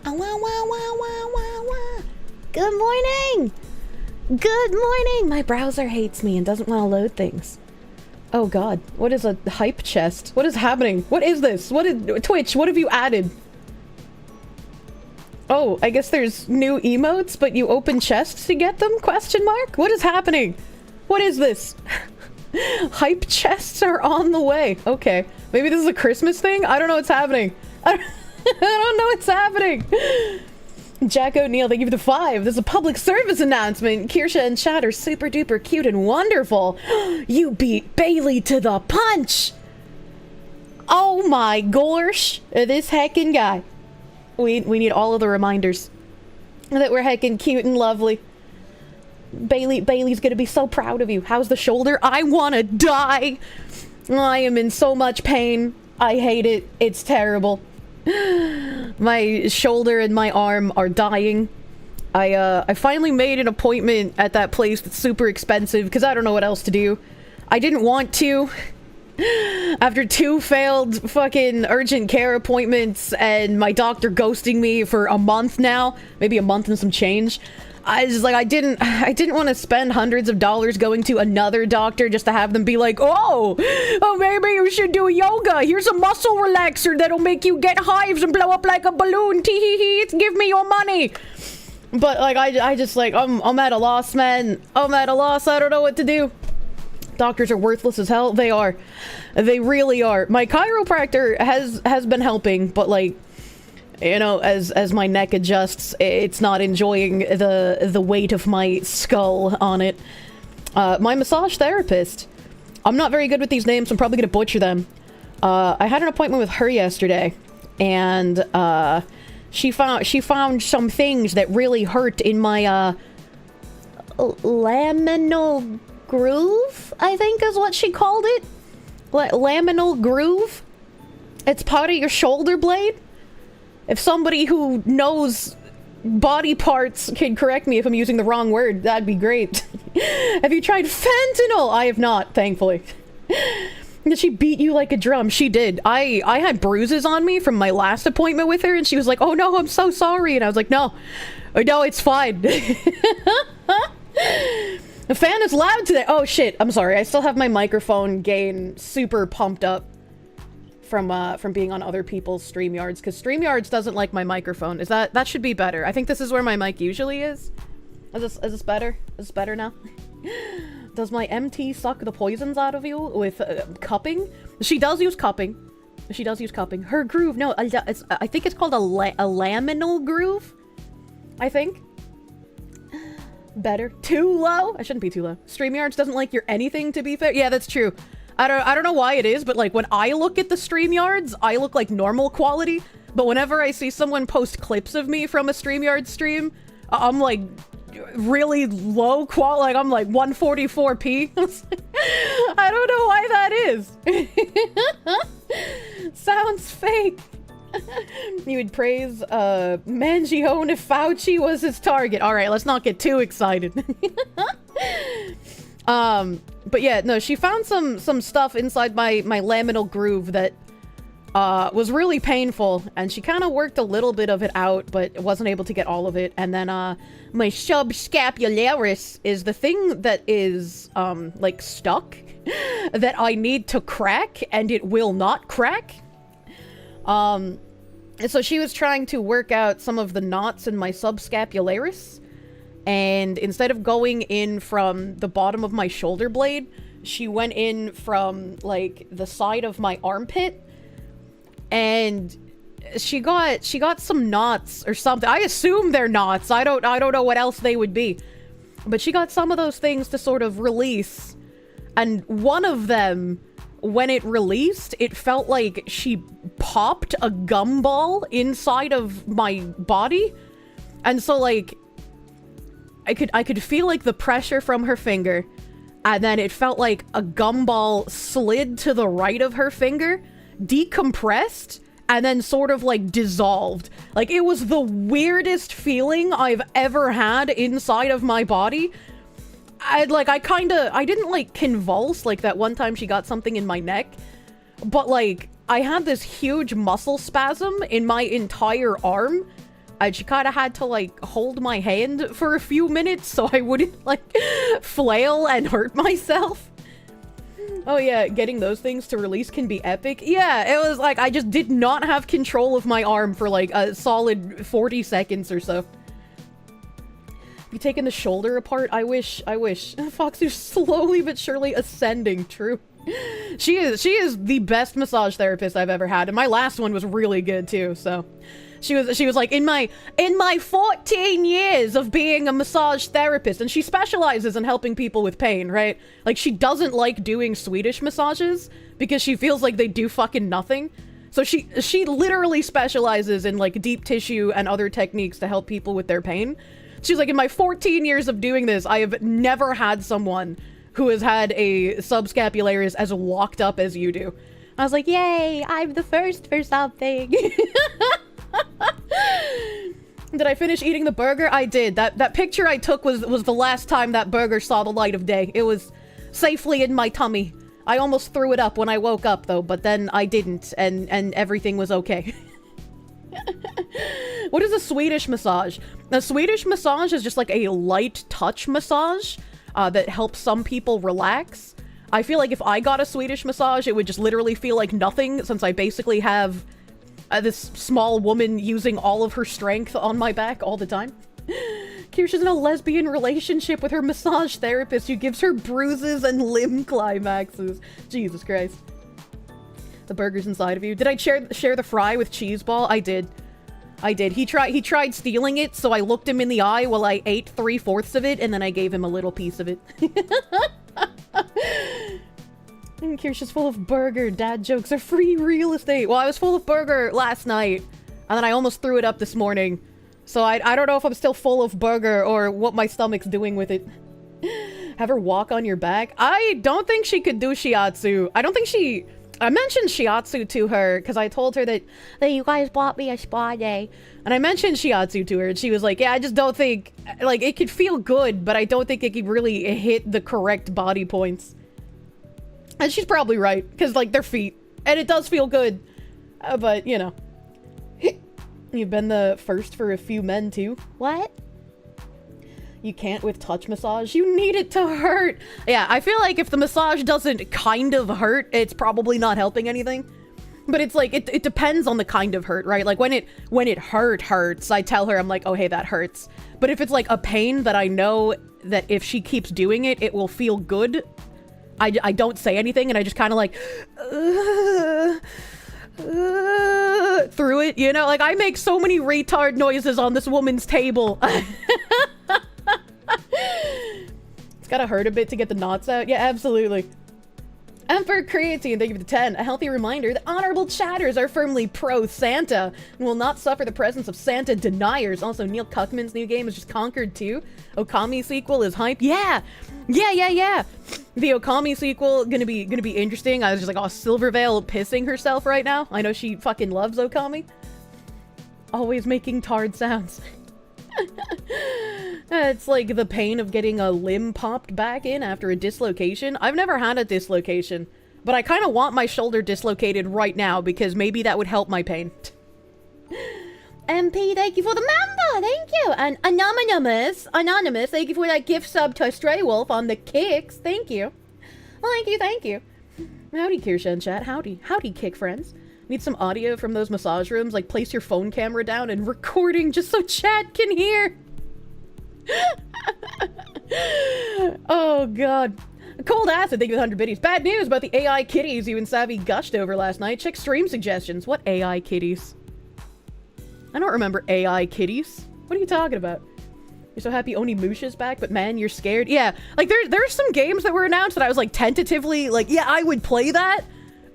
Wah, wah, wah, wah, wah, wah. Good morning! Good morning! My browser hates me and doesn't want to load things. Oh god, what is a hype chest? What is happening? What is this? What is Twitch? What have you added? Oh, I guess there's new emotes, but you open chests to get them? Question mark? What is happening? What is this? Hype chests are on the way. Okay. Maybe this is a Christmas thing? I don't know what's happening. I don't know what's happening. Jack O'Neill, thank you for the 5. This is a public service announcement. Kirsche and Chad are super duper cute and wonderful. You beat Bailey to the punch. Oh my gosh. This heckin' guy. We need all of the reminders that we're heckin' cute and lovely. Bailey's gonna be so proud of you. How's the shoulder? I wanna die. I am in so much pain. I hate it. It's terrible. My shoulder and my arm are dying. I finally made an appointment at that place that's super expensive because I don't know what else to do. I didn't want to. After 2 failed fucking urgent care appointments and my doctor ghosting me for a month now, maybe a month and some change, I just like I didn't want to spend hundreds of dollars going to another doctor just to have them be like, oh maybe you should do yoga. Here's a muscle relaxer that'll make you get hives and blow up like a balloon. Tee hee hee. Give me your money. But like I just like I'm at a loss, man. I'm at a loss. I don't know what to do. Doctors are worthless as hell. They are. They really are. My chiropractor has been helping, but like, you know, as my neck adjusts, it's not enjoying the weight of my skull on it. My massage therapist. I'm not very good with these names, so I'm probably gonna butcher them. I had an appointment with her yesterday, and she found some things that really hurt in my laminal groove, I think is what she called it. Laminal groove. It's part of your shoulder blade. If somebody who knows body parts can correct me if I'm using the wrong word, that'd be great. Have you tried fentanyl? I have not, thankfully. Did she beat you like a drum? She did. I had bruises on me from my last appointment with her, and she was like, oh no, I'm so sorry. And I was like, no, it's fine. The fan is loud today. Oh shit, I'm sorry. I still have my microphone gain super pumped up from being on other people's StreamYards, because StreamYards doesn't like my microphone. That should be better. I think this is where my mic usually is. Is this better? Is this better now? Does my MT suck the poisons out of you with cupping? She does use cupping. She does use cupping. Her groove, no, I think it's called a laminal groove. I think. Better. Too low? I shouldn't be too low. StreamYards doesn't like your anything, to be fair. Yeah, that's true. I don't know why it is, but like when I look at the StreamYards, I look like normal quality. But whenever I see someone post clips of me from a StreamYard stream, I'm like really low quality. Like I'm like 144p. I don't know why that is. Sounds fake. You would praise Mangione if Fauci was his target. All right, let's not get too excited. But yeah, no, she found some stuff inside my laminal groove that was really painful, and she kind of worked a little bit of it out, but wasn't able to get all of it. And then my subscapularis is the thing that is like stuck that I need to crack, and it will not crack. So she was trying to work out some of the knots in my subscapularis, and instead of going in from the bottom of my shoulder blade, she went in from like the side of my armpit, and she got some knots or something. I assume they're knots. I don't know what else they would be, but she got some of those things to sort of release, and one of them, when it released, it felt like she popped a gumball inside of my body. And so like I could feel like the pressure from her finger, and then it felt like a gumball slid to the right of her finger, decompressed, and then sort of like dissolved. Like it was the weirdest feeling I've ever had inside of my body. I didn't like convulse like that one time she got something in my neck, but like I had this huge muscle spasm in my entire arm, and she kind of had to, like, hold my hand for a few minutes so I wouldn't, like, flail and hurt myself. Oh yeah, getting those things to release can be epic. Yeah, it was like, I just did not have control of my arm for, like, a solid 40 seconds or so. You taking the shoulder apart? I wish. Foxy's slowly but surely ascending, true. She is the best massage therapist I've ever had, and my last one was really good too, so. She was like, in my 14 years of being a massage therapist, and she specializes in helping people with pain, right? Like, she doesn't like doing Swedish massages because she feels like they do fucking nothing. So she literally specializes in, like, deep tissue and other techniques to help people with their pain. She's like, in my 14 years of doing this, I have never had someone who has had a subscapularis as locked up as you do. I was like, yay, I'm the first for something. Did I finish eating the burger? I did. That picture I took was the last time that burger saw the light of day. It was safely in my tummy. I almost threw it up when I woke up though, but then I didn't, and everything was okay. What is a Swedish massage? A Swedish massage is just like a light touch massage that helps some people relax. I feel like if I got a Swedish massage, it would just literally feel like nothing, since I basically have this small woman using all of her strength on my back all the time. Kirsche's in a lesbian relationship with her massage therapist who gives her bruises and limb climaxes. Jesus Christ. The burger's inside of you. Did I share the fry with cheese ball? I did. He tried stealing it, so I looked him in the eye while I ate 3/4 of it, and then I gave him a little piece of it. Kirsche's full of burger. Dad jokes are free real estate. Well, I was full of burger last night, and then I almost threw it up this morning. So I don't know if I'm still full of burger or what my stomach's doing with it. Have her walk on your back? I don't think she could do shiatsu. I mentioned shiatsu to her because I told her that you guys bought me a spa day. And I mentioned shiatsu to her, and she was like, yeah, I just don't think, like, it could feel good, but I don't think it could really hit the correct body points. And she's probably right, because, like, they're feet. And it does feel good. But, you know. You've been the first for a few men, too. What? You can't with touch massage? You need it to hurt! Yeah, I feel like if the massage doesn't kind of hurt, it's probably not helping anything. But it's like, it depends on the kind of hurt, right? Like, when it hurts, I tell her, I'm like, oh, hey, that hurts. But if it's, like, a pain that I know that if she keeps doing it, it will feel good, I don't say anything, and I just kind of like, through it, you know? Like, I make so many retard noises on this woman's table. It's gotta hurt a bit to get the knots out. Yeah, absolutely. Emperor Creatine, thank you for the 10. A healthy reminder that honorable chatters are firmly pro-Santa and will not suffer the presence of Santa deniers. Also, Neil Cuckman's new game is just Conquered 2. Okami sequel is hype. Yeah! The Okami sequel gonna be interesting. I was just like, oh, Silverveil pissing herself right now. I know she fucking loves Okami. Always making tard sounds. It's like the pain of getting a limb popped back in after a dislocation. I've never had a dislocation, but I kind of want my shoulder dislocated right now because maybe that would help my pain. MP, thank you for the member! Thank you! And Anonymous, thank you for that gift sub to Stray Wolf on the kicks. Thank you. Well, thank you. Howdy, Kirsche and chat. Howdy, kick friends. Need some audio from those massage rooms, like place your phone camera down and recording just so chat can hear. Oh god. Cold Acid, thank you for the 100 biddies. Bad news about the AI kitties you and Savvy gushed over last night. Check stream suggestions. What AI kitties? I don't remember AI kitties. What are you talking about? You're so happy Onimusha's back, but man, you're scared? Yeah, like there's some games that were announced that I was like tentatively like, yeah, I would play that,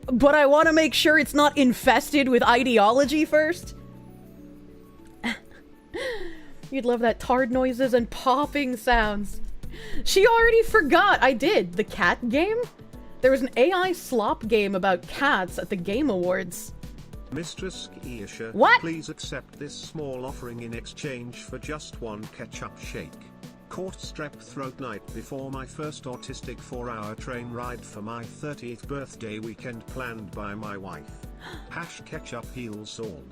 but I want to make sure it's not infested with ideology first. You'd love that tard noises and popping sounds. She already forgot. I did. The cat game? There was an AI slop game about cats at the Game Awards. Mistress Kirsche, what? Please accept this small offering in exchange for just one ketchup shake. Caught strep throat night before my first autistic 4-hour train ride for my 30th birthday weekend planned by my wife. # ketchup heals all.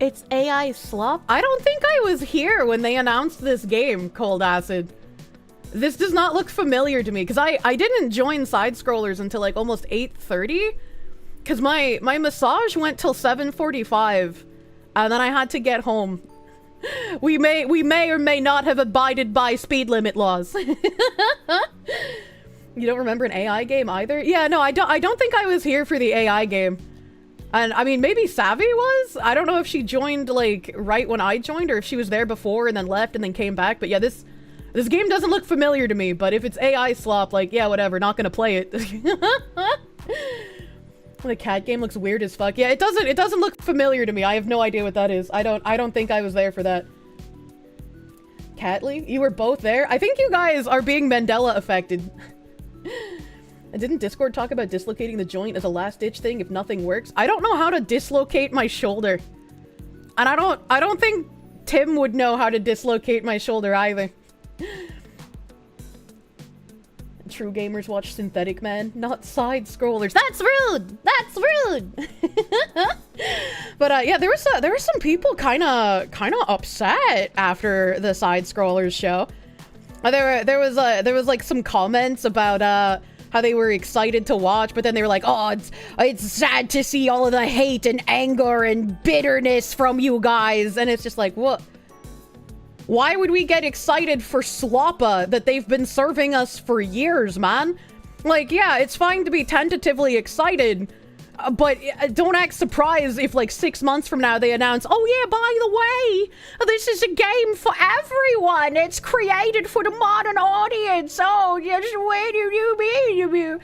It's AI slop? I don't think I was here when they announced this game, Cold Acid. This does not look familiar to me, because I didn't join side-scrollers until like almost 8:30, because my massage went till 7:45, and then I had to get home. We may or may not have abided by speed limit laws. You don't remember an AI game either? Yeah, no, I don't think I was here for the AI game. And I mean, maybe Savvy was? I don't know if she joined like right when I joined, or if she was there before and then left and then came back. But yeah, this game doesn't look familiar to me, but if it's AI slop, like, yeah, whatever, not gonna play it. The cat game looks weird as fuck. Yeah, it doesn't look familiar to me. I have no idea what that is. I don't think I was there for that. Catley, you were both there? I think you guys are being Mandela affected. And didn't Discord talk about dislocating the joint as a last-ditch thing if nothing works? I don't know how to dislocate my shoulder. And I don't think Tim would know how to dislocate my shoulder either. True gamers watch Synthetic Man, not side-scrollers. That's rude! That's rude! But yeah, there were some people kind of upset after the side-scrollers show. There was like some comments about how they were excited to watch, but then they were like, oh, it's sad to see all of the hate and anger and bitterness from you guys. And it's just like, what? Why would we get excited for sloppa that they've been serving us for years, man? Like, yeah, it's fine to be tentatively excited, but don't act surprised if like 6 months from now they announce, oh yeah, by the way, this is a game for everyone. It's created for the modern audience. Oh, just wait, you.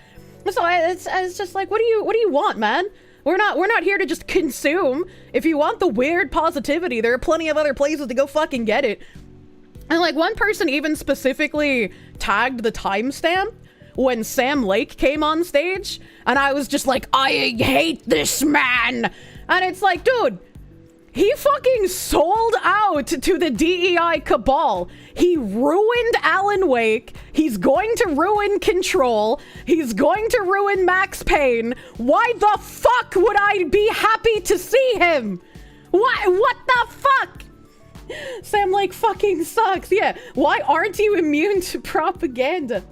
So it's just like, what do you want, man? We're not here to just consume. If you want the weird positivity, there are plenty of other places to go fucking get it. And like one person even specifically tagged the timestamp when Sam Lake came on stage, and I was just like, I hate this man. And it's like, dude, he fucking sold out to the DEI cabal. He ruined Alan Wake. He's going to ruin Control. He's going to ruin Max Payne. Why the fuck would I be happy to see him? What the fuck? Sam Lake fucking sucks. Yeah, why aren't you immune to propaganda?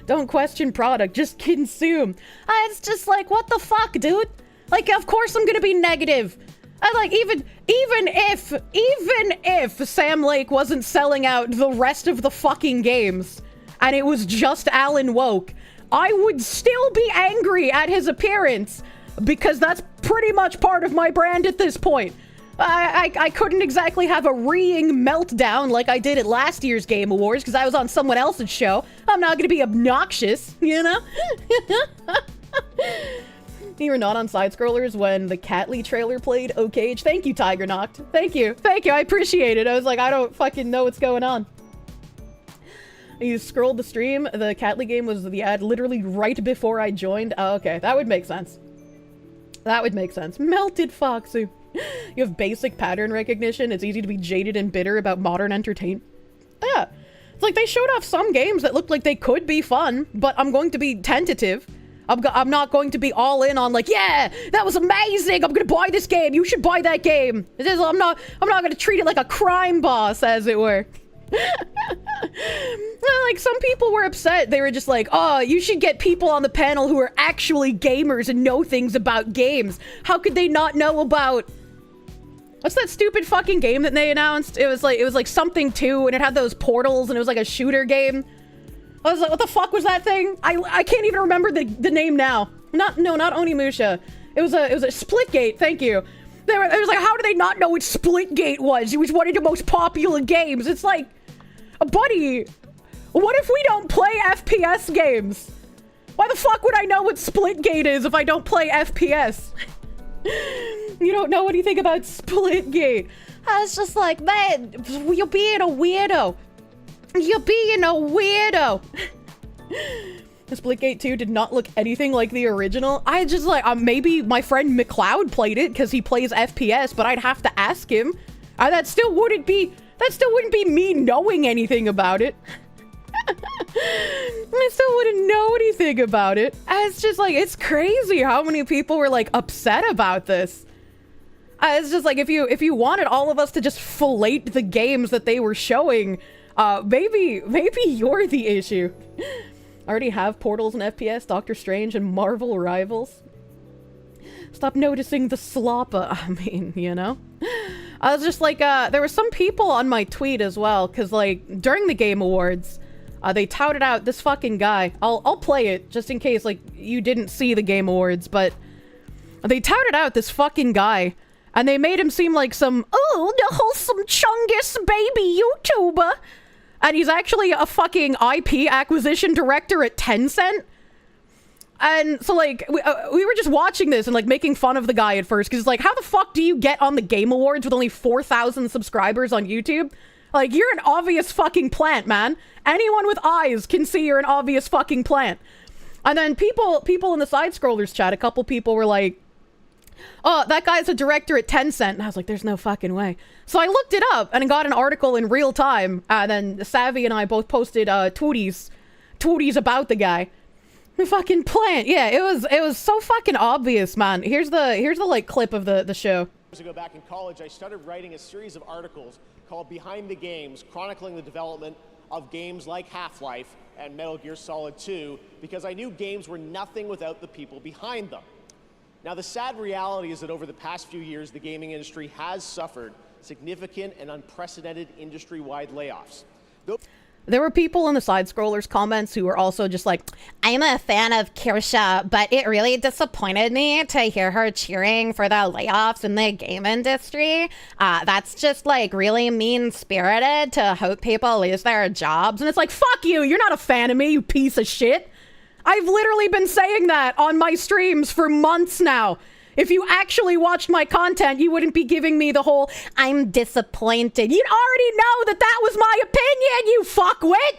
Don't question product, just consume. It's just like, what the fuck, dude? Like, of course I'm gonna be negative. I like, even if Sam Lake wasn't selling out the rest of the fucking games and it was just Alan Woke, I would still be angry at his appearance because that's pretty much part of my brand at this point. I couldn't exactly have a reeing meltdown like I did at last year's Game Awards because I was on someone else's show. I'm not gonna be obnoxious, you know? You were not on side-scrollers when the Catley trailer played? Okay, thank you, Tiger Knocked. Thank you, I appreciate it. I was like, I don't fucking know what's going on. You scrolled the stream, the Catley game was the ad literally right before I joined. Oh, okay, that would make sense. That would make sense. Melted Foxu. You have basic pattern recognition. It's easy to be jaded and bitter about modern entertainment. Yeah. It's like they showed off some games that looked like they could be fun, but I'm going to be tentative. I'm not going to be all in on like, yeah, that was amazing. I'm going to buy this game. You should buy that game. I'm not going to treat it like a crime boss, as it were. Like, some people were upset. They were just like, oh, you should get people on the panel who are actually gamers and know things about games. How could they not know about... What's that stupid fucking game that they announced? It was like something 2, and it had those portals, and it was like a shooter game. I was like, what the fuck was that thing? I can't even remember the name now. Not Onimusha. It was a Splitgate, thank you. It was like, how do they not know what Splitgate was? It was one of the most popular games. It's like, buddy, what if we don't play FPS games? Why the fuck would I know what Splitgate is if I don't play FPS? You don't know anything about Splitgate. I was just like, man, you're being a weirdo. You're being a weirdo. Splitgate 2 did not look anything like the original. I just like, maybe my friend McLeod played it because he plays FPS, but I'd have to ask him. That still wouldn't be me knowing anything about it. I still wouldn't know anything about it. It's just like, it's crazy how many people were like upset about this. It's just like, if you wanted all of us to just fillet the games that they were showing, maybe you're the issue. I already have Portals and FPS, Doctor Strange, and Marvel Rivals. Stop noticing the slop. I mean, you know? I was just like, there were some people on my tweet as well, because, like, during the Game Awards, they touted out this fucking guy. I'll play it, just in case, like, you didn't see the Game Awards, but they touted out this fucking guy, and they made him seem like some, oh, the wholesome Chungus baby YouTuber. And he's actually a fucking IP acquisition director at Tencent. And so, like, we were just watching this and, like, making fun of the guy at first. Because it's like, how the fuck do you get on the Game Awards with only 4,000 subscribers on YouTube? Like, you're an obvious fucking plant, man. Anyone with eyes can see you're an obvious fucking plant. And then people in the side-scrollers chat, a couple people were like, oh, that guy's a director at Tencent. And I was like, there's no fucking way. So I looked it up and got an article in real time. And then Savvy and I both posted tweeties about the guy. The fucking plant. Yeah, it was so fucking obvious, man. Here's the like clip of the show. Years ago back in college, I started writing a series of articles called Behind the Games, chronicling the development of games like Half-Life and Metal Gear Solid 2, because I knew games were nothing without the people behind them. Now, the sad reality is that over the past few years, the gaming industry has suffered significant and unprecedented industry-wide layoffs. There were people in the side-scrollers comments who were also just like, I'm a fan of Kirsche, but it really disappointed me to hear her cheering for the layoffs in the game industry. That's just, like, really mean-spirited to hope people lose their jobs. And it's like, fuck you, you're not a fan of me, you piece of shit. I've literally been saying that on my streams for months now. If you actually watched my content, you wouldn't be giving me the whole, I'm disappointed. You'd already know that was my opinion, you fuckwit!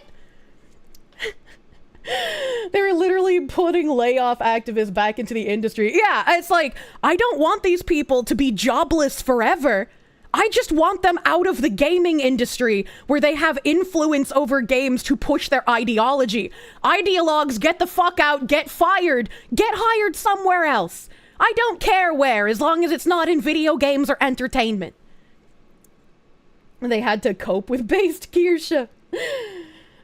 They were literally putting layoff activists back into the industry. Yeah, it's like, I don't want these people to be jobless forever. I just want them out of the gaming industry where they have influence over games to push their ideology. Ideologues, get the fuck out, get fired, get hired somewhere else. I don't care where, as long as it's not in video games or entertainment. They had to cope with based Kirsche.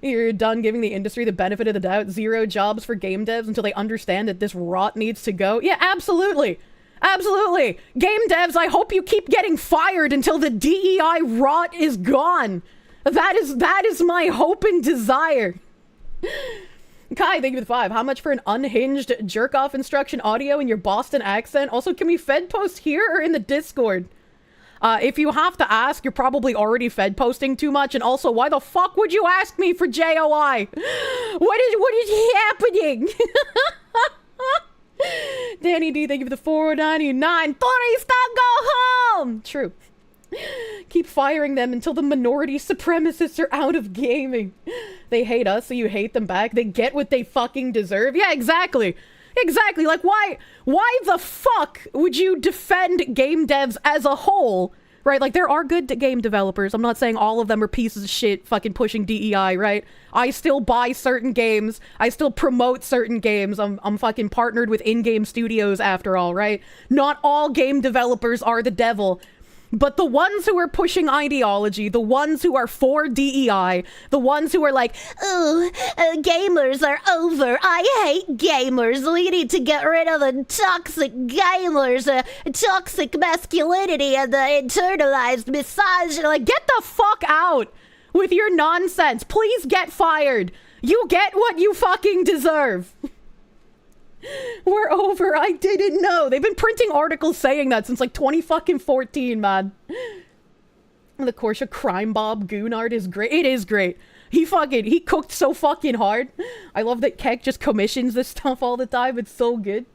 You're done giving the industry the benefit of the doubt. 0 jobs for game devs until they understand that this rot needs to go. Yeah, absolutely. Absolutely. Game devs, I hope you keep getting fired until the DEI rot is gone. That is my hope and desire. Kai, thank you for the 5. How much for an unhinged jerk-off instruction audio in your Boston accent? Also, can we fed post here or in the Discord? If you have to ask, you're probably already fed posting too much. And also, why the fuck would you ask me for JOI? What is happening? Danny D, thank you for the 499. 30, stop, go home! True. Keep firing them until the minority supremacists are out of gaming. They hate us, so you hate them back. They get what they fucking deserve. Yeah, exactly. Exactly. Like, why the fuck would you defend game devs as a whole? Right? Like, there are good game developers. I'm not saying all of them are pieces of shit fucking pushing DEI, right? I still buy certain games. I still promote certain games. I'm fucking partnered with in-game studios after all, right? Not all game developers are the devil. But the ones who are pushing ideology, the ones who are for DEI, the ones who are like, oh, gamers are over. I hate gamers. We need to get rid of the toxic gamers, toxic masculinity, and the internalized misogyny. Like, get the fuck out with your nonsense. Please get fired. You get what you fucking deserve. We're over. I didn't know. They've been printing articles saying that since like 2014, man. The Kirsche crime bob goon art is great. It is great. He cooked so fucking hard. I love that Keck just commissions this stuff all the time. It's so good.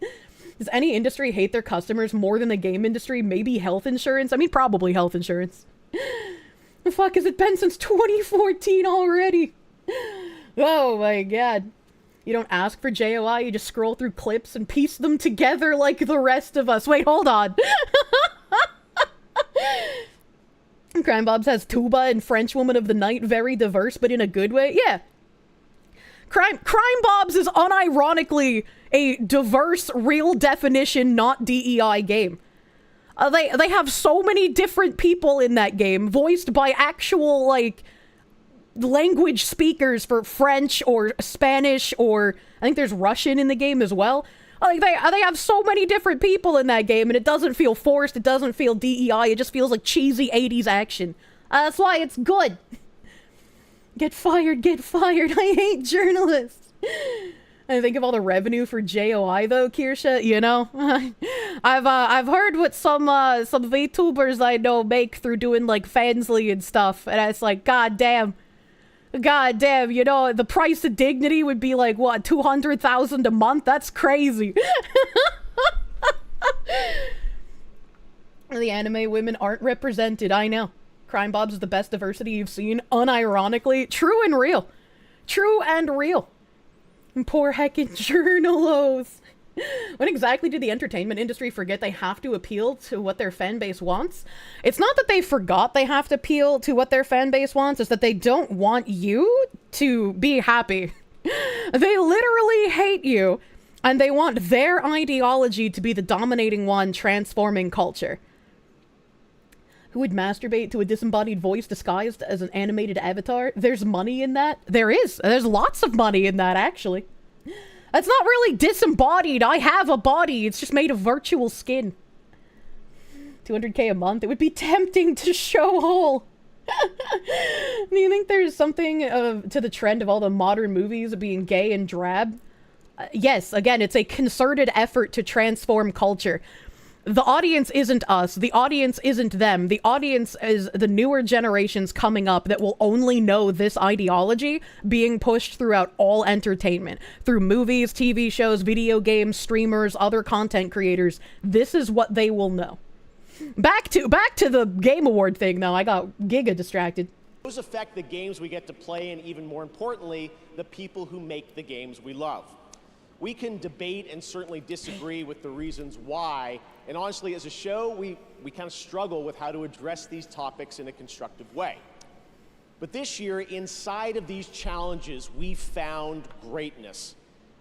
Does any industry hate their customers more than the game industry? Maybe health insurance? I mean, probably health insurance. The fuck has it been since 2014 already? Oh my god. You don't ask for JOI, you just scroll through clips and piece them together like the rest of us. Wait, hold on. Crime Bobs has Tuba and French Woman of the Night, very diverse, but in a good way. Yeah. Crime Bobs is unironically a diverse, real definition, not DEI game. They have so many different people in that game, voiced by actual, like, language speakers for French or Spanish, or I think there's Russian in the game as well. Like, they have so many different people in that game, and it doesn't feel forced, it doesn't feel DEI, it just feels like cheesy 80s action. That's why it's good. Get fired, I hate journalists. And think of all the revenue for JOI though, Kirsche, you know? I've heard what some VTubers I know make through doing like Fansly and stuff, and it's like, god damn, you know, the price of dignity would be like, what, 200,000 a month? That's crazy. The anime women aren't represented, I know. Crime Bob's is the best diversity you've seen, unironically. True and real. True and real. And poor heckin' journalos. When exactly did the entertainment industry forget they have to appeal to what their fan base wants? It's not that they forgot they have to appeal to what their fan base wants, it's that they don't want you to be happy. They literally hate you, and they want their ideology to be the dominating one, transforming culture. Who would masturbate to a disembodied voice disguised as an animated avatar? There's money in that. There is. There's lots of money in that, actually. That's not really disembodied. I have a body. It's just made of virtual skin. 200k a month. It would be tempting to show whole. Do you think there's something to the trend of all the modern movies being gay and drab? Yes, again, it's a concerted effort to transform culture. The audience isn't us. The audience isn't them. The audience is the newer generations coming up that will only know this ideology being pushed throughout all entertainment. Through movies, TV shows, video games, streamers, other content creators. This is what they will know. Back to the Game Award thing, though. I got giga distracted. Those affect the games we get to play, and even more importantly, the people who make the games we love. We can debate and certainly disagree with the reasons why, and honestly, as a show, we kind of struggle with how to address these topics in a constructive way. But this year, inside of these challenges, we found greatness.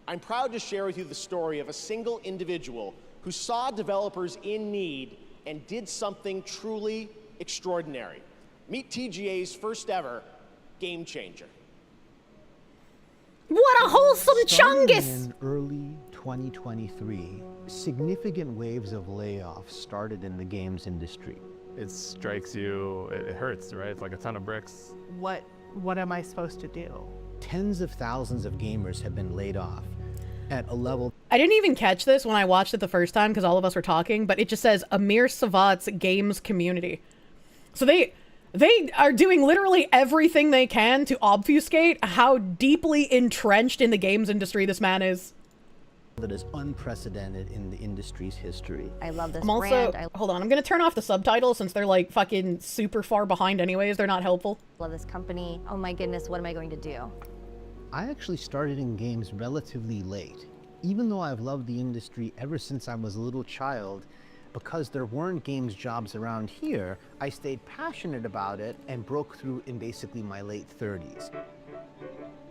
I'm proud to share with you the story of a single individual who saw developers in need and did something truly extraordinary. Meet TGA's first ever Game Changer. What a wholesome chungus! In early 2023, significant waves of layoffs started in the games industry. It strikes you, it hurts, right? It's like a ton of bricks. What am I supposed to do? Tens of thousands of gamers have been laid off at a level. I didn't even catch this when I watched it the first time because all of us were talking, but it just says Amir Savat's games community. So they are doing literally everything they can to obfuscate how deeply entrenched in the games industry this man is. That is unprecedented in the industry's history. I love this I'm also, brand. hold on, I'm gonna turn off the subtitles since they're like fucking super far behind anyways. They're not helpful. I love this company. Oh my goodness, what am I going to do? I actually started in games relatively late. Even though I've loved the industry ever since I was a little child, because there weren't games jobs around here, I stayed passionate about it and broke through in basically my late 30s.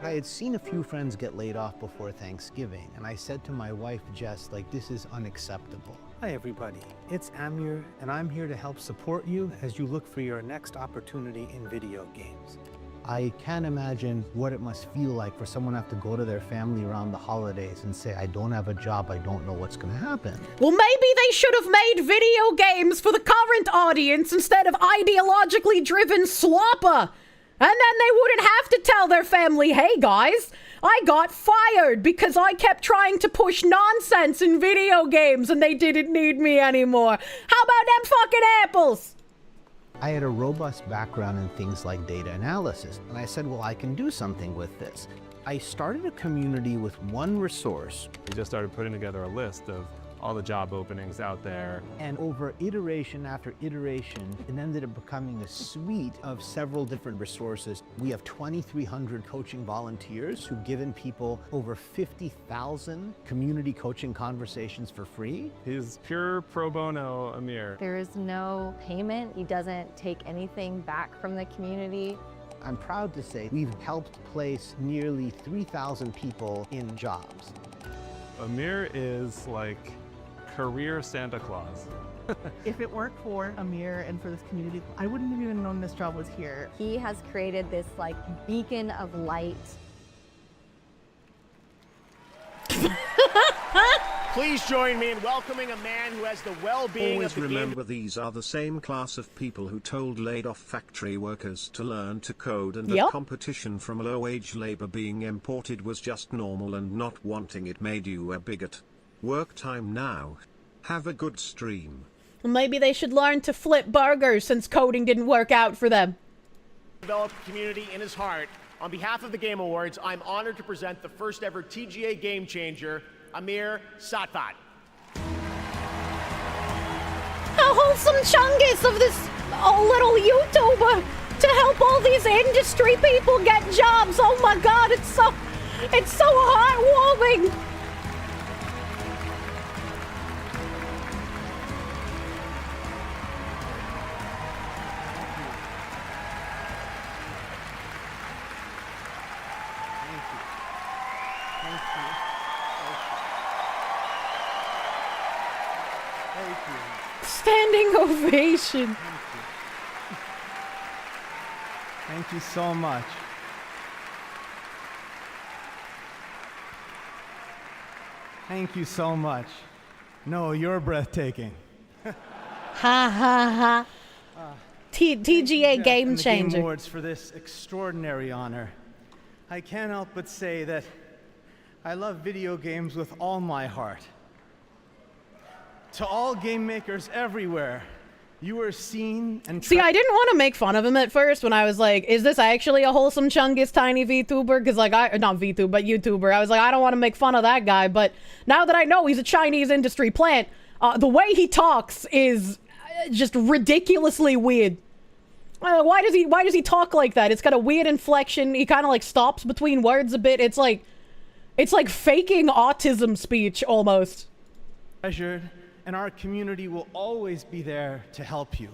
I had seen a few friends get laid off before Thanksgiving, and I said to my wife, Jess, like, this is unacceptable. Hi everybody, it's Amir, and I'm here to help support you as you look for your next opportunity in video games. I can't imagine what it must feel like for someone to have to go to their family around the holidays and say, I don't have a job, I don't know what's gonna happen. Well, maybe they should have made video games for the current audience instead of ideologically driven slopper. And then they wouldn't have to tell their family, hey guys, I got fired because I kept trying to push nonsense in video games and they didn't need me anymore. How about them fucking apples? I had a robust background in things like data analysis, and I said, well, I can do something with this. I started a community with one resource. We just started putting together a list of all the job openings out there. And over iteration after iteration, it ended up becoming a suite of several different resources. We have 2,300 coaching volunteers who've given people over 50,000 community coaching conversations for free. He's pure pro bono, Amir. There is no payment. He doesn't take anything back from the community. I'm proud to say we've helped place nearly 3,000 people in jobs. Amir is like career Santa Claus. If it weren't for Amir and for this community, I wouldn't have even known this job was here. He has created this like beacon of light. Please join me in welcoming a man who has the well-being Always of the remember these are the same class of people who told laid-off factory workers to learn to code, and that competition from low-wage labor being imported was just normal, and not wanting it made you a bigot. Work time now. Have a good stream. Maybe they should learn to flip burgers since coding didn't work out for them. developed community in his heart. On behalf of the Game Awards, I'm honored to present the first ever TGA Game Changer, Amir Satvat. How wholesome chungus of this little YouTuber to help all these industry people get jobs. Oh my God, it's so heartwarming. Standing ovation. Thank you so much. Thank you so much. No, you're breathtaking. Ha ha ha. TGA Game The Changer. Game Awards for this extraordinary honor. I can't help but say that I love video games with all my heart. To all game makers everywhere, you are seen and See, I didn't want to make fun of him at first when I was like, is this actually a wholesome chungus tiny VTuber? Because like, not VTuber, but YouTuber. I was like, I don't want to make fun of that guy. But now that I know he's a Chinese industry plant, the way he talks is just ridiculously weird. Why does he talk like that? It's got a weird inflection. He kind of like stops between words a bit. It's like faking autism speech almost. Treasured, and our community will always be there to help you.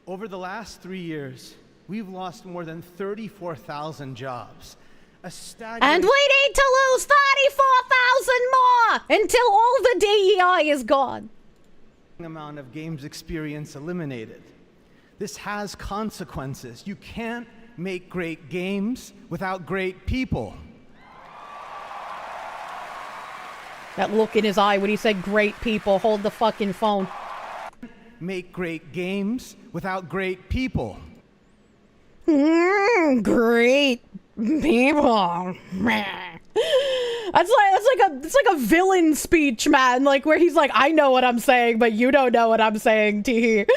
Over the last 3 years, we've lost more than 34,000 jobs. A staggering And we need to lose 34,000 more until all the DEI is gone. amount of games experience eliminated. This has consequences. You can't make great games without great people. That look in his eye when he said great people. Hold the fucking phone. Make great games without great people. Great people. It's like a villain speech, man. Like where he's like, I know what I'm saying, but you don't know what I'm saying, tee. Is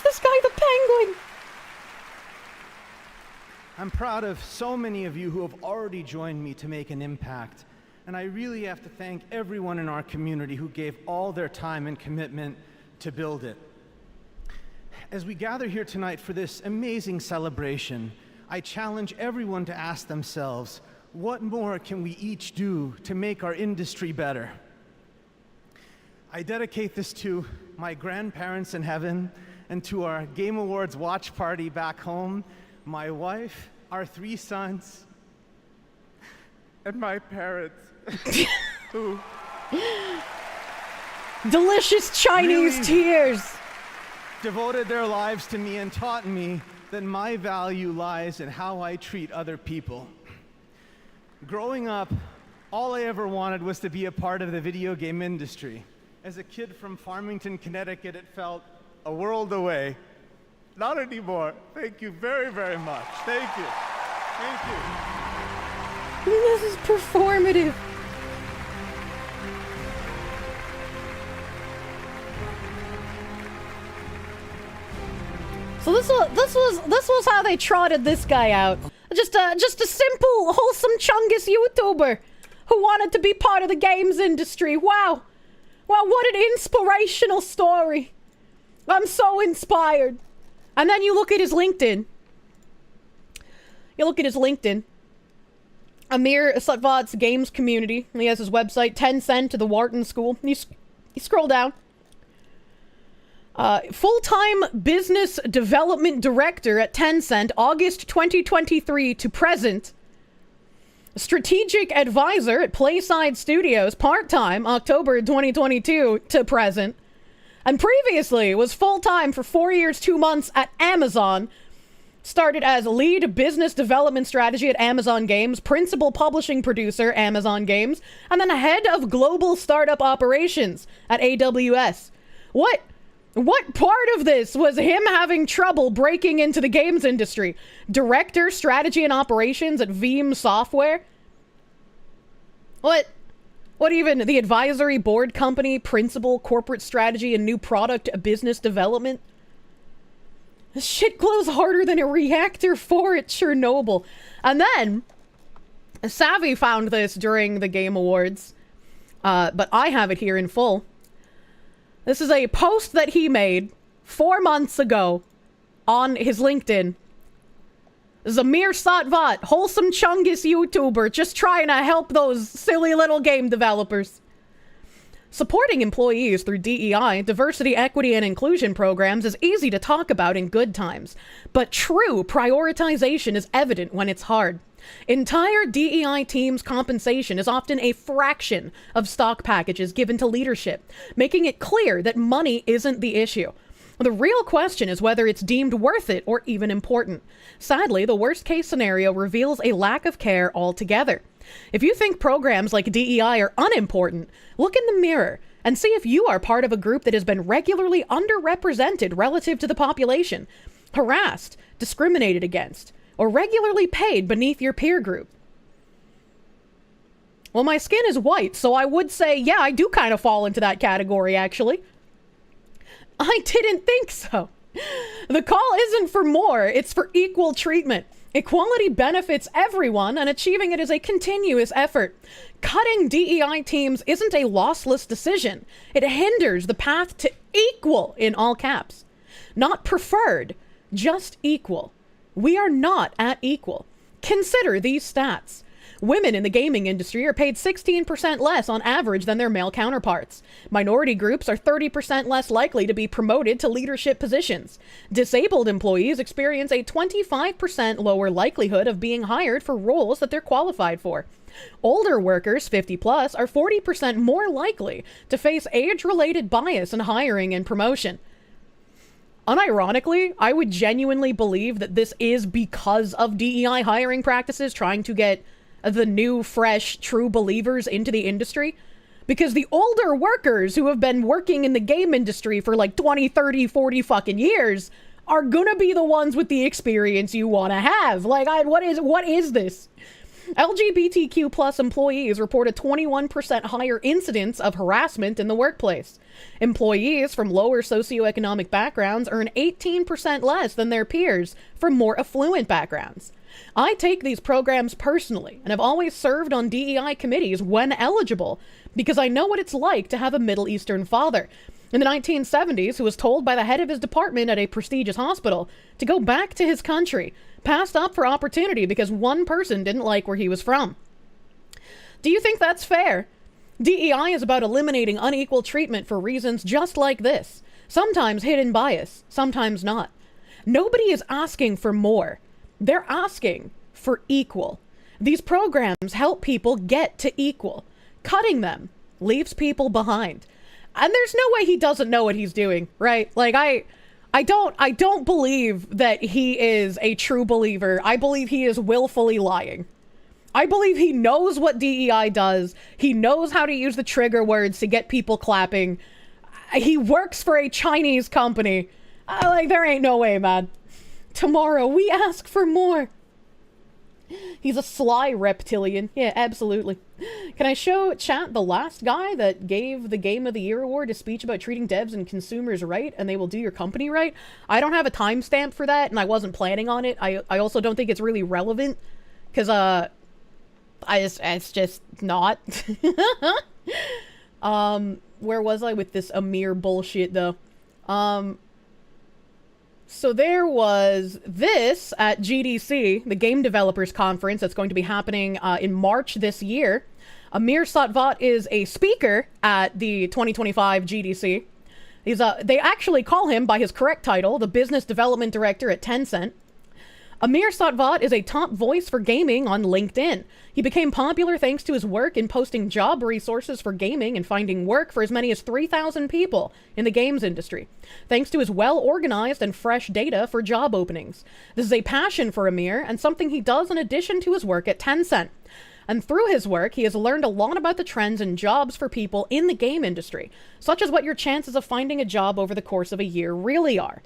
this guy the penguin? I'm proud of so many of you who have already joined me to make an impact. And I really have to thank everyone in our community who gave all their time and commitment to build it. As we gather here tonight for this amazing celebration, I challenge everyone to ask themselves, what more can we each do to make our industry better? I dedicate this to my grandparents in heaven and to our Game Awards watch party back home, my wife, our 3 sons, and my parents, who delicious Chinese really tears devoted their lives to me and taught me that my value lies in how I treat other people. Growing up, all I ever wanted was to be a part of the video game industry. As a kid from Farmington, Connecticut, it felt a world away. Not anymore. Thank you very, very much. Thank you. Thank you. This is performative. So this was how they trotted this guy out. Just a simple, wholesome chungus YouTuber who wanted to be part of the games industry. Wow, what an inspirational story. I'm so inspired. And then you look at his LinkedIn. Amir Satvat's games community. He has his website, 10 Cent to the Wharton School. You scroll down. Full-time business development director at Tencent, August 2023 to present. strategic advisor at Playside Studios, part-time, October 2022 to present, and previously was full-time for 4 years, 2 months at Amazon. Started as lead business development strategy at Amazon Games, principal publishing producer, Amazon Games, and then head of global startup operations at AWS. What part of this was him having trouble breaking into the games industry? Director, strategy and operations at Veeam Software? What even, the advisory board company, principal, corporate strategy and new product business development? This shit glows harder than a reactor 4 at Chernobyl. And then, Savvy found this during the Game Awards, but I have it here in full. This is a post that he made 4 months ago on his LinkedIn. Zamir Satvat, wholesome Chungus YouTuber, just trying to help those silly little game developers. Supporting employees through DEI, diversity, equity, and inclusion programs is easy to talk about in good times, but true prioritization is evident when it's hard. Entire DEI teams' compensation is often a fraction of stock packages given to leadership, making it clear that money isn't the issue. The real question is whether it's deemed worth it or even important. Sadly, the worst-case scenario reveals a lack of care altogether. If you think programs like DEI are unimportant, look in the mirror and see if you are part of a group that has been regularly underrepresented relative to the population, harassed, discriminated against, or regularly paid beneath your peer group. Well, my skin is white, so I would say, yeah, I do kind of fall into that category, actually. I didn't think so. The call isn't for more, it's for equal treatment. Equality benefits everyone, and achieving it is a continuous effort. Cutting DEI teams isn't a lossless decision. It hinders the path to equal, in all caps. Not preferred, just equal. We are not at equal. Consider these stats. Women in the gaming industry are paid 16% less on average than their male counterparts. Minority groups are 30% less likely to be promoted to leadership positions. Disabled employees experience a 25% lower likelihood of being hired for roles that they're qualified for. Older workers, 50 plus, are 40% more likely to face age-related bias in hiring and promotion. Unironically, I would genuinely believe that this is because of DEI hiring practices trying to get the new, fresh, true believers into the industry. Because the older workers who have been working in the game industry for like 20, 30, 40 fucking years are gonna be the ones with the experience you want to have. Like, what is this? LGBTQ plus employees report a 21% higher incidence of harassment in the workplace. Employees from lower socioeconomic backgrounds earn 18% less than their peers from more affluent backgrounds. I take these programs personally and have always served on DEI committees when eligible because I know what it's like to have a Middle Eastern father in the 1970s who was told by the head of his department at a prestigious hospital to go back to his country, passed up for opportunity because one person didn't like where he was from. Do you think that's fair? DEI is about eliminating unequal treatment for reasons just like this. Sometimes hidden bias, sometimes not. Nobody is asking for more. They're asking for equal. These programs help people get to equal. Cutting them leaves people behind. And there's no way he doesn't know what he's doing, right? Like, I don't believe that he is a true believer. I believe he is willfully lying. I believe he knows what DEI does. He knows how to use the trigger words to get people clapping. He works for a Chinese company. Like, there ain't no way, man. Tomorrow, we ask for more. He's a sly reptilian. Yeah, absolutely. Can I show chat the last guy that gave the Game of the Year award a speech about treating devs and consumers right and they will do your company right? I don't have a timestamp for that and I wasn't planning on it. I also don't think it's really relevant because it's just not. Where was I with this Amir bullshit though? So there was this at GDC, the Game Developers Conference that's going to be happening in March this year. Amir Satvat is a speaker at the 2025 GDC. They actually call him by his correct title, the Business Development Director at Tencent. Amir Satvat is a top voice for gaming on LinkedIn. He became popular thanks to his work in posting job resources for gaming and finding work for as many as 3,000 people in the games industry, thanks to his well-organized and fresh data for job openings. This is a passion for Amir and something he does in addition to his work at Tencent. And through his work, he has learned a lot about the trends and jobs for people in the game industry, such as what your chances of finding a job over the course of a year really are.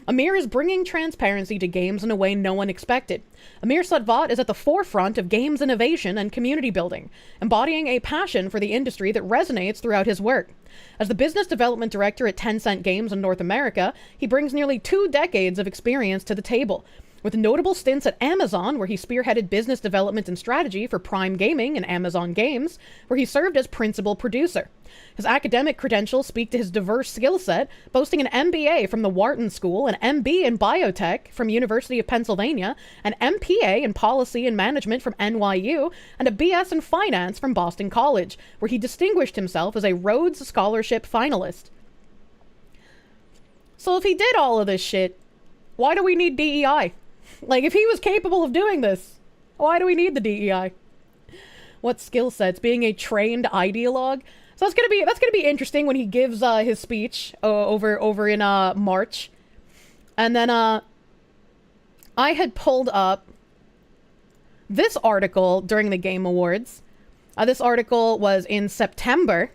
Amir is bringing transparency to games in a way no one expected. Amir Satvat is at the forefront of games innovation and community building, embodying a passion for the industry that resonates throughout his work. As the business development director at Tencent Games in North America, he brings nearly 2 decades of experience to the table, with notable stints at Amazon, where he spearheaded business development and strategy for Prime Gaming and Amazon Games, where he served as principal producer. His academic credentials speak to his diverse skill set, boasting an MBA from the Wharton School, an MB in Biotech from University of Pennsylvania, an MPA in Policy and Management from NYU, and a BS in Finance from Boston College, where he distinguished himself as a Rhodes Scholarship finalist. So if he did all of this shit, why do we need DEI? Like, if he was capable of doing this, why do we need the DEI? What skill sets? Being a trained ideologue? So that's gonna be interesting when he gives his speech over in March. And then I had pulled up this article during the Game Awards. This article was in September.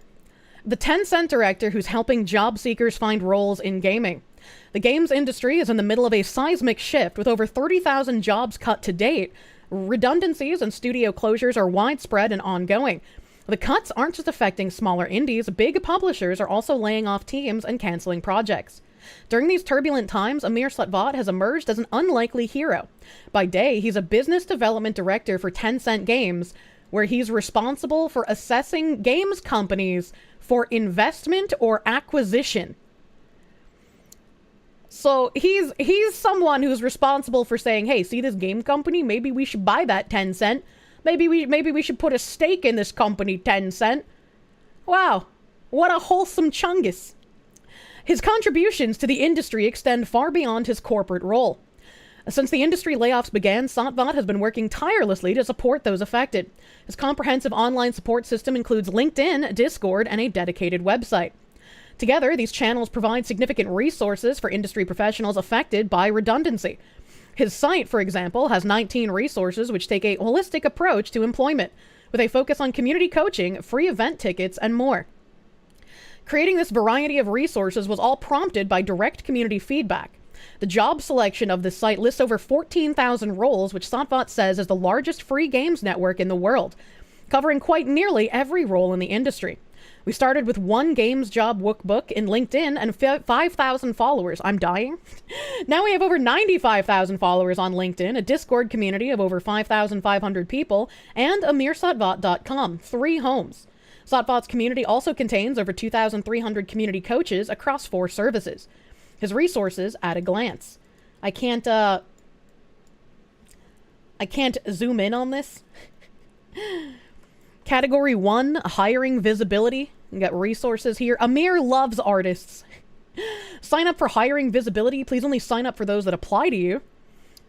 The Tencent director who's helping job seekers find roles in gaming. The games industry is in the middle of a seismic shift with over 30,000 jobs cut to date. Redundancies and studio closures are widespread and ongoing. The cuts aren't just affecting smaller indies, big publishers are also laying off teams and canceling projects. During these turbulent times, Amir Satvat has emerged as an unlikely hero. By day, he's a business development director for Tencent Games, where he's responsible for assessing games companies for investment or acquisition. So he's someone who's responsible for saying, hey, see this game company? Maybe we should buy that Tencent. Maybe we should put a stake in this company, Tencent. Wow, what a wholesome chungus. His contributions to the industry extend far beyond his corporate role. Since the industry layoffs began, Satvat has been working tirelessly to support those affected. His comprehensive online support system includes LinkedIn, Discord, and a dedicated website. Together, these channels provide significant resources for industry professionals affected by redundancy. His site, for example, has 19 resources which take a holistic approach to employment, with a focus on community coaching, free event tickets, and more. Creating this variety of resources was all prompted by direct community feedback. The job selection of this site lists over 14,000 roles, which Satvat says is the largest free games network in the world, covering quite nearly every role in the industry. We started with one games job workbook in LinkedIn and 5,000 followers. I'm dying. Now we have over 95,000 followers on LinkedIn, a Discord community of over 5,500 people, and AmirSatvat.com, 3 homes. Satvat's community also contains over 2,300 community coaches across 4 services. His resources at a glance. I can't zoom in on this. Category 1, hiring visibility. You got resources here. Amir loves artists. Sign up for hiring visibility. Please only sign up for those that apply to you.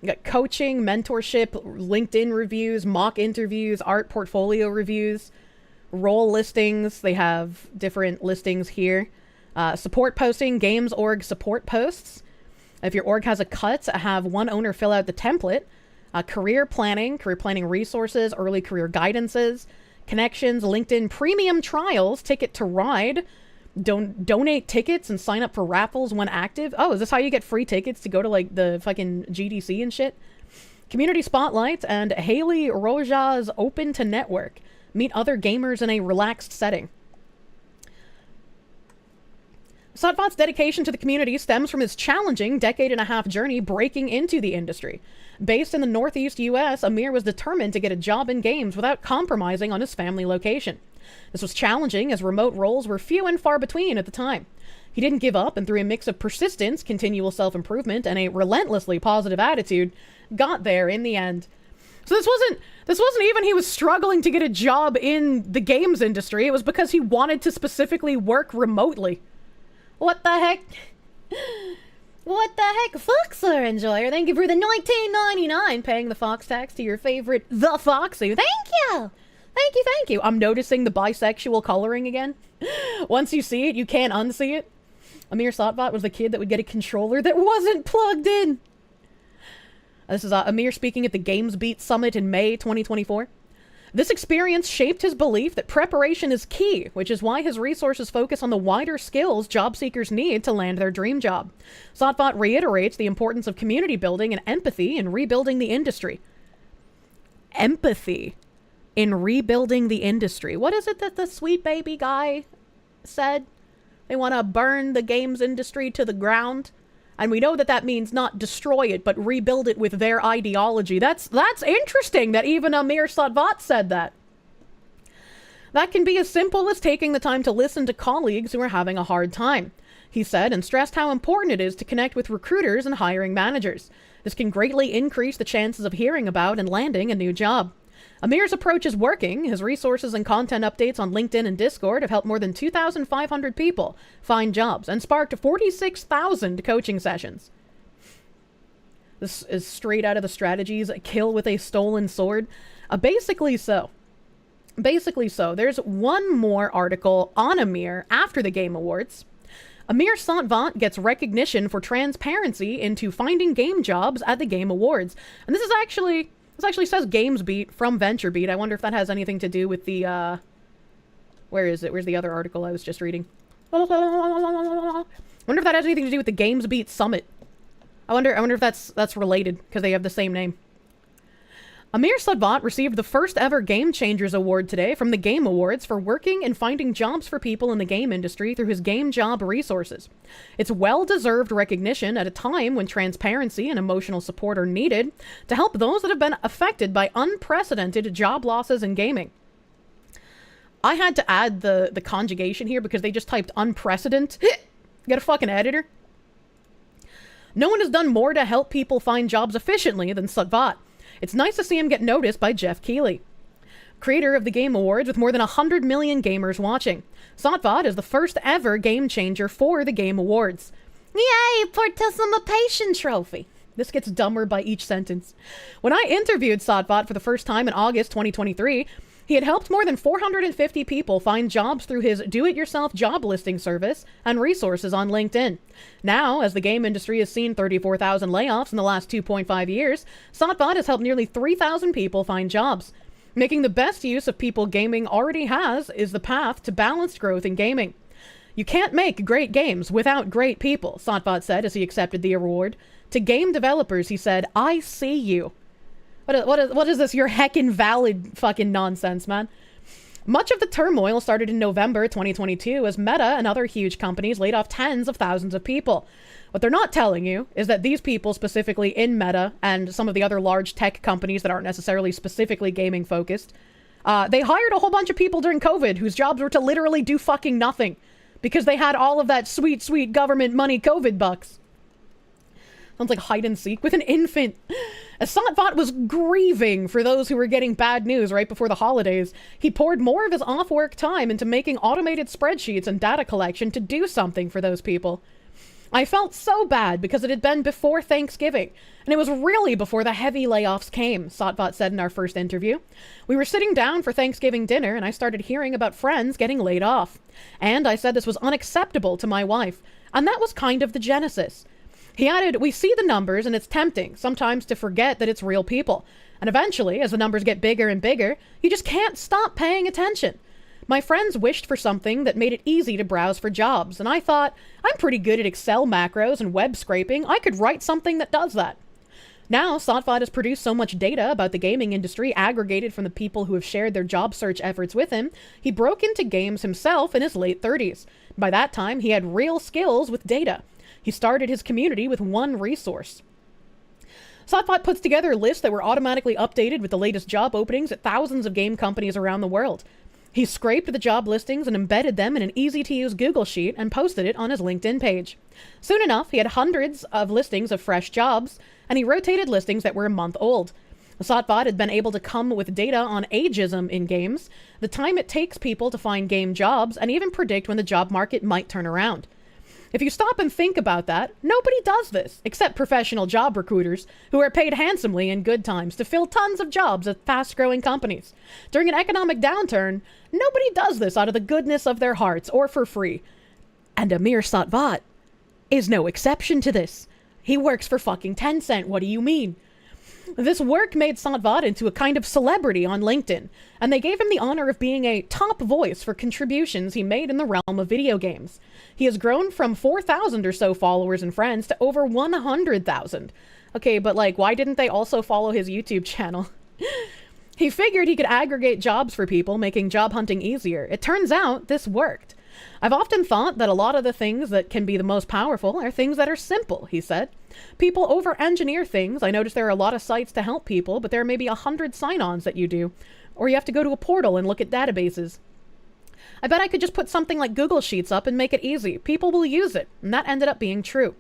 You got coaching, mentorship, LinkedIn reviews, mock interviews, art portfolio reviews, role listings. They have different listings here. Support posting, games org support posts. If your org has a cut, have one owner fill out the template. Career planning resources, early career guidances, connections, LinkedIn premium trials, ticket to ride, donate tickets and sign up for raffles when active. Oh, is this how you get free tickets to go to like the fucking GDC and shit? Community spotlight and Haley Roja's open to network. Meet other gamers in a relaxed setting. Satvat's dedication to the community stems from his challenging decade-and-a-half journey breaking into the industry. Based in the Northeast U.S., Amir was determined to get a job in games without compromising on his family location. This was challenging as remote roles were few and far between at the time. He didn't give up, and through a mix of persistence, continual self-improvement, and a relentlessly positive attitude, got there in the end. So this wasn't even he was struggling to get a job in the games industry. It was because he wanted to specifically work remotely. What the heck? What the heck, Foxler Enjoyer? Thank you for the $19.99, paying the Fox tax to your favorite, The Foxy. Thank you! Thank you, thank you. I'm noticing the bisexual coloring again. Once you see it, you can't unsee it. Amir Satvat was the kid that would get a controller that wasn't plugged in. This is Amir speaking at the GamesBeat Summit in May 2024. This experience shaped his belief that preparation is key, which is why his resources focus on the wider skills job seekers need to land their dream job. Satvat reiterates the importance of community building and empathy in rebuilding the industry. Empathy in rebuilding the industry. What is it that the sweet baby guy said? They want to burn the games industry to the ground. And we know that that means not destroy it, but rebuild it with their ideology. That's interesting that even Amir Satvat said that. That can be as simple as taking the time to listen to colleagues who are having a hard time, he said, and stressed how important it is to connect with recruiters and hiring managers. This can greatly increase the chances of hearing about and landing a new job. Amir's approach is working. His resources and content updates on LinkedIn and Discord have helped more than 2,500 people find jobs and sparked 46,000 coaching sessions. This is straight out of the strategies, Kill with a Stolen Sword. Basically so. There's one more article on Amir after the Game Awards. Amir Satvat gets recognition for transparency into finding game jobs at the Game Awards. And this actually says GamesBeat from VentureBeat. I wonder if that has anything to do with the, where is it? Where's the other article I was just reading? I wonder if that has anything to do with the GamesBeat Summit. I wonder if that's related, because they have the same name. Amir Satvat received the first ever Game Changers Award today from the Game Awards for working and finding jobs for people in the game industry through his game job resources. It's well-deserved recognition at a time when transparency and emotional support are needed to help those that have been affected by unprecedented job losses in gaming. I had to add the conjugation here because they just typed unprecedented. Get a fucking editor. No one has done more to help people find jobs efficiently than Satvat. It's nice to see him get noticed by Jeff Keighley, creator of the Game Awards with more than 100 million gamers watching. Satvat is the first ever game changer for the Game Awards. Yay, participation trophy. This gets dumber by each sentence. When I interviewed Satvat for the first time in August 2023, he had helped more than 450 people find jobs through his do-it-yourself job listing service and resources on LinkedIn. Now, as the game industry has seen 34,000 layoffs in the last 2.5 years, Satvat has helped nearly 3,000 people find jobs. Making the best use of people gaming already has is the path to balanced growth in gaming. You can't make great games without great people, Satvat said as he accepted the award. To game developers, he said, I see you. What is this? Your heckin' valid fucking nonsense, man. Much of the turmoil started in November 2022 as Meta and other huge companies laid off tens of thousands of people. What they're not telling you is that these people specifically in Meta and some of the other large tech companies that aren't necessarily specifically gaming focused, they hired a whole bunch of people during COVID whose jobs were to literally do fucking nothing because they had all of that sweet, sweet government money COVID bucks. Sounds like hide and seek with an infant. As Satvat was grieving for those who were getting bad news right before the holidays, he poured more of his off-work time into making automated spreadsheets and data collection to do something for those people. I felt so bad because it had been before Thanksgiving, and it was really before the heavy layoffs came, Satvat said in our first interview. We were sitting down for Thanksgiving dinner, and I started hearing about friends getting laid off. And I said this was unacceptable to my wife, and that was kind of the genesis. He added, we see the numbers and it's tempting sometimes to forget that it's real people. And eventually, as the numbers get bigger and bigger, you just can't stop paying attention. My friends wished for something that made it easy to browse for jobs. And I thought, I'm pretty good at Excel macros and web scraping. I could write something that does that. Now, Satvat has produced so much data about the gaming industry aggregated from the people who have shared their job search efforts with him, he broke into games himself in his late 30s. By that time, he had real skills with data. He started his community with one resource. Satvat puts together lists that were automatically updated with the latest job openings at thousands of game companies around the world. He scraped the job listings and embedded them in an easy-to-use Google Sheet and posted it on his LinkedIn page. Soon enough, he had hundreds of listings of fresh jobs, and he rotated listings that were a month old. Satvat had been able to come with data on ageism in games, the time it takes people to find game jobs, and even predict when the job market might turn around. If you stop and think about that, nobody does this, except professional job recruiters who are paid handsomely in good times to fill tons of jobs at fast-growing companies. During an economic downturn, nobody does this out of the goodness of their hearts or for free. And Amir Satvat is no exception to this. He works for fucking Tencent, what do you mean? This work made Satvat into a kind of celebrity on LinkedIn, and they gave him the honor of being a top voice for contributions he made in the realm of video games. He has grown from 4,000 or so followers and friends to over 100,000. Okay, but like, why didn't they also follow his YouTube channel? He figured he could aggregate jobs for people, making job hunting easier. It turns out this worked. I've often thought that a lot of the things that can be the most powerful are things that are simple, he said. People over-engineer things. I notice there are a lot of sites to help people, but there are maybe 100 sign-ons that you do. Or you have to go to a portal and look at databases. I bet I could just put something like Google Sheets up and make it easy. People will use it. And that ended up being true.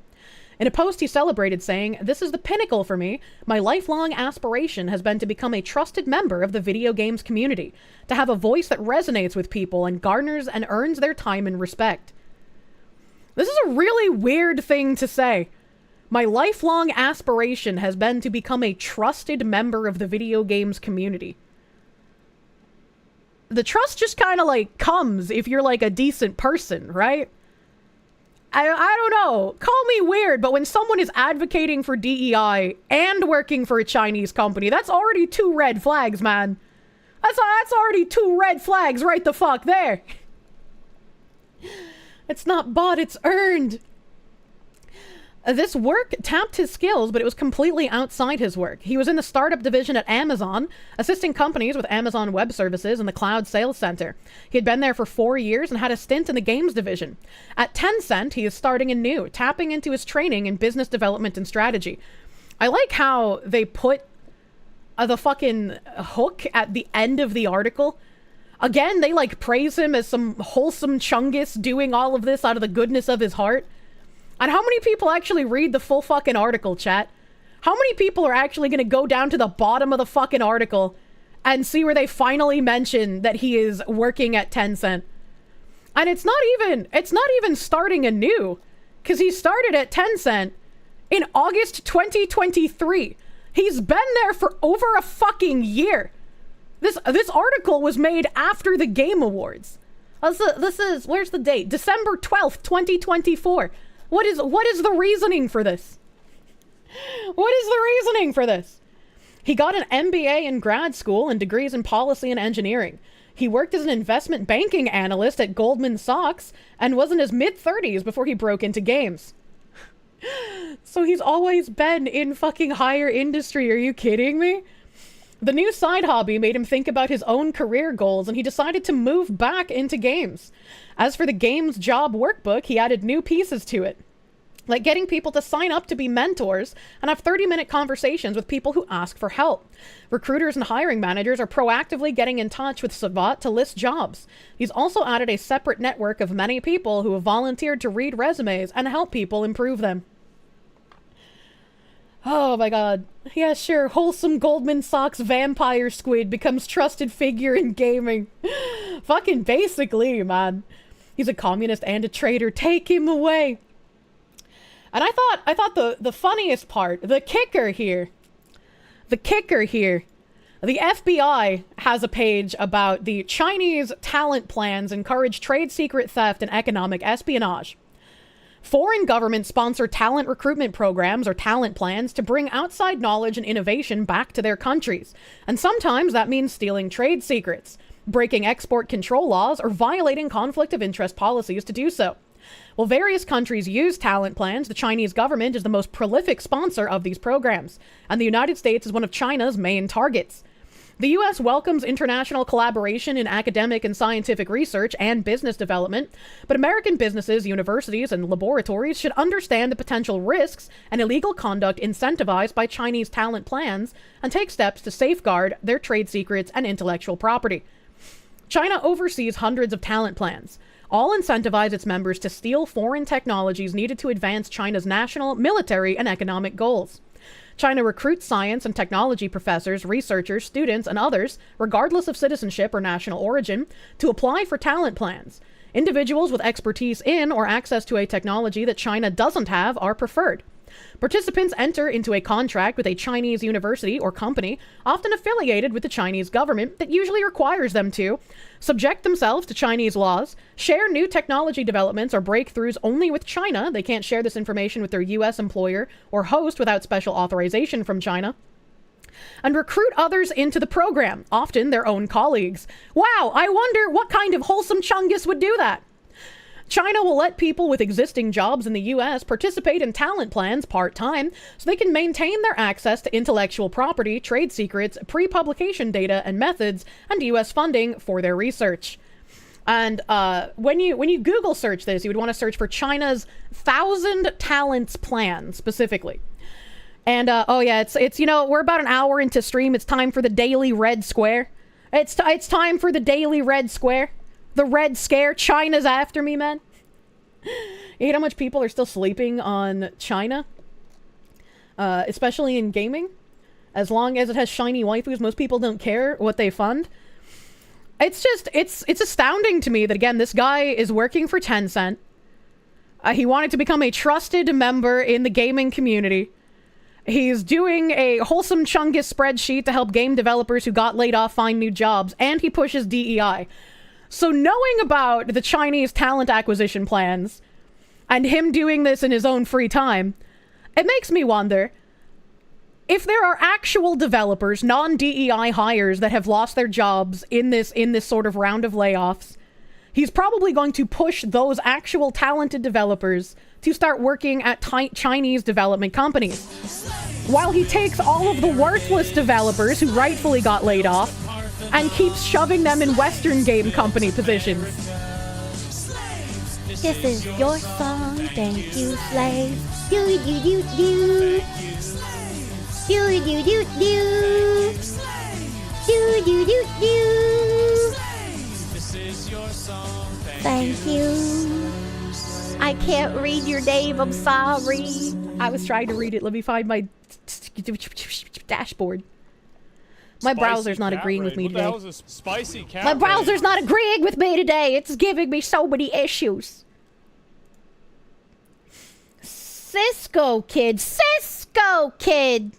In a post, he celebrated, saying, "This is the pinnacle for me. My lifelong aspiration has been to become a trusted member of the video games community, to have a voice that resonates with people and garners and earns their time and respect." This is a really weird thing to say. My lifelong aspiration has been to become a trusted member of the video games community. The trust just kind of like comes if you're like a decent person, right? I don't know. Call me weird, but when someone is advocating for DEI and working for a Chinese company, that's already 2 red flags, man. That's already 2 red flags right the fuck there. It's not bought, it's earned. This work tapped his skills, but it was completely outside his work. He was in the startup division at Amazon, assisting companies with Amazon Web Services and the Cloud Sales Center. He had been there for 4 years and had a stint in the games division. At Tencent, he is starting anew, tapping into his training in business development and strategy. I like how they put the fucking hook at the end of the article. Again, they like praise him as some wholesome Chungus doing all of this out of the goodness of his heart. And how many people actually read the full fucking article, chat? How many people are actually going to go down to the bottom of the fucking article and see where they finally mention that he is working at Tencent? And it's not even starting anew, because he started at Tencent in August 2023. He's been there for over a fucking year. This article was made after the Game Awards. This is, where's the date? December 12th, 2024. What is the reasoning for this? What is the reasoning for this? He got an MBA in grad school and degrees in policy and engineering. He worked as an investment banking analyst at Goldman Sachs and was in his mid-30s before he broke into games. So he's always been in fucking higher industry. Are you kidding me? The new side hobby made him think about his own career goals, and he decided to move back into games. As for the games job workbook, he added new pieces to it, like getting people to sign up to be mentors and have 30-minute conversations with people who ask for help. Recruiters and hiring managers are proactively getting in touch with Satvat to list jobs. He's also added a separate network of many people who have volunteered to read resumes and help people improve them. Oh my god. Yeah, sure. Wholesome Goldman Sachs vampire squid becomes trusted figure in gaming. Fucking basically, man. He's a communist and a traitor. Take him away. And I thought the funniest part, the kicker here, the FBI has a page about the Chinese talent plans encourage trade secret theft and economic espionage. Foreign governments sponsor talent recruitment programs or talent plans to bring outside knowledge and innovation back to their countries. And sometimes that means stealing trade secrets, breaking export control laws, or violating conflict of interest policies to do so. While various countries use talent plans, the Chinese government is the most prolific sponsor of these programs, and the United States is one of China's main targets. The U.S. welcomes international collaboration in academic and scientific research and business development, but American businesses, universities, and laboratories should understand the potential risks and illegal conduct incentivized by Chinese talent plans and take steps to safeguard their trade secrets and intellectual property. China oversees hundreds of talent plans. All incentivize its members to steal foreign technologies needed to advance China's national, military, and economic goals. China recruits science and technology professors, researchers, students, and others, regardless of citizenship or national origin, to apply for talent plans. Individuals with expertise in or access to a technology that China doesn't have are preferred. Participants enter into a contract with a Chinese university or company, often affiliated with the Chinese government, that usually requires them to subject themselves to Chinese laws, share new technology developments or breakthroughs only with China. They can't share this information with their U.S. employer or host without special authorization from China. And recruit others into the program, often their own colleagues. Wow, I wonder what kind of wholesome chungus would do that. China will let people with existing jobs in the U.S. participate in talent plans part-time so they can maintain their access to intellectual property, trade secrets, pre-publication data and methods, and U.S. funding for their research. And when you Google search this, you would want to search for China's 1,000 Talents Plan specifically. And oh yeah, it's we're about an hour into stream. It's time for the Daily Red Square. It's time for the Daily Red Square. The Red Scare. China's after me, man. You hate how much people are still sleeping on China? Especially in gaming. As long as it has shiny waifus, most people don't care what they fund. It's just, it's astounding to me that, again, this guy is working for Tencent. He wanted to become a trusted member in the gaming community. He's doing a wholesome chungus spreadsheet to help game developers who got laid off find new jobs, and he pushes DEI. So knowing about the Chinese talent acquisition plans and him doing this in his own free time, it makes me wonder if there are actual developers, non-DEI hires that have lost their jobs in this sort of round of layoffs. He's probably going to push those actual talented developers to start working at Chinese development companies, while he takes all of the worthless developers who rightfully got laid off and keeps shoving them in Western game company positions. This is your song, thank you, slaves. Do do do do. Do do do do. Do do do do. This is your song, thank you. I can't read your name, I'm sorry. I was trying to read it. Let me find my dashboard. My browser's not agreeing with me today. What the hell is a spicy cat? My browser's not agreeing with me today. It's giving me so many issues. Cisco Kid. Cisco Kid.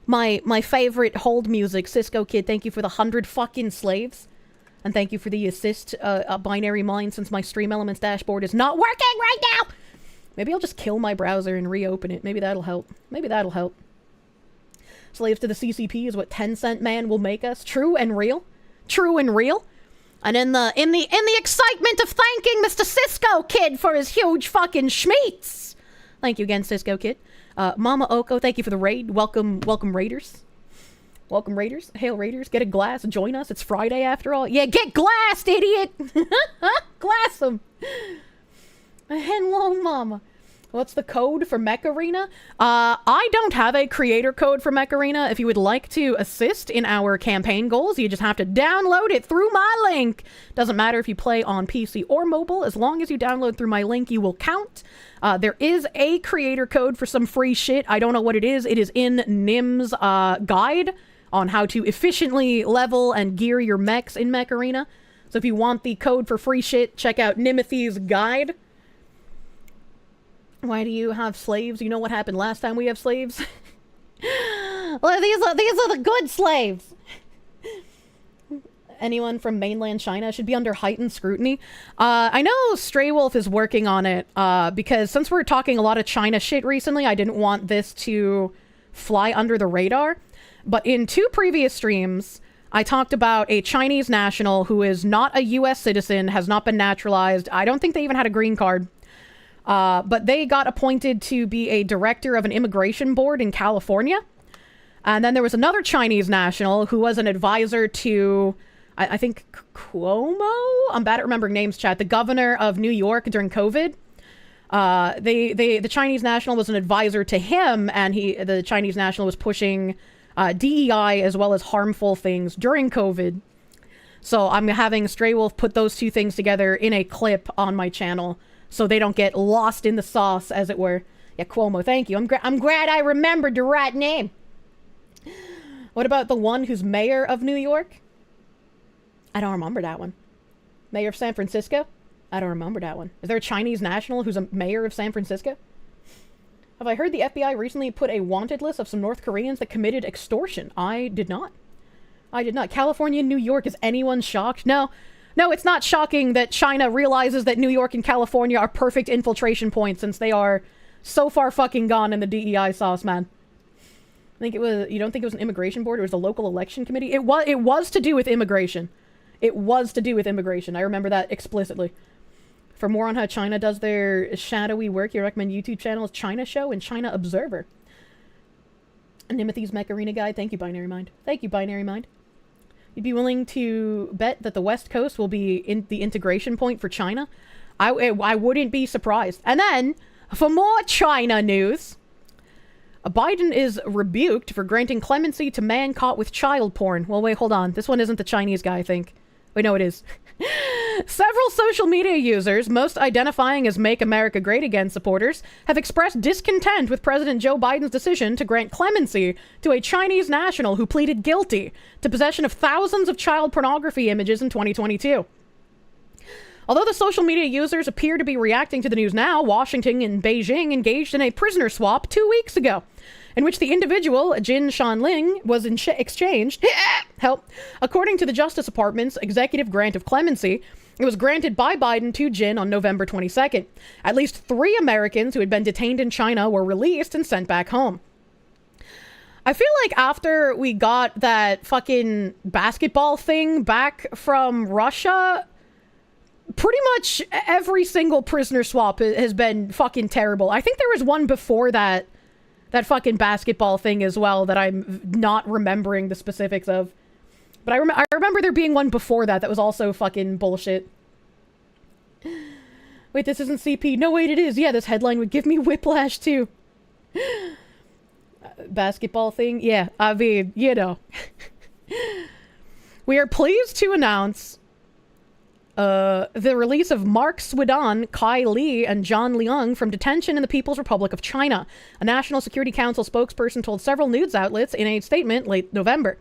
My favorite hold music. Cisco Kid. Thank you for the 100 fucking slaves. And thank you for the assist binary mine, since my Stream Elements dashboard is not working right now. Maybe I'll just kill my browser and reopen it. Maybe that'll help. Maybe that'll help. Slaves to the CCP is what Tencent man will make us. True and real. True and real. And in the excitement of thanking Mr. Cisco Kid for his huge fucking schmeats. Thank you again, Cisco Kid. Mama Oko, thank you for the raid. Welcome Raiders. Welcome Raiders. Hail Raiders. Get a glass. Join us. It's Friday after all. Yeah, get glassed, idiot. Glass them. Hello, Mama. What's the code for Mech Arena? I don't have a creator code for Mech Arena. If you would like to assist in our campaign goals, you just have to download it through my link. Doesn't matter if you play on PC or mobile. As long as you download through my link, you will count. There is a creator code for some free shit. I don't know what it is. It is in Nim's guide on how to efficiently level and gear your mechs in Mech Arena. So if you want the code for free shit, check out Nimothy's guide. Why do you have slaves? You know what happened last time we have slaves? Well, these are the good slaves. Anyone from mainland China should be under heightened scrutiny. I know Stray Wolf is working on it, because since we're talking a lot of China shit recently, I didn't want this to fly under the radar. But in 2 previous streams, I talked about a Chinese national who is not a U.S. citizen, has not been naturalized. I don't think they even had a green card. But they got appointed to be a director of an immigration board in California. And then there was another Chinese national who was an advisor to, I think, Cuomo? I'm bad at remembering names, chat. The governor of New York during COVID. The Chinese national was an advisor to him, and the Chinese national was pushing DEI as well as harmful things during COVID. So I'm having Stray Wolf put those 2 things together in a clip on my channel, so they don't get lost in the sauce, as it were. Yeah, Cuomo, thank you. I'm glad I remembered the right name. What about the one who's mayor of New York? I don't remember that one. Mayor of San Francisco? I don't remember that one. Is there a Chinese national who's a mayor of San Francisco? Have I heard the FBI recently put a wanted list of some North Koreans that committed extortion? I did not. I did not. California and New York, is anyone shocked? No. No, it's not shocking that China realizes that New York and California are perfect infiltration points since they are so far fucking gone in the DEI sauce, man. I think it was, you don't think it was an immigration board? It was the local election committee? It was to do with immigration. It was to do with immigration. I remember that explicitly. For more on how China does their shadowy work, you recommend YouTube channels China Show and China Observer. Nimothy's Mech Arena Guide. Thank you, Binary Mind. Thank you, Binary Mind. You'd be willing to bet that the West Coast will be in the integration point for China? I wouldn't be surprised. And then, for more China news, Biden is rebuked for granting clemency to man caught with child porn. Well, wait, hold on. This one isn't the Chinese guy, I think. Wait, no, it is. Several social media users, most identifying as Make America Great Again supporters, have expressed discontent with President Joe Biden's decision to grant clemency to a Chinese national who pleaded guilty to possession of thousands of child pornography images in 2022. Although the social media users appear to be reacting to the news now, Washington and Beijing engaged in a prisoner swap 2 weeks ago, in which the individual, Jin Shanling, was exchanged. Help. According to the Justice Department's executive grant of clemency, it was granted by Biden to Jin on November 22nd. At least 3 Americans who had been detained in China were released and sent back home. I feel like after we got that fucking basketball thing back from Russia, pretty much every single prisoner swap has been fucking terrible. I think there was one before that fucking basketball thing as well that I'm not remembering the specifics of. But I remember there being one before that was also fucking bullshit. Wait, this isn't CP. No, wait, it is. Yeah, this headline would give me whiplash too. Basketball thing? Yeah, I mean, you know. We are pleased to announce the release of Mark Swidon, Kai Li, and John Liang from detention in the People's Republic of China. A National Security Council spokesperson told several news outlets in a statement late November.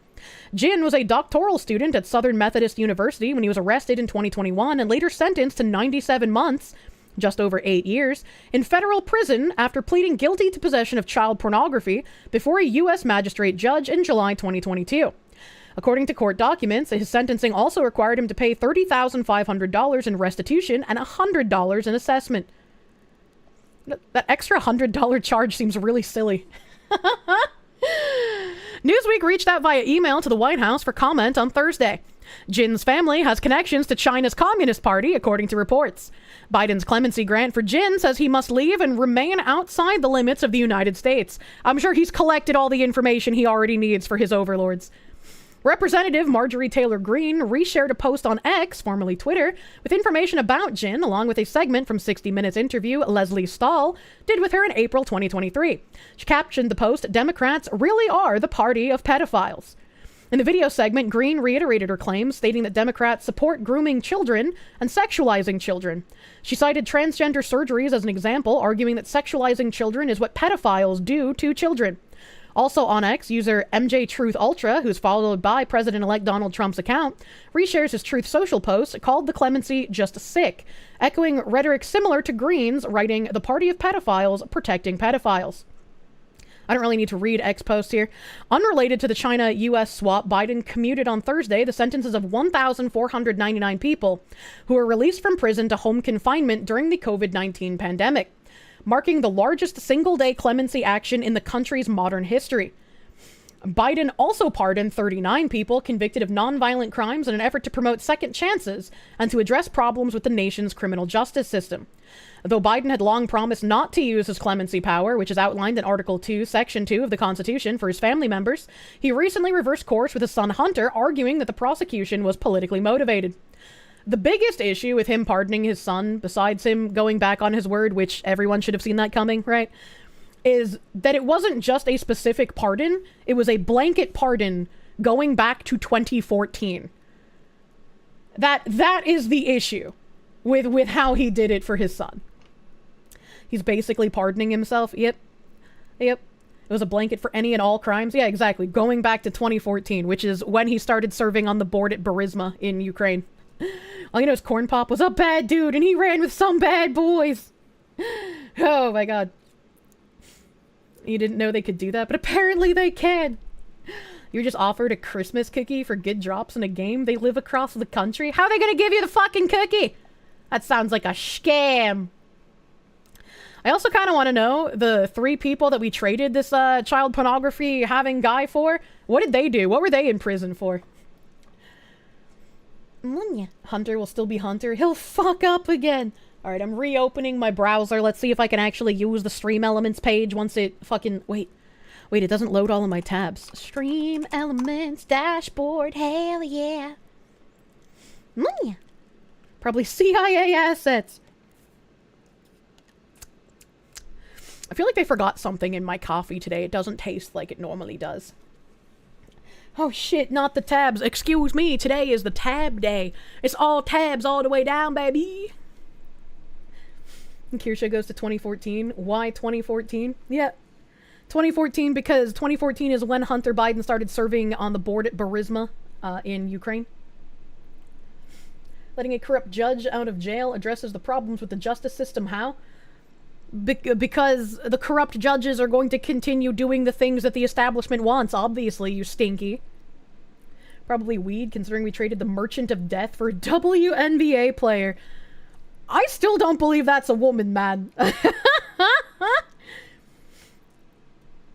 Jin was a doctoral student at Southern Methodist University when he was arrested in 2021 and later sentenced to 97 months, just over 8 years, in federal prison after pleading guilty to possession of child pornography before a U.S. magistrate judge in July 2022. According to court documents, his sentencing also required him to pay $30,500 in restitution and $100 in assessment. That extra $100 charge seems really silly. Newsweek reached out via email to the White House for comment on Thursday. Jin's family has connections to China's Communist Party, according to reports. Biden's clemency grant for Jin says he must leave and remain outside the limits of the United States. I'm sure he's collected all the information he already needs for his overlords. Representative Marjorie Taylor Greene reshared a post on X, formerly Twitter, with information about Jin, along with a segment from 60 Minutes interview Leslie Stahl did with her in April 2023. She captioned the post, "Democrats really are the party of pedophiles." In the video segment, Greene reiterated her claims, stating that Democrats support grooming children and sexualizing children. She cited transgender surgeries as an example, arguing that sexualizing children is what pedophiles do to children. Also on X, user MJ Truth Ultra, who's followed by President-elect Donald Trump's account, reshares his Truth Social post called the clemency just sick, echoing rhetoric similar to Greene's, writing, "The party of pedophiles protecting pedophiles." I don't really need to read X posts here. Unrelated to the China-U.S. swap, Biden commuted on Thursday the sentences of 1,499 people who were released from prison to home confinement during the COVID-19 pandemic, marking the largest single-day clemency action in the country's modern history. Biden also pardoned 39 people convicted of nonviolent crimes in an effort to promote second chances and to address problems with the nation's criminal justice system. Though Biden had long promised not to use his clemency power, which is outlined in Article 2, Section 2 of the Constitution for his family members, he recently reversed course with his son Hunter, arguing that the prosecution was politically motivated. The biggest issue with him pardoning his son, besides him going back on his word, which everyone should have seen that coming, right, is that it wasn't just a specific pardon, it was a blanket pardon going back to 2014. That is the issue with how he did it for his son. He's basically pardoning himself. Yep. It was a blanket for any and all crimes. Yeah, exactly. Going back to 2014, which is when he started serving on the board at Burisma in Ukraine. All you know is Corn Pop was a bad dude and he ran with some bad boys. Oh my god. You didn't know they could do that, but apparently they can. You're just offered a Christmas cookie for good drops in a game. They live across the country. How are they gonna give you the fucking cookie? That sounds like a scam. I also kind of want to know the 3 people that we traded this child pornography having guy for. What did they do? What were they in prison for? Hunter will still be Hunter. He'll fuck up again. Alright, I'm reopening my browser. Let's see if I can actually use the Stream Elements page once it fucking... Wait, it doesn't load all of my tabs. Stream Elements dashboard. Hell yeah. Probably CIA assets. I feel like they forgot something in my coffee today. It doesn't taste like it normally does. Oh shit, not the tabs. Excuse me, today is the tab day. It's all tabs all the way down, baby. And Kirsche goes to 2014. Why 2014? Yeah. 2014 because 2014 is when Hunter Biden started serving on the board at Burisma in Ukraine. Letting a corrupt judge out of jail addresses the problems with the justice system. How? Because the corrupt judges are going to continue doing the things that the establishment wants, obviously, you stinky. Probably weed, considering we traded the Merchant of Death for a WNBA player. I still don't believe that's a woman, man.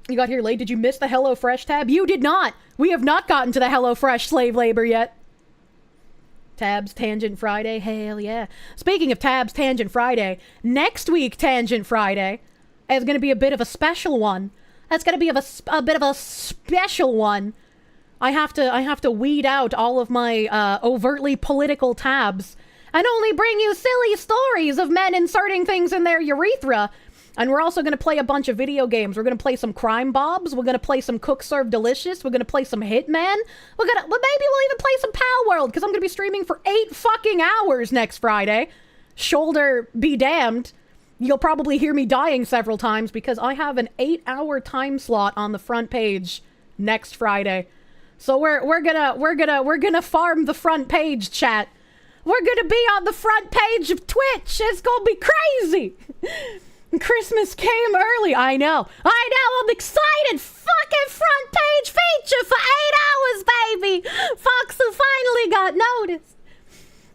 You got here late. Did you miss the HelloFresh tab? You did not! We have not gotten to the HelloFresh slave labor yet. Tabs Tangent Friday, hell yeah. Speaking of Tabs Tangent Friday, next week Tangent Friday is going to be a bit of a special one. That's going to be a bit of a special one. I have to weed out all of my overtly political tabs and only bring you silly stories of men inserting things in their urethra. And we're also going to play a bunch of video games. We're going to play some Crime Bobs. We're going to play some Cook Serve Delicious. We're going to play some Hitman. Maybe we'll even play some Pal World, because I'm going to be streaming for 8 fucking hours next Friday. Shoulder be damned. You'll probably hear me dying several times because I have an 8-hour time slot on the front page next Friday. So we're gonna farm the front page, chat. We're gonna be on the front page of Twitch. It's gonna be crazy. Christmas came early. I know. I'm excited. Fucking front page feature for 8 hours, baby. Fox have finally got noticed.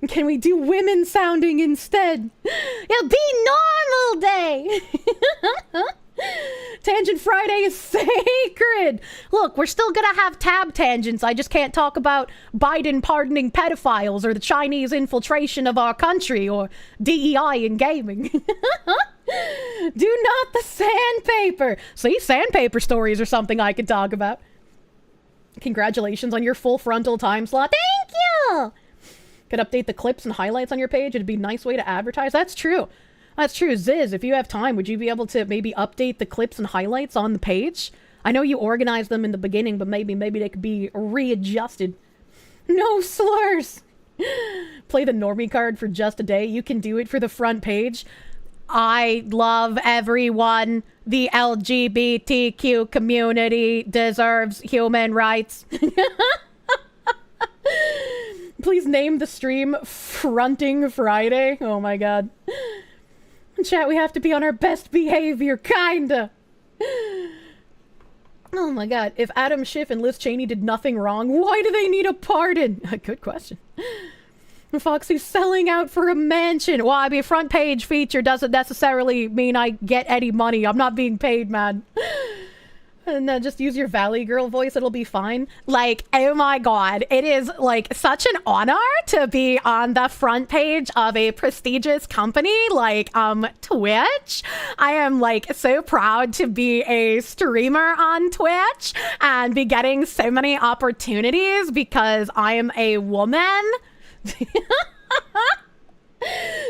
Can we do women sounding instead? It'll be normal day. Tangent Friday is sacred. Look, we're still gonna have tab tangents. I just can't talk about Biden pardoning pedophiles or the Chinese infiltration of our country or DEI in gaming. Do not the sandpaper. See, sandpaper stories are something I could talk about. Congratulations on your full frontal time slot. Thank you. Could update the clips and highlights on your page. It'd be a nice way to advertise. That's true. That's true. Ziz, if you have time, would you be able to maybe update the clips and highlights on the page? I know you organized them in the beginning, but maybe they could be readjusted. No slurs. Play the normie card for just a day. You can do it for the front page. I love everyone. The LGBTQ community deserves human rights. Please name the stream Fronting Friday. Oh my god. Chat, we have to be on our best behavior, kinda. Oh my god. If Adam Schiff and Liz Cheney did nothing wrong, why do they need a pardon? Good question. Foxy's selling out for a mansion. Well, I mean, front page feature doesn't necessarily mean I get any money. I'm not being paid, man. And just use your Valley Girl voice. It'll be fine. Like, oh my god. It is, like, such an honor to be on the front page of a prestigious company like, Twitch. I am, like, so proud to be a streamer on Twitch and be getting so many opportunities because I am a woman.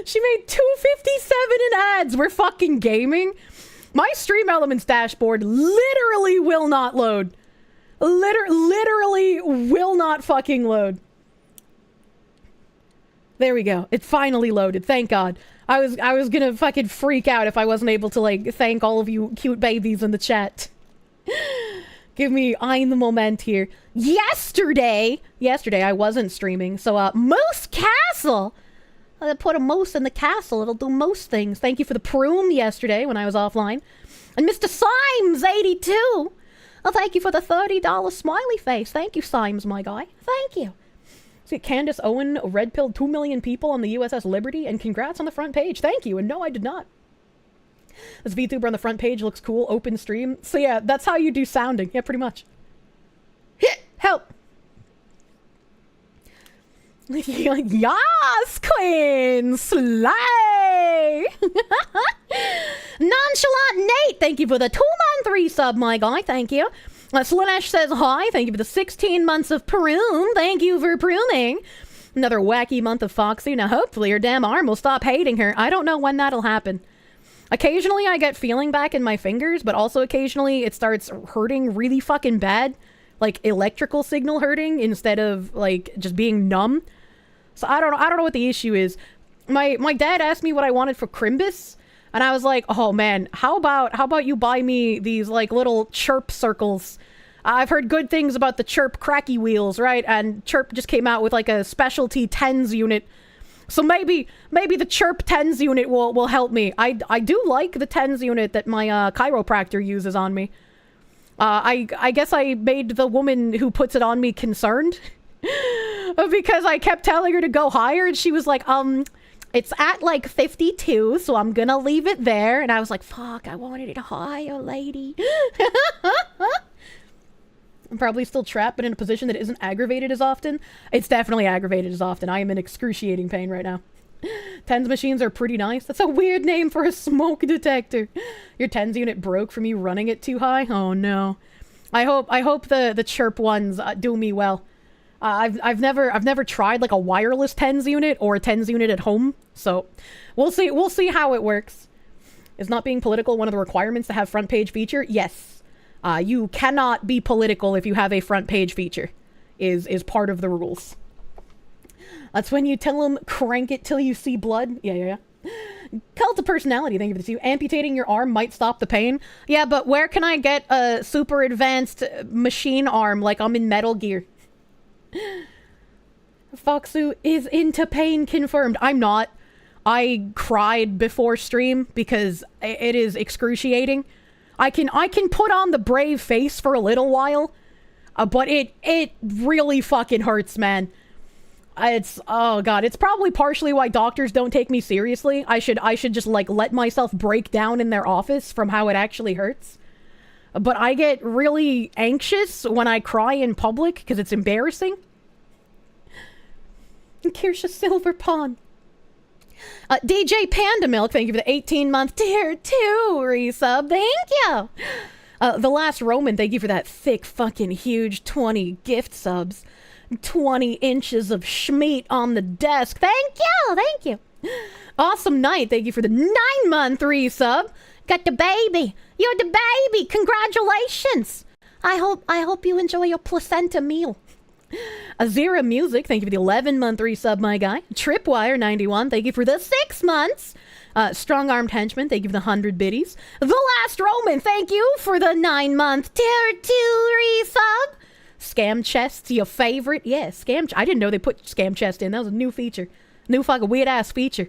She made $2.57 in ads. We're fucking gaming. My Stream Elements dashboard literally will not load. Literally will not fucking load. There we go. It finally loaded. Thank God. I was gonna fucking freak out if I wasn't able to, like, thank all of you cute babies in the chat. Give me in the moment here. Yesterday I wasn't streaming, so Moose castle. Put a mouse in the castle. It'll do most things. Thank you for the prune yesterday when I was offline. And Mr. Symes, 82. Oh, thank you for the $30 smiley face. Thank you, Symes, my guy. Thank you. See, Candace Owen red-pilled 2 million people on the USS Liberty, and congrats on the front page. Thank you, and no, I did not. This VTuber on the front page looks cool. Open stream. So yeah, that's how you do sounding. Yeah, pretty much. Help! Yas, Queen! Slay! Nonchalant Nate, thank you for the 2-month resub, my guy. Thank you. Slanesh says hi. Thank you for the 16 months of prune. Thank you for pruning. Another wacky month of Foxy. Now, hopefully her damn arm will stop hating her. I don't know when that'll happen. Occasionally, I get feeling back in my fingers, but also occasionally it starts hurting really fucking bad. Like, electrical signal hurting instead of, like, just being numb. So I don't know what the issue is. My dad asked me what I wanted for Crimbus, and I was like, oh man, how about you buy me these like little chirp circles? I've heard good things about the chirp cracky wheels, right? And chirp just came out with like a specialty tens unit. So maybe the chirp tens unit will help me. I do like the tens unit that my chiropractor uses on me. I guess I made the woman who puts it on me concerned. Because I kept telling her to go higher, and she was like, it's at like 52, so I'm gonna leave it there. And I was like, fuck, I wanted it higher, lady. I'm probably still trapped, but in a position that isn't aggravated as often. It's definitely aggravated as often. I am in excruciating pain right now. Tens machines are pretty nice. That's a weird name for a smoke detector. Your tens unit broke from you running it too high? Oh no. I hope the chirp ones do me well. I've never tried like a wireless tens unit or a tens unit at home, so we'll see how it works. Is not being political one of the requirements to have front page feature? Yes. You cannot be political if you have a front page feature. Is part of the rules. That's when you tell them crank it till you see blood. Yeah. Cult of personality, thank you for this. Amputating your arm might stop the pain. Yeah, but where can I get a super advanced machine arm like I'm in Metal Gear? Foxu is into pain confirmed. I'm not. I cried before stream because it is excruciating. I can put on the brave face for a little while, but it really fucking hurts, man. Oh god, it's probably partially why doctors don't take me seriously. I should just like let myself break down in their office from how it actually hurts. But I get really anxious when I cry in public because it's embarrassing. Kirsche Silver Pawn. DJ Panda Milk, thank you for the 18-month tier 2 resub. Thank you. The Last Roman, thank you for that thick fucking huge 20 gift subs. 20 inches of schmeat on the desk. Thank you. Awesome Night, thank you for the 9-month resub. Got the baby. You're the baby. Congratulations. I hope you enjoy your placenta meal. Azira Music, thank you for the 11-month resub, my guy. Tripwire 91, thank you for the 6 months. Strong Armed Henchman, thank you for the 100 biddies. The Last Roman, thank you for the 9-month tier 2 resub. Scam Chests, your favorite? Yeah, Scam. I didn't know they put Scam Chest in. That was a new feature. New fucking weird ass feature.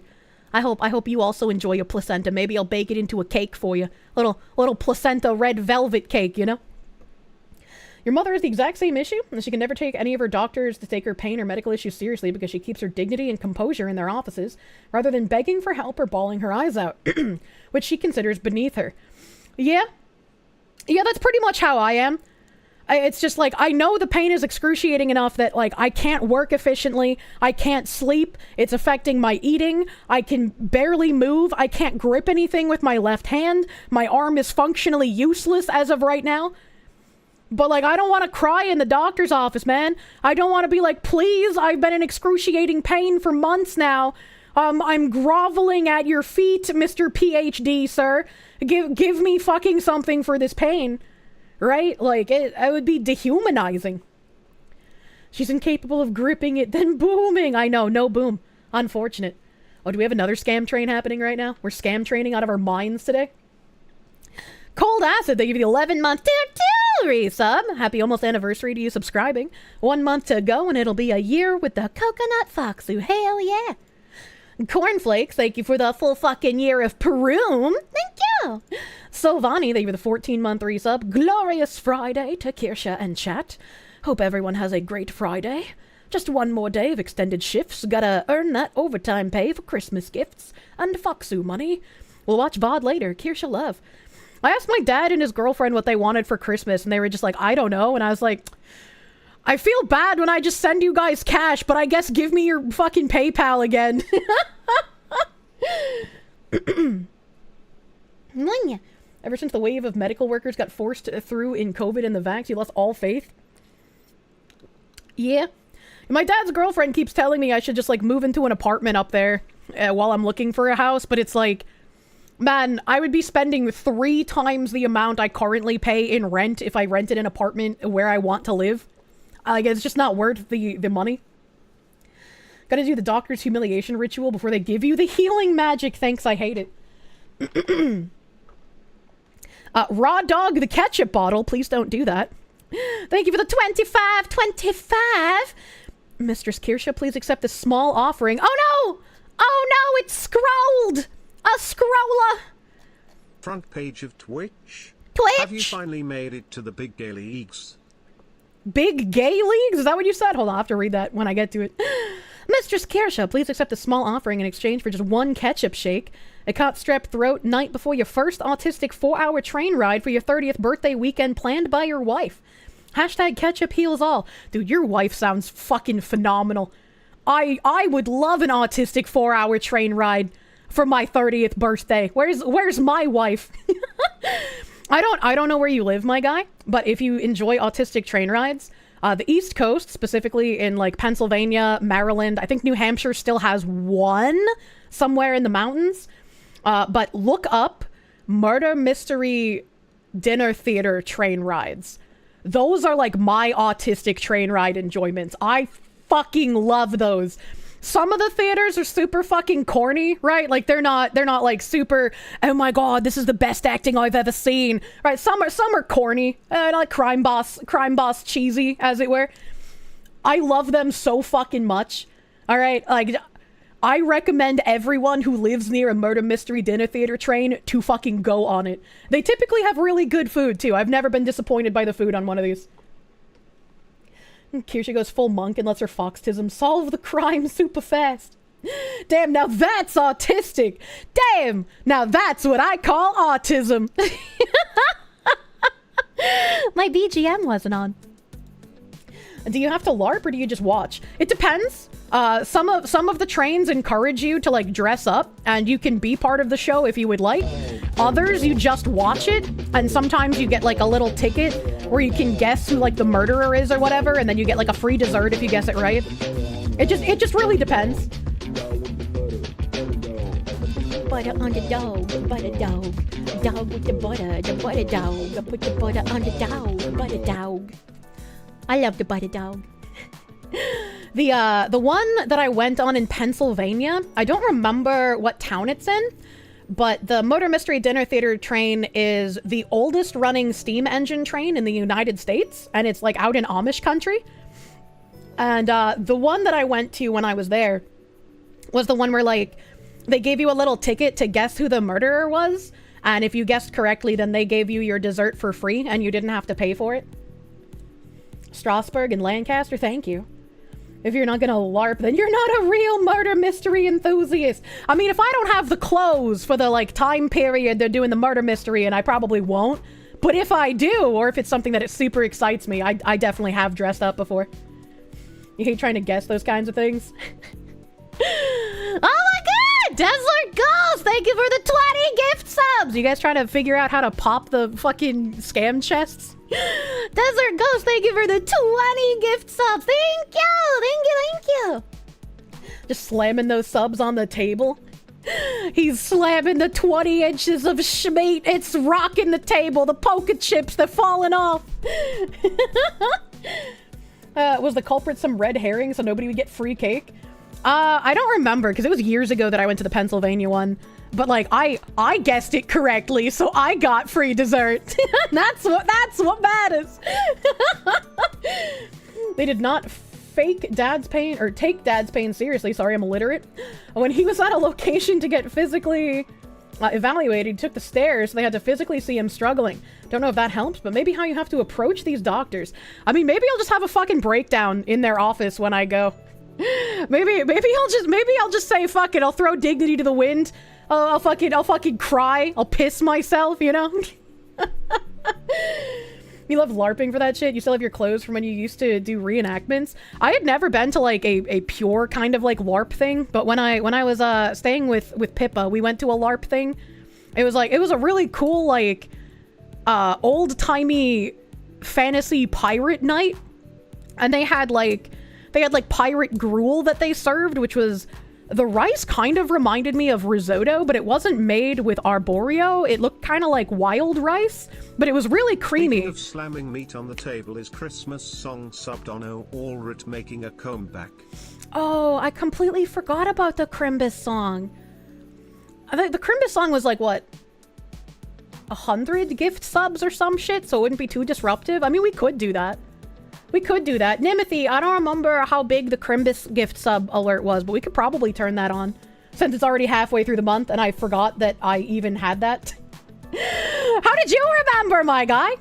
I hope you also enjoy your placenta. Maybe I'll bake it into a cake for you. Little placenta red velvet cake, you know? Your mother has the exact same issue, and she can never take any of her doctors to take her pain or medical issues seriously because she keeps her dignity and composure in their offices, rather than begging for help or bawling her eyes out, which she considers beneath her. Yeah, that's pretty much how I am. It's just like, I know the pain is excruciating enough that, like, I can't work efficiently, I can't sleep, it's affecting my eating, I can barely move, I can't grip anything with my left hand, my arm is functionally useless as of right now. But, like, I don't want to cry in the doctor's office, man. I don't want to be like, please, I've been in excruciating pain for months now. I'm groveling at your feet, Mr. PhD, sir. Give me fucking something for this pain. Right? Like, it would be dehumanizing. She's incapable of gripping it, then booming. I know, no boom. Unfortunate. Oh, do we have another scam train happening right now? We're scam training out of our minds today? Cold Acid, they give you the 11-month tier resub. Happy almost anniversary to you subscribing. 1 month to go and it'll be a year with the coconut foxu. Hell yeah. Cornflakes, thank you for the full fucking year of Peroom. Thank you. Silvani, thank you for the 14-month resub. Glorious Friday to Kirsche and chat. Hope everyone has a great Friday. Just one more day of extended shifts. Gotta earn that overtime pay for Christmas gifts and Foxu money. We'll watch VoD later. Kirsche love. I asked my dad and his girlfriend what they wanted for Christmas, and they were just like, I don't know. And I was like, I feel bad when I just send you guys cash, but I guess give me your fucking PayPal again. Ever since the wave of medical workers got forced through in COVID and the vax, you lost all faith? Yeah. My dad's girlfriend keeps telling me I should just, like, move into an apartment up there while I'm looking for a house, but it's like, man, I would be spending 3 times the amount I currently pay in rent if I rented an apartment where I want to live. Like, it's just not worth the money. Gotta do the doctor's humiliation ritual before they give you the healing magic. Thanks, I hate it. Raw dog the ketchup bottle. Please don't do that. Thank you for the 25. Mistress Kirsche, please accept this small offering. Oh no! Oh no, it's scrolled! A scroller! Front page of Twitch. Twitch? Have you finally made it to the big gay leagues? Big gay leagues? Is that what you said? Hold on, I'll have to read that when I get to it. Mistress Kirsche, please accept a small offering in exchange for just 1 ketchup shake. A caught strep throat night before your first autistic 4-hour train ride for your 30th birthday weekend planned by your wife. Hashtag ketchup heals all. Dude, your wife sounds fucking phenomenal. I would love an autistic 4-hour train ride for my 30th birthday. Where's my wife? I don't know where you live, my guy, but if you enjoy autistic train rides, the East Coast, specifically in like Pennsylvania, Maryland, I think New Hampshire still has one somewhere in the mountains. But look up murder mystery dinner theater train rides. Those are like my autistic train ride enjoyments. I fucking love those. Some of the theaters are super fucking corny, right? Like they're not like super, oh my god, this is the best acting I've ever seen. Right? Some are corny, like crime boss cheesy, as it were. I love them so fucking much. All right, like I recommend everyone who lives near a murder mystery dinner theater train to fucking go on it. They typically have really good food too. I've never been disappointed by the food on one of these. Kirsche goes full monk and lets her foxtism solve the crime super fast. Damn, now that's autistic. Damn, now that's what I call autism. My BGM wasn't on. Do you have to LARP or do you just watch? It depends. Some of the trains encourage you to like dress up and you can be part of the show if you would like. Others, you just watch it, and sometimes you get like a little ticket where you can guess who like the murderer is or whatever, and then you get like a free dessert if you guess it right. It just really depends. Butter on the dog, dog with the butter dog. I put the butter on the dog, butter dog. I love the butter dog. The one that I went on in Pennsylvania, I don't remember what town it's in, but the Murder Mystery Dinner Theater train is the oldest running steam engine train in the United States, and it's like out in Amish country. And the one that I went to when I was there was the one where like they gave you a little ticket to guess who the murderer was, and if you guessed correctly, then they gave you your dessert for free and you didn't have to pay for it. Strasbourg and Lancaster, thank you. If you're not gonna LARP, then you're not a real murder mystery enthusiast. I mean, if I don't have the clothes for the, like, time period they're doing the murder mystery, and I probably won't, but if I do, or if it's something that it super excites me, I definitely have dressed up before. You hate trying to guess those kinds of things? Oh my god! Desert Ghost! Thank you for the 20 gift subs! You guys trying to figure out how to pop the fucking scam chests? Desert Ghost, thank you for the 20 gift subs. Thank you. Just slamming those subs on the table. He's slamming the 20 inches of schmeat. It's rocking the table. The poker chips, they're falling off. Was the culprit some red herring so nobody would get free cake? I don't remember because it was years ago that I went to the Pennsylvania one. But like I guessed it correctly, so I got free dessert. That's what matters. They did not take Dad's pain seriously. Sorry, I'm illiterate. When he was at a location to get physically evaluated, he took the stairs, so they had to physically see him struggling. Don't know if that helps, but maybe how you have to approach these doctors. I mean, maybe I'll just have a fucking breakdown in their office when I go. Maybe I'll just say fuck it. I'll throw dignity to the wind. I'll fucking cry. I'll piss myself, you know? You love LARPing for that shit? You still have your clothes from when you used to do reenactments? I had never been to like a pure kind of like LARP thing, but when I was staying with Pippa, we went to a LARP thing. It was a really cool like old-timey fantasy pirate night. And they had like pirate gruel that they served, which was the rice kind of reminded me of risotto, but it wasn't made with arborio. It looked kind of like wild rice, but it was really creamy. Speaking of slamming meat on the table is Christmas song subbed on Allred making a comeback. Oh, I completely forgot about the Crimbus song. The Crimbus song was like, what? 100 gift subs or some shit, so it wouldn't be too disruptive. I mean, we could do that. We could do that. Nimothy, I don't remember how big the Crimbus gift sub alert was, but we could probably turn that on. Since it's already halfway through the month and I forgot that I even had that. How did you remember, my guy?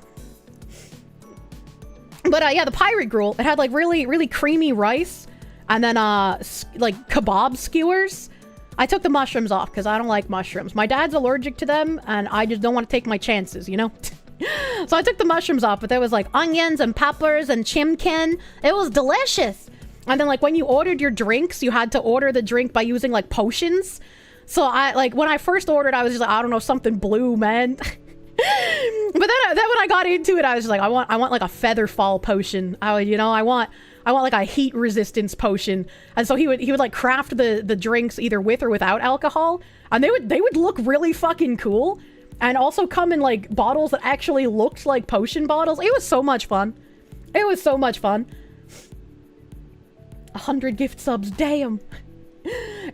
But yeah, the pirate gruel, it had like really, really creamy rice and then like kebab skewers. I took the mushrooms off because I don't like mushrooms. My dad's allergic to them and I just don't want to take my chances, you know? So I took the mushrooms off, but there was like onions and peppers and chimkin. It was delicious. And then like when you ordered your drinks, you had to order the drink by using like potions. So I like when I first ordered, I was just like, I don't know, something blue, man. But then when I got into it, I was just like, I want like a feather fall potion. I want like a heat resistance potion. And so he would like craft the drinks either with or without alcohol, and they would look really fucking cool. And also come in like bottles that actually looked like potion bottles. It was so much fun. It was so much fun. 100 gift subs, damn.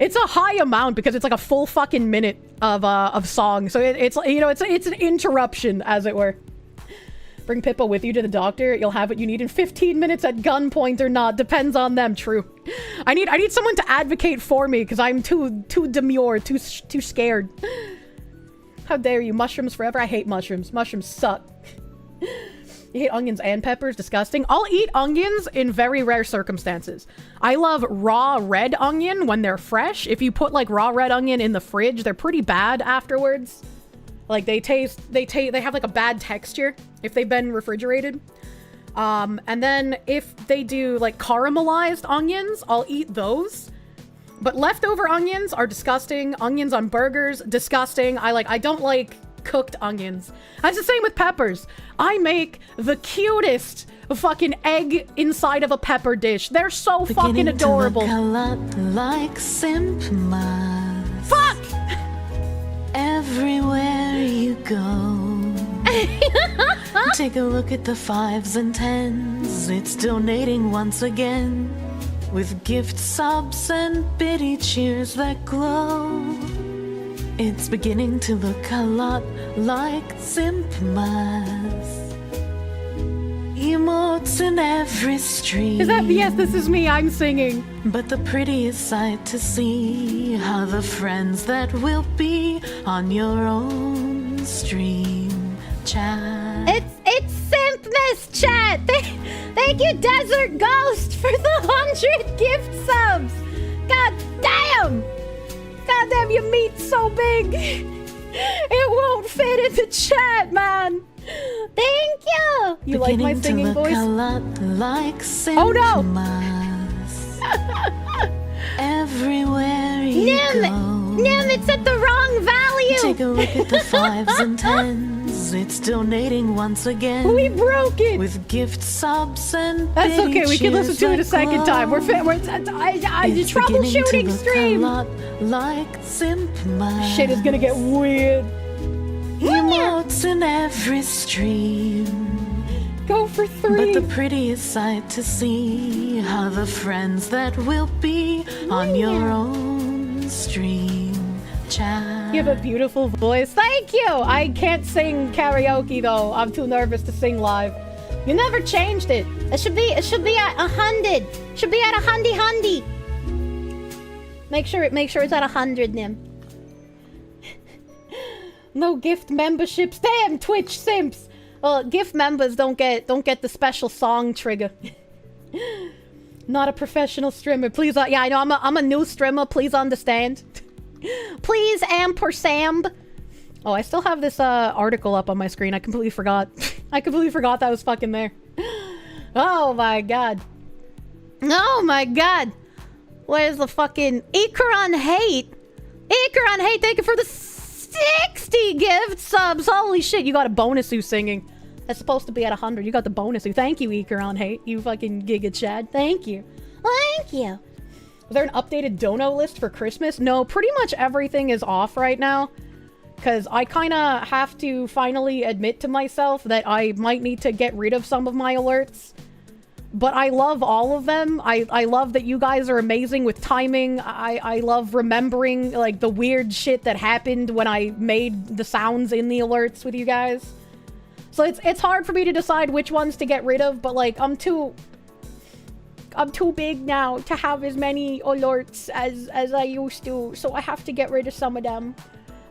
It's a high amount because it's like a full fucking minute of song. So it's you know, it's an interruption, as it were. Bring Pippa with you to the doctor. You'll have what you need in 15 minutes at gunpoint or not. Depends on them. True. I need someone to advocate for me because I'm too demure, too scared. How dare you? Mushrooms forever? I hate mushrooms. Mushrooms suck. You hate onions and peppers? Disgusting. I'll eat onions in very rare circumstances. I love raw red onion when they're fresh. If you put like raw red onion in the fridge, they're pretty bad afterwards. Like they have like a bad texture if they've been refrigerated. And then if they do like caramelized onions, I'll eat those. But leftover onions are disgusting. Onions on burgers, disgusting. I don't like cooked onions. That's the same with peppers. I make the cutest fucking egg inside of a pepper dish. They're so fucking adorable. To look a lot like Simplmas. Fuck! Everywhere you go. Take a look at the 5s and 10s. It's donating once again. With gift subs and bitty cheers that glow. It's beginning to look a lot like Simplmas. Emotes in every stream. Is that? Yes, this is me. I'm singing. But the prettiest sight to see are the friends that will be on your own stream chat. It's Simpness chat. Thank you, Desert Ghost, for the 100 gift subs. God damn. God damn, your meat's so big. It won't fit in the chat, man. Thank you. You like my singing voice? A lot like oh no. Everywhere you go. Nim, it's at the wrong value. Take a look at the 5s and 10s. It's donating once again. We broke it. With gift subs and that's okay. We can listen to it a second time. We're troubleshooting stream. A lot like Simplmas. Shit is gonna get weird. Emotes in every stream. Go for 3. But the prettiest sight to see are the friends that will be on your own stream chat. You have a beautiful voice. Thank you! I can't sing karaoke though. I'm too nervous to sing live. You never changed it. It should be at 100. Should be at 100. Make sure it's at 100, Nim. No gift memberships. Damn, Twitch simps. Well, gift members don't get the special song trigger. Not a professional streamer. Please, yeah, I know I'm a new streamer. Please understand. Please ampersand. Oh, I still have this article up on my screen. I completely forgot. I completely forgot that was fucking there. Oh my god. Oh my god. Where's the fucking Ikaron Hate? Ikaron Hate, thank you for the 60 gift subs. Holy shit, you got a bonus who's singing. That's supposed to be at 100. You got the bonus who. Thank you, Ikaron Hate. You fucking Giga Chad. Thank you. Thank you. Was there an updated dono list for Christmas? No, pretty much everything is off right now. Because I kind of have to finally admit to myself that I might need to get rid of some of my alerts. But I love all of them. I love that you guys are amazing with timing. I love remembering, like, the weird shit that happened when I made the sounds in the alerts with you guys. So it's hard for me to decide which ones to get rid of, but, like, I'm too big now to have as many alerts as I used to, so I have to get rid of some of them.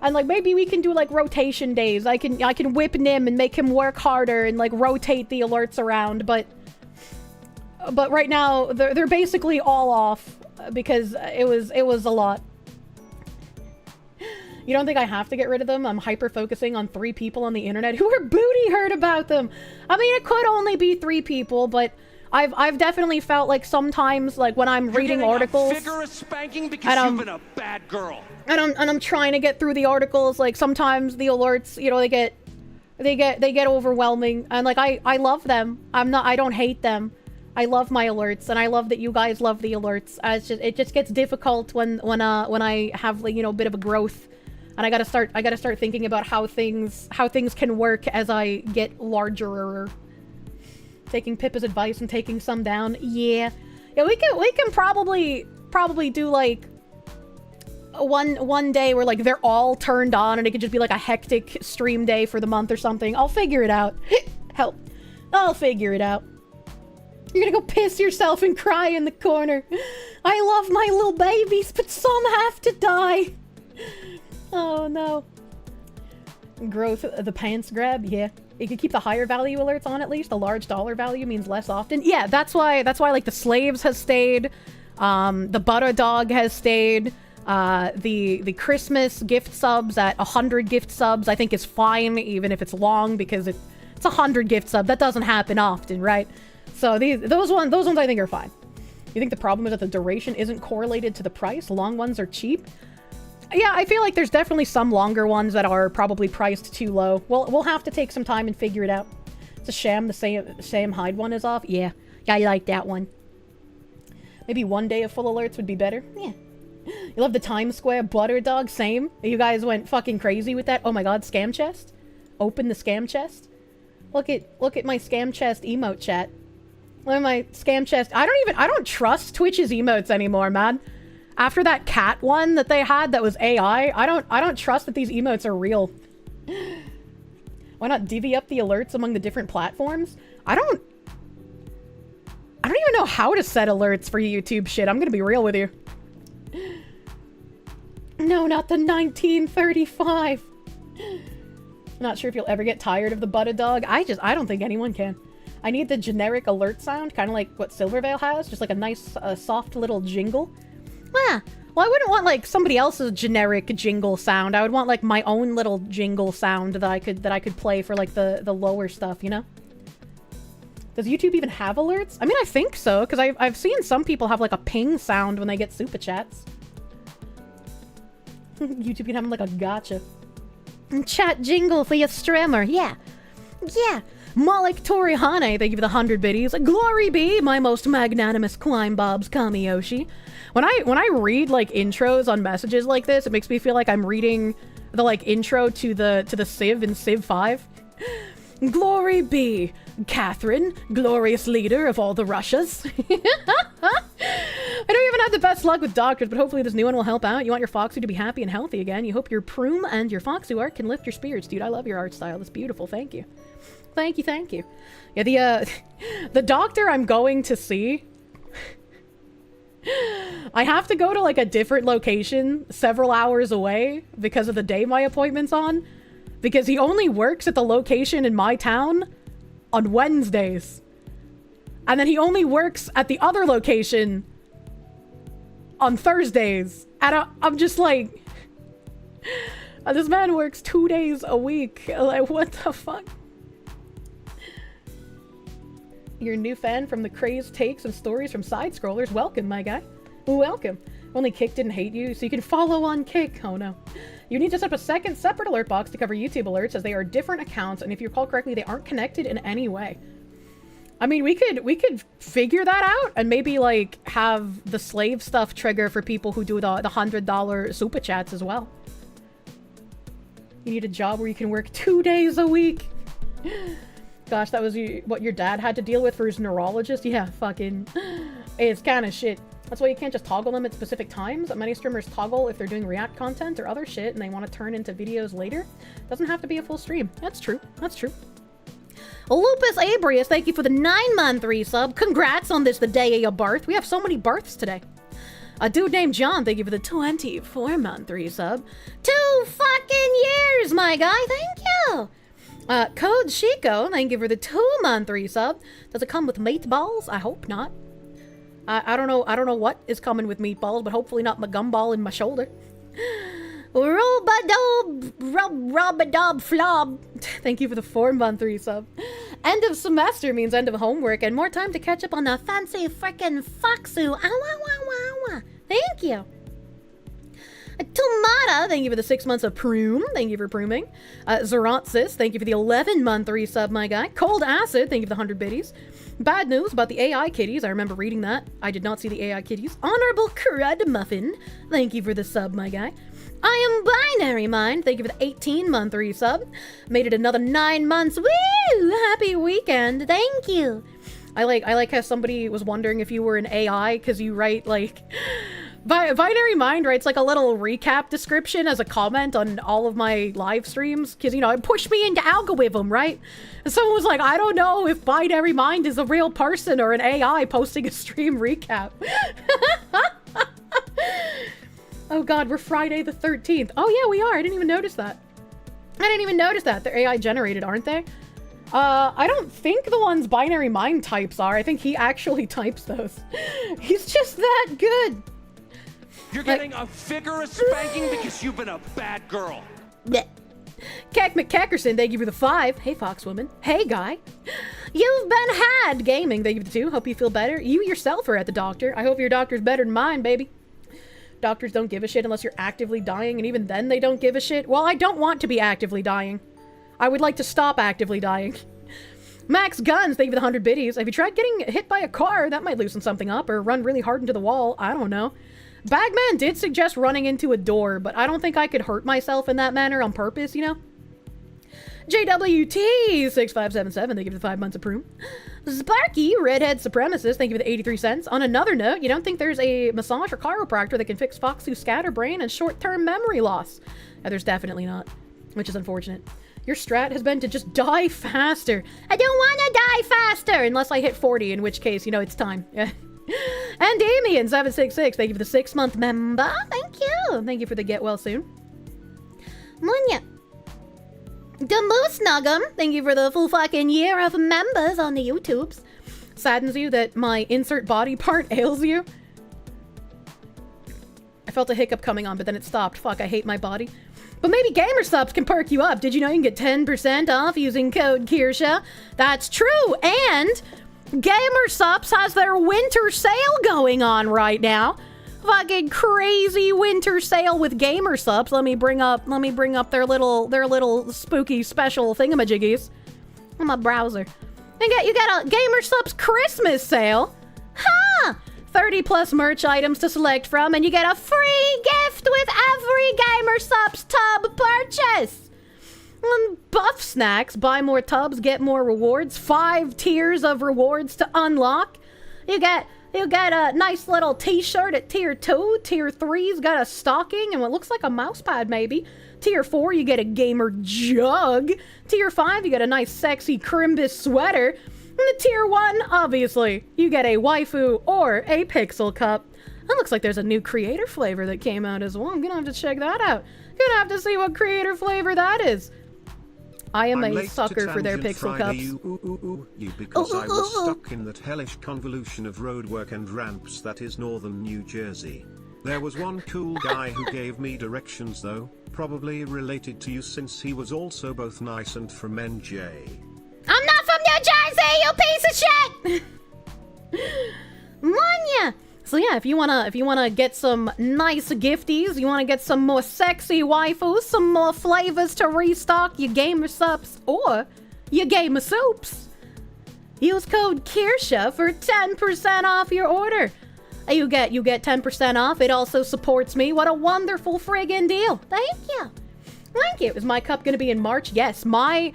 And, like, maybe we can do, like, rotation days. I can whip Nim and make him work harder and, like, rotate the alerts around, but right now they're basically all off because it was a lot. You don't think I have to get rid of them? I'm hyper-focusing on 3 people on the internet who are booty hurt about them. I mean, it could only be 3 people, but I've definitely felt like sometimes, like, when I'm reading articles, vigorous spanking because you've been a bad girl. And I'm trying to get through the articles, like, sometimes the alerts, you know, they get overwhelming, and, like, I love them. I don't hate them. I love my alerts, and I love that you guys love the alerts. It just gets difficult when I have, like, you know, a bit of a growth. And I gotta start thinking about how things can work as I get larger. Taking Pippa's advice and taking some down. Yeah, we can probably do, like, one day where, like, they're all turned on and it could just be like a hectic stream day for the month or something. I'll figure it out. Help. I'll figure it out. You're gonna go piss yourself and cry in the corner. I love my little babies, but some have to die. Oh no. Growth of the pants grab, yeah. You could keep the higher value alerts on at least. The large dollar value means less often. Yeah, that's why like the slaves has stayed. The butter dog has stayed. The Christmas gift subs at 100 gift subs I think is fine, even if it's long, because it's 100 gift sub. That doesn't happen often, right? So those ones I think are fine. You think the problem is that the duration isn't correlated to the price? Long ones are cheap? Yeah, I feel like there's definitely some longer ones that are probably priced too low. We'll have to take some time and figure it out. It's a sham the Sam Hyde one is off. Yeah, I like that one. Maybe one day of full alerts would be better. Yeah. You love the Times Square butter dog? Same. You guys went fucking crazy with that. Oh my god, scam chest? Open the scam chest? Look at my scam chest emote chat. Look at my scam chest. I don't trust Twitch's emotes anymore, man. After that cat one that they had that was AI, I don't trust that these emotes are real. Why not divvy up the alerts among the different platforms? I don't even know how to set alerts for YouTube shit. I'm gonna be real with you. No, not the 1935. Not sure if you'll ever get tired of the butter dog. I don't think anyone can. I need the generic alert sound, kind of like what Silvervale has, just like a nice, soft little jingle. Well, I wouldn't want, like, somebody else's generic jingle sound. I would want, like, my own little jingle sound that I could play for, like, the lower stuff, you know? Does YouTube even have alerts? I mean, I think so, because I've seen some people have, like, a ping sound when they get super chats. YouTube can have, like, a gotcha. Chat jingle for your streamer, yeah. Yeah. Malik Torihane, thank you for the 100 biddies. Glory be, my most magnanimous Climb Bob's Kamiyoshi. When I read, like, intros on messages like this, it makes me feel like I'm reading the, like, intro to the Civ in Civ 5. Glory be, Catherine, glorious leader of all the Russias. I don't even have the best luck with doctors, but hopefully this new one will help out. You want your Foxu to be happy and healthy again. You hope your Prume and your Foxu art can lift your spirits, dude. I love your art style. It's beautiful. Thank you. Thank you, thank you. Yeah, the doctor I'm going to see, I have to go to like a different location several hours away because of the day my appointment's on. Because he only works at the location in my town on Wednesdays. And then he only works at the other location on Thursdays. And I'm just like, this man works 2 days a week. Like, what the fuck? You're a new fan from the crazed takes and stories from side scrollers. Welcome, my guy. Welcome. Only Kick didn't hate you, so you can follow on Kick. Oh no. You need to set up a second separate alert box to cover YouTube alerts, as they are different accounts, and if you recall correctly, they aren't connected in any way. I mean, we could figure that out and maybe like have the slave stuff trigger for people who do the $100 super chats as well. You need a job where you can work 2 days a week. Gosh, that was what your dad had to deal with for his neurologist? Yeah, fucking... It's kind of shit. That's why you can't just toggle them at specific times. Many streamers toggle if they're doing React content or other shit and they want to turn into videos later. Doesn't have to be a full stream. That's true. That's true. Lupus Abrius, thank you for the 9-month resub. Congrats on this, the day of your birth. We have so many births today. A dude named John, thank you for the 24-month resub. 2 fucking years, my guy. Thank you. Code Chico, thank you for the 2-month resub. Does it come with meatballs? I hope not. I don't know what is coming with meatballs, but hopefully not my gumball in my shoulder. Robadob flob. Thank you for the 4-month resub. End of semester means end of homework and more time to catch up on the fancy frickin' Foxu. Thank you. Tomata, thank you for the 6 months of Prume. Thank you for Pruming. Zerontsis, thank you for the 11-month resub, my guy. Cold Acid, thank you for the 100 biddies. Bad news about the AI kitties. I remember reading that. I did not see the AI kitties. Honorable Crud Muffin, thank you for the sub, my guy. I am Binary Mind, thank you for the 18-month resub. Made it another 9 months. Woo! Happy weekend. Thank you. I like how somebody was wondering if you were an AI because you write like... Binary Mind writes like a little recap description as a comment on all of my live streams because, you know, it pushed me into algorithm, right? And someone was like, I don't know if Binary Mind is a real person or an AI posting a stream recap. Oh god, we're Friday the 13th. Oh yeah, we are. I didn't even notice that. They're AI generated, aren't they? I don't think the ones Binary Mind types are. I think he actually types those. He's just that good. You're getting a vigorous spanking because you've been a bad girl. Keck McKeckerson, thank you for the 5. Hey, Foxwoman. Hey, Guy. You've been had gaming, thank you for the 2. Hope you feel better. You yourself are at the doctor. I hope your doctor's better than mine, baby. Doctors don't give a shit unless you're actively dying, and even then they don't give a shit. Well, I don't want to be actively dying. I would like to stop actively dying. Max Guns, thank you for the 100 biddies. Have you tried getting hit by a car? That might loosen something up, or run really hard into the wall. I don't know. Bagman did suggest running into a door, but I don't think I could hurt myself in that manner on purpose, you know? JWT6577, thank you for the 5 months of Prune. Sparky, Redhead Supremacist, thank you for the 83 cents. On another note, you don't think there's a massage or chiropractor that can fix Foxu scatterbrain and short-term memory loss? Yeah, there's definitely not, which is unfortunate. Your strat has been to just die faster. I don't want to die faster unless I hit 40, in which case, you know, it's time. Yeah. And Damien766, thank you for the 6-month member. Thank you. Thank you for the get well soon. Munya. Demoosnugum, thank you for the full fucking year of members on the YouTubes. Saddens you that my insert body part ails you. I felt a hiccup coming on, but then it stopped. Fuck, I hate my body. But maybe Gamer Subs can perk you up. Did you know you can get 10% off using code Kirsche? That's true, and Gamer Subs has their winter sale going on right now. Fucking crazy winter sale with Gamer Subs. Let me bring up their little spooky special thingamajiggies on my browser. You got a Gamer Subs Christmas sale. Huh! 30 plus merch items to select from, and you get a free gift with every Gamer Subs tub purchase. buff snacks. Buy more tubs, get more rewards. 5 tiers of rewards to unlock. You get a nice little t-shirt at tier 2. Tier 3's got a stocking and what looks like a mouse pad maybe. Tier 4, you get a gamer jug. Tier 5, you get a nice sexy Crimbus sweater. And the Tier 1, obviously, you get a waifu or a pixel cup. That looks like there's a new creator flavor that came out as well. I'm gonna have to check that out. Gonna have to see what creator flavor that is. I am a sucker for their pixel cups. Because I was stuck in that hellish convolution of roadwork and ramps that is northern New Jersey. There was one cool guy who gave me directions though, probably related to you since he was also both nice and from NJ. I'm not from New Jersey, you piece of shit! Manya! So yeah, if you wanna get some nice gifties, you wanna get some more sexy waifus, some more flavors to restock your gamer subs or your gamer soups, use code Kirsche for 10% off your order. You get 10% off. It also supports me. What a wonderful friggin' deal. Thank you. Thank you. Is my cup gonna be in March? Yes, my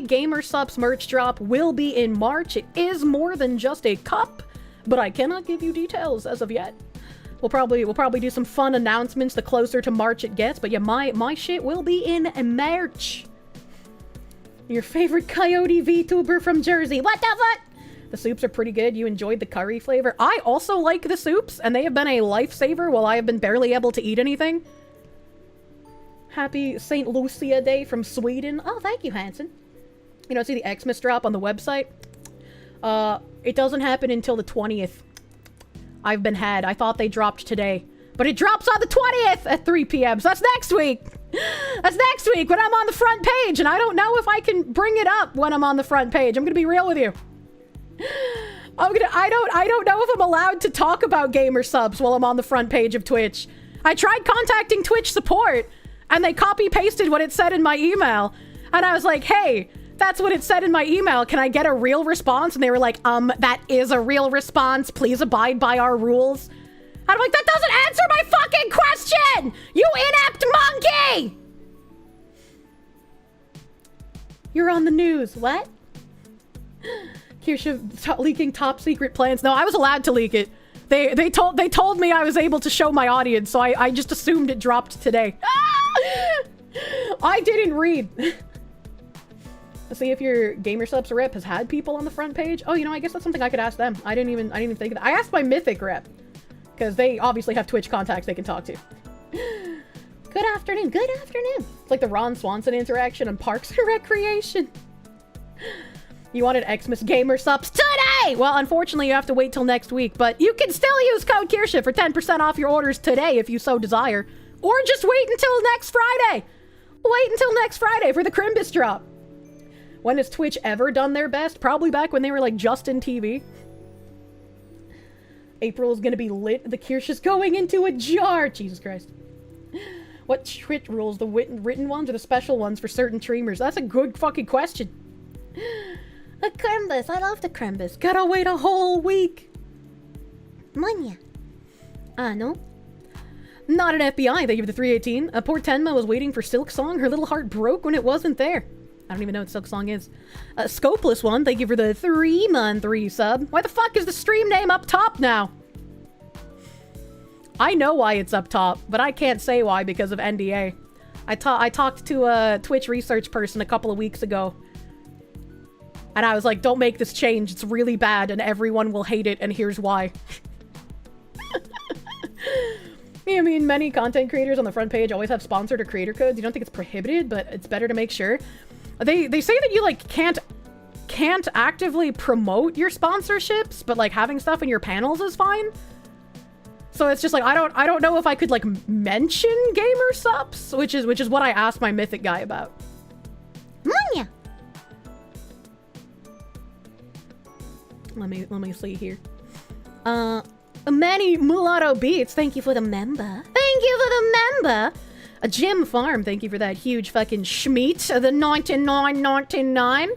gamer subs merch drop will be in March. It is more than just a cup, but I cannot give you details as of yet. We'll probably do some fun announcements the closer to March it gets, but yeah, my shit will be in March. Your favorite coyote VTuber from Jersey. What the fuck? The soups are pretty good. You enjoyed the curry flavor. I also like the soups, and they have been a lifesaver while I have been barely able to eat anything. Happy St. Lucia Day from Sweden. Oh, thank you, Hanson. You know, see the Xmas drop on the website? It doesn't happen until the 20th. I've been had. I thought they dropped today. But it drops on the 20th at 3 p.m. So that's next week. That's next week when I'm on the front page. And I don't know if I can bring it up when I'm on the front page. I'm going to be real with you. I don't know if I'm allowed to talk about gamer subs while I'm on the front page of Twitch. I tried contacting Twitch support and they copy pasted what it said in my email. And I was like, hey, that's what it said in my email. Can I get a real response? And they were like, that is a real response. Please abide by our rules. And I'm like, that doesn't answer my fucking question! You inept monkey! You're on the news. What? Kirsche leaking top secret plans. No, I was allowed to leak it. They told me I was able to show my audience, so I just assumed it dropped today. I didn't read. Let's see if your gamer subs rep has had people on the front page. Oh, you know, I guess that's something I could ask them. I didn't even think of that. I asked my Mythic rep because they obviously have Twitch contacts they can talk to. Good afternoon. Good afternoon. It's like the Ron Swanson interaction on Parks and Recreation. You wanted Xmas gamer subs today! Well, unfortunately, you have to wait till next week, but you can still use code Kirsche for 10% off your orders today if you so desire. Or just wait until next Friday! Wait until next Friday for the Crimbus drop. When has Twitch ever done their best? Probably back when they were like Justin TV. April is gonna be lit. The Kirsche's going into a jar! Jesus Christ. What Twitch rules? The written ones or the special ones for certain streamers? That's a good fucking question. The Crimbus. I love the Crimbus. Gotta wait a whole week. Manya. No. Not an FBI. Thank you for the 318. Poor Tenma was waiting for Silk Song. Her little heart broke when it wasn't there. I don't even know what Silk Song is. Scopeless one. Thank you for the 3-month resub. Why the fuck is the stream name up top now? I know why it's up top, but I can't say why because of NDA. I talked to a Twitch research person a couple of weeks ago. And I was like, don't make this change. It's really bad and everyone will hate it and here's why. I mean, many content creators on the front page always have sponsored or creator codes. You don't think it's prohibited, but it's better to make sure. They say that you like can't actively promote your sponsorships, but like having stuff in your panels is fine. So it's just like I don't know if I could like mention gamer subs, which is what I asked my Mythic guy about. Manya. Let me see here. Manny Mulatto Beats, thank you for the member. Thank you for the member. A Jim Farm, thank you for that huge fucking schmeat. The 99.99.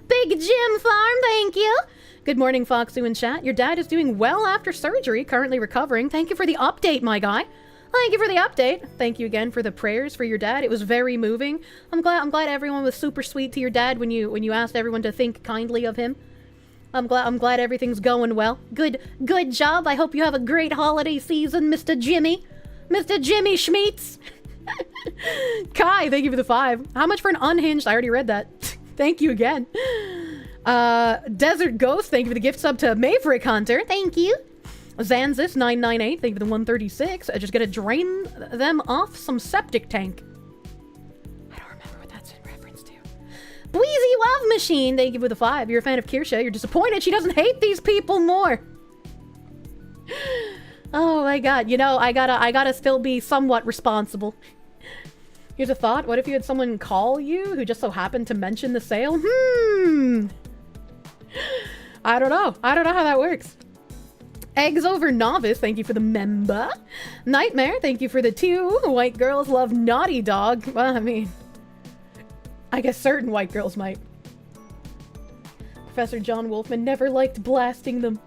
Big Jim Farm, thank you. Good morning, Foxu and chat. Your dad is doing well after surgery, currently recovering. Thank you for the update, my guy. Thank you for the update. Thank you again for the prayers for your dad. It was very moving. I'm glad everyone was super sweet to your dad when you asked everyone to think kindly of him. I'm glad everything's going well. Good job. I hope you have a great holiday season, Mr. Jimmy. Mr. Jimmy Schmeets. Kai, thank you for the 5. How much for an unhinged? I already read that. Thank you again. Desert Ghost, thank you for the gift sub to Maverick Hunter. Thank you. Zanzis 998, thank you for the 136. I just gotta drain them off some septic tank. I don't remember what that's in reference to. Bleezy Love Machine, thank you for the 5. You're a fan of Kirsche. You're disappointed she doesn't hate these people more. Oh my god, you know, I gotta still be somewhat responsible. Here's a thought. What if you had someone call you who just so happened to mention the sale? I don't know how that works. Eggs Over Novice, thank you for the member. Nightmare, thank you for the 2. White girls love Naughty Dog. Well, I mean, I guess certain white girls might. Professor John Wolfman never liked blasting them.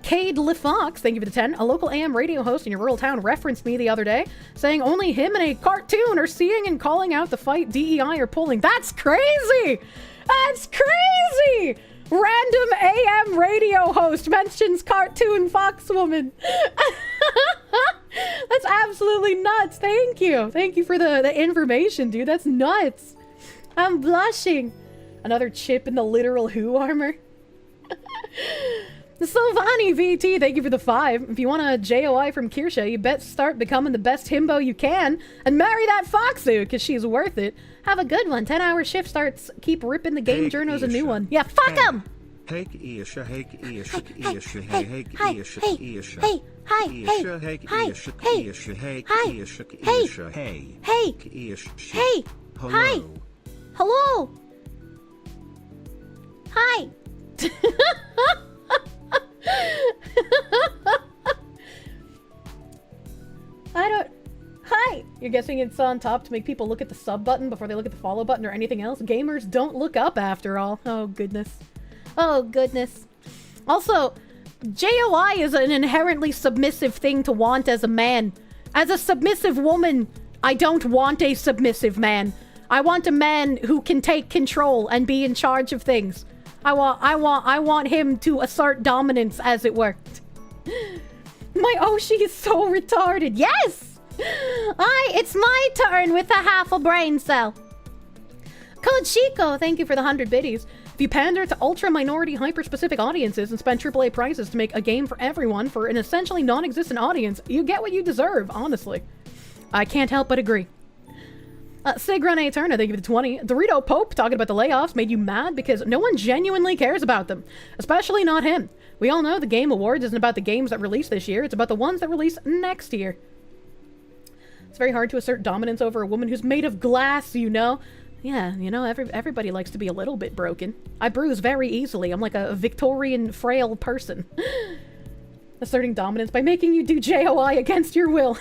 Cade LeFox, thank you for the 10. A local AM radio host in your rural town referenced me the other day, saying only him and a cartoon are seeing and calling out the fight DEI are pulling. That's crazy! That's crazy! Random AM radio host mentions cartoon foxwoman. That's absolutely nuts. Thank you. Thank you for the information, dude. That's nuts. I'm blushing. Another chip in the literal Who armor. Silvani VT, thank you for the 5. If you want a JOI from Kirsche, you bet start becoming the best himbo you can and marry that Foxu, because she's worth it. Have a good one. 10-hour shift starts. Keep ripping the game journos a new one. Yeah, fuck him! Hey, hello. Hi. Hi! You're guessing it's on top to make people look at the sub button before they look at the follow button or anything else? Gamers don't look up after all. Oh, goodness. Oh, goodness. Also, JOI is an inherently submissive thing to want as a man. As a submissive woman, I don't want a submissive man. I want a man who can take control and be in charge of things. I want him to assert dominance, as it were. My Oshi is so retarded. Yes! It's my turn with a half a brain cell. Code Chico, thank you for the 100 biddies. If you pander to ultra-minority, hyper-specific audiences and spend AAA prices to make a game for everyone for an essentially non-existent audience, you get what you deserve, honestly. I can't help but agree. Sigrun Eterna, thank you for the 20. Dorito Pope talking about the layoffs made you mad because no one genuinely cares about them. Especially not him. We all know the Game Awards isn't about the games that release this year, it's about the ones that release next year. It's very hard to assert dominance over a woman who's made of glass, you know? Yeah, you know, everybody likes to be a little bit broken. I bruise very easily. I'm like a Victorian frail person. Asserting dominance by making you do JOI against your will.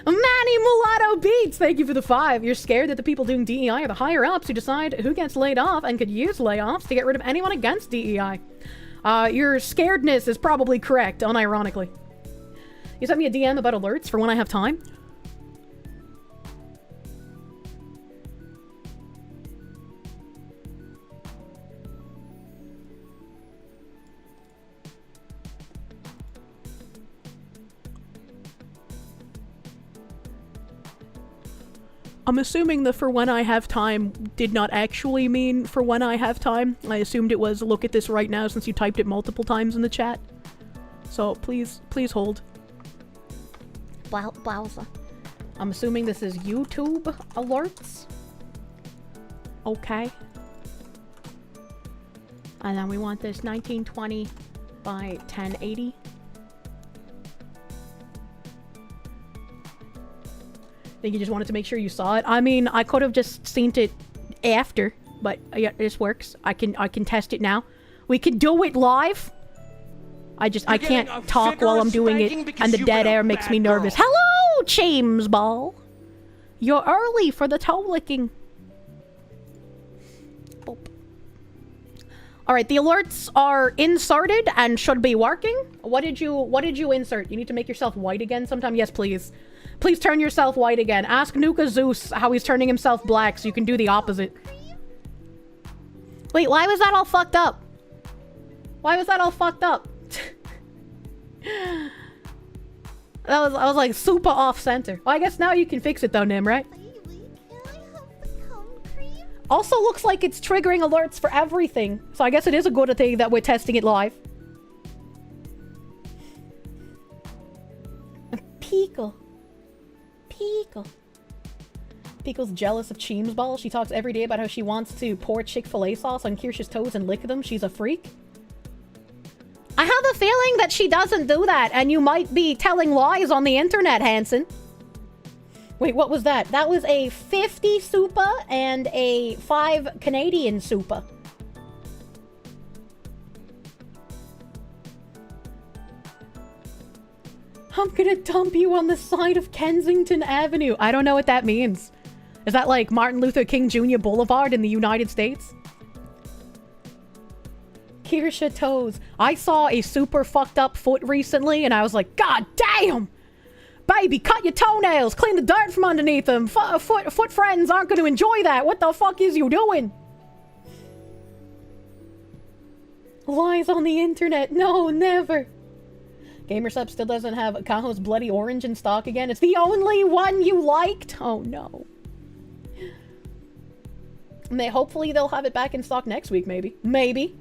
Manny Mulatto Beats, thank you for the 5. You're scared that the people doing DEI are the higher-ups who decide who gets laid off and could use layoffs to get rid of anyone against DEI. Your scaredness is probably correct, unironically. You sent me a DM about alerts for when I have time? I'm assuming the for when I have time did not actually mean for when I have time. I assumed it was look at this right now since you typed it multiple times in the chat. So please hold. Wowza. I'm assuming this is YouTube alerts. Okay. And then we want this 1920 by 1080. I think you just wanted to make sure you saw it. I mean, I could have just seen it after, but yeah, this works. I can test it now. We can do it live. I can't talk while I'm doing it, and the dead air makes me nervous. Hello, James Ball. You're early for the toe licking. Boop. All right, the alerts are inserted and should be working. What did you insert? You need to make yourself white again sometime? Yes, please. Please turn yourself white again. Ask Nuka Zeus how he's turning himself black so you can do the opposite. Wait, why was that all fucked up? Why was that all fucked up? I was like super off center. Well, I guess now you can fix it though, Nim, right? Also looks like it's triggering alerts for everything. So I guess it is a good thing that we're testing it live. Pickle. Pickle's jealous of Cheems Ball. She talks every day about how she wants to pour Chick-fil-A sauce on Kirsche's toes and lick them. She's a freak. I have a feeling that she doesn't do that, and you might be telling lies on the internet, Hanson. Wait, what was that? That was a 50 Supa and a 5 Canadian Supa. I'm gonna dump you on the side of Kensington Avenue. I don't know what that means. Is that like Martin Luther King Jr. Boulevard in the United States? Kirsche toes. I saw a super fucked up foot recently and I was like, God damn! Baby, cut your toenails! Clean the dirt from underneath them! Foot friends aren't going to enjoy that! What the fuck is you doing? Lies on the internet. No, never. GamerSub still doesn't have Kaho's Bloody Orange in stock again. It's the only one you liked? Oh no. Hopefully they'll have it back in stock next week, maybe. Maybe.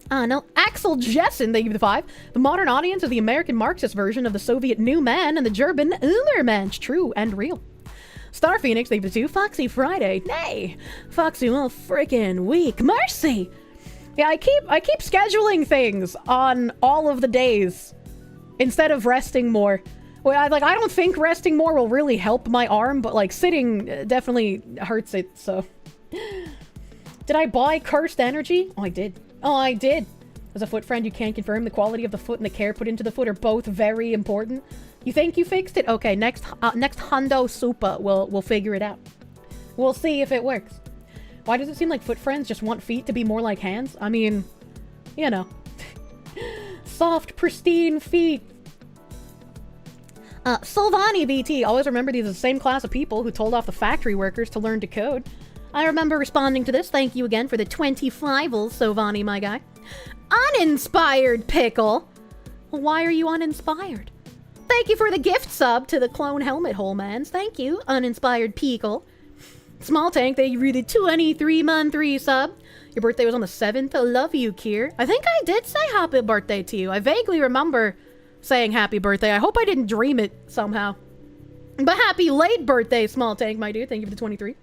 No. Axel Jessen, thank you for the 5. The modern audience is the American Marxist version of the Soviet New Man and the German Übermensch. True and real. Star Phoenix, thank you for the 2. Foxy Friday. Nay. Foxy all freaking week. Mercy. Yeah, I keep scheduling things on all of the days instead of resting more. Well, I don't think resting more will really help my arm, but like sitting definitely hurts it, so. Did I buy Cursed Energy? Oh, I did. As a foot friend, you can confirm the quality of the foot and the care put into the foot are both very important. You think you fixed it? Okay, next Hundo Supa, we'll figure it out. We'll see if it works. Why does it seem like foot friends just want feet to be more like hands? I mean, you know. Soft, pristine feet. Silvani BT. Always remember these are the same class of people who told off the factory workers to learn to code. I remember responding to this. Thank you again for the 25-ls, Silvani, my guy. Uninspired Pickle. Why are you uninspired? Thank you for the gift sub to the clone helmet hole mans. Thank you, Uninspired Pickle. Small Tank, thank you for the 23-month resub. Your birthday was on the 7th. I love you, Kier. I think I did say happy birthday to you. I vaguely remember saying happy birthday. I hope I didn't dream it somehow. But happy late birthday, Small Tank, my dude. Thank you for the 23.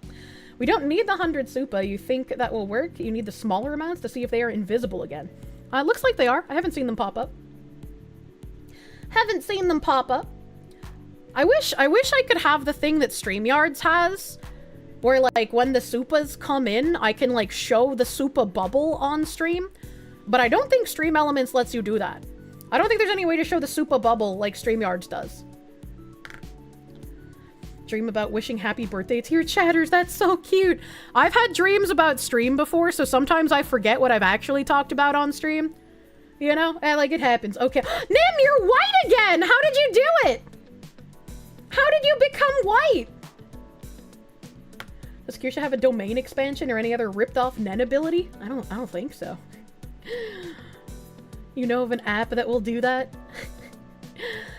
We don't need the 100 Supa. You think that will work? You need the smaller amounts to see if they are invisible again. Looks like they are. I haven't seen them pop up. I wish I could have the thing that StreamYards has, where like when the Supas come in, I can like show the Supa bubble on stream. But I don't think Stream Elements lets you do that. I don't think there's any way to show the Supa bubble like StreamYards does. Dream about wishing happy birthday to your chatters. That's so cute. I've had dreams about stream before, so sometimes I forget what I've actually talked about on stream. You know? And like it happens. Okay. Nim, you're white again! How did you do it? How did you become white? Does Kirsche have a domain expansion or any other ripped off Nen ability? I don't think so. You know of an app that will do that?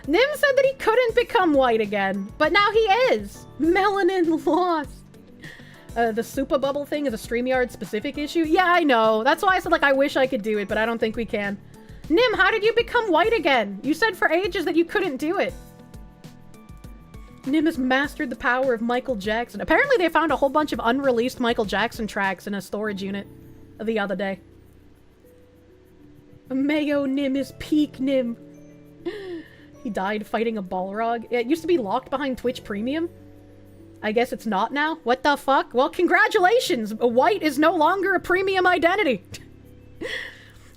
Nim said that he couldn't become white again, but now he is. Melanin lost. The Supa bubble thing is a StreamYard specific issue. Yeah, I know. That's why I said like I wish I could do it, but I don't think we can. Nim, how did you become white again? You said for ages that you couldn't do it. Nim has mastered the power of Michael Jackson. Apparently they found a whole bunch of unreleased Michael Jackson tracks in a storage unit the other day. Mayo Nim is peak Nim. He died fighting a Balrog. It used to be locked behind Twitch Premium. I guess it's not now. What the fuck? Well, congratulations! White is no longer a premium identity.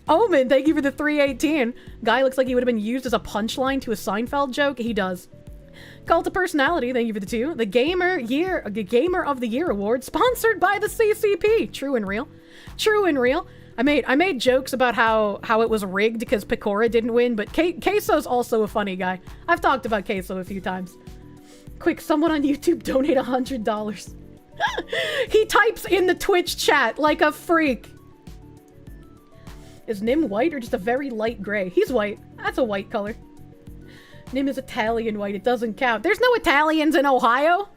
Omen, thank you for the 318. Guy looks like he would have been used as a punchline to a Seinfeld joke. He does. Cult of Personality, thank you for the 2. The Gamer of the Year Award, sponsored by the CCP. True and real. True and real. I made jokes about how it was rigged because Pecora didn't win, but Queso's also a funny guy. I've talked about Queso a few times. Quick, someone on YouTube donate $100. He types in the Twitch chat like a freak. Is Nim white or just a very light gray? He's white. That's a white color. Nim is Italian white. It doesn't count. There's no Italians in Ohio.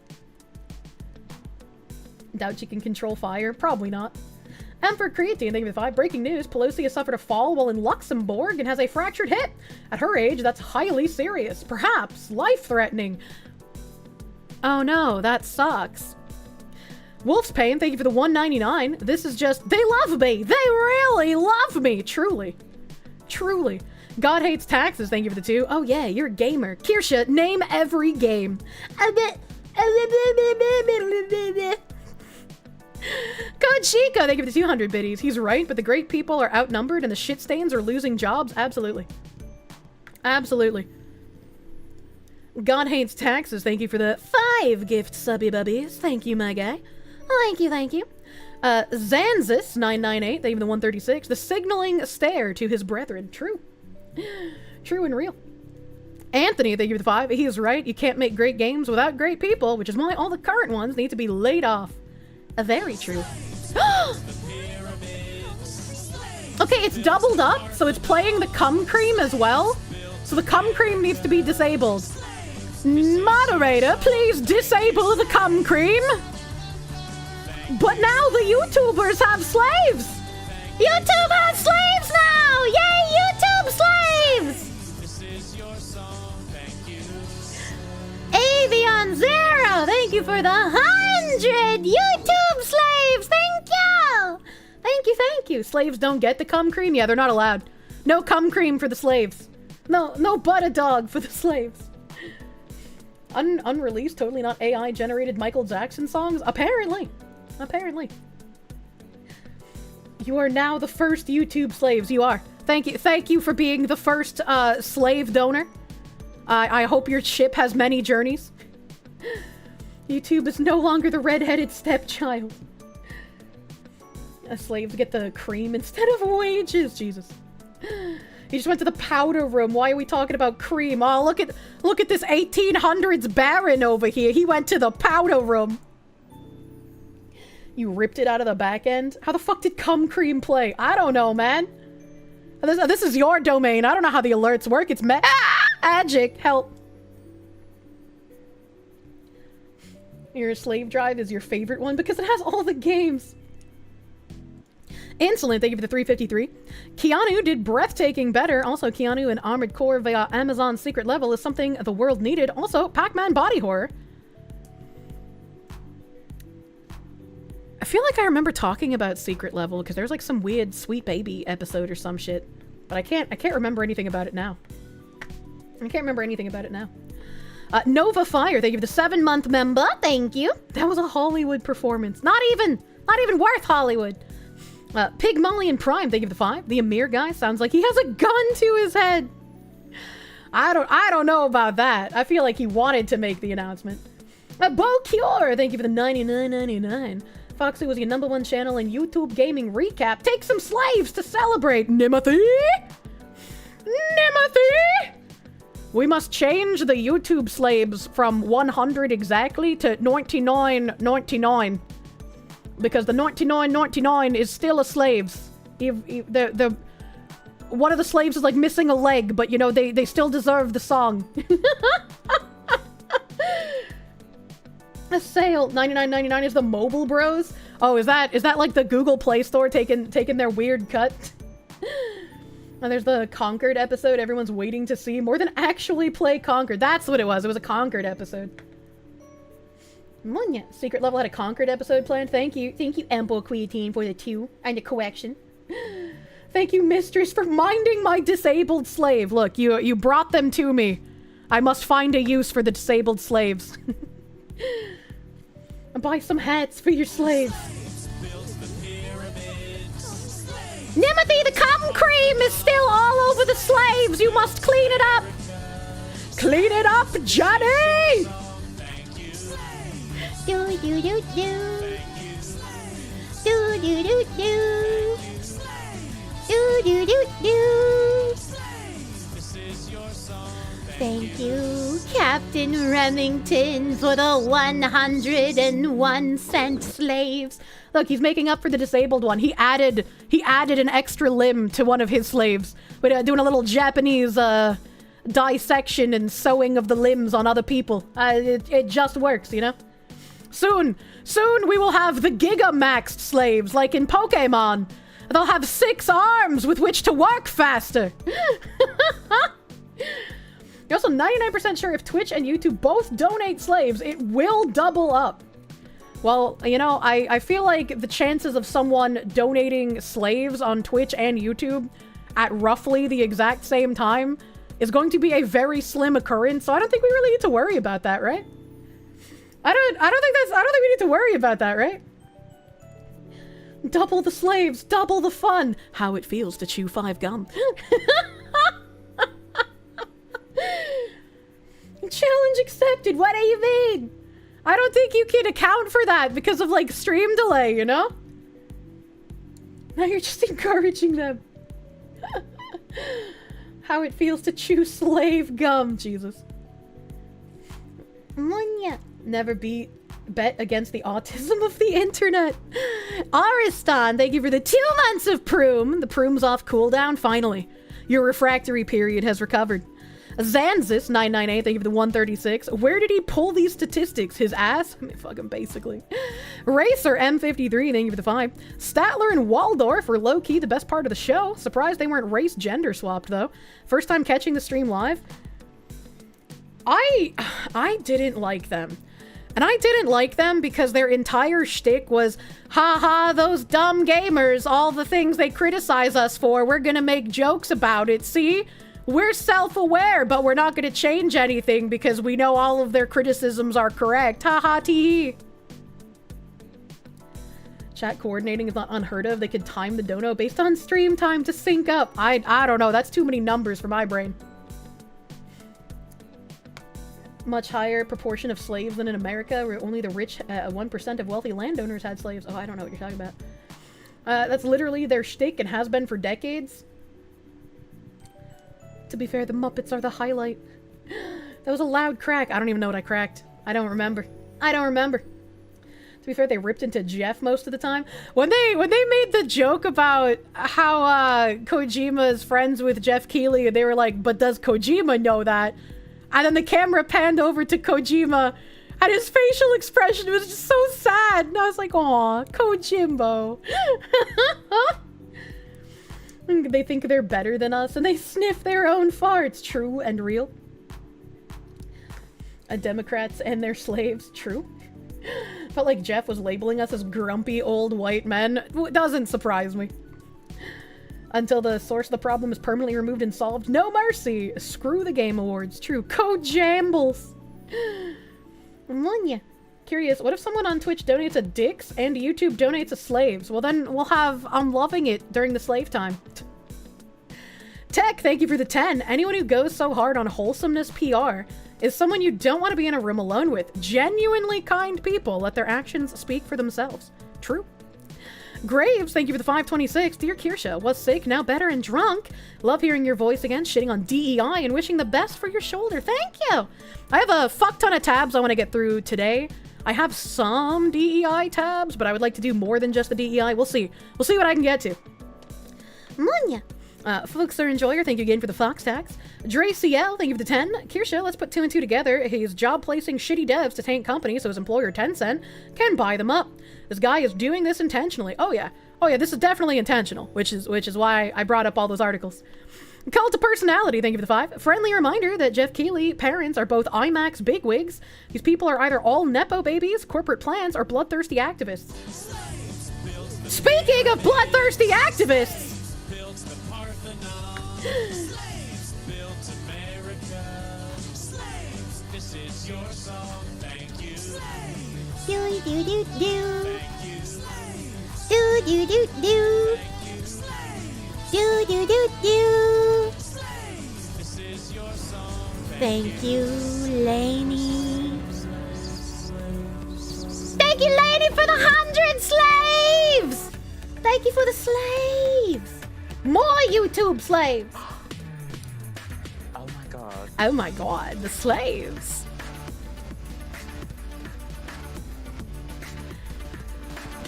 Doubt she can control fire. Probably not. Emperor Creatine, thank you for the 5. Breaking news. Pelosi has suffered a fall while in Luxembourg and has a fractured hip. At her age, that's highly serious. Perhaps life-threatening. Oh no, that sucks. Wolf's Pain, thank you for the $1.99. This is just, they love me. They really love me. Truly. Truly. God Hates Taxes, thank you for the 2. Oh yeah, you're a gamer. Kirsche, name every game. Code Chico, thank you for the 200 biddies. He's right, but the great people are outnumbered and the shit stains are losing jobs. Absolutely. Absolutely. God Hates Taxes, thank you for the 5 gift subby bubbies. Thank you, my guy. Thank you, thank you. Zanzis, 998, thank you for the 136. The signaling stare to his brethren. True. True and real. Anthony, thank you for the 5. He is right. You can't make great games without great people, which is why all the current ones need to be laid off. Very true. Okay, it's doubled up, so it's playing the cum cream as well. So the cum cream needs to be disabled. Moderator, please disable the cum cream. But now the YouTubers have slaves. YouTube has slaves now. Yay, YouTube slaves. Avion Zero, thank you for the 100 YouTube slaves. Thank you. Thank you, thank you. Slaves don't get the cum cream? Yeah, they're not allowed. No cum cream for the slaves. No butter dog for the slaves. Unreleased, totally not AI generated Michael Jackson songs? Apparently. Apparently. You are now the first YouTube slaves. You are. Thank you for being the first slave donor. I hope your ship has many journeys. YouTube is no longer the red-headed stepchild. Slaves get the cream instead of wages. Jesus. He just went to the powder room. Why are we talking about cream? Oh, look at this 1800s baron over here. He went to the powder room. You ripped it out of the back end? How the fuck did cum cream play? I don't know, man. This is your domain. I don't know how the alerts work. It's magic. Help. Your slave drive is your favorite one because it has all the games. Insolent, thank you for the 353. Keanu did breathtaking better. Also, Keanu in Armored Core via Amazon's secret level is something the world needed. Also, Pac-Man body horror. I feel like I remember talking about secret level because there's like some weird Sweet Baby episode or some shit. But I can't remember anything about it now. I can't remember anything about it now. Nova Fire, thank you for the 7-month member. Thank you. That was a Hollywood performance. Not even worth Hollywood. Pygmalion Prime, thank you for the 5. The Amir guy sounds like he has a gun to his head. I don't know about that. I feel like he wanted to make the announcement. Bo Cure, thank you for the 99.99. Foxy was your #1 channel in YouTube gaming recap. Take some slaves to celebrate. Nimothy! Nimothy! We must change the YouTube slaves from 100 exactly to 99.99. Because the 99.99 is still a slaves. One of the slaves is like missing a leg, but you know, they still deserve the song. A sale. 99.99 is the Mobile Bros. Oh, is that like the Google Play Store taking their weird cut? And there's the Conquered episode everyone's waiting to see. More than actually play Conquered. That's what it was. It was a Conquered episode. Munya. Secret Level had a Conquered episode planned. Thank you. Thank you, Ample Creatine, for the 2 and the correction. Thank you, Mistress, for minding my disabled slave. Look, you brought them to me. I must find a use for the disabled slaves. And buy some hats for your slaves. Nimothy, the cum cream is still all over the slaves. You must clean it up. Clean it up, Johnny! Do do do do. Do do do do. Do do do do. Thank you, Captain Remington, for the 101 cent slaves. Look, he's making up for the disabled one. He added an extra limb to one of his slaves. We're doing a little Japanese dissection and sewing of the limbs on other people. It just works, you know? Soon we will have the Gigamaxed slaves, like in Pokemon. They'll have 6 arms with which to work faster. You're also 99% sure if Twitch and YouTube both donate slaves, it will double up. Well, you know, I feel like the chances of someone donating slaves on Twitch and YouTube at roughly the exact same time is going to be a very slim occurrence, so I don't think we really need to worry about that, right? I don't think we need to worry about that, right? Double the slaves, double the fun. How it feels to chew 5 gum. Challenge accepted. What do you mean? I don't think you can account for that because of like stream delay, you know? Now you're just encouraging them. How it feels to chew slave gum, Jesus. Never bet against the autism of the internet. Ariston, thank you for the 2 months of Proom. The Proom's off cooldown, finally. Your refractory period has recovered. Zanzis, 998, thank you for the 136. Where did he pull these statistics? His ass? I mean, fucking basically. Racer, M53, thank you for the 5. Statler and Waldorf were low-key the best part of the show. Surprised they weren't race gender swapped, though. First time catching the stream live. I didn't like them. And I didn't like them because their entire shtick was, haha, those dumb gamers, all the things they criticize us for, we're gonna make jokes about it, see? We're self-aware, but we're not gonna change anything because we know all of their criticisms are correct. Haha, tee. Chat coordinating is not unheard of. They could time the dono based on stream time to sync up. I don't know, that's too many numbers for my brain. Much higher proportion of slaves than in America, where only the rich 1% of wealthy landowners had slaves. Oh, I don't know what you're talking about. That's literally their shtick and has been for decades. To be fair, the Muppets are the highlight. That was a loud crack. I don't even know what I cracked. I don't remember. To be fair, they ripped into Jeff most of the time. When they made the joke about how Kojima is friends with Jeff Keighley, and they were like, but does Kojima know that? And then the camera panned over to Kojima, and his facial expression was just so sad. And I was like, aw, Kojimbo. They think they're better than us, and they sniff their own farts. True and real. Democrats and their slaves. True. Felt like Jeff was labeling us as grumpy old white men. It doesn't surprise me. Until the source of the problem is permanently removed and solved. No mercy! Screw the Game Awards. True. Jambles. Munya. Curious, what if someone on Twitch donates a dicks and YouTube donates a slaves? Well then we'll have I'm loving it during the slave time. Tech, thank you for the 10. Anyone who goes so hard on wholesomeness PR is someone you don't want to be in a room alone with. Genuinely kind people let their actions speak for themselves. True. Graves, thank you for the 526. Dear Kirsche, was sick, now better and drunk. Love hearing your voice again, shitting on DEI and wishing the best for your shoulder. Thank you. I have a fuck ton of tabs I want to get through today. I have some DEI tabs, but I would like to do more than just the DEI. We'll see. We'll see what I can get to. Munya. Fluxer Enjoyer, thank you again for the Fox tax. Dre CL, thank you for the 10. Kirsche, let's put 2 and 2 together. He's job placing shitty devs to tank companies so his employer Tencent can buy them up. This guy is doing this intentionally. Oh yeah, this is definitely intentional, which is why I brought up all those articles. Cult of Personality, thank you for the 5. Friendly reminder that Jeff Keighley parents are both IMAX bigwigs. These people are either all Nepo babies, corporate plans, or bloodthirsty activists. Speaking of bloodthirsty activists! Do do do do. Do do do do. Do do do do. Thank you, Lainey. Thank you, Lainey, for the 100 slaves! Thank you for the slaves! More YouTube slaves! Oh my god. Oh my god, the slaves.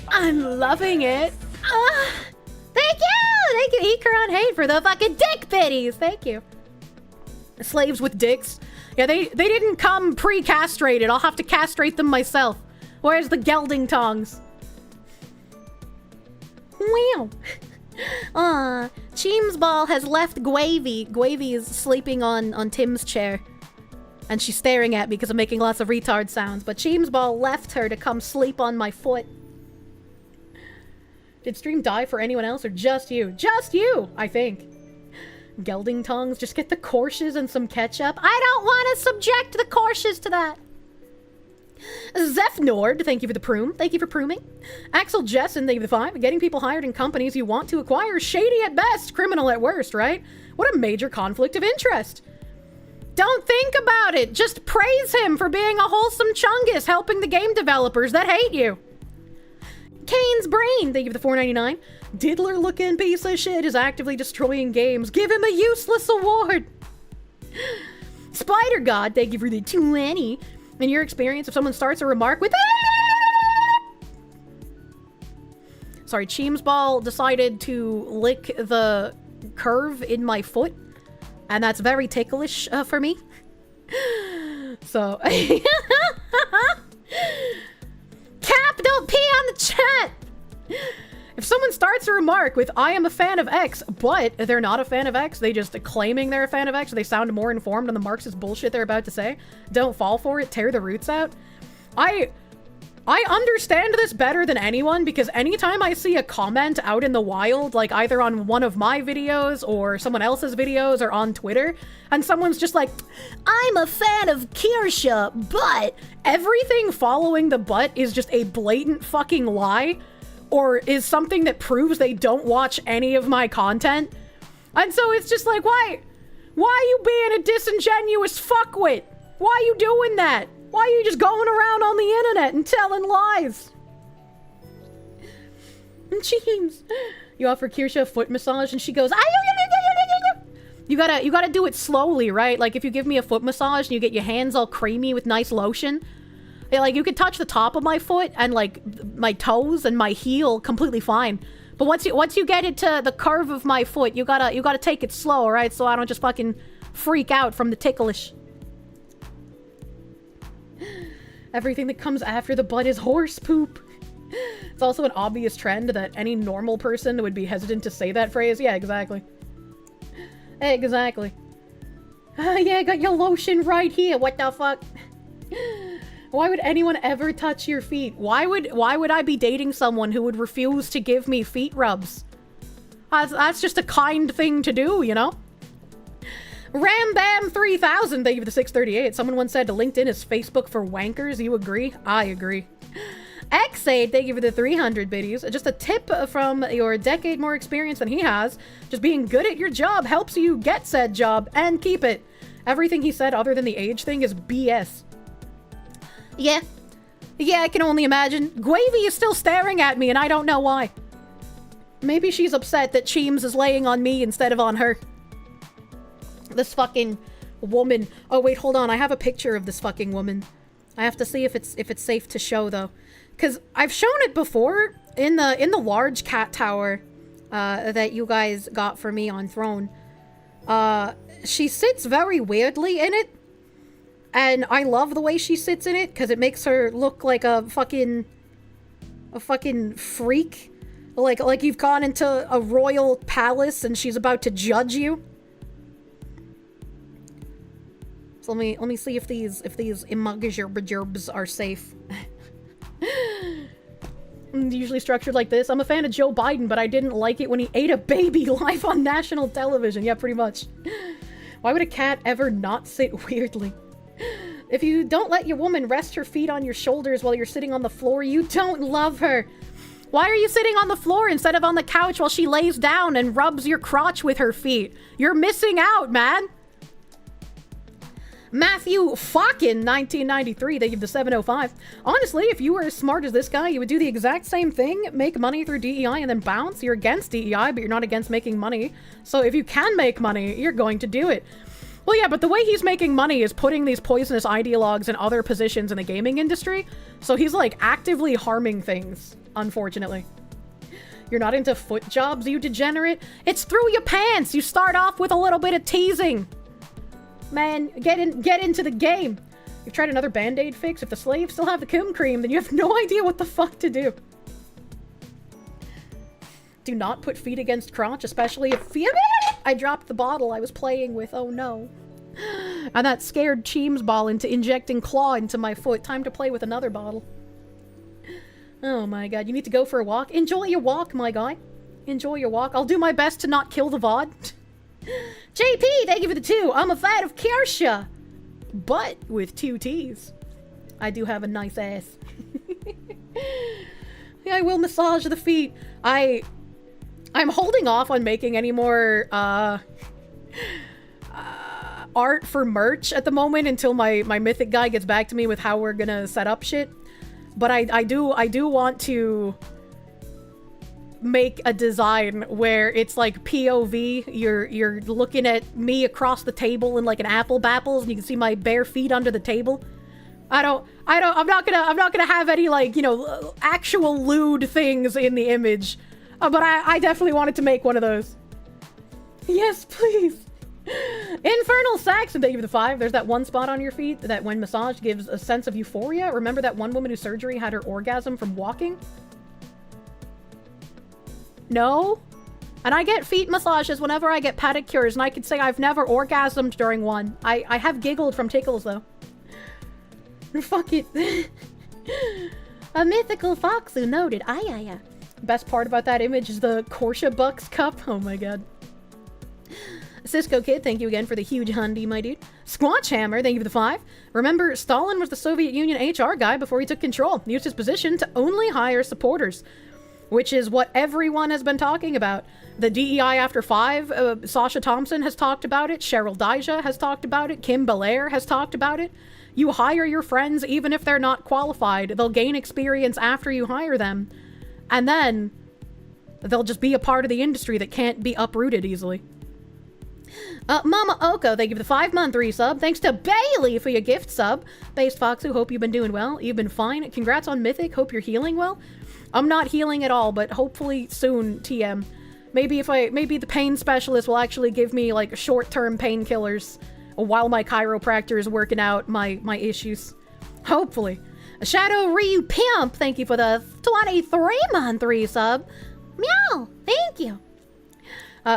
I'm loving it. Thank you! Thank you, Ikaron Hate, for the fucking dick bitties! Thank you. Slaves with dicks. Yeah, they didn't come pre-castrated. I'll have to castrate them myself. Where's the gelding tongs? Wow. Cheems Ball has left Gwavy. Gwavy is sleeping on Tim's chair. And she's staring at me because I'm making lots of retard sounds. But Cheems Ball left her to come sleep on my foot. Did stream die for anyone else or just you? Just you, I think. Gelding tongs, just get the Kirsches and some ketchup. I don't want to subject the Kirsches to that. Zeph Nord, thank you for the prune. Thank you for pruning. Axel Jessen, thank you for the 5. Getting people hired in companies you want to acquire. Shady at best, criminal at worst, right? What a major conflict of interest. Don't think about it. Just praise him for being a wholesome chungus helping the game developers that hate you. Kane's Brain, thank you for the 4.99. Diddler looking piece of shit is actively destroying games. Give him a useless award. Spider God, thank you for the 20. In your experience, if someone starts a remark with sorry, Cheems Ball decided to lick the curve in my foot, and that's very ticklish for me. So Cap, don't pee on the chat! If someone starts a remark with, I am a fan of X, but they're not a fan of X, they just claiming they're a fan of X, or they sound more informed on the Marxist bullshit they're about to say, don't fall for it, tear the roots out. I understand this better than anyone, because anytime I see a comment out in the wild, like either on one of my videos or someone else's videos or on Twitter, and someone's just like, I'm a fan of Kirsche, but everything following the but is just a blatant fucking lie, or is something that proves they don't watch any of my content. And so it's just like, why are you being a disingenuous fuckwit? Why are you doing that? Why are you just going around on the internet and telling lies? And James, you offer Kirsche a foot massage and she goes, you gotta do it slowly, right? Like if you give me a foot massage and you get your hands all creamy with nice lotion, like you could touch the top of my foot and like my toes and my heel completely fine. But once you get it to the curve of my foot, you gotta take it slow, right? So I don't just fucking freak out from the ticklish. Everything that comes after the butt is horse poop. It's also an obvious trend that any normal person would be hesitant to say that phrase. Yeah, exactly. Exactly. Yeah, I got your lotion right here. What the fuck? Why would anyone ever touch your feet? Why would I be dating someone who would refuse to give me feet rubs? That's just a kind thing to do, you know? Ram Bam 3000, thank you for the 638. Someone once said LinkedIn is Facebook for wankers. You agree? I agree. Xade, thank you for the 300 biddies. Just a tip from your decade more experience than he has. Just being good at your job helps you get said job and keep it. Everything he said other than the age thing is BS. Yeah, I can only imagine. Gwavy is still staring at me and I don't know why. Maybe she's upset that Cheems is laying on me instead of on her. This fucking woman. Oh wait, hold on. I have a picture of this fucking woman. I have to see if it's safe to show though, because I've shown it before in the large cat tower that you guys got for me on Throne. She sits very weirdly in it, and I love the way she sits in it because it makes her look like a fucking freak, like you've gone into a royal palace and she's about to judge you. So let me see if these imagerbs are safe. Usually structured like this. I'm a fan of Joe Biden, but I didn't like it when he ate a baby live on national television. Yeah, pretty much. Why would a cat ever not sit weirdly? If you don't let your woman rest her feet on your shoulders while you're sitting on the floor, you don't love her. Why are you sitting on the floor instead of on the couch while she lays down and rubs your crotch with her feet? You're missing out, man. Matthew fucking 1993, they give the 705. Honestly, if you were as smart as this guy, you would do the exact same thing, make money through DEI and then bounce. You're against DEI, but you're not against making money. So if you can make money, you're going to do it. Well, yeah, but the way he's making money is putting these poisonous ideologues in other positions in the gaming industry. So he's like actively harming things, unfortunately. You're not into foot jobs, you degenerate? It's through your pants. You start off with a little bit of teasing. Man, get into the game. You've tried another Band-Aid fix. If the slaves still have the cum cream, then you have no idea what the fuck to do. Do not put feet against crotch, especially if I dropped the bottle I was playing with. Oh no. And that scared Cheems ball into injecting claw into my foot. Time to play with another bottle. Oh my god, you need to go for a walk. Enjoy your walk, my guy. Enjoy your walk. I'll do my best to not kill the VoD. JP, thank you for the 2. I'm a fan of Kirsche, but with 2 T's. I do have a nice ass. Yeah, I will massage the feet. I'm holding off on making any more art for merch at the moment until my mythic guy gets back to me with how we're gonna set up shit. But I do want to make a design where it's like POV. You're looking at me across the table in like an apple bapples, and you can see my bare feet under the table. I'm not gonna have any like, you know, actual lewd things in the image. But I definitely wanted to make one of those. Yes, please. Infernal Saxon, thank you for the 5. There's that one spot on your feet that when massaged gives a sense of euphoria. Remember that one woman whose surgery had her orgasm from walking? No? And I get feet massages whenever I get pedicures, and I could say I've never orgasmed during one. I have giggled from tickles, though. Fuck it. A mythical fox who noted. Aye. Best part about that image is the Kirsche Bucks cup. Oh my god. Cisco Kid, thank you again for the huge hundy, my dude. Squatch Hammer, thank you for the 5. Remember, Stalin was the Soviet Union HR guy before he took control. He used his position to only hire supporters, which is what everyone has been talking about. The DEI After 5, Sasha Thompson has talked about it. Cheryl Dijja has talked about it. Kim Belair has talked about it. You hire your friends even if they're not qualified. They'll gain experience after you hire them. And then they'll just be a part of the industry that can't be uprooted easily. Mama Oko, thank you for the 5-month resub. Thanks to Bailey for your gift sub. Based Foxu, hope you've been doing well. You've been fine. Congrats on Mythic. Hope you're healing well. I'm not healing at all, but hopefully soon, TM. Maybe the pain specialist will actually give me like short-term painkillers while my chiropractor is working out my issues. Hopefully. Shadow Ryu Pimp, thank you for the 23-month resub. Meow, thank you.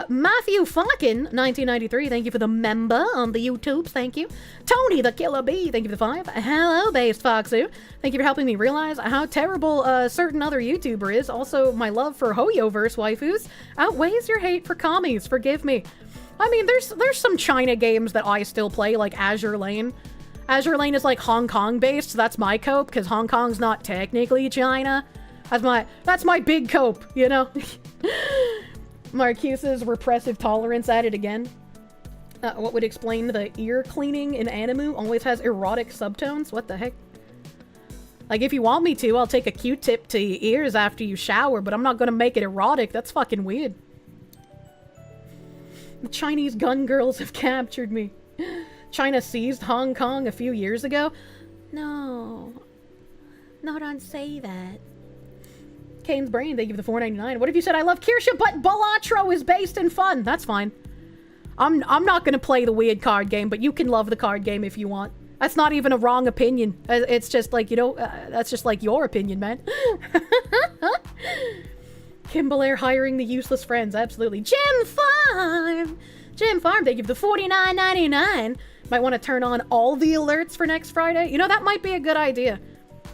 Matthew fucking 1993, thank you for the member on the YouTubes, thank you. Tony the Killer Bee, thank you for the 5. Hello, Based Foxu. Thank you for helping me realize how terrible a certain other YouTuber is. Also, my love for Hoyoverse waifus outweighs your hate for commies, forgive me. I mean, there's some China games that I still play, like Azure Lane. Azure Lane is like Hong Kong based, so that's my cope, because Hong Kong's not technically China. That's my big cope, you know? Marcuse's repressive tolerance at it again. What would explain the ear cleaning in Animu always has erotic subtones? What the heck? Like, if you want me to, I'll take a Q-tip to your ears after you shower, but I'm not gonna make it erotic. That's fucking weird. The Chinese gun girls have captured me. China seized Hong Kong a few years ago. No. No, don't say that. Kane's Brain, thank you for the $4.99. What if you said I love Kirsche, but Balatro is based in fun? That's fine. I'm not gonna play the weird card game, but you can love the card game if you want. That's not even a wrong opinion. It's just like, you know, that's just like your opinion, man. Kim Belair hiring the useless friends, absolutely. Jim Farm, thank you for the $49.99. Might want to turn on all the alerts for next Friday. You know, that might be a good idea.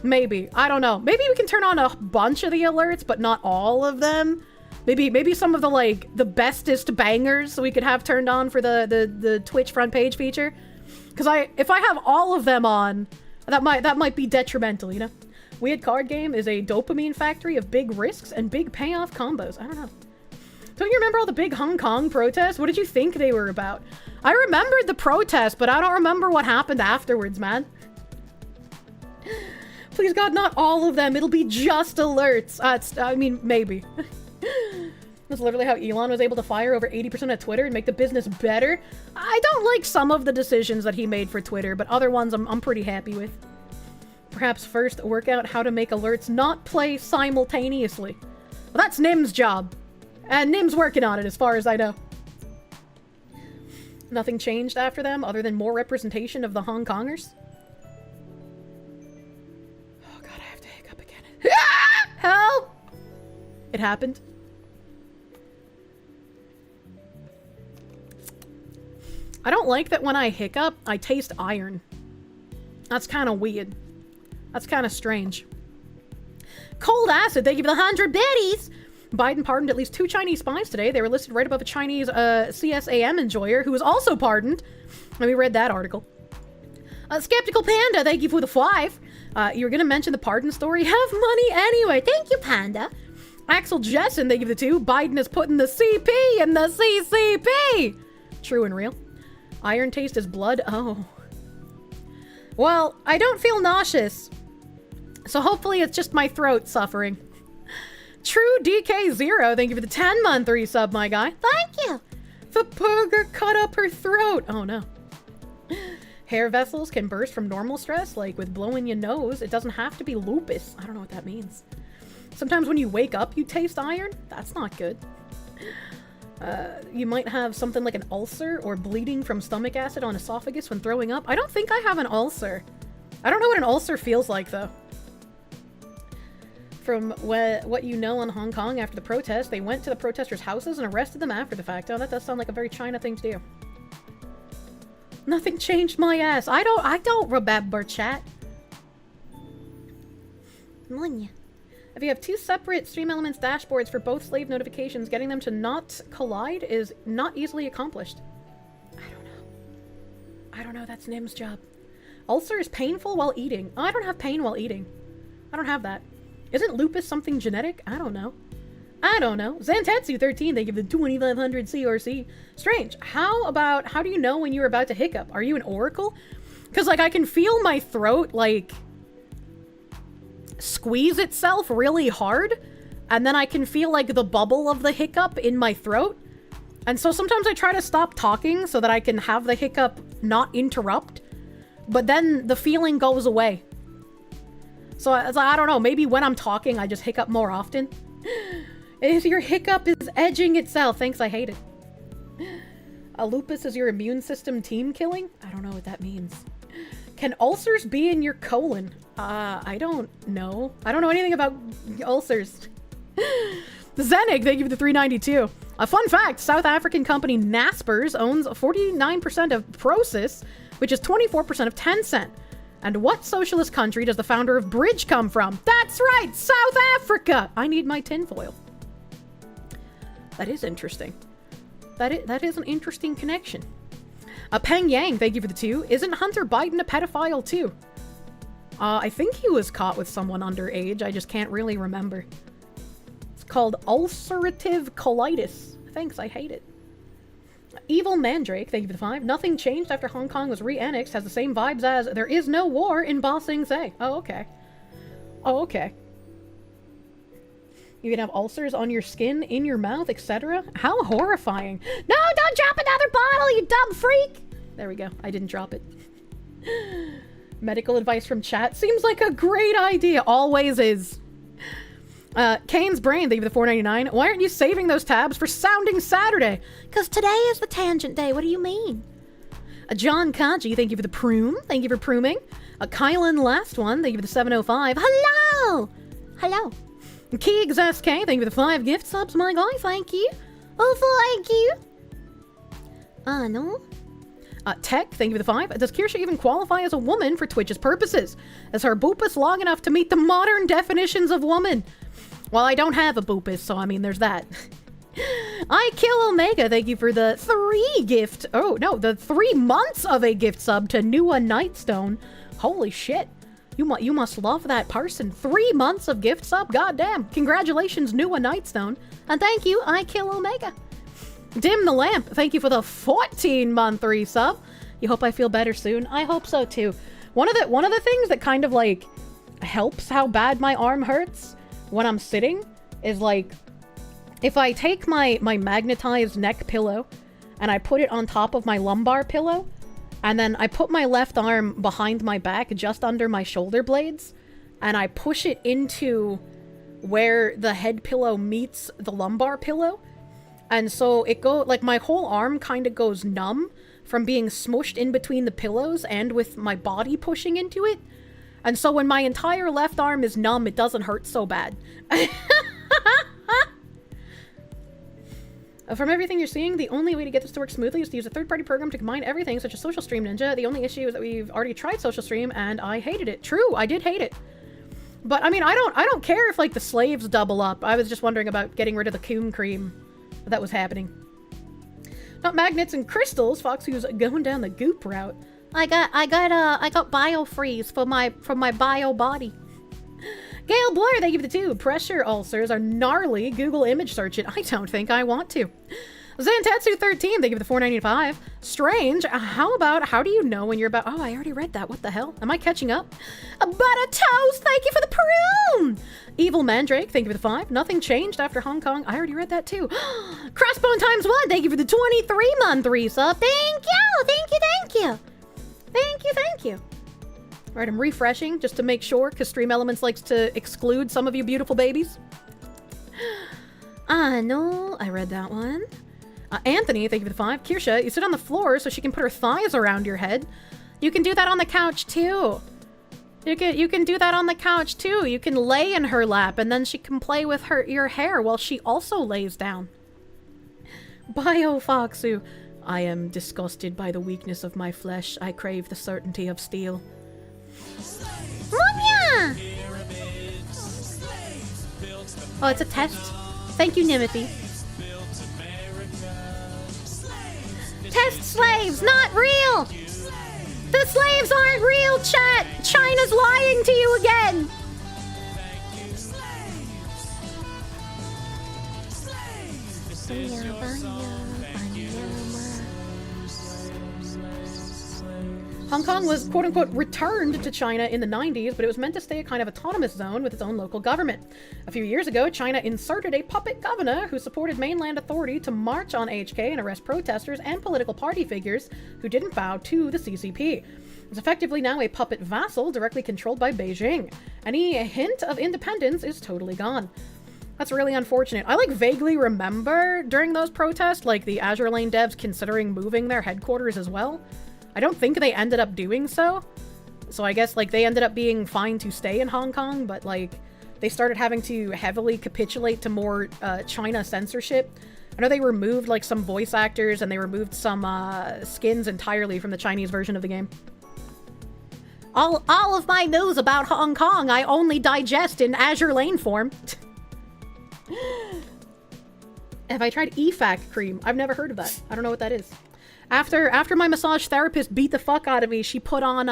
Maybe. I don't know. Maybe we can turn on a bunch of the alerts, but not all of them. Maybe some of the, like, the bestest bangers we could have turned on for the Twitch front page feature. Because if I have all of them on, that might be detrimental, you know? Weird Card Game is a dopamine factory of big risks and big payoff combos. I don't know. Don't you remember all the big Hong Kong protests? What did you think they were about? I remembered the protest, but I don't remember what happened afterwards, man. Please God, not all of them. It'll be just alerts. I mean, maybe. That's literally how Elon was able to fire over 80% of Twitter and make the business better. I don't like some of the decisions that he made for Twitter, but other ones I'm pretty happy with. Perhaps first work out how to make alerts not play simultaneously. Well, that's Nim's job. And Nim's working on it as far as I know. Nothing changed after them other than more representation of the Hong Kongers. Oh god, I have to hiccup again. Help! It happened. I don't like that when I hiccup, I taste iron. That's kind of weird. That's kind of strange. Cold acid, thank you for the 100 biddies! Biden pardoned at least 2 Chinese spies today. They were listed right above a Chinese CSAM enjoyer who was also pardoned. Let me read that article. Skeptical Panda, thank you for the 5. You were going to mention the pardon story? Have money anyway. Thank you, Panda. Axel Jessen, thank you for the 2. Biden is putting the CP in the CCP. True and real. Iron taste is blood. Oh. Well, I don't feel nauseous. So hopefully it's just my throat suffering. True DK0, thank you for the 10-month resub, my guy. Thank you. The pooger cut up her throat. Oh no. Hair vessels can burst from normal stress, like with blowing your nose. It doesn't have to be lupus. I don't know what that means. Sometimes when you wake up, you taste iron. That's not good. You might have something like an ulcer or bleeding from stomach acid on esophagus when throwing up. I don't think I have an ulcer. I don't know what an ulcer feels like, though. From what you know on Hong Kong after the protest, they went to the protesters' houses and arrested them after the fact. Oh, that does sound like a very China thing to do. Nothing changed my ass. I don't remember, chat. If you have 2 separate Stream Elements dashboards for both slave notifications, getting them to not collide is not easily accomplished. I don't know, that's Nim's job. Ulcer is painful while eating. Oh, I don't have pain while eating. I don't have that. Isn't lupus something genetic? I don't know. Zantetsu13, they give the 2500 CRC. Strange. How do you know when you're about to hiccup? Are you an oracle? Because, like, I can feel my throat, like, squeeze itself really hard, and then I can feel, like, the bubble of the hiccup in my throat. And so sometimes I try to stop talking so that I can have the hiccup not interrupt, but then the feeling goes away. So I don't know, maybe when I'm talking, I just hiccup more often. If your hiccup is edging itself, thanks, I hate it. A lupus is your immune system team killing? I don't know what that means. Can ulcers be in your colon? I don't know. I don't know anything about ulcers. Zenig, thank you for the 392. A fun fact, South African company Naspers owns 49% of Prosus, which is 24% of Tencent. And what socialist country does the founder of Bridge come from? That's right, South Africa! I need my tinfoil. That is interesting. That is an interesting connection. Peng Yang, thank you for the 2. Isn't Hunter Biden a pedophile too? I think he was caught with someone underage. I just can't really remember. It's called ulcerative colitis. Thanks, I hate it. Evil Mandrake, thank you for the 5. Nothing changed after Hong Kong was re-annexed. Has the same vibes as there is no war in Ba Sing Se. Oh, okay. Oh, okay. You can have ulcers on your skin, in your mouth, etc. How horrifying. No, don't drop another bottle, you dumb freak! There we go. I didn't drop it. Medical advice from chat. Seems like a great idea. Always is. Kane's Brain, thank you for the 499. Why aren't you saving those tabs for Sounding Saturday? Because today is the tangent day. What do you mean? John Kaji, thank you for the prune. Thank you for pruning. Kylan Last One, thank you for the 705. Hello! Hello. Keegs SK, thank you for the 5 gift subs, my guy. Thank you. Oh, thank you. No. Tech, thank you for the 5. Does Kirsche even qualify as a woman for Twitch's purposes? Is her boopus long enough to meet the modern definitions of woman? Well, I don't have a boopus, so I mean, there's that. I Kill Omega, thank you for the 3 gift. Oh, no, the 3 months of a gift sub to Nua Nightstone. Holy shit. You must love that person. 3 months of gift sub? Goddamn. Congratulations, Nua Nightstone. And thank you, I Kill Omega. Dim the Lamp, thank you for the 14-month resub. You hope I feel better soon? I hope so too. One of the things that kind of like helps how bad my arm hurts when I'm sitting is like if I take my magnetized neck pillow and I put it on top of my lumbar pillow and then I put my left arm behind my back just under my shoulder blades and I push it into where the head pillow meets the lumbar pillow. And so it like my whole arm kind of goes numb from being smushed in between the pillows and with my body pushing into it. And so when my entire left arm is numb, it doesn't hurt so bad. From everything you're seeing, the only way to get this to work smoothly is to use a third-party program to combine everything, such as Social Stream Ninja. The only issue is that we've already tried Social Stream, and I hated it. True, I did hate it. But, I mean, I don't care if, like, the slaves double up. I was just wondering about getting rid of the coom cream that was happening. Not magnets and crystals. Fox, who's going down the goop route. I got biofreeze from my bio body. Gail Blur, thank you for the 2. Pressure ulcers are gnarly. Google image search it. I don't think I want to. Zantetsu 13, thank you for the 4.95. Strange. How do you know when you're about... Oh, I already read that. What the hell? Am I catching up? Butter Toast, thank you for the prune. Evil Mandrake, thank you for the 5. Nothing changed after Hong Kong. I already read that too. Crossbone times 1, thank you for the 23-month resub. Thank you, thank you, thank you. Thank you, thank you. All right, I'm refreshing just to make sure, because Stream Elements likes to exclude some of you beautiful babies. No, I read that one. Anthony, thank you for the 5. Kirsche, you sit on the floor so she can put her thighs around your head. You can do that on the couch too. You can do that on the couch too. You can lay in her lap and then she can play with your hair while she also lays down. Bio Foxu, I am disgusted by the weakness of my flesh. I crave the certainty of steel. Munya! Oh, it's a test. Thank you, Nimothy. Test slaves, not real! The slaves aren't real, chat! China's lying to you again! Hong Kong was quote-unquote returned to China in the 90s, but it was meant to stay a kind of autonomous zone with its own local government. A few years ago, China inserted a puppet governor who supported mainland authority to march on HK and arrest protesters and political party figures who didn't bow to the CCP. It's effectively now a puppet vassal directly controlled by Beijing. Any hint of independence is totally gone. That's really unfortunate. I vaguely remember during those protests, the Azure Lane devs considering moving their headquarters as well. I don't think they ended up doing so. So I guess, they ended up being fine to stay in Hong Kong, but, they started having to heavily capitulate to more, China censorship. I know they removed, some voice actors, and they removed some, skins entirely from the Chinese version of the game. All of my news about Hong Kong, I only digest in Azure Lane form. Have I tried EFAC cream? I've never heard of that. I don't know what that is. After my massage therapist beat the fuck out of me, she put on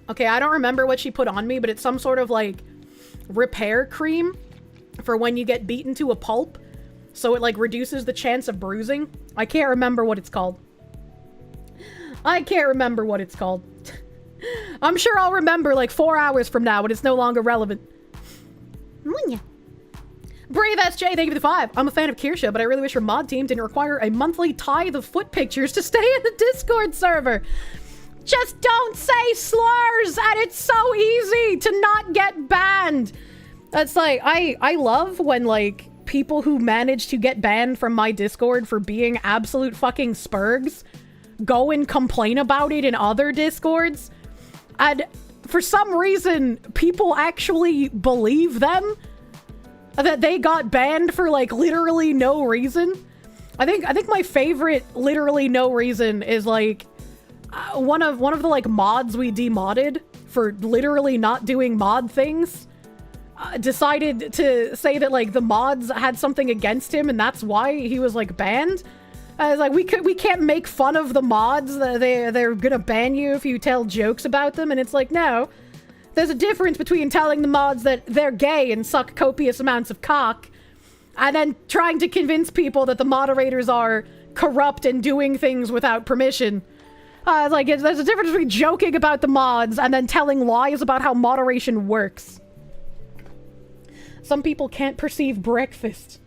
okay, I don't remember what she put on me, but it's some sort of repair cream for when you get beaten to a pulp, so it reduces the chance of bruising. I can't remember what it's called. I'm sure I'll remember 4 hours from now when it's no longer relevant. Brave SJ, thank you for the 5. I'm a fan of Kirsche, but I really wish her mod team didn't require a monthly tithe of foot pictures to stay in the Discord server. Just don't say slurs, and it's so easy to not get banned. That's I love when people who manage to get banned from my Discord for being absolute fucking spurgs go and complain about it in other Discords, and for some reason people actually believe them that they got banned for literally no reason. I think my favorite literally no reason is one of the mods we demodded for literally not doing mod things decided to say that the mods had something against him and that's why he was banned. It's like, we can't make fun of the mods. They're gonna ban you if you tell jokes about them. And it's like, no. There's a difference between telling the mods that they're gay and suck copious amounts of cock, and then trying to convince people that the moderators are corrupt and doing things without permission. There's a difference between joking about the mods and then telling lies about how moderation works. Some people can't perceive breakfast.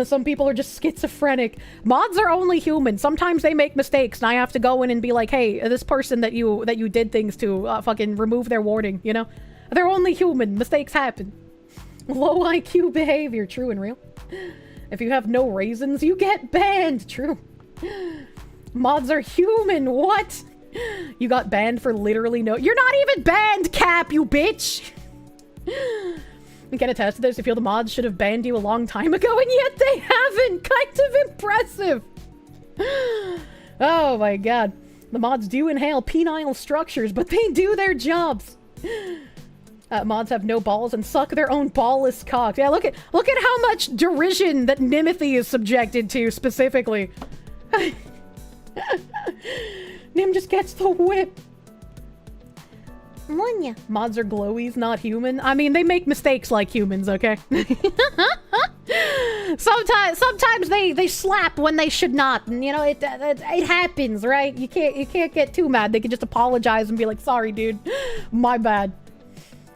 Some people are just schizophrenic. Mods are only human. Sometimes they make mistakes, and I have to go in and be like, hey, this person that you did things to, fucking remove their warning, you know? They're only human. Mistakes happen. Low IQ behavior. True and real. If you have no raisins, you get banned. True. Mods are human. What? You got banned for literally no... You're not even banned, Cap, you bitch! I can attest to this. I feel the mods should have banned you a long time ago, and yet they haven't. Kind of impressive. Oh my god. The mods do inhale penile structures, but they do their jobs. Mods have no balls and suck their own ballless cocks. Yeah, look at how much derision that Nimothy is subjected to specifically. Nim just gets the whip. Monya. Mods are glowies, not human. I mean, they make mistakes like humans, okay? Sometimes they slap when they should not, and you know it happens, right? You can't get too mad. They can just apologize and be like, "Sorry, dude, my bad."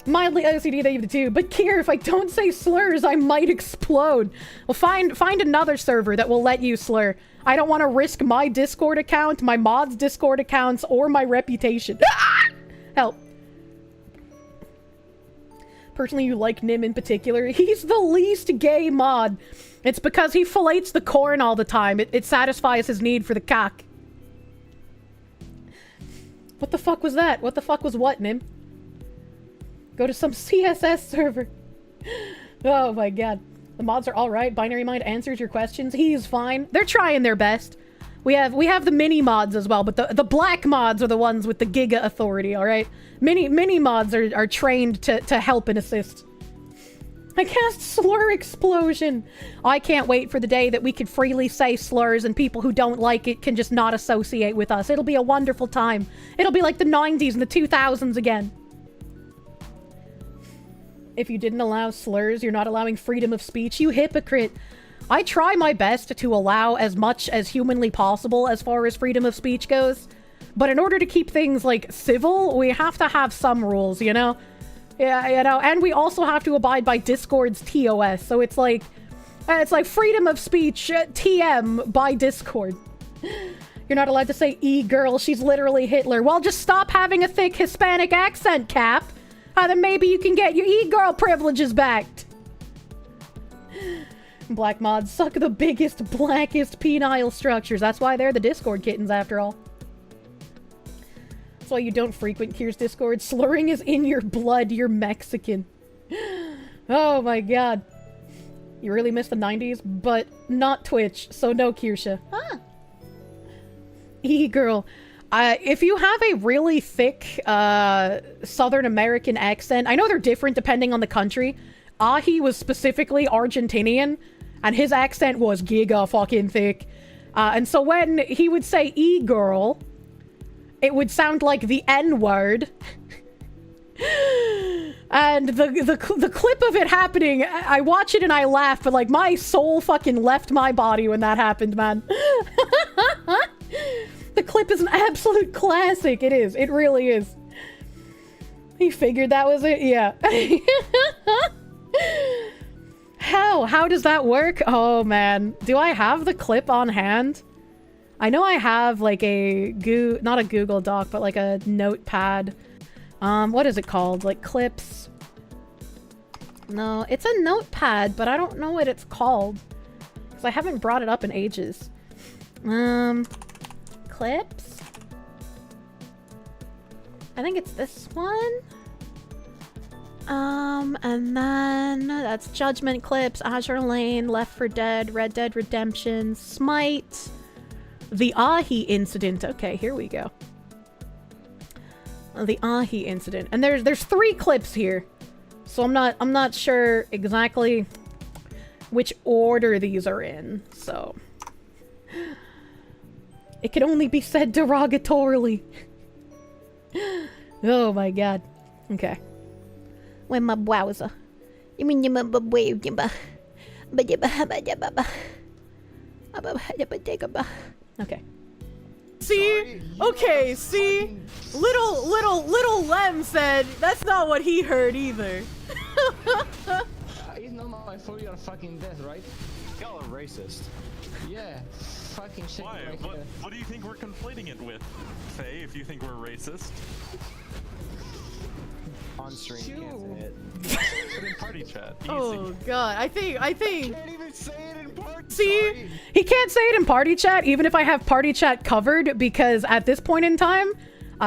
Mildly OCD they too, but Kier, if I don't say slurs, I might explode. Well, find another server that will let you slur. I don't want to risk my Discord account, my mods' Discord accounts, or my reputation. Help. Personally, you like Nim in particular. He's the least gay mod. It's because he fillets the corn all the time. It satisfies his need for the cock. What the fuck was that? What the fuck was what, Nim? Go to some CSS server. Oh my god. The mods are alright. Binary Mind answers your questions. He's fine. They're trying their best. We have the mini mods as well, but the black mods are the ones with the giga authority, alright? Mini mods are trained to help and assist. I cast slur explosion. I can't wait for the day that we can freely say slurs and people who don't like it can just not associate with us. It'll be a wonderful time. It'll be like the 90s and the 2000s again. If you didn't allow slurs, you're not allowing freedom of speech, you hypocrite. I try my best to allow as much as humanly possible as far as freedom of speech goes. But in order to keep things, like, civil, we have to have some rules, you know? Yeah, you know, and we also have to abide by Discord's TOS, so it's like freedom of speech, TM, by Discord. You're not allowed to say E-girl, she's literally Hitler. Well, just stop having a thick Hispanic accent, Cap. Then maybe you can get your E-girl privileges back. Black mods suck the biggest, blackest penile structures. That's why they're the Discord kittens, after all. That's why you don't frequent Kier's Discord. Slurring is in your blood. You're Mexican. Oh my god. You really miss the 90s, but not Twitch, so no Kirsche. Huh. E-girl. If you have a really thick Southern American accent, I know they're different depending on the country. Ahi was specifically Argentinian, and his accent was giga fucking thick. And so when he would say E-girl, it would sound like the N-word. And the clip of it happening, I watch it and I laugh, but like my soul fucking left my body when that happened, man. The clip is an absolute classic. It is. It really is. He figured that was it? Yeah. How does that work? Oh, man. Do I have the clip on hand? I know I have, like, not a Google Doc, but, like, a notepad. What is it called? Like, clips? No, it's a notepad, but I don't know what it's called. Because I haven't brought it up in ages. Clips? I think it's this one. And then that's Judgment Clips, Azure Lane, Left 4 Dead, Red Dead Redemption, Smite, the Ahi incident. Okay, here we go. The Ahi incident, and there's 3 clips here, so I'm not sure exactly which order these are in. So It can only be said derogatorily. Oh my god. Okay. When my browser. You mean you Okay. See? Okay, see? Little Lem said that's not what he heard either. It's not my fault you're fucking dead, right? Y'all are racist. Yeah. Fucking shit. Why? What do you think we're conflating it with? Faye, if you think we're racist? On stream, you can't say it. Put in party chat. Easy. Oh god, I think. Can't even say it in party. See? Sorry. He can't say it in party chat, even if I have party chat covered, because at this point in time,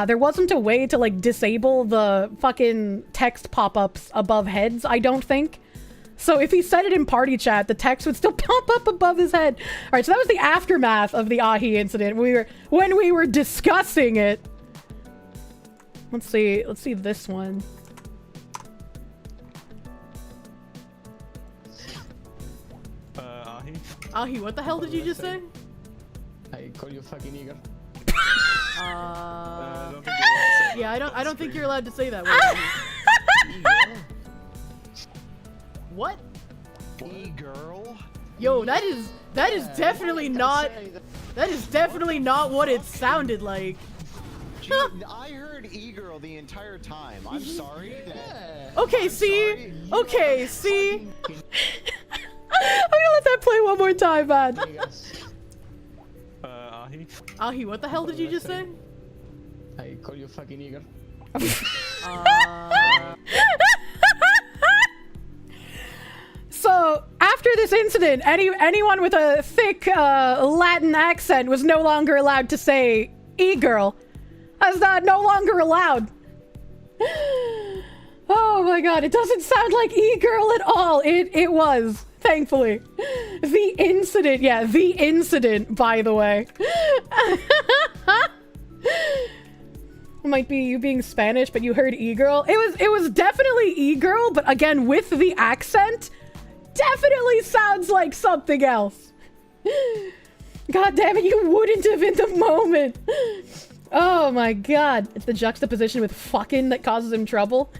there wasn't a way to, like, disable the fucking text pop-ups above heads, I don't think. So if he said it in party chat, the text would still pop up above his head. Alright, so that was the aftermath of the Ahi incident. When we were discussing it. Let's see this one. Ahi? Ahi, what the hell did you just say? I call you fucking Igor. Yeah, I don't think you're allowed to say that word. What? E-girl? Yo, that is definitely not what it sounded like. I heard e-girl the entire time. I'm sorry. Okay, see? Okay, see? I'm gonna let that play one more time, man. Ahi? Ahi, what the hell did you just say? I call you fucking Igor. So, after this incident, anyone with a thick Latin accent was no longer allowed to say e-girl. That's no longer allowed. Oh my god, it doesn't sound like e-girl at all. It was, thankfully. The incident, by the way. It might be you being Spanish, but you heard e-girl. It was definitely e-girl, but again, with the accent, definitely sounds like something else. God damn it, you wouldn't have in the moment. Oh my god. It's the juxtaposition with fucking that causes him trouble.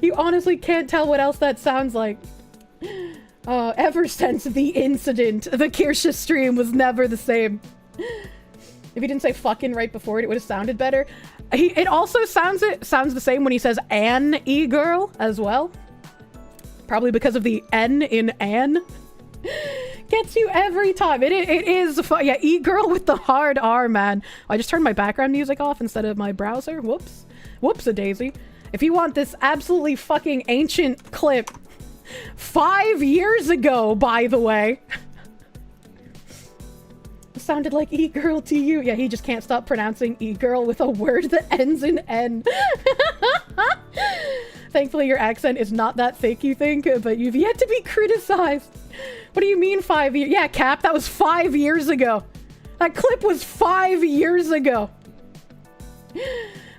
You honestly can't tell what else that sounds like. Ever since the incident, the Kirsche stream was never the same. If he didn't say fucking right before it, it would have sounded better. It also sounds the same when he says an e-girl as well. Probably because of the N in an. Gets you every time. It is yeah, e-girl with the hard R, man. I just turned my background music off instead of my browser. Whoops. Whoops-a-daisy. If you want this absolutely fucking ancient clip, 5 years ago, by the way. It sounded like e-girl to you. Yeah, he just can't stop pronouncing e-girl with a word that ends in N. Thankfully, your accent is not that thick, you think, but you've yet to be criticized. What do you mean 5 years? Yeah, Cap, that was 5 years ago. That clip was 5 years ago.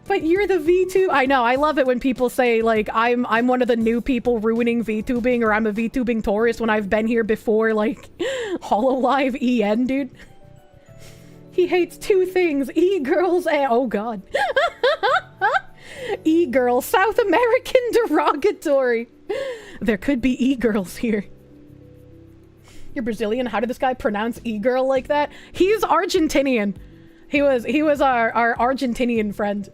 But you're the VTube. I know, I love it when people say, like, I'm one of the new people ruining VTubing, or I'm a VTubing tourist when I've been here before, like, Hololive EN, dude. He hates two things, e-girls and... Oh, God. E-girl, South American derogatory. There could be e-girls here. You're Brazilian? How did this guy pronounce e-girl like that? He's Argentinian. He was our Argentinian friend.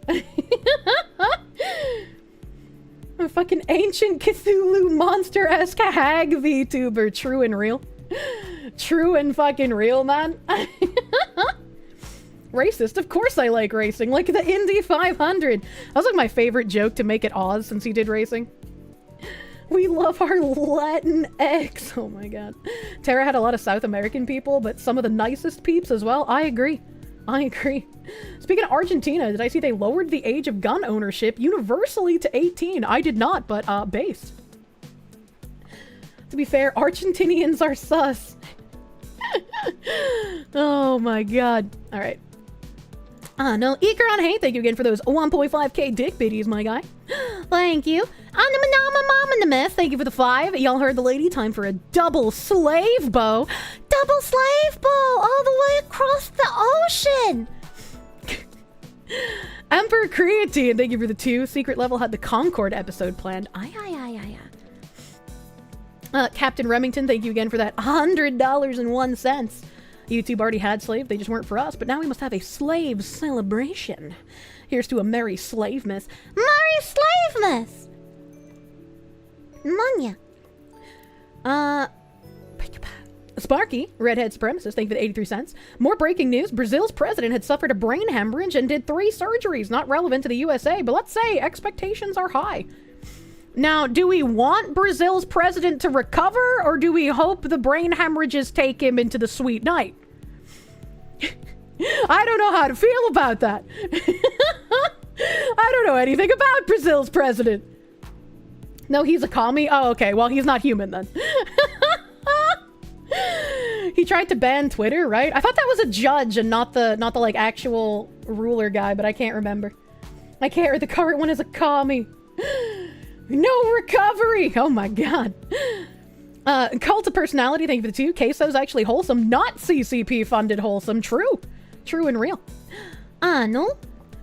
A fucking ancient Cthulhu monster-esque hag VTuber. True and real. True and fucking real, man. Racist? Of course I like racing. Like the Indy 500. That was like my favorite joke to make it Oz since he did racing. We love our Latin X. Oh my god. Terra had a lot of South American people, but some of the nicest peeps as well. I agree. I agree. Speaking of Argentina, did I see they lowered the age of gun ownership universally to 18? I did not, but base. To be fair, Argentinians are sus. Oh my god. Alright. No, Ikaron, hey, thank you again for those 1.5k dick biddies, my guy. Thank you. Anonymous, thank you for the 5. Y'all heard the lady, time for a double slave bow. Double slave bow all the way across the ocean. Emperor Creatine, thank you for the 2. Secret Level had the Concord episode planned. Captain Remington, thank you again for that $100.01. YouTube already had slave, they just weren't for us, but now we must have a slave celebration. Here's to a merry slavemas. Merry slavemas! Munya. Sparky, Redhead Supremacist, thank you for the 83 cents. More breaking news, Brazil's president had suffered a brain hemorrhage and did 3 surgeries. Not relevant to the USA, but let's say expectations are high. Now, do we want Brazil's president to recover, or do we hope the brain hemorrhages take him into the sweet night? I don't know how to feel about that. I don't know anything about Brazil's president. No, he's a commie? Oh, okay. Well, he's not human then. He tried to ban Twitter, right? I thought that was a judge and not the like actual ruler guy, but I can't remember. I can't. The current one is a commie. No recovery! Oh my god. Cult of Personality, thank you for the 2. Queso's actually wholesome, not CCP funded wholesome. True. True and real. No.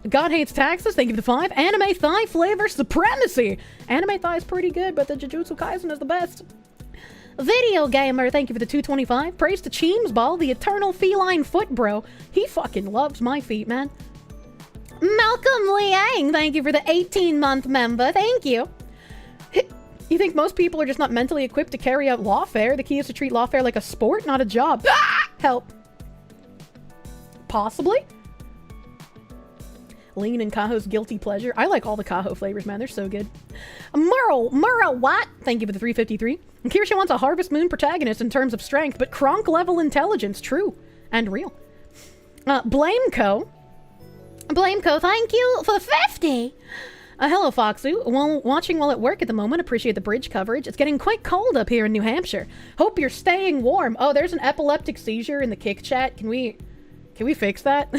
God Hates Taxes, thank you for the 5. Anime Thigh Flavor Supremacy. Anime Thigh is pretty good, but the Jujutsu Kaisen is the best. Video Gamer, thank you for the 225. Praise to Cheems Ball, the eternal feline foot bro. He fucking loves my feet, man. Malcolm Liang, thank you for the 18-month member. Thank you. You think most people are just not mentally equipped to carry out lawfare? The key is to treat lawfare like a sport, not a job. Ah! Help. Possibly? Lean and Kaho's guilty pleasure. I like all the Kaho flavors, man. They're so good. Murra Watt, thank you for the 353. And Kirsche wants a Harvest Moon protagonist in terms of strength, but Kronk level intelligence. True. And real. Blameco, thank you for 50. Hello, Foxu. Watching while at work at the moment. Appreciate the bridge coverage. It's getting quite cold up here in New Hampshire. Hope you're staying warm. Oh, there's an epileptic seizure in the kick chat. Can we fix that?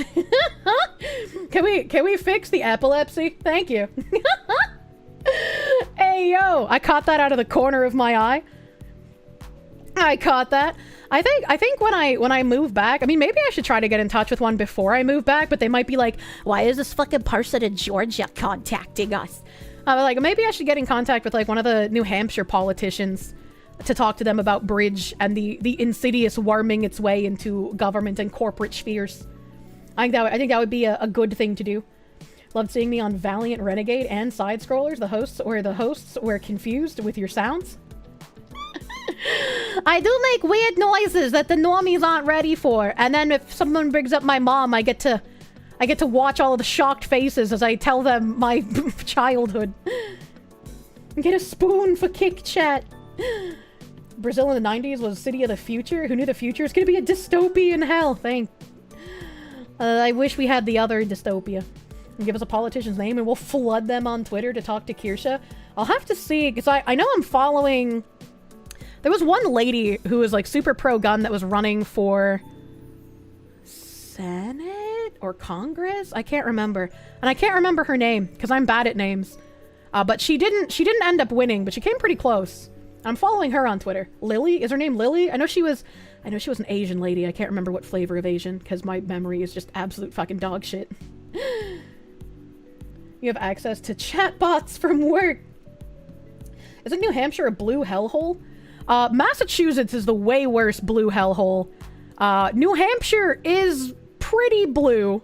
Can we fix the epilepsy? Thank you. Hey, yo. I caught that out of the corner of my eye. I caught that. I think when I move back, I mean, maybe I should try to get in touch with one before I move back, but they might be like, why is this fucking person in Georgia contacting us? Like, maybe I should get in contact with, like, one of the New Hampshire politicians to talk to them about bridge and the insidious worming its way into government and corporate spheres. I think that would be a good thing to do. Loved seeing me on Valiant Renegade and Side-Scrollers. The hosts were confused with your sounds. I do make weird noises that the normies aren't ready for, and then if someone brings up my mom, I get to watch all of the shocked faces as I tell them my childhood. Get a spoon for kick chat. Brazil in the 90s was city of the future. Who knew the future is gonna be a dystopian hell? I wish we had the other dystopia. Give us a politician's name and we'll flood them on Twitter to talk to Kirsche. I'll have to see, because I know I'm following... There was one lady who was like super pro-gun that was running for Senate or Congress? I can't remember. And I can't remember her name because I'm bad at names. But she didn't end up winning, but she came pretty close. I'm following her on Twitter. Lily? Is her name Lily? I know she was an Asian lady. I can't remember what flavor of Asian because my memory is just absolute fucking dog shit. You have access to chatbots from work. Isn't New Hampshire a blue hellhole? Massachusetts is the way worse blue hellhole. New Hampshire is pretty blue,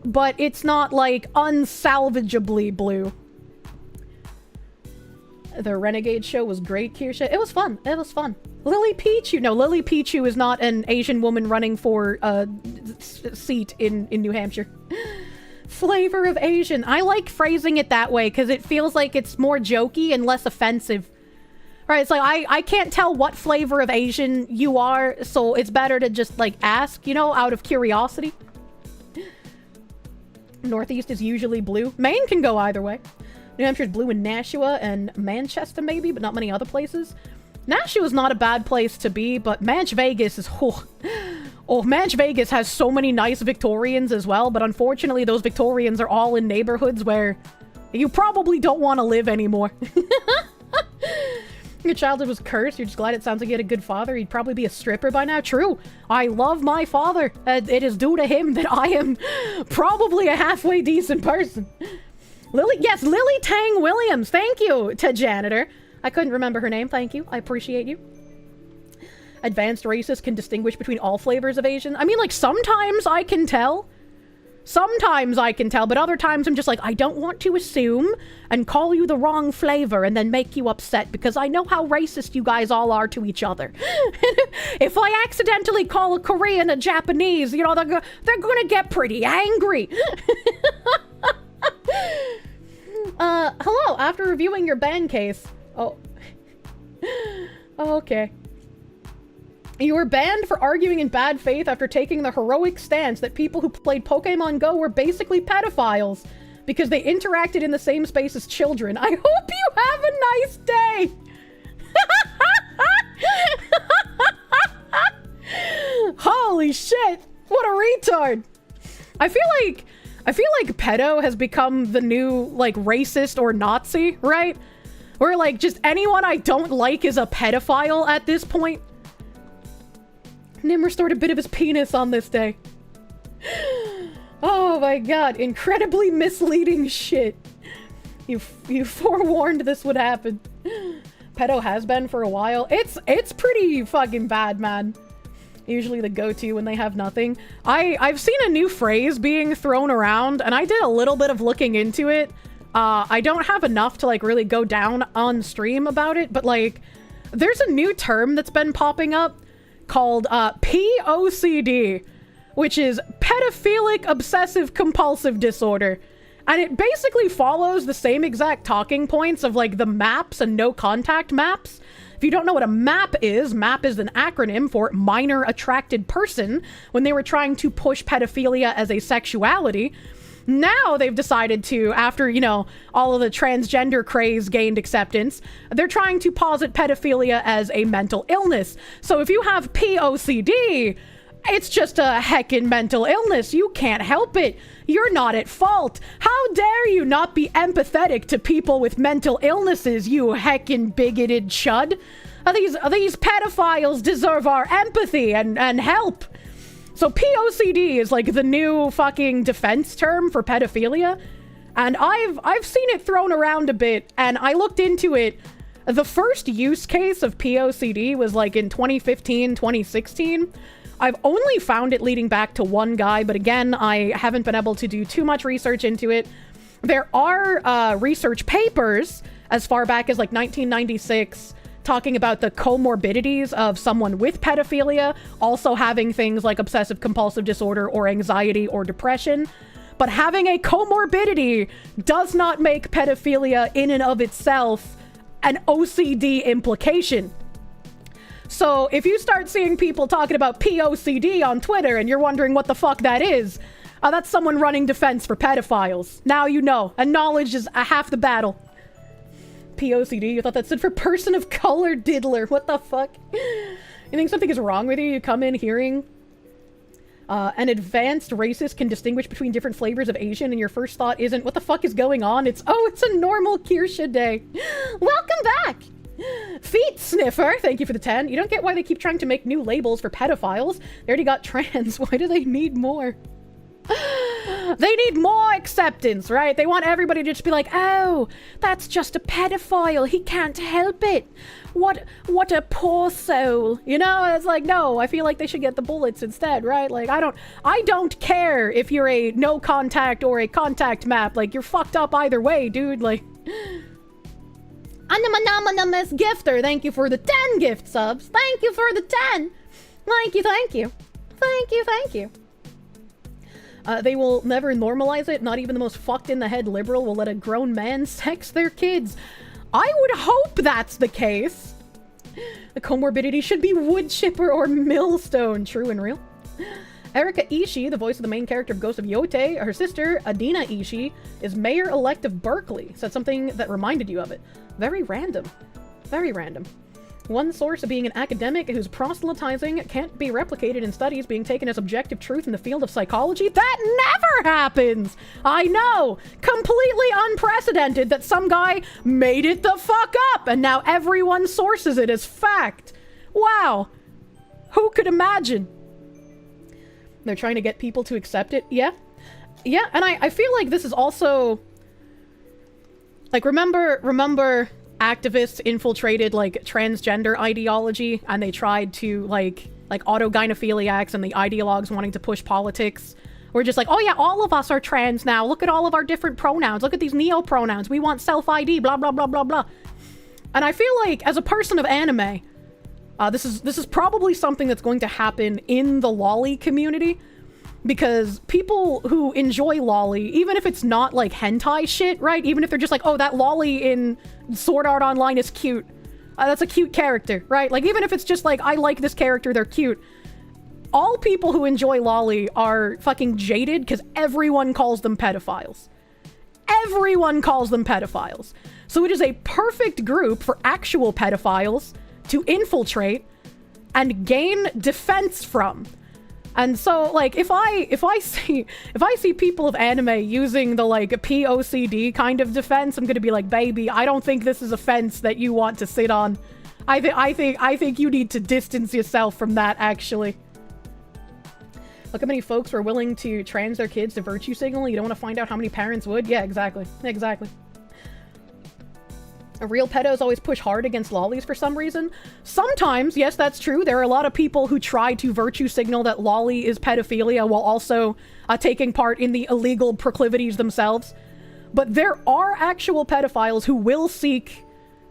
but it's not like unsalvageably blue. The Renegade show was great, Kirsche. It was fun. It was fun. Lily Pichu. No, Lily Pichu is not an Asian woman running for a seat in New Hampshire. Flavor of Asian. I like phrasing it that way because it feels like it's more jokey and less offensive. Right, it's like, I can't tell what flavor of Asian you are, so it's better to just, like, ask, you know, out of curiosity. Northeast is usually blue. Maine can go either way. New Hampshire's blue in Nashua and Manchester, maybe, but not many other places. Nashua's not a bad place to be, but Manch Vegas is... Oh, Match Vegas has so many nice Victorians as well, but unfortunately those Victorians are all in neighborhoods where you probably don't want to live anymore. Your childhood was cursed. You're just glad it sounds like you had a good father. He'd probably be a stripper by now. True. I love my father. It is due to him that I am probably a halfway decent person. Yes, Lily Tang Williams. Thank you to Janitor. I couldn't remember her name. Thank you. I appreciate you. Advanced racists can distinguish between all flavors of Asian. I mean, like, sometimes I can tell. Sometimes I can tell, but other times I'm just like, I don't want to assume and call you the wrong flavor and then make you upset because I know how racist you guys all are to each other. If I accidentally call a Korean a Japanese, you know, they're gonna get pretty angry. Hello, after reviewing your ban case. Oh. Okay. You were banned for arguing in bad faith after taking the heroic stance that people who played Pokemon Go were basically pedophiles because they interacted in the same space as children. I hope you have a nice day! Holy shit! What a retard! I feel like pedo has become the new, like, racist or Nazi, right? Where, like, just anyone I don't like is a pedophile at this point. Nim restored a bit of his penis on this day. Oh my god, incredibly misleading shit. You forewarned this would happen. Pedo has been for a while. It's pretty fucking bad, man. Usually the go-to when they have nothing. I've seen a new phrase being thrown around, and I did a little bit of looking into it. I don't have enough to, like, really go down on stream about it, but, like, there's a new term that's been popping up called POCD, which is pedophilic obsessive compulsive disorder. And it basically follows the same exact talking points of, like, the MAPS and no contact maps. If you don't know what a MAP is an acronym for minor attracted person, when they were trying to push pedophilia as a sexuality. Now they've decided to, after, you know, all of the transgender craze gained acceptance, they're trying to posit pedophilia as a mental illness. So if you have POCD, it's just a heckin' mental illness. You can't help it. You're not at fault. How dare you not be empathetic to people with mental illnesses, you heckin' bigoted chud? These pedophiles deserve our empathy and help. So POCD is like the new fucking defense term for pedophilia. And I've seen it thrown around a bit, and I looked into it. The first use case of POCD was like in 2015, 2016. I've only found it leading back to one guy, but again, I haven't been able to do too much research into it. There are research papers as far back as like 1996 talking about the comorbidities of someone with pedophilia, also having things like obsessive compulsive disorder or anxiety or depression. But having a comorbidity does not make pedophilia in and of itself an OCD implication. So if you start seeing people talking about POCD on Twitter and you're wondering what the fuck that is, that's someone running defense for pedophiles. Now you know, and knowledge is half the battle. POCD, you thought that stood for person of color diddler. What the fuck? You think something is wrong with you? You come in hearing an advanced racist can distinguish between different flavors of Asian, and your first thought isn't, what the fuck is going on? It's, oh, it's a normal Kirsche day. Welcome back! Feet Sniffer, thank you for the 10. You don't get why they keep trying to make new labels for pedophiles. They already got trans. Why do they need more? They need more acceptance, right? They want everybody to just be like, oh, that's just a pedophile. He can't help it. What a poor soul. You know, it's like, no, I feel like they should get the bullets instead, right? Like, I don't care if you're a no contact or a contact map. Like, you're fucked up either way, dude. Like, Anamanamanam's gifter, thank you for the 10 gift subs. Thank you for the 10. Thank you, thank you. Thank you, thank you. They will never normalize it. Not even the most fucked in the head liberal will let a grown man sex their kids. I would hope that's the case. The comorbidity should be wood chipper or millstone. True and real. Erika Ishii, the voice of the main character of Ghost of Yote, her sister, Adina Ishii, is mayor-elect of Berkeley. Said something that reminded you of it. Very random. Very random. One source of being an academic who's proselytizing can't be replicated in studies being taken as objective truth in the field of psychology. That never happens! I know! Completely unprecedented that some guy made it the fuck up and now everyone sources it as fact. Wow. Who could imagine? They're trying to get people to accept it. Yeah. Yeah, and I feel like this is also... Like, remember activists infiltrated, like, transgender ideology, and they tried to, like autogynephiliacs and the ideologues wanting to push politics. We're just like, oh yeah, all of us are trans now. Look at all of our different pronouns. Look at these neo-pronouns. We want self-ID, blah, blah, blah, blah, blah. And I feel like, as a person of anime, this is probably something that's going to happen in the lolly community. Because people who enjoy lolly, even if it's not like hentai shit, right? Even if they're just like, oh, that lolly in Sword Art Online is cute. That's a cute character, right? Like, even if it's just like, I like this character, they're cute. All people who enjoy lolly are fucking jaded because everyone calls them pedophiles. Everyone calls them pedophiles. So it is a perfect group for actual pedophiles to infiltrate and gain defense from. And so, like, if I see people of anime using the, like, POCD kind of defense, I'm gonna be like, baby, I don't think this is a fence that you want to sit on. I think you need to distance yourself from that, actually. Look how many folks were willing to trans their kids to virtue signal. You don't want to find out how many parents would? Yeah, exactly. Exactly. Real pedos always push hard against lollies for some reason. Sometimes, yes, that's true. There are a lot of people who try to virtue signal that lolly is pedophilia while also taking part in the illegal proclivities themselves. But there are actual pedophiles who will seek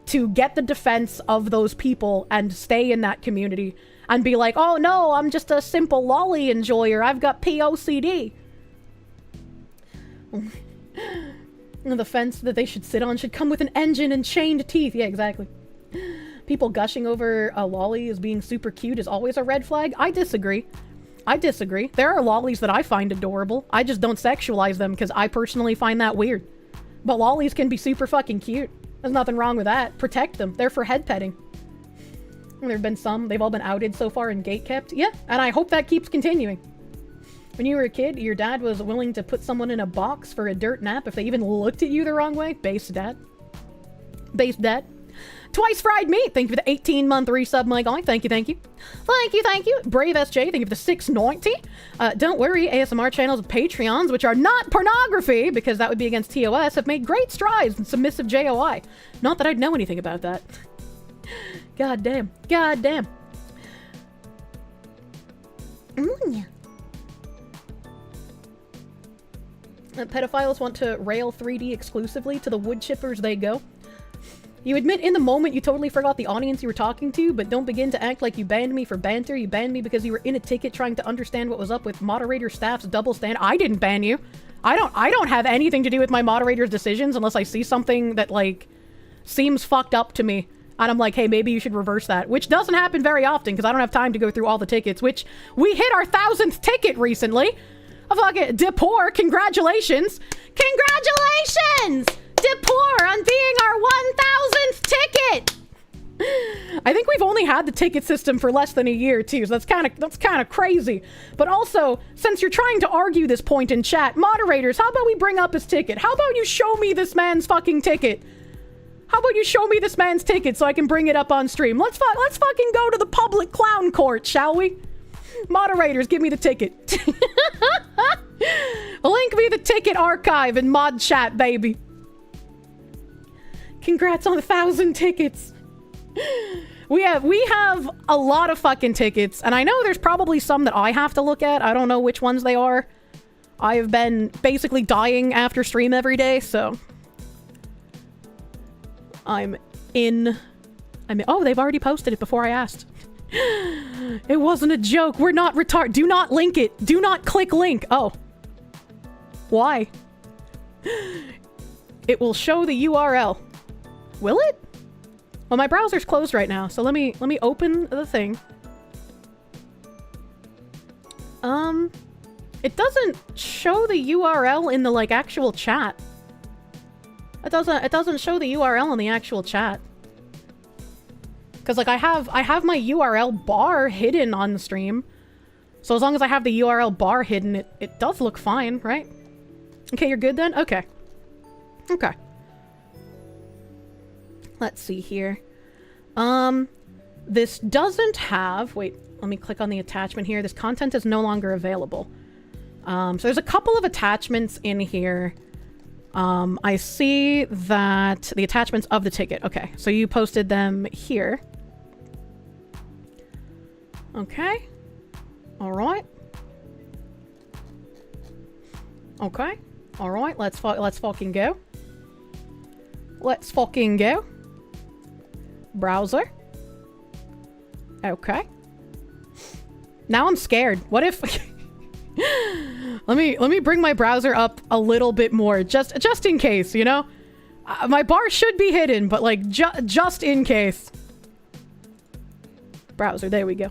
to get the defense of those people and stay in that community and be like, oh no, I'm just a simple lolly enjoyer. I've got POCD. The fence that they should sit on should come with an engine and chained teeth. Yeah, exactly. People gushing over a lolly as being super cute is always a red flag. I disagree. I disagree. There are lollies that I find adorable. I just don't sexualize them because I personally find that weird. But lollies can be super fucking cute. There's nothing wrong with that. Protect them. They're for head petting. And there have been some. They've all been outed so far and gatekept. Yeah, and I hope that keeps continuing. When you were a kid, your dad was willing to put someone in a box for a dirt nap if they even looked at you the wrong way? Base dad. Base dad. Twice fried meat. Thank you for the 18-month resub, my guy. Thank you, thank you. Thank you, thank you. Brave SJ, thank you for the 690. Don't worry, ASMR channels and Patreons, which are not pornography, because that would be against TOS, have made great strides in submissive JOI. Not that I'd know anything about that. God damn. God damn. Pedophiles want to rail 3D exclusively. To the wood chippers they go. You admit in the moment you totally forgot the audience you were talking to, but don't begin to act like you banned me for banter. You banned me because you were in a ticket trying to understand what was up with moderator staff's double stand. I didn't ban you. I don't have anything to do with my moderator's decisions unless I see something that, like, seems fucked up to me. And I'm like, hey, maybe you should reverse that. Which doesn't happen very often because I don't have time to go through all the tickets, which we hit our 1,000th ticket recently. Fucking Depor, congratulations! Congratulations! Depor on being our 1,000th ticket! I think we've only had the ticket system for less than a year too, so that's kind of crazy. But also, since you're trying to argue this point in chat, moderators, how about we bring up his ticket? How about you show me this man's fucking ticket? How about you show me this man's ticket so I can bring it up on stream? Let's fucking go to the public clown court, shall we? Moderators, give me the ticket. Link me the ticket archive in mod chat, baby. Congrats on 1,000 tickets. We have a lot of fucking tickets, and I know there's probably some that I have to look at. I don't know which ones they are. I have been basically dying after stream every day, so I'm in. Oh, they've already posted it before I asked. It wasn't a joke. We're not retarded. Do not link it. Do not click link. Oh. Why? It will show the URL. Will it? Well, my browser's closed right now, so let me open the thing. It doesn't show the URL in the, like, actual chat. It doesn't show the URL in the actual chat. Because, like, I have my URL bar hidden on the stream. So as long as I have the URL bar hidden, it does look fine, right? Okay, you're good then? Okay. Okay. Let's see here. This doesn't have... Wait, let me click on the attachment here. This content is no longer available. So there's a couple of attachments in here. I see that the attachments of the ticket. Okay, so you posted them here. Okay. All right. Okay. All right. Let's fucking go. Let's fucking go. Browser. Okay. Now I'm scared. What if... let me bring my browser up a little bit more, just in case, you know? My bar should be hidden, but like just in case. Browser, there we go.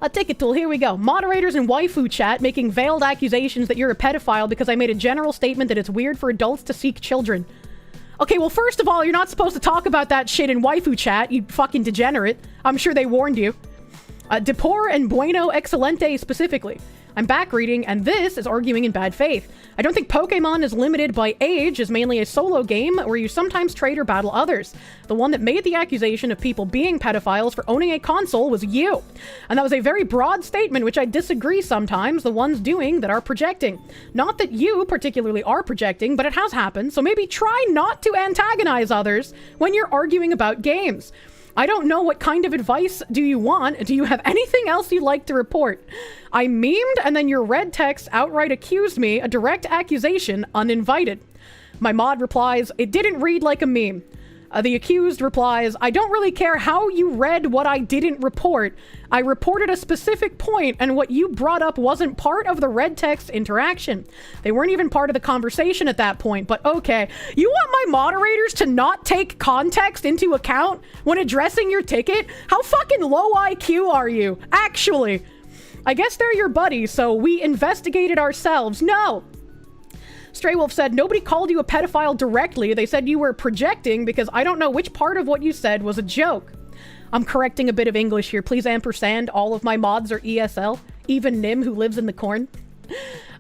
A ticket tool, here we go. Moderators in waifu chat making veiled accusations that you're a pedophile because I made a general statement that it's weird for adults to seek children. Okay, well, first of all, you're not supposed to talk about that shit in waifu chat, you fucking degenerate. I'm sure they warned you. Depor and Bueno Excelente specifically. I'm back reading, and this is arguing in bad faith. I don't think Pokemon is limited by age, is mainly a solo game where you sometimes trade or battle others. The one that made the accusation of people being pedophiles for owning a console was you. And that was a very broad statement, which I disagree sometimes, the ones doing that are projecting. Not that you particularly are projecting, but it has happened, so maybe try not to antagonize others when you're arguing about games. I don't know what kind of advice do you want. Do you have anything else you'd like to report? I memed and then your red text outright accused me, a direct accusation, uninvited. My mod replies, it didn't read like a meme. The accused replies, I don't really care how you read what I didn't report. I reported a specific point and what you brought up wasn't part of the red text interaction. They weren't even part of the conversation at that point, but okay. You want my moderators to not take context into account when addressing your ticket? How fucking low IQ are you? Actually. I guess they're your buddies, so we investigated ourselves. No. Stray Wolf said, nobody called you a pedophile directly. They said you were projecting because I don't know which part of what you said was a joke. I'm correcting a bit of English here. Please ampersand. All of my mods are ESL. Even Nim, who lives in the corn.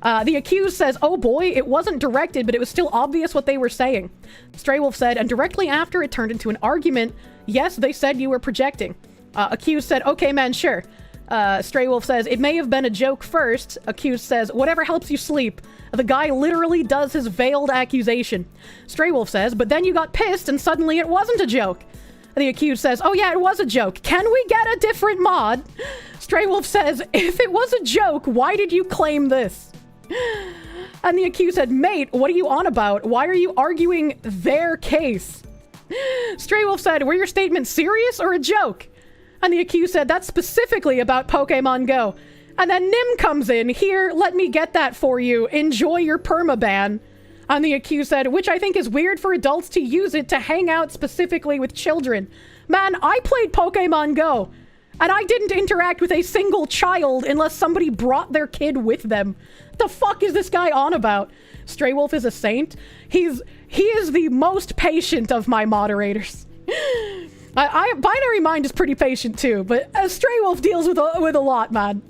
The accused says, oh boy, it wasn't directed, but it was still obvious what they were saying. Stray Wolf said, and directly after it turned into an argument. Yes, they said you were projecting. Accused said, okay, man, sure. Stray Wolf says, it may have been a joke first. Accused says, whatever helps you sleep. The guy literally does his veiled accusation. Stray Wolf says, but then you got pissed and suddenly it wasn't a joke. The accused says, oh yeah, it was a joke. Can we get a different mod? Stray Wolf says, if it was a joke, why did you claim this? And the accused said, mate, what are you on about? Why are you arguing their case? Stray Wolf said, were your statements serious or a joke? And the accused said, that's specifically about Pokemon Go. And then Nim comes in. Here, let me get that for you. Enjoy your permaban. And the accused said, which I think is weird for adults to use it to hang out specifically with children. Man, I played Pokemon Go. And I didn't interact with a single child unless somebody brought their kid with them. The fuck is this guy on about? Stray Wolf is a saint. He is the most patient of my moderators. Binary Mind is pretty patient too, but Stray Wolf deals with a lot, man.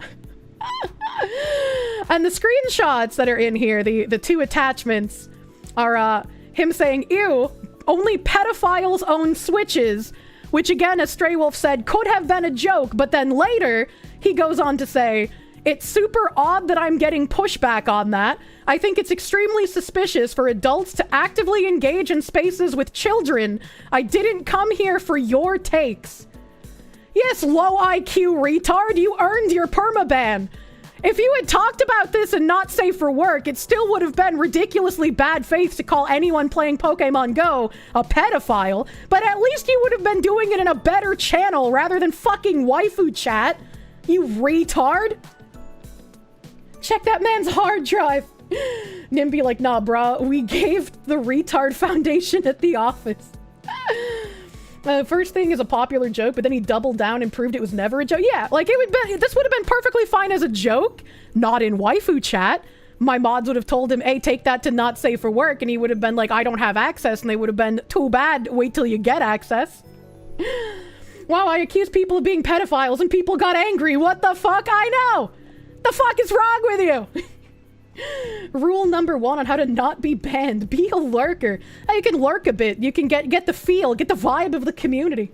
And the screenshots that are in here, the two attachments, are him saying, ew, only pedophiles own Switches, which again, as Stray Wolf said, could have been a joke, but then later, he goes on to say, it's super odd that I'm getting pushback on that. I think it's extremely suspicious for adults to actively engage in spaces with children. I didn't come here for your takes. Yes, low IQ retard, you earned your permaban. If you had talked about this and not safe for work, it still would have been ridiculously bad faith to call anyone playing Pokemon Go a pedophile, but at least you would have been doing it in a better channel rather than fucking waifu chat. You retard. Check that man's hard drive. Nimby like, nah, brah, we gave the retard foundation at the office. First thing is a popular joke, but then he doubled down and proved it was never a joke. Yeah, like this would have been perfectly fine as a joke, not in waifu chat. My mods would have told him, hey, take that to not safe for work, and he would have been like, I don't have access, and they would have been, too bad, wait till you get access. Wow, I accused people of being pedophiles and people got angry. What the fuck? I know! The fuck is wrong with you? Rule number 1 on how to not be banned. Be a lurker. You can lurk a bit. You can get the feel, get the vibe of the community.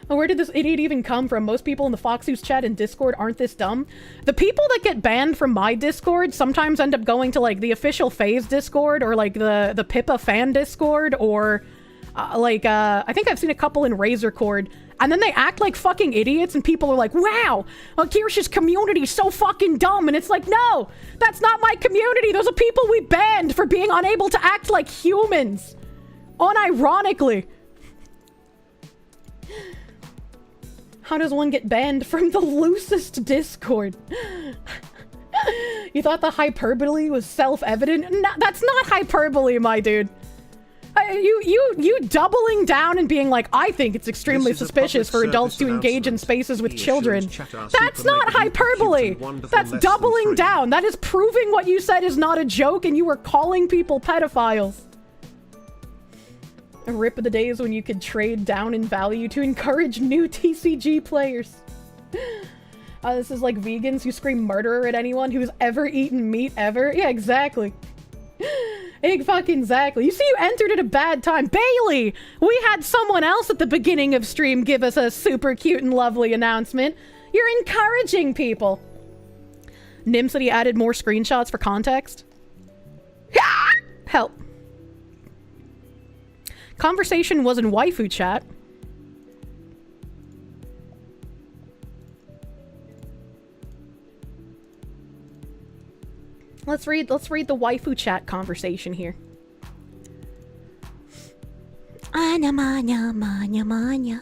Where did this idiot even come from? Most people in the Foxhoos chat and Discord aren't this dumb. The people that get banned from my Discord sometimes end up going to like the official FaZe Discord or like the Pippa fan Discord or I think I've seen a couple in Razor Cord, and then they act like fucking idiots and people are like, wow, Kirsche's community is so fucking dumb, and it's like, no, that's not my community. Those are people we banned for being unable to act like humans. Unironically. How does one get banned from the loosest Discord? You thought the hyperbole was self-evident? No, that's not hyperbole, my dude. You doubling down and being like, I think it's extremely suspicious for adults to engage in spaces with children. That's not hyperbole. That's doubling down. That is proving what you said is not a joke and you were calling people pedophiles. A rip of the days when you could trade down in value to encourage new TCG players. This is like vegans who scream murderer at anyone who's ever eaten meat ever. Yeah, exactly. Exactly. You see, you entered at a bad time. Bailey! We had someone else at the beginning of stream give us a super cute and lovely announcement. You're encouraging people. Nim said he added more screenshots for context. Help. Conversation was in waifu chat. Let's read the waifu chat conversation here. Anya manya manya manya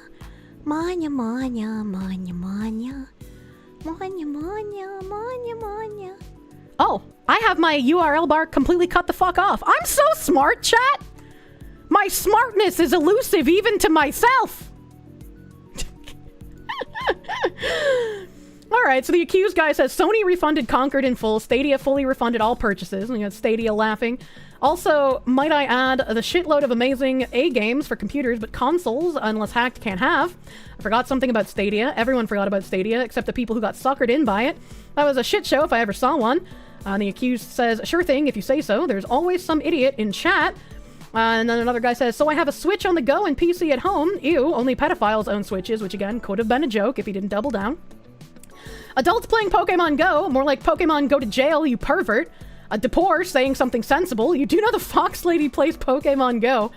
manya manya manya manya manya manya manya manya. Oh, I have my URL bar completely cut the fuck off. I'm so smart, chat. My smartness is elusive even to myself. Alright, so the accused guy says Sony refunded Concord in full, Stadia fully refunded all purchases, and you got Stadia laughing. Also, might I add, the shitload of amazing A games for computers, but consoles, unless hacked, can't have. I forgot something about Stadia. Everyone forgot about Stadia, except the people who got suckered in by it. That was a shit show if I ever saw one. The accused says, sure thing, if you say so. There's always some idiot in chat. And then another guy says, so I have a Switch on the go and PC at home. Ew, only pedophiles own Switches, which again, could have been a joke if he didn't double down. Adults playing Pokemon Go, more like Pokemon Go to jail, you pervert. Depor saying something sensible. You do know the Fox Lady plays Pokemon Go.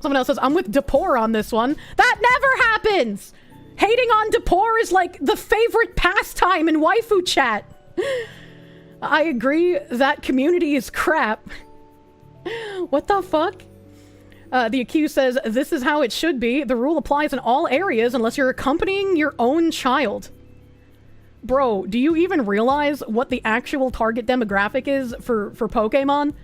Someone else says, I'm with Depor on this one. That never happens! Hating on Depor is like the favorite pastime in waifu chat. I agree, that community is crap. What the fuck? The accused says, this is how it should be. The rule applies in all areas unless you're accompanying your own child. Bro, do you even realize what the actual target demographic is for Pokemon?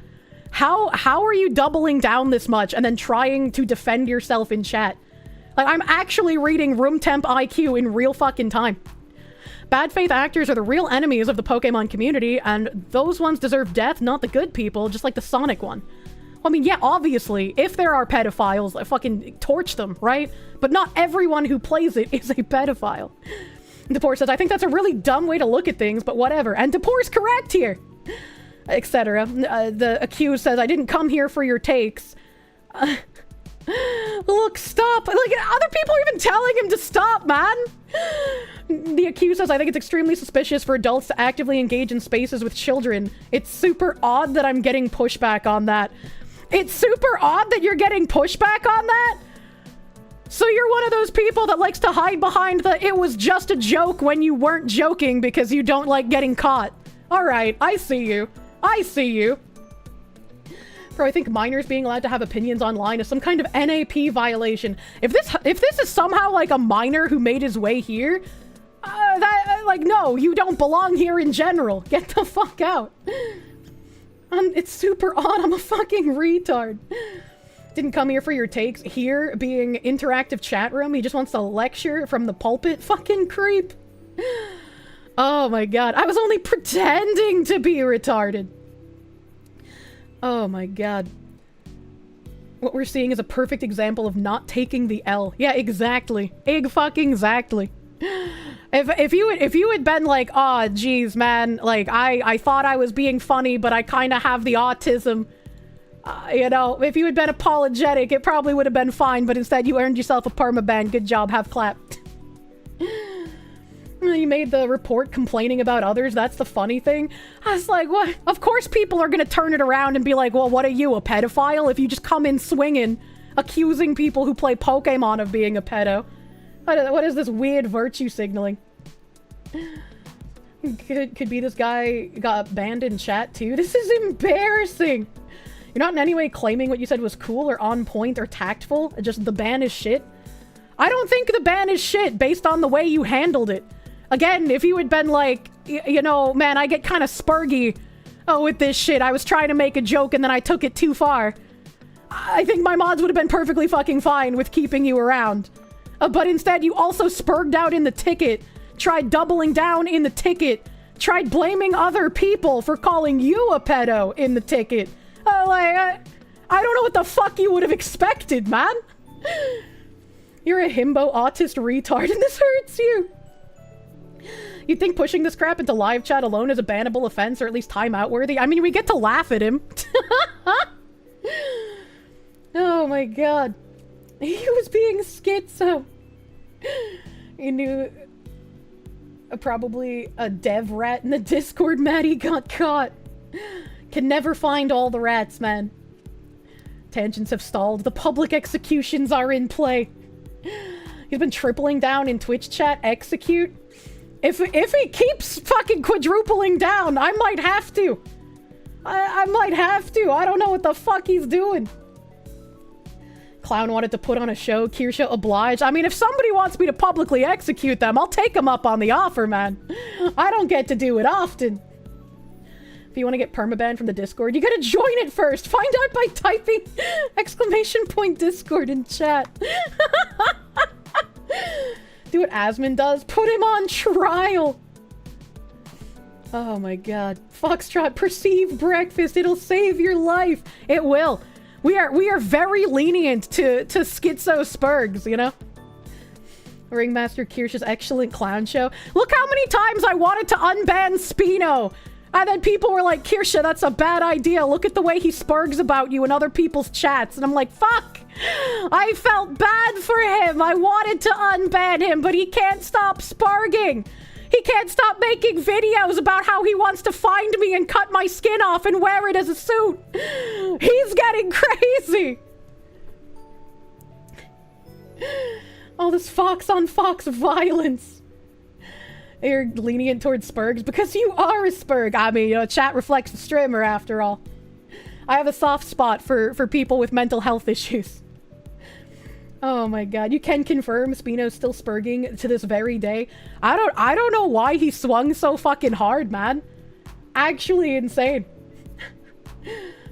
How are you doubling down this much and then trying to defend yourself in chat? Like, I'm actually reading room temp IQ in real fucking time. Bad faith actors are the real enemies of the Pokemon community, and those ones deserve death, not the good people, just like the Sonic one. I mean, yeah, obviously, if there are pedophiles, I fucking torch them, right? But not everyone who plays it is a pedophile. Depor says, I think that's a really dumb way to look at things, but whatever. And Depor's correct here. Etc. The accused says, I didn't come here for your takes. Look, stop. Like, other people are even telling him to stop, man. The accused says, I think it's extremely suspicious for adults to actively engage in spaces with children. It's super odd that I'm getting pushback on that. It's super odd that you're getting pushback on that? So you're one of those people that likes to hide behind the it was just a joke when you weren't joking because you don't like getting caught. Alright, I see you. I see you. Bro, I think minors being allowed to have opinions online is some kind of NAP violation. If this is somehow like a minor who made his way here, like, no, you don't belong here in general. Get the fuck out. It's super odd. I'm a fucking retard. Didn't come here for your takes. Here being interactive chat room. He just wants to lecture from the pulpit. Fucking creep. Oh my god. I was only pretending to be retarded. Oh my god. What we're seeing is a perfect example of not taking the L. Yeah, exactly. Exactly. If you had been like, oh, geez, man, like, I thought I was being funny, but I kind of have the autism. You know, if you had been apologetic, it probably would have been fine, but instead you earned yourself a permaban. Good job, have clapped. You made the report complaining about others. That's the funny thing. I was like, what? Of course people are gonna turn it around and be like, well, what are you, a pedophile? If you just come in swinging, accusing people who play Pokemon of being a pedo. What is this weird virtue signaling? Could be this guy got banned in chat too. This is embarrassing. You're not in any way claiming what you said was cool or on point or tactful. Just the ban is shit. I don't think the ban is shit based on the way you handled it. Again, if you had been like, you know, man, I get kind of spurgy with this shit. I was trying to make a joke and then I took it too far. I think my mods would have been perfectly fucking fine with keeping you around. But instead, you also spurged out in the ticket, tried doubling down in the ticket, tried blaming other people for calling you a pedo in the ticket. I don't know what the fuck you would have expected, man. You're a himbo autist retard and this hurts you. You'd think pushing this crap into live chat alone is a bannable offense or at least timeout worthy? I mean, we get to laugh at him. Oh my god. He was being schizo. You knew probably a dev rat in the Discord, Maddie got caught. Can never find all the rats, man. Tangents have stalled. The public executions are in play. He's been tripling down in Twitch chat. Execute. If he keeps fucking quadrupling down, I might have to. I might have to. I don't know what the fuck he's doing. Clown wanted to put on a show. Kirsche obliged. I mean, if somebody wants me to publicly execute them, I'll take them up on the offer, man. I don't get to do it often. If you want to get permabanned from the Discord, you gotta join it first. Find out by typing ! Discord in chat. Do what Asmon does. Put him on trial. Oh my god. Foxtrot, perceive breakfast. It'll save your life. It will. We are very lenient to schizo spurgs, you know? Ringmaster Kirsch's excellent clown show. Look how many times I wanted to unban Spino. And then people were like, Kirsche, that's a bad idea. Look at the way he spurgs about you in other people's chats. And I'm like, fuck. I felt bad for him. I wanted to unban him, but he can't stop spurging. He can't stop making videos about how he wants to find me and cut my skin off and wear it as a suit. He's getting crazy. All this fox on fox violence. You're lenient towards spurgs because you are a spurg. I mean, you know, chat reflects the streamer after all. I have a soft spot for people with mental health issues. Oh my god, you can confirm Spino's still spurging to this very day. I don't know why he swung so fucking hard, man. Actually insane.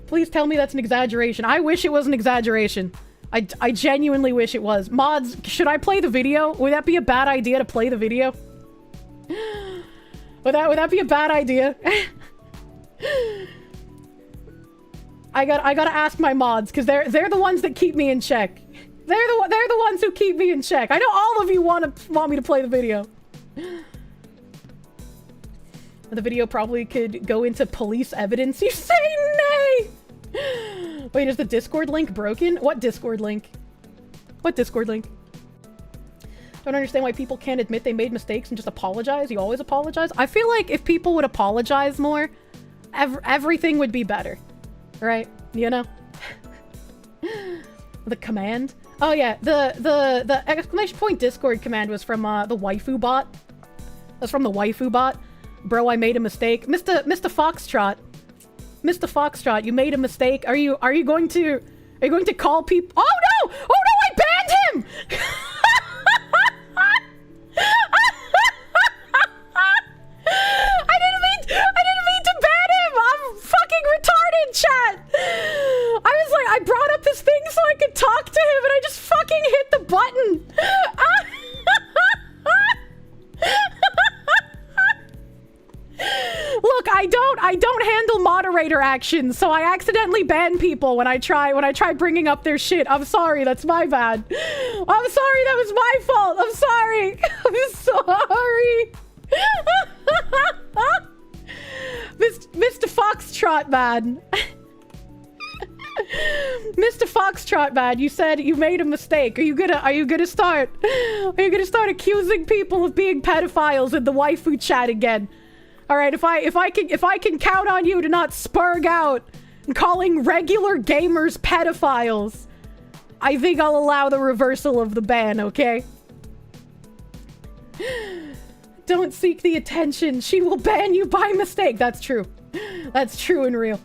Please tell me that's an exaggeration. I wish it was an exaggeration. I genuinely wish it was. Mods, should I play the video? Would that be a bad idea to play the video? Would that be a bad idea? I gotta ask my mods because they're the ones that keep me in check. They're the ones who keep me in check. I know all of you want me to play the video. The video probably could go into police evidence. You say nay. Wait, is the Discord link broken? What Discord link? What Discord link? Don't understand why people can't admit they made mistakes and just apologize. You always apologize. I feel like if people would apologize more, everything would be better. Right? You know? The command? Oh yeah, the exclamation point Discord command was from the waifu bot. That's from the waifu bot. Bro, I made a mistake. Mr. Foxtrot. Mr. Foxtrot, you made a mistake. Are you going to call people? Oh no! Oh no, I banned him! I didn't mean to ban him! I'm fucking retarded, chat! I was like, I brought up this thing so I could talk to him and I just fucking hit the button! Look, I I don't handle moderator actions, so I accidentally ban people when I try bringing up their shit. I'm sorry, that's my bad. I'm sorry, that was my fault. I'm sorry. I'm sorry. Mr. Foxtrot man. Mr. Foxtrot man, you said you made a mistake. Are you gonna start accusing people of being pedophiles in the waifu chat again? All right, if I can count on you to not spurg out and calling regular gamers pedophiles, I think I'll allow the reversal of the ban, okay? Don't seek the attention. She will ban you by mistake. That's true. That's true and real.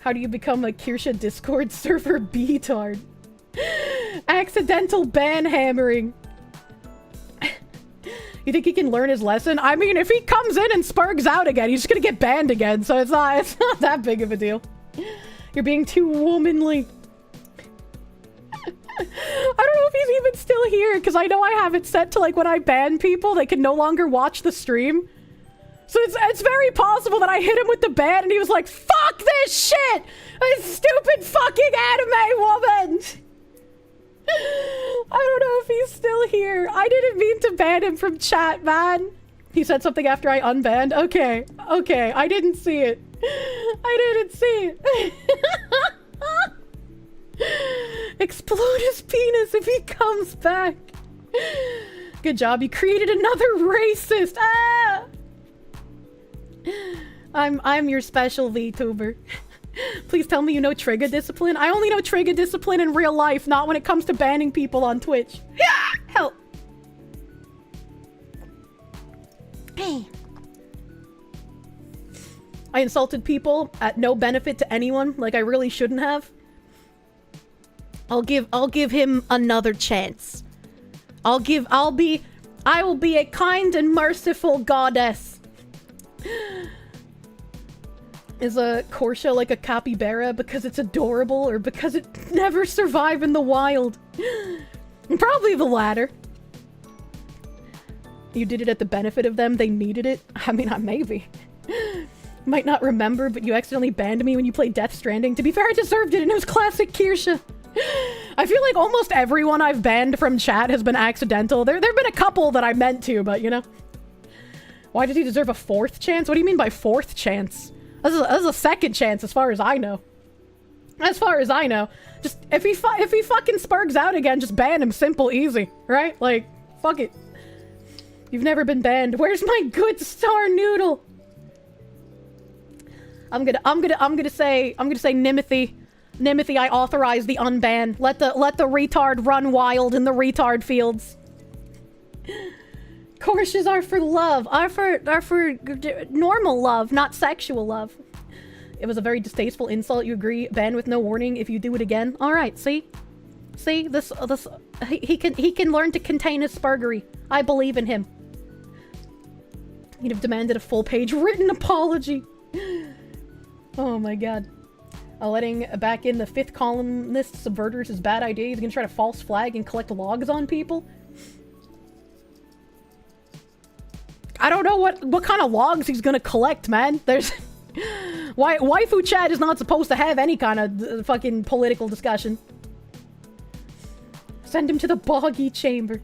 How do you become a Kirsche Discord server B-tard? Accidental ban hammering. You think he can learn his lesson? I mean, if he comes in and spurgs out again, he's just gonna get banned again, so it's not that big of a deal. You're being too womanly. I don't know if he's even still here, because I know I have it set to, like, when I ban people, they can no longer watch the stream. So it's very possible that I hit him with the ban and he was like, fuck this shit! This stupid fucking anime woman! I don't know if he's still here. I didn't mean to ban him from chat, man. He said something after I unbanned? Okay. Okay, I didn't see it. I didn't see it. Explode his penis if he comes back. Good job, you created another racist. Ah! I'm your special VTuber. Please tell me you know trigger discipline. I only know trigger discipline in real life, not when it comes to banning people on Twitch. Help. Hey. I insulted people at no benefit to anyone, like I really shouldn't have. I'll give him another chance. I will be a kind and merciful goddess. Is a Kirsche like a capybara because it's adorable or because it never survived in the wild? Probably the latter. You did it at the benefit of them, they needed it? I mean, maybe. Might not remember, but you accidentally banned me when you played Death Stranding. To be fair, I deserved it and it was classic Kirsche. I feel like almost everyone I've banned from chat has been accidental. There've been a couple that I meant to, but you know. Why does he deserve a fourth chance? What do you mean by fourth chance? This is a second chance as far as I know. As far as I know. Just, if he fucking spurgs out again, just ban him. Simple, easy. Right? Like, fuck it. You've never been banned. Where's my good star noodle? I'm gonna say Nimothy. Nimothy, I authorize the unban. Let the retard run wild in the retard fields. Kirsches are for love. Are for normal love, not sexual love. It was a very distasteful insult. You agree? Ban with no warning if you do it again. All right. See, this he can learn to contain his spurgery. I believe in him. He'd have demanded a full-page written apology. Oh my god. Letting back in the fifth columnist subverters is a bad idea. He's gonna try to false flag and collect logs on people. I don't know what kind of logs he's gonna collect, man. There's... Waifu chat is not supposed to have any kind of fucking political discussion. Send him to the boggy chamber.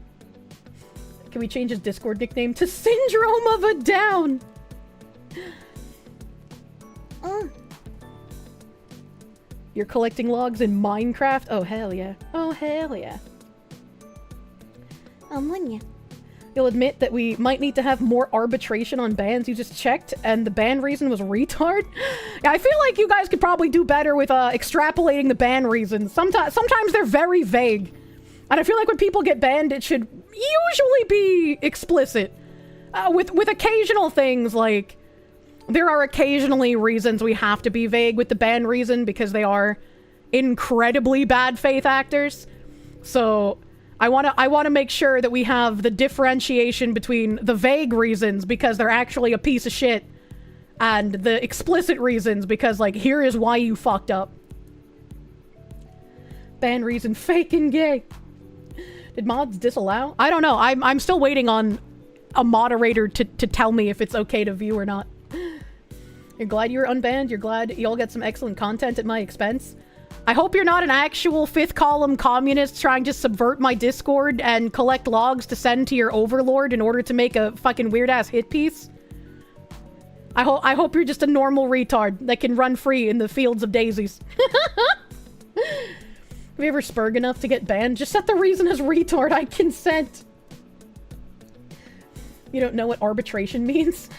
Can we change his Discord nickname to Syndrome of a Down? You're collecting logs in Minecraft? Oh, hell yeah. Oh, hell yeah. Ammonia. You'll admit that we might need to have more arbitration on bans. You just checked, and the ban reason was retard? Yeah, I feel like you guys could probably do better with extrapolating the ban reasons. Sometimes they're very vague. And I feel like when people get banned, it should usually be explicit. With occasional things, like... There are occasionally reasons we have to be vague with the ban reason because they are incredibly bad faith actors. So... I want to make sure that we have the differentiation between the vague reasons because they're actually a piece of shit and the explicit reasons because, like, here is why you fucked up. Ban reason, fake and gay. Did mods disallow? I don't know. I'm still waiting on a moderator to tell me if it's okay to view or not. You're glad you were unbanned? You're glad you'll get some excellent content at my expense? I hope you're not an actual fifth column communist trying to subvert my Discord and collect logs to send to your overlord in order to make a fucking weird-ass hit piece. I hope you're just a normal retard that can run free in the fields of daisies. Have you ever spurg enough to get banned? Just set the reason as retard. I consent. You don't know what arbitration means?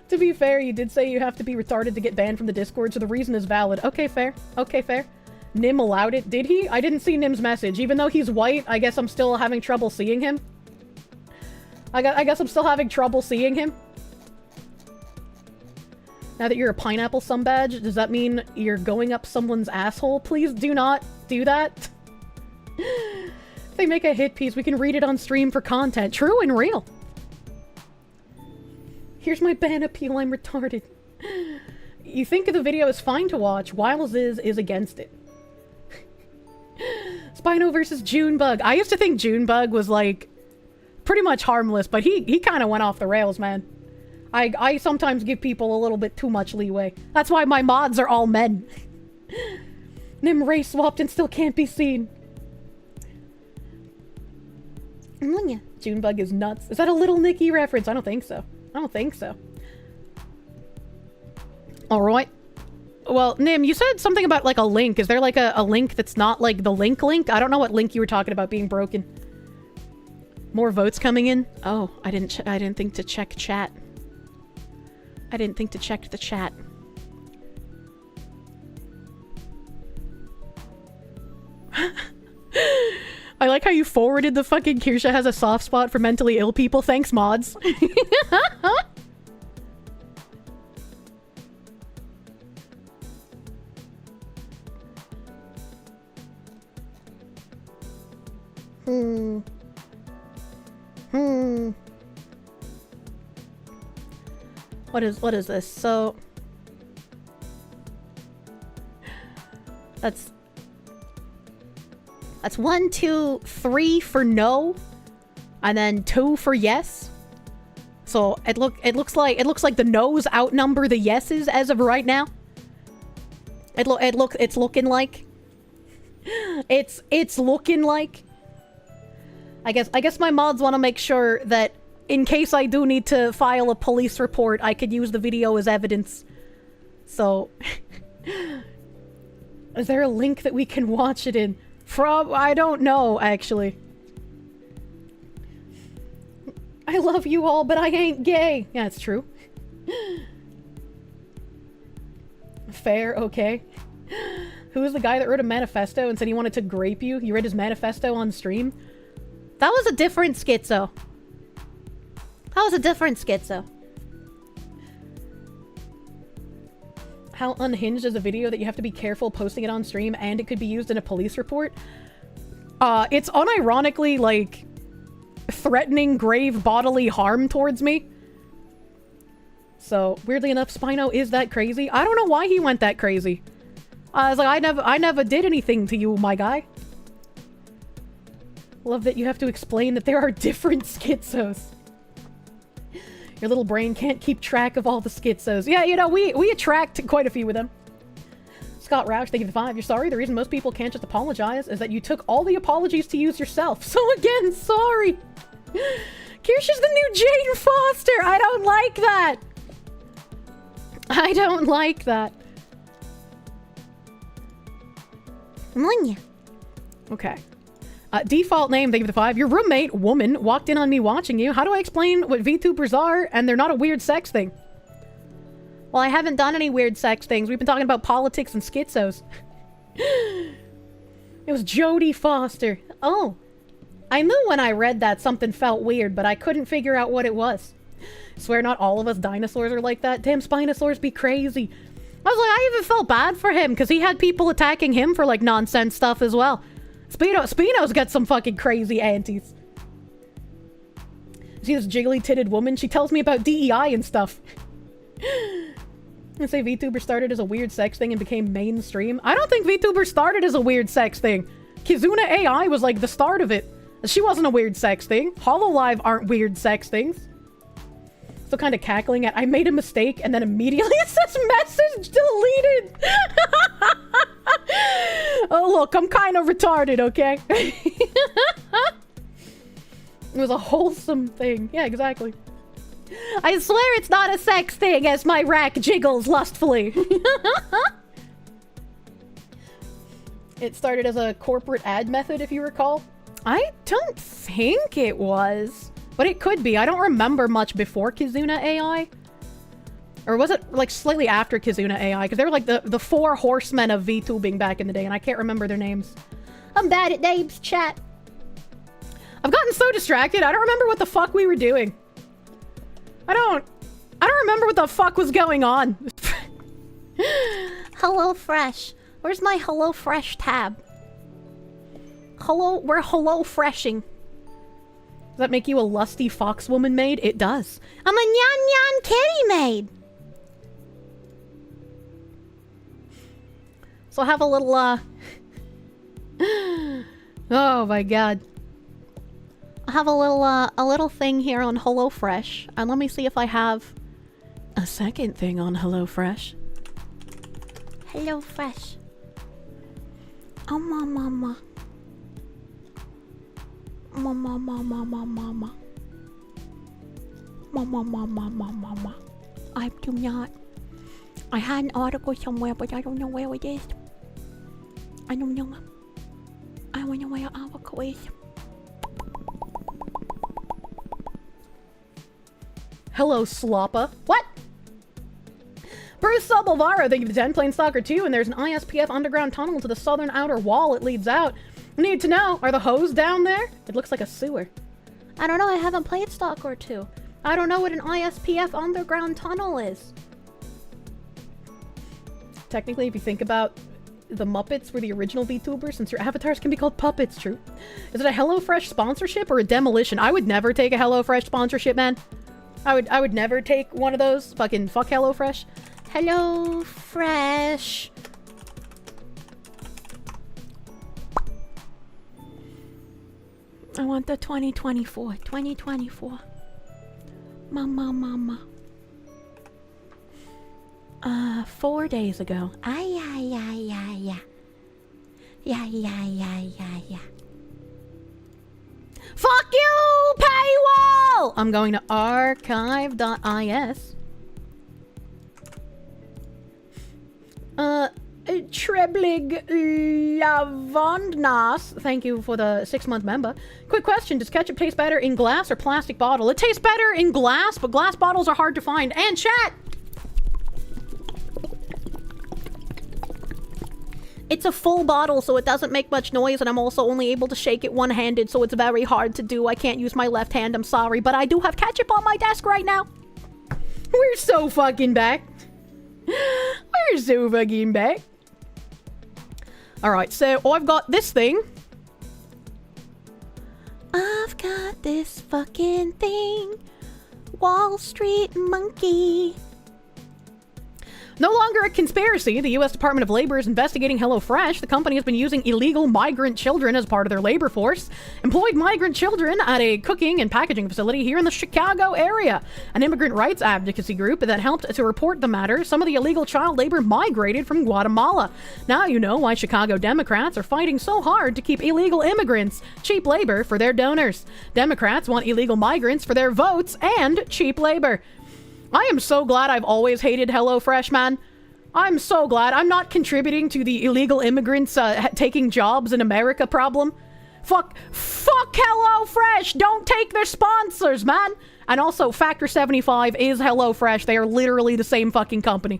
To be fair, you did say you have to be retarded to get banned from the Discord, so the reason is valid. Okay, fair. Okay, fair. Nim allowed it. Did he? I didn't see Nim's message. Even though he's white, I guess I'm still having trouble seeing him. I guess I'm still having trouble seeing him. Now that you're a pineapple badge, does that mean you're going up someone's asshole? Please do not do that. If they make a hit piece, we can read it on stream for content. True and real. Here's my ban appeal, I'm retarded. You think the video is fine to watch, Wiles is against it. Spino versus Junebug. I used to think Junebug was, like, pretty much harmless, but he kind of went off the rails, man. I sometimes give people a little bit too much leeway. That's why my mods are all men. Nim race swapped and still can't be seen. Junebug is nuts. Is that a Little Nicky reference? I don't think so. I don't think so. Alright. Well, Nim, you said something about, like, a link. Is there, like, a link that's not, like, the link? I don't know what link you were talking about being broken. More votes coming in? Oh, I didn't think to check chat. I didn't think to check the chat. I like how you forwarded the fucking Kirsche has a soft spot for mentally ill people. Thanks, mods. What is this? So that's 1, 2, 3 for no, and then 2 for yes. So it looks like the no's outnumber the yeses as of right now. It's looking like. It's looking like. I guess my mods want to make sure that in case I do need to file a police report, I could use the video as evidence. So, is there a link that we can watch it in? I don't know, actually. I love you all, but I ain't gay. Yeah, it's true. Fair, okay. Who was the guy that wrote a manifesto and said he wanted to grape you? You read his manifesto on stream? That was a different schizo. How unhinged is a video that you have to be careful posting it on stream and it could be used in a police report? It's unironically, like, threatening grave bodily harm towards me. So, weirdly enough, Spino is that crazy. I don't know why he went that crazy. I was like, I never did anything to you, my guy. Love that you have to explain that there are different schizos. Your little brain can't keep track of all the schizos. Yeah, you know, we attract quite a few of them. Scott Roush, thank you for the 5. You're sorry. The reason most people can't just apologize is that you took all the apologies to use yourself. So again, sorry. Kirsche's the new Jane Foster. I don't like that. I don't like that. Okay. Default name, thank you for the 5. Your roommate, woman, walked in on me watching you. How do I explain what VTubers are and they're not a weird sex thing? Well, I haven't done any weird sex things. We've been talking about politics and schizos. It was Jodie Foster. Oh. I knew when I read that something felt weird, but I couldn't figure out what it was. Swear not all of us dinosaurs are like that. Damn, Spinosaurs be crazy. I was like, I even felt bad for him because he had people attacking him for, like, nonsense stuff as well. Spino's got some fucking crazy aunties. See this jiggly-titted woman? She tells me about DEI and stuff. I say VTuber started as a weird sex thing and became mainstream. I don't think VTuber started as a weird sex thing. Kizuna AI was like the start of it. She wasn't a weird sex thing. HoloLive aren't weird sex things. still kind of cackling at, I made a mistake, and then immediately it says message deleted. Oh, look, I'm kind of retarded, okay? It was a wholesome thing. Yeah, exactly. I swear it's not a sex thing as my rack jiggles lustfully. It started as a corporate ad method, if you recall. I don't think it was, but it could be. I don't remember much before Kizuna AI. Or was it like slightly after Kizuna AI? Because they were like the four horsemen of VTubing back in the day, and I can't remember their names. I'm bad at names, chat. I've gotten so distracted, I don't remember what the fuck we were doing. I don't remember what the fuck was going on. HelloFresh. Where's my HelloFresh tab? We're HelloFreshing. Does that make you a lusty foxwoman maid? It does. I'm a nyan nyan kitty maid. So I have a little, oh my god. I have a little thing here on HelloFresh. And let me see if I have a second thing on HelloFresh. HelloFresh. Oh, mama. Mama. I do not. I had an article somewhere, but I don't know where it is. I don't know. I don't know where the article is. Hello, Sloppa. What? Bruce Salbovaro, thank you for 10. Playing Stalker 2, and there's an ISPF underground tunnel to the southern outer wall it leads out. Need to know, are the hose down there? It looks like a sewer. I don't know, I haven't played Stalker 2. I don't know what an ISPF underground tunnel is. Technically, if you think about the Muppets were the original VTubers, since your avatars can be called puppets, true. Is it a HelloFresh sponsorship or a demolition? I would never take a HelloFresh sponsorship, man. I would never take one of those. Fucking fuck HelloFresh. HelloFresh. I want the 2024. 2024. Mama. 4 days ago. Yeah. Fuck you, paywall! I'm going to archive.is. Treblig Lavondnas, thank you for the 6-month member. Quick question, does ketchup taste better in glass or plastic bottle? It tastes better in glass, but glass bottles are hard to find. And chat! It's a full bottle, so it doesn't make much noise, and I'm also only able to shake it one-handed, so it's very hard to do. I can't use my left hand, I'm sorry, but I do have ketchup on my desk right now. We're so fucking back. We're so fucking back. Alright, so I've got this thing. I've got this fucking thing. Wall Street monkey. No longer a conspiracy, the U.S. Department of Labor is investigating HelloFresh. The company has been using illegal migrant children as part of their labor force. Employed migrant children at a cooking and packaging facility here in the Chicago area. An immigrant rights advocacy group that helped to report the matter. Some of the illegal child labor migrated from Guatemala. Now you know why Chicago Democrats are fighting so hard to keep illegal immigrants, cheap labor, for their donors. Democrats want illegal migrants for their votes and cheap labor. I am so glad I've always hated HelloFresh, man. I'm so glad I'm not contributing to the illegal immigrants taking jobs in America problem. Fuck HelloFresh! Don't take their sponsors, man! And also, Factor 75 is HelloFresh. They are literally the same fucking company.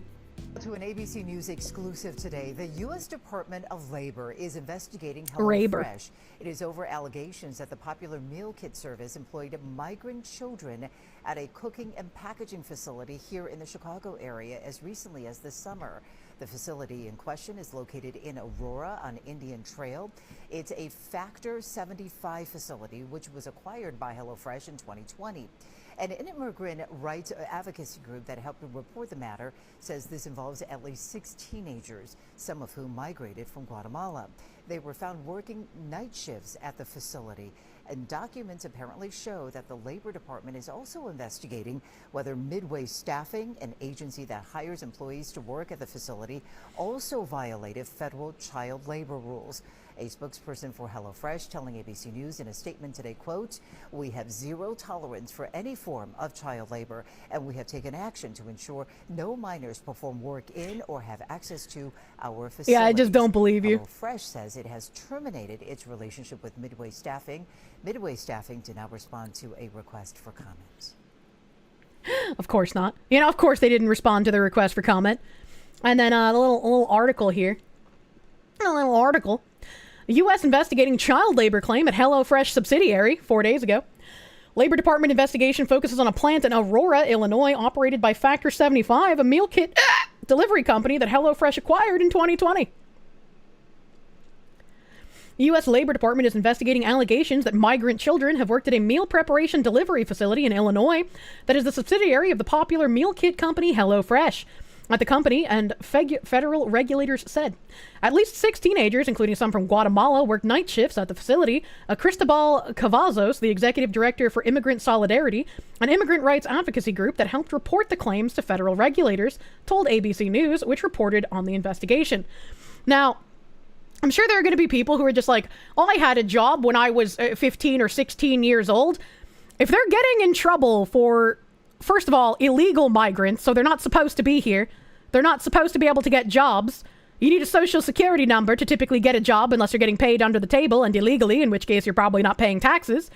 To an ABC News exclusive today, the U.S. Department of Labor is investigating Labor. HelloFresh. It is over allegations that the popular meal kit service employed migrant children at a cooking and packaging facility here in the Chicago area as recently as this summer. The facility in question is located in Aurora on Indian Trail. It's a Factor 75 facility, which was acquired by HelloFresh in 2020. An immigrant rights advocacy group that helped report the matter says this involves at least 6 teenagers, some of whom migrated from Guatemala. They were found working night shifts at the facility. And documents apparently show that the Labor Department is also investigating whether Midway Staffing, an agency that hires employees to work at the facility, also violated federal child labor rules. A spokesperson for HelloFresh telling ABC News in a statement today, quote, "We have zero tolerance for any form of child labor, and we have taken action to ensure no minors perform work in or have access to our facilities." Yeah, I just don't believe you. HelloFresh says it has terminated its relationship with Midway Staffing. Midway Staffing did not respond to a request for comment. Of course not. You know, of course they didn't respond to the request for comment. And then a little article here. A little article. U.S. investigating child labor claim at HelloFresh subsidiary 4 days ago. Labor Department investigation focuses on a plant in Aurora, Illinois, operated by Factor 75, a meal kit delivery company that HelloFresh acquired in 2020. The U.S. Labor Department is investigating allegations that migrant children have worked at a meal preparation delivery facility in Illinois that is the subsidiary of the popular meal kit company HelloFresh. At the company, and federal regulators said at least 6 teenagers, including some from Guatemala, worked night shifts at the facility. Cristobal Cavazos, the executive director for Immigrant Solidarity, an immigrant rights advocacy group that helped report the claims to federal regulators, told ABC News, which reported on the investigation. Now, I'm sure there are going to be people who are just like, oh, I had a job when I was 15 or 16 years old. If they're getting in trouble for, first of all, illegal migrants, so they're not supposed to be here. They're not supposed to be able to get jobs. You need a social security number to typically get a job unless you're getting paid under the table and illegally, in which case you're probably not paying taxes.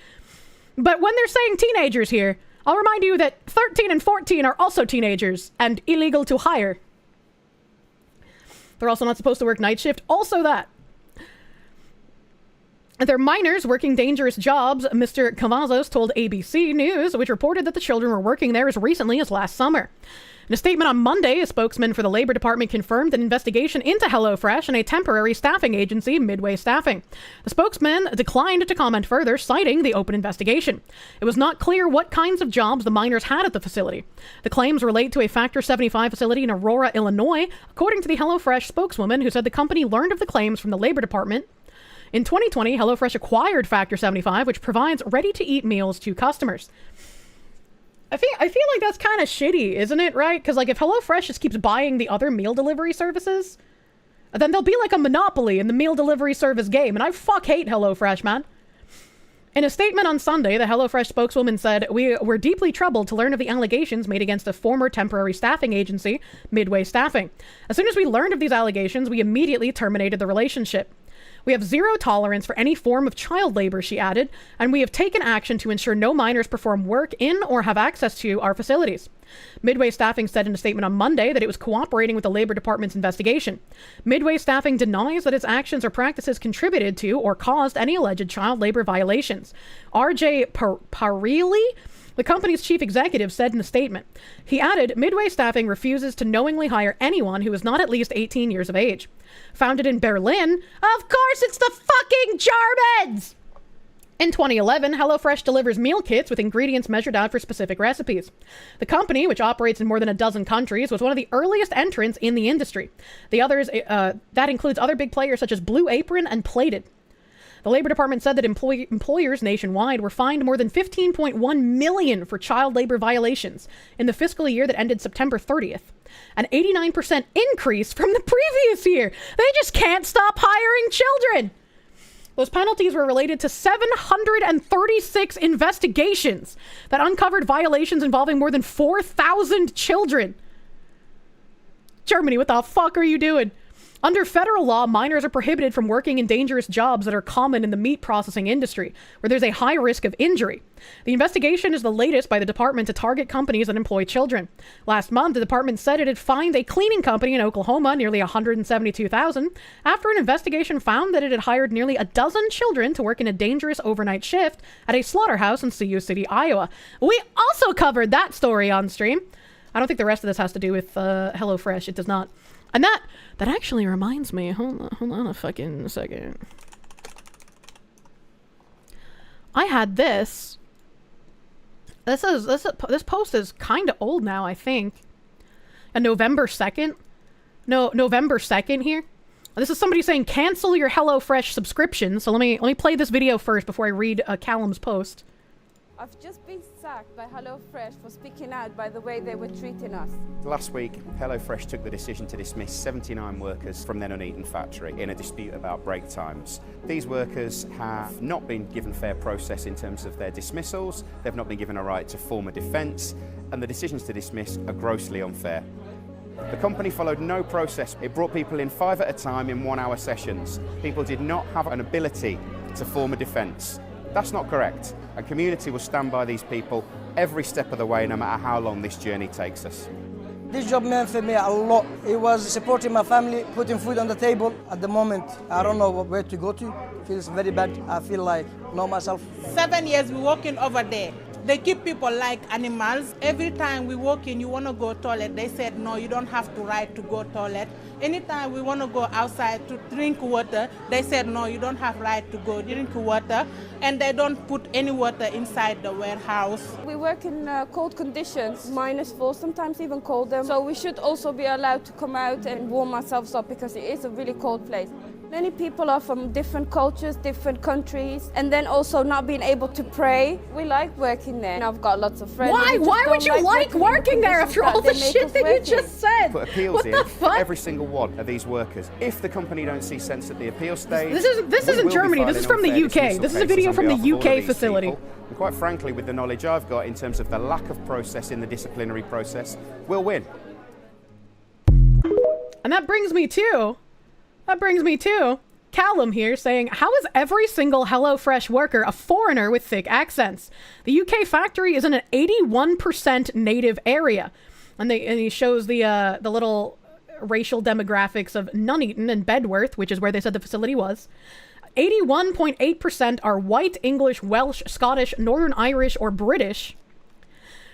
But when they're saying teenagers here, I'll remind you that 13 and 14 are also teenagers and illegal to hire. They're also not supposed to work night shift. Also that. They're minors working dangerous jobs, Mr. Cavazos told ABC News, which reported that the children were working there as recently as last summer. In a statement on Monday, a spokesman for the Labor Department confirmed an investigation into HelloFresh and a temporary staffing agency, Midway Staffing. The spokesman declined to comment further, citing the open investigation. It was not clear what kinds of jobs the minors had at the facility. The claims relate to a Factor 75 facility in Aurora, Illinois, according to the HelloFresh spokeswoman, who said the company learned of the claims from the Labor Department. In 2020, HelloFresh acquired Factor 75, which provides ready-to-eat meals to customers. I feel like that's kind of shitty, isn't it, right? Because, like, if HelloFresh just keeps buying the other meal delivery services, then there'll be, like, a monopoly in the meal delivery service game, and I hate HelloFresh, man. In a statement on Sunday, the HelloFresh spokeswoman said, "We were deeply troubled to learn of the allegations made against a former temporary staffing agency, Midway Staffing. As soon as we learned of these allegations, we immediately terminated the relationship. We have zero tolerance for any form of child labor," she added, "and we have taken action to ensure no minors perform work in or have access to our facilities." Midway Staffing said in a statement on Monday that it was cooperating with the Labor Department's investigation. Midway Staffing denies that its actions or practices contributed to or caused any alleged child labor violations. R.J. Parilli, the company's chief executive, said in a statement. He added, "Midway Staffing refuses to knowingly hire anyone who is not at least 18 years of age." Founded in Berlin, of course it's the fucking Germans! In 2011, HelloFresh delivers meal kits with ingredients measured out for specific recipes. The company, which operates in more than a dozen countries, was one of the earliest entrants in the industry. The others, that includes other big players such as Blue Apron and Plated. The Labor Department said that employers nationwide were fined more than $15.1 million for child labor violations in the fiscal year that ended September 30th. An 89% increase from the previous year. They just can't stop hiring children. Those penalties were related to 736 investigations that uncovered violations involving more than 4,000 children. Germany, what the fuck are you doing? Under federal law, minors are prohibited from working in dangerous jobs that are common in the meat processing industry, where there's a high risk of injury. The investigation is the latest by the department to target companies that employ children. Last month, the department said it had fined a cleaning company in Oklahoma nearly $172,000 after an investigation found that it had hired nearly a dozen children to work in a dangerous overnight shift at a slaughterhouse in Sioux City, Iowa. We also covered that story on stream. I don't think the rest of this has to do with HelloFresh. It does not. And that actually reminds me. Hold on a fucking second. I had this. This post is kind of old now, I think. And November 2nd. No, November 2nd here. This is somebody saying cancel your HelloFresh subscription. So let me play this video first before I read Callum's post. I've just been sacked by HelloFresh for speaking out by the way they were treating us. Last week, HelloFresh took the decision to dismiss 79 workers from their Nuneaton factory in a dispute about break times. These workers have not been given fair process in terms of their dismissals, they've not been given a right to form a defence, and the decisions to dismiss are grossly unfair. The company followed no process. It brought people in 5 at a time in 1-hour sessions. People did not have an ability to form a defence. That's not correct, and community will stand by these people every step of the way, no matter how long this journey takes us. This job meant for me a lot. It was supporting my family, putting food on the table. At the moment, I don't know where to go to. It feels very bad. I feel like not myself. 7 years we working over there. They keep people like animals. Every time we walk in, you want to go toilet. They said, no, you don't have to right to go toilet. Anytime we want to go outside to drink water, they said, no, you don't have right to go drink water. And they don't put any water inside the warehouse. We work in cold conditions, -4, sometimes even colder. So we should also be allowed to come out and warm ourselves up because it is a really cold place. Many people are from different cultures, different countries, and then also not being able to pray. We like working there. And I've got lots of friends. Why would you like working there after all the shit that you just said? Put appeals What in the for fuck? every single one of these workers. If the company don't see sense at the appeal stage, This isn't Germany. This is from the UK. This is a video from the UK facility. And quite frankly, with the knowledge I've got in terms of the lack of process in the disciplinary process, we'll win. And that brings me to Callum here saying, how is every single HelloFresh worker a foreigner with thick accents? The UK factory is in an 81% native area. And he shows the little racial demographics of Nuneaton and Bedworth, which is where they said the facility was. 81.8% are white, English, Welsh, Scottish, Northern Irish, or British.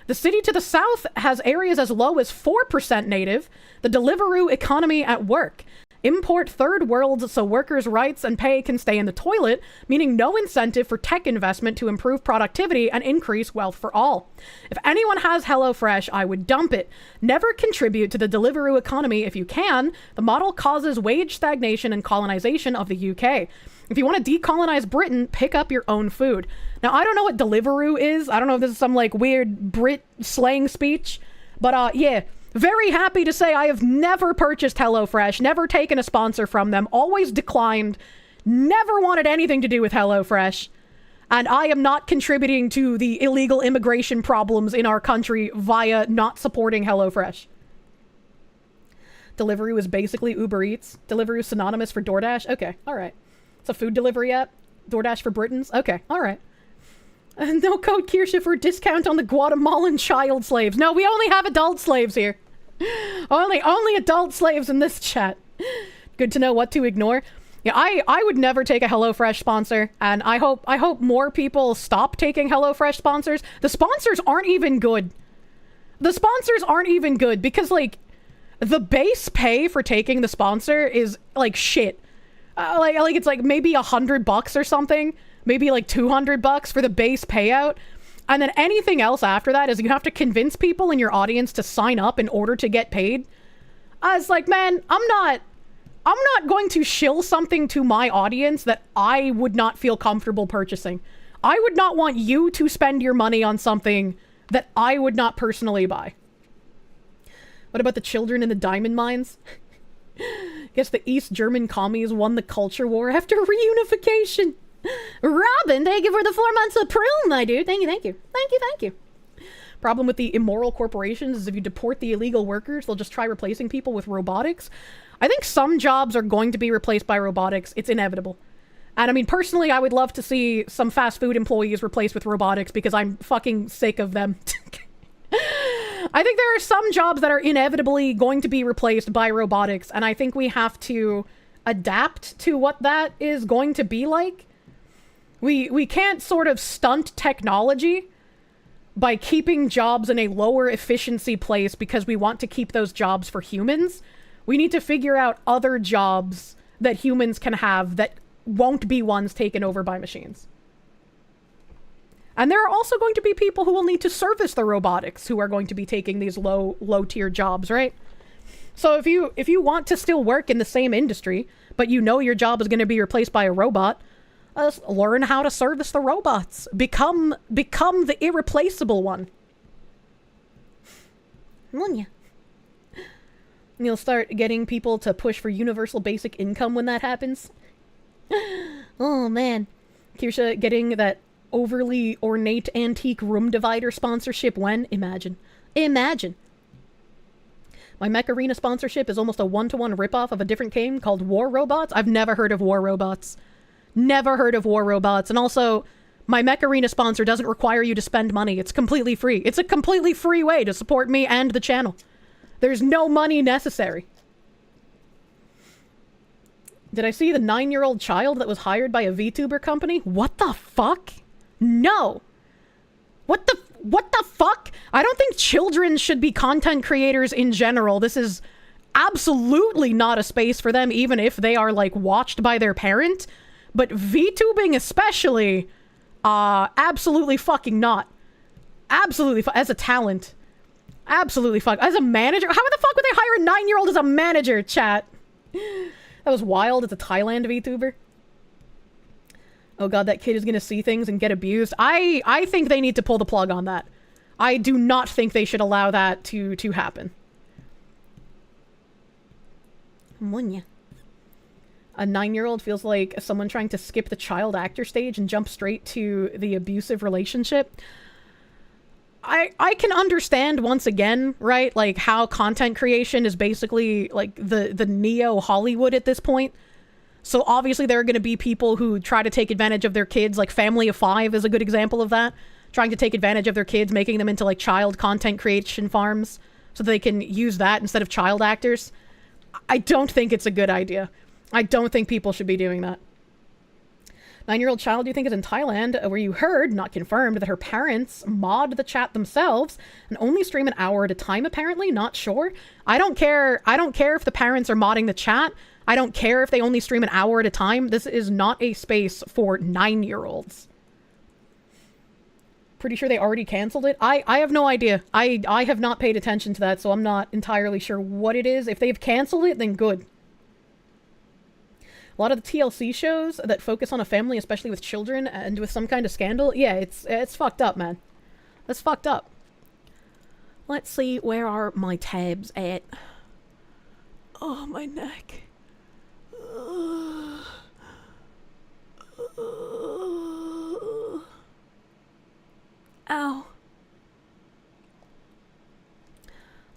The city to the south has areas as low as 4% native. The Deliveroo economy at work. Import third world so workers' rights and pay can stay in the toilet, meaning no incentive for tech investment to improve productivity and increase wealth for all. If anyone has HelloFresh, I would dump it. Never contribute to the Deliveroo economy if you can. The model causes wage stagnation and colonization of the UK. If you want to decolonize Britain, pick up your own food. Now, I don't know what Deliveroo is. I don't know if this is some like weird Brit slang speech, but yeah. Very happy to say I have never purchased HelloFresh, never taken a sponsor from them, always declined, never wanted anything to do with HelloFresh, and I am not contributing to the illegal immigration problems in our country via not supporting HelloFresh. Deliveroo is basically Uber Eats. Deliveroo is synonymous for DoorDash? Okay, alright. It's a food delivery app. DoorDash for Britons? Okay, alright. No code Kirsche for discount on the Guatemalan child slaves. No, we only have adult slaves here. Only adult slaves in this chat. Good to know what to ignore. Yeah, I would never take a HelloFresh sponsor, and I hope more people stop taking HelloFresh sponsors. The sponsors aren't even good. The sponsors aren't even good because like the base pay for taking the sponsor is like shit. Like it's like maybe $100 or something, maybe like $200 for the base payout. And then anything else after that is you have to convince people in your audience to sign up in order to get paid. I was like, man, I'm not going to shill something to my audience that I would not feel comfortable purchasing. I would not want you to spend your money on something that I would not personally buy. What about the children in the diamond mines? Guess the East German commies won the culture war after reunification. Robin, thank you for the 4 months of prune, my dude. Thank you. Problem with the immoral corporations is if you deport the illegal workers, they'll just try replacing people with robotics. I think some jobs are going to be replaced by robotics. It's inevitable. And I mean, personally, I would love to see some fast food employees replaced with robotics because I'm fucking sick of them. I think there are some jobs that are inevitably going to be replaced by robotics, and I think we have to adapt to what that is going to be like. We can't sort of stunt technology by keeping jobs in a lower efficiency place because we want to keep those jobs for humans. We need to figure out other jobs that humans can have that won't be ones taken over by machines. And there are also going to be people who will need to service the robotics who are going to be taking these low tier jobs, right? So if you want to still work in the same industry, but you know your job is going to be replaced by a robot, learn how to service the robots. Become the irreplaceable one. And you'll start getting people to push for universal basic income when that happens. Oh man. Kirsche getting that overly ornate antique room divider sponsorship when? Imagine. Imagine. My Mech Arena sponsorship is almost a one-to-one ripoff of a different game called War Robots. I've never heard of War Robots. Never heard of War Robots. And also, my Mech Arena sponsor doesn't require you to spend money. It's completely free. It's a completely free way to support me and the channel. There's no money necessary. Did I see the 9-year-old child that was hired by a VTuber company? What the fuck? No! What the fuck? I don't think children should be content creators in general. This is absolutely not a space for them, even if they are, like, watched by their parent. But VTubing especially, absolutely fucking not. Absolutely, as a talent. Absolutely fuck. As a manager? How the fuck would they hire a 9-year-old as a manager, chat? That was wild. It's a Thailand VTuber. Oh god, that kid is gonna see things and get abused. I think they need to pull the plug on that. I do not think they should allow that to happen. Munya. A 9-year-old feels like someone trying to skip the child actor stage and jump straight to the abusive relationship. I can understand, once again, right, like how content creation is basically like the neo-Hollywood at this point. So obviously there are going to be people who try to take advantage of their kids, like Family of 5 is a good example of that. Trying to take advantage of their kids, making them into like child content creation farms so they can use that instead of child actors. I don't think it's a good idea. I don't think people should be doing that. 9-year-old child you think is in Thailand, where you heard, not confirmed, that her parents mod the chat themselves and only stream an hour at a time, apparently? Not sure. I don't care if the parents are modding the chat. I don't care if they only stream an hour at a time. This is not a space for 9-year-olds. Pretty sure they already canceled it. I have no idea. I have not paid attention to that, so I'm not entirely sure what it is. If they've canceled it, then good. A lot of the TLC shows that focus on a family, especially with children and with some kind of scandal, yeah, it's fucked up, man. That's fucked up. Let's see, where are my tabs at? Oh, my neck. Ow.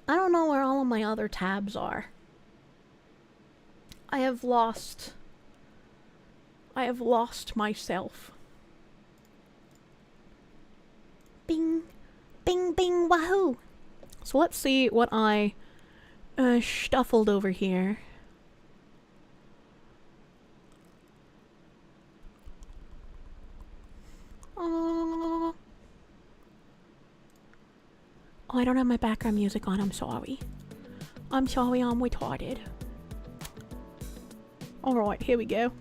I don't know where all of my other tabs are. I have lost myself. Bing, bing, bing, wahoo. So let's see what I stuffled over here. Oh, I don't have my background music on. I'm sorry. I'm sorry, I'm retarded. Alright, here we go.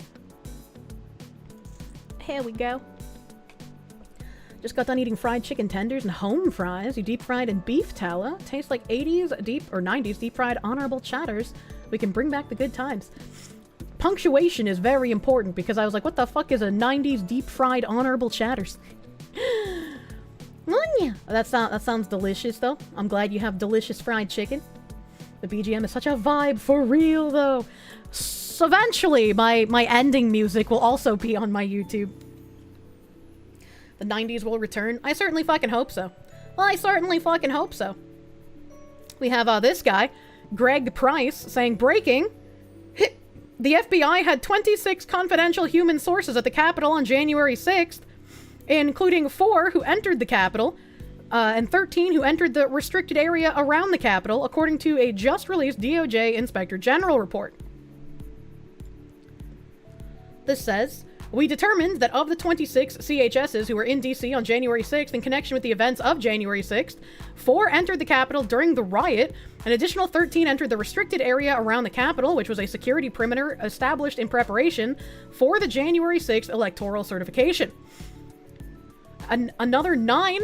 Here we go. Just got done eating fried chicken tenders and home fries. You deep fried in beef tallow. Tastes like 80s deep or 90s deep fried honorable chatters. We can bring back the good times. Punctuation is very important because I was like, what the fuck is a 90s deep fried honorable chatters? That sounds delicious though. I'm glad you have delicious fried chicken. The BGM is such a vibe for real though. So eventually, my ending music will also be on my YouTube. The 90s will return. I certainly fucking hope so. Well, I certainly fucking hope so. We have this guy, Greg Price, saying, breaking. The FBI had 26 confidential human sources at the Capitol on January 6th, including 4 who entered the Capitol, and 13 who entered the restricted area around the Capitol, according to a just-released DOJ Inspector General report. This says, we determined that of the 26 CHSs who were in DC on January 6th in connection with the events of January 6th, 4 entered the Capitol during the riot, an additional 13 entered the restricted area around the Capitol, which was a security perimeter established in preparation for the January 6th electoral certification. Another 9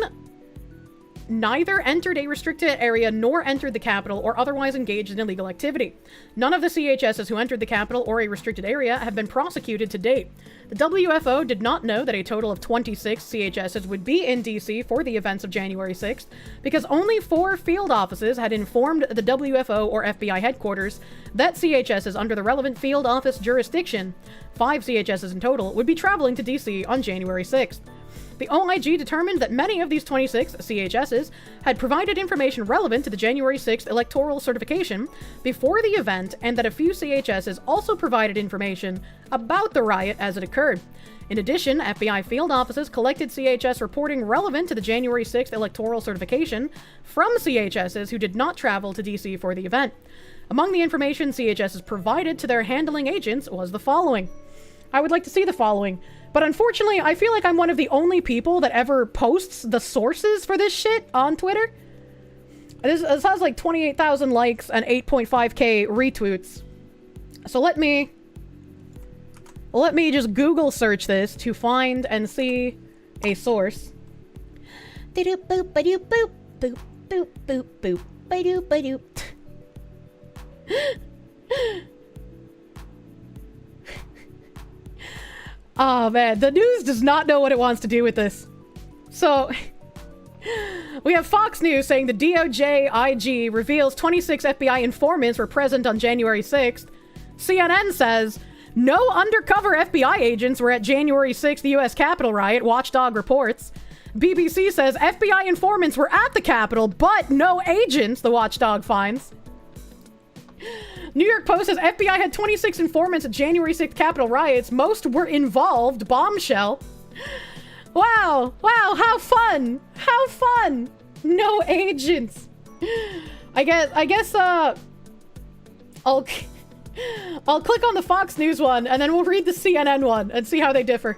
neither entered a restricted area nor entered the Capitol or otherwise engaged in illegal activity. None of the CHSs who entered the Capitol or a restricted area have been prosecuted to date. The WFO did not know that a total of 26 CHSs would be in DC for the events of January 6th because only 4 field offices had informed the WFO or FBI headquarters that CHSs under the relevant field office jurisdiction, 5 CHSs in total, would be traveling to DC on January 6th. The OIG determined that many of these 26 CHSs had provided information relevant to the January 6th electoral certification before the event, and that a few CHSs also provided information about the riot as it occurred. In addition, FBI field offices collected CHS reporting relevant to the January 6th electoral certification from CHSs who did not travel to DC for the event. Among the information CHSs provided to their handling agents was the following. I would like to see the following. But unfortunately, I feel like I'm one of the only people that ever posts the sources for this shit on Twitter. This has like 28,000 likes and 8.5k retweets. So let me just Google search this to find and see a source. Boop boop boop boop boop boop boop boop boop boop. Oh man, the news does not know what it wants to do with this. So, we have Fox News saying the DOJ IG reveals 26 FBI informants were present on January 6th. CNN says, no undercover FBI agents were at January 6th US Capitol riot, Watchdog reports. BBC says FBI informants were at the Capitol, but no agents, the Watchdog finds. New York Post says FBI had 26 informants at January 6th Capitol riots. Most were involved. Bombshell. Wow. Wow. How fun. How fun. No agents. I guess, I'll click on the Fox News one and then we'll read the CNN one and see how they differ.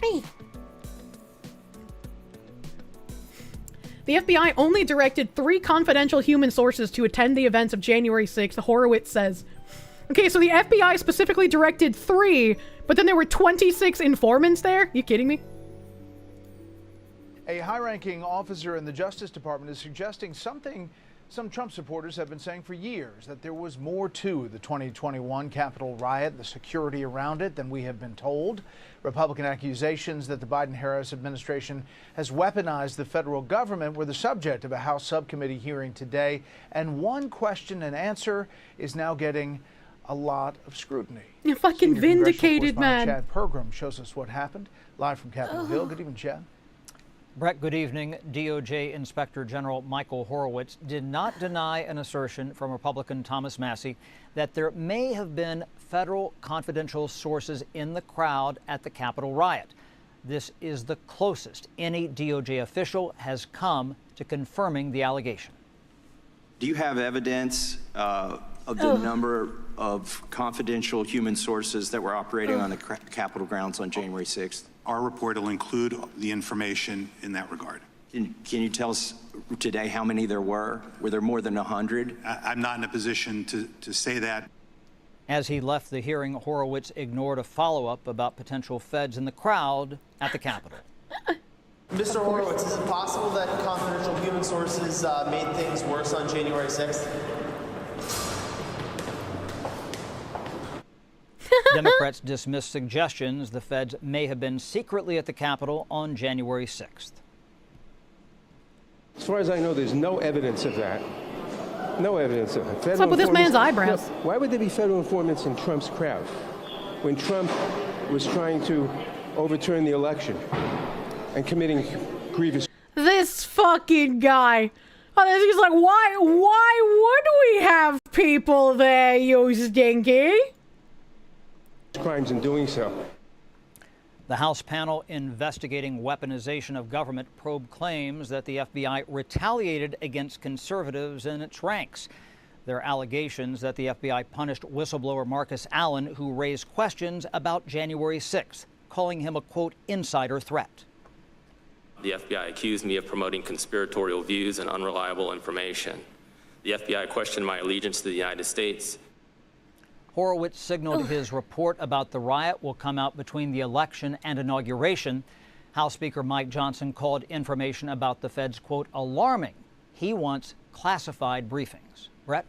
Hey. The FBI only directed 3 confidential human sources to attend the events of January 6th, Horowitz says. Okay, so the FBI specifically directed 3, but then there were 26 informants there? You kidding me? A high-ranking officer in the Justice Department is suggesting something some Trump supporters have been saying for years, that there was more to the 2021 Capitol riot, the security around it, than we have been told. Republican accusations that the Biden-Harris administration has weaponized the federal government were the subject of a House subcommittee hearing today, and one question and answer is now getting a lot of scrutiny. You're fucking vindicated, man. Chad Pergram shows us what happened live from Capitol Hill. Good evening, Chad. Brett, good evening. DOJ Inspector General Michael Horowitz did not deny an assertion from Republican Thomas Massie that there may have been federal confidential sources in the crowd at the Capitol riot. This is the closest any DOJ official has come to confirming the allegation. Do you have evidence of the number of confidential human sources that were operating on the Capitol grounds on January 6th? Our report will include the information in that regard. Can you tell us today how many there were? Were there more than 100? I'm not in a position to say that. As he left the hearing, Horowitz ignored a follow-up about potential feds in the crowd at the Capitol. Mr. Horowitz, is it possible that confidential human sources made things worse on January 6th? Democrats dismissed suggestions the feds may have been secretly at the Capitol on January 6th. As far as I know, there's no evidence of that. No evidence of it. What's up with this man's eyebrows? Why would there be federal informants in Trump's crowd when Trump was trying to overturn the election and committing grievous... This fucking guy. Oh, he's like, why would we have people there, you stinky? Crimes in doing so. The House panel investigating weaponization of government probed claims that the FBI retaliated against conservatives in its ranks. There are allegations that the FBI punished whistleblower Marcus Allen, who raised questions about January 6th, calling him a, quote, insider threat. The FBI accused me of promoting conspiratorial views and unreliable information. The FBI questioned my allegiance to the United States. Horowitz signaled his report about the riot will come out between the election and inauguration. House Speaker Mike Johnson called information about the feds, quote, alarming. He wants classified briefings. Brett?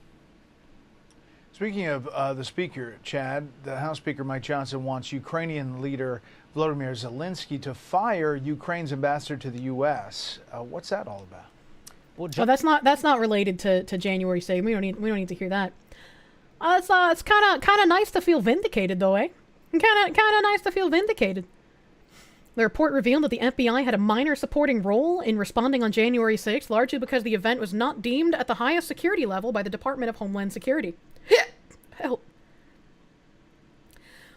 Speaking of the Speaker, Chad, the House Speaker Mike Johnson wants Ukrainian leader Volodymyr Zelensky to fire Ukraine's ambassador to the U.S. What's that all about? Well, that's not related to January 6th. We don't need to hear that. It's kind of nice to feel vindicated, though, eh? Kind of nice to feel vindicated. The report revealed that the FBI had a minor supporting role in responding on January 6th, largely because the event was not deemed at the highest security level by the Department of Homeland Security. Help.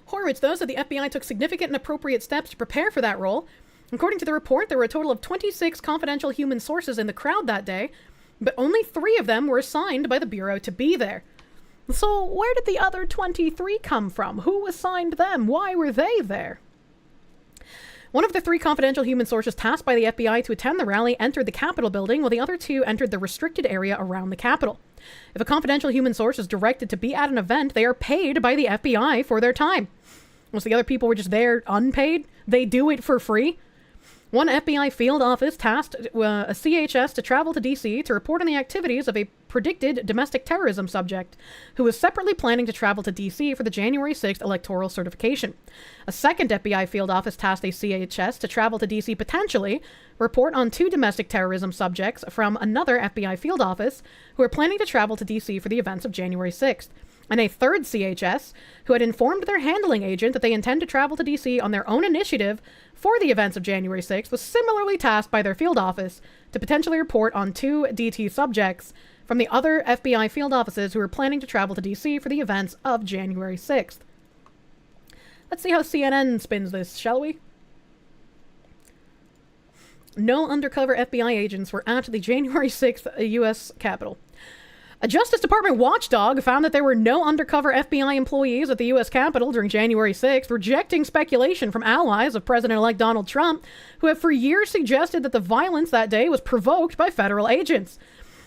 Horowitz knows that the FBI took significant and appropriate steps to prepare for that role. According to the report, there were a total of 26 confidential human sources in the crowd that day, but only 3 of them were assigned by the Bureau to be there. So where did the other 23 come from? Who assigned them? Why were they there? One of the 3 confidential human sources tasked by the FBI to attend the rally entered the Capitol building, while the other 2 entered the restricted area around the Capitol. If a confidential human source is directed to be at an event, they are paid by the FBI for their time. Once the other people were just there unpaid, they do it for free. One FBI field office tasked a CHS to travel to D.C. to report on the activities of a predicted domestic terrorism subject, who was separately planning to travel to D.C. for the January 6th electoral certification. A second FBI field office tasked a CHS to travel to D.C. potentially report on 2 domestic terrorism subjects from another FBI field office who are planning to travel to D.C. for the events of January 6th. And a third CHS, who had informed their handling agent that they intend to travel to D.C. on their own initiative for the events of January 6th, was similarly tasked by their field office to potentially report on 2 DT subjects from the other FBI field offices who were planning to travel to D.C. for the events of January 6th. Let's see how CNN spins this, shall we? No undercover FBI agents were at the January 6th U.S. Capitol. A Justice Department watchdog found that there were no undercover FBI employees at the U.S. Capitol during January 6th, rejecting speculation from allies of President-elect Donald Trump, who have for years suggested that the violence that day was provoked by federal agents.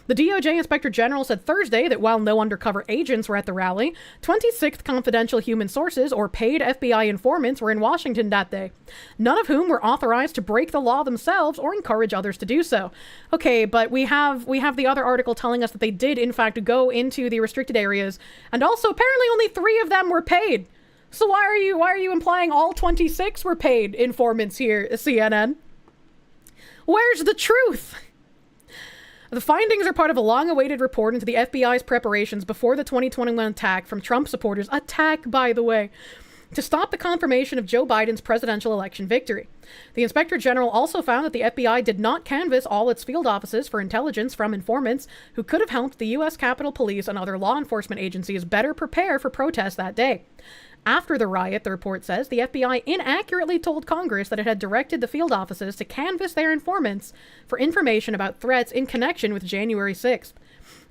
The DOJ Inspector General said Thursday that while no undercover agents were at the rally, 26 confidential human sources or paid FBI informants were in Washington that day, none of whom were authorized to break the law themselves or encourage others to do so. Okay, but we have the other article telling us that they did in fact go into the restricted areas, and also apparently only 3 of them were paid. So why are you implying all 26 were paid informants here, CNN? Where's the truth? The findings are part of a long-awaited report into the FBI's preparations before the 2021 attack from Trump supporters, attack, by the way, to stop the confirmation of Joe Biden's presidential election victory. The Inspector General also found that the FBI did not canvass all its field offices for intelligence from informants who could have helped the U.S. Capitol Police and other law enforcement agencies better prepare for protests that day. After the riot, the report says, the FBI inaccurately told Congress that it had directed the field offices to canvass their informants for information about threats in connection with January 6th.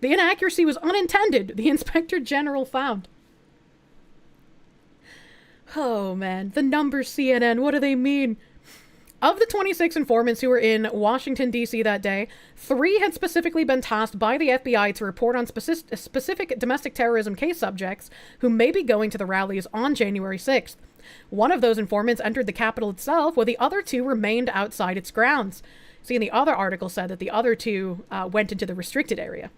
The inaccuracy was unintended, the Inspector General found. Oh man, the numbers, CNN, what do they mean? Of the 26 informants who were in Washington, D.C. that day, 3 had specifically been tasked by the FBI to report on specific domestic terrorism case subjects who may be going to the rallies on January 6th. One of those informants entered the Capitol itself, while the other 2 remained outside its grounds. See, the other article said that the other 2 went into the restricted area.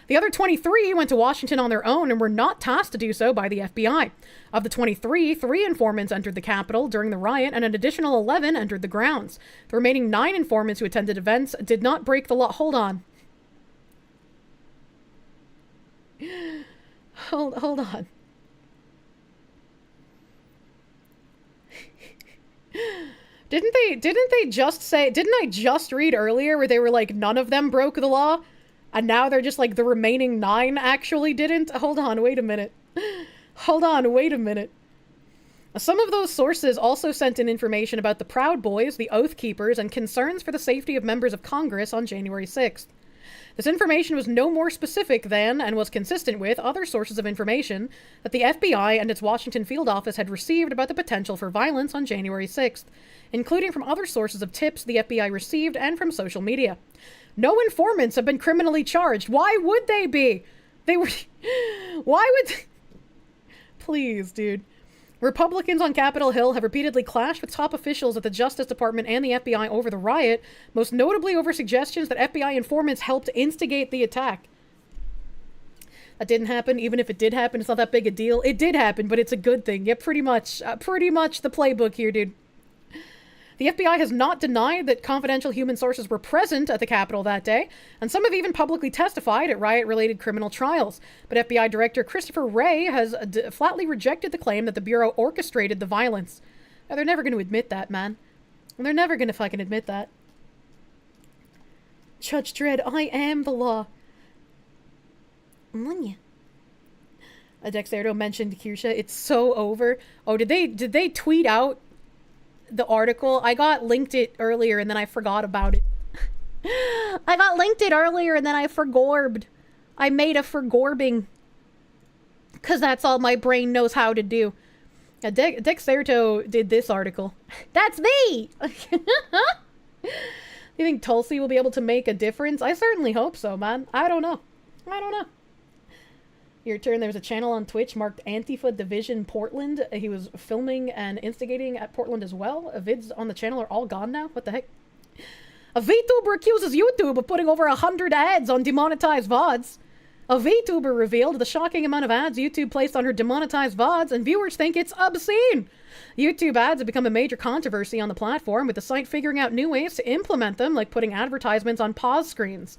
The other 23 went to Washington on their own and were not tasked to do so by the FBI. Of the 23, 3 informants entered the Capitol during the riot, and an additional 11 entered the grounds. The remaining 9 informants who attended events did not break the law. Hold on. Hold on. Didn't they just say, didn't I just read earlier where they were like, none of them broke the law? And now they're just like, the remaining 9 actually didn't? Hold on, wait a minute. Hold on, wait a minute. Some of those sources also sent in information about the Proud Boys, the Oath Keepers, and concerns for the safety of members of Congress on January 6th. This information was no more specific than, and was consistent with, other sources of information that the FBI and its Washington field office had received about the potential for violence on January 6th, including from other sources of tips the FBI received and from social media. No informants have been criminally charged. Why would they be? Why would Please, dude. Republicans on Capitol Hill have repeatedly clashed with top officials at the Justice Department and the FBI over the riot, most notably over suggestions that FBI informants helped instigate the attack. That didn't happen. Even if it did happen, it's not that big a deal. It did happen, but it's a good thing. Yeah, pretty much the playbook here, dude. The FBI has not denied that confidential human sources were present at the Capitol that day, and some have even publicly testified at riot-related criminal trials. But FBI Director Christopher Wray has flatly rejected the claim that the Bureau orchestrated the violence. Now, they're never going to admit that, man. They're never going to fucking admit that. Judge Dredd, I am the law. Dexerto mentioned Kirsche. It's so over. Oh, did they tweet out the article? I got linked it earlier and then I forgot about it. I got linked it earlier and then I forgorbed. I made a forgorbing. Because that's all my brain knows how to do. Dexerto did this article. That's me! You think Tulsi will be able to make a difference? I certainly hope so, man. I don't know. Your turn. There's a channel on Twitch marked Antifa Division Portland. He was filming and instigating at Portland as well. Vids on the channel are all gone now. What the heck? A VTuber accuses YouTube of putting over 100 ads on demonetized VODs. A VTuber revealed the shocking amount of ads YouTube placed on her demonetized VODs, and viewers think it's obscene. YouTube ads have become a major controversy on the platform, with the site figuring out new ways to implement them, like putting advertisements on pause screens.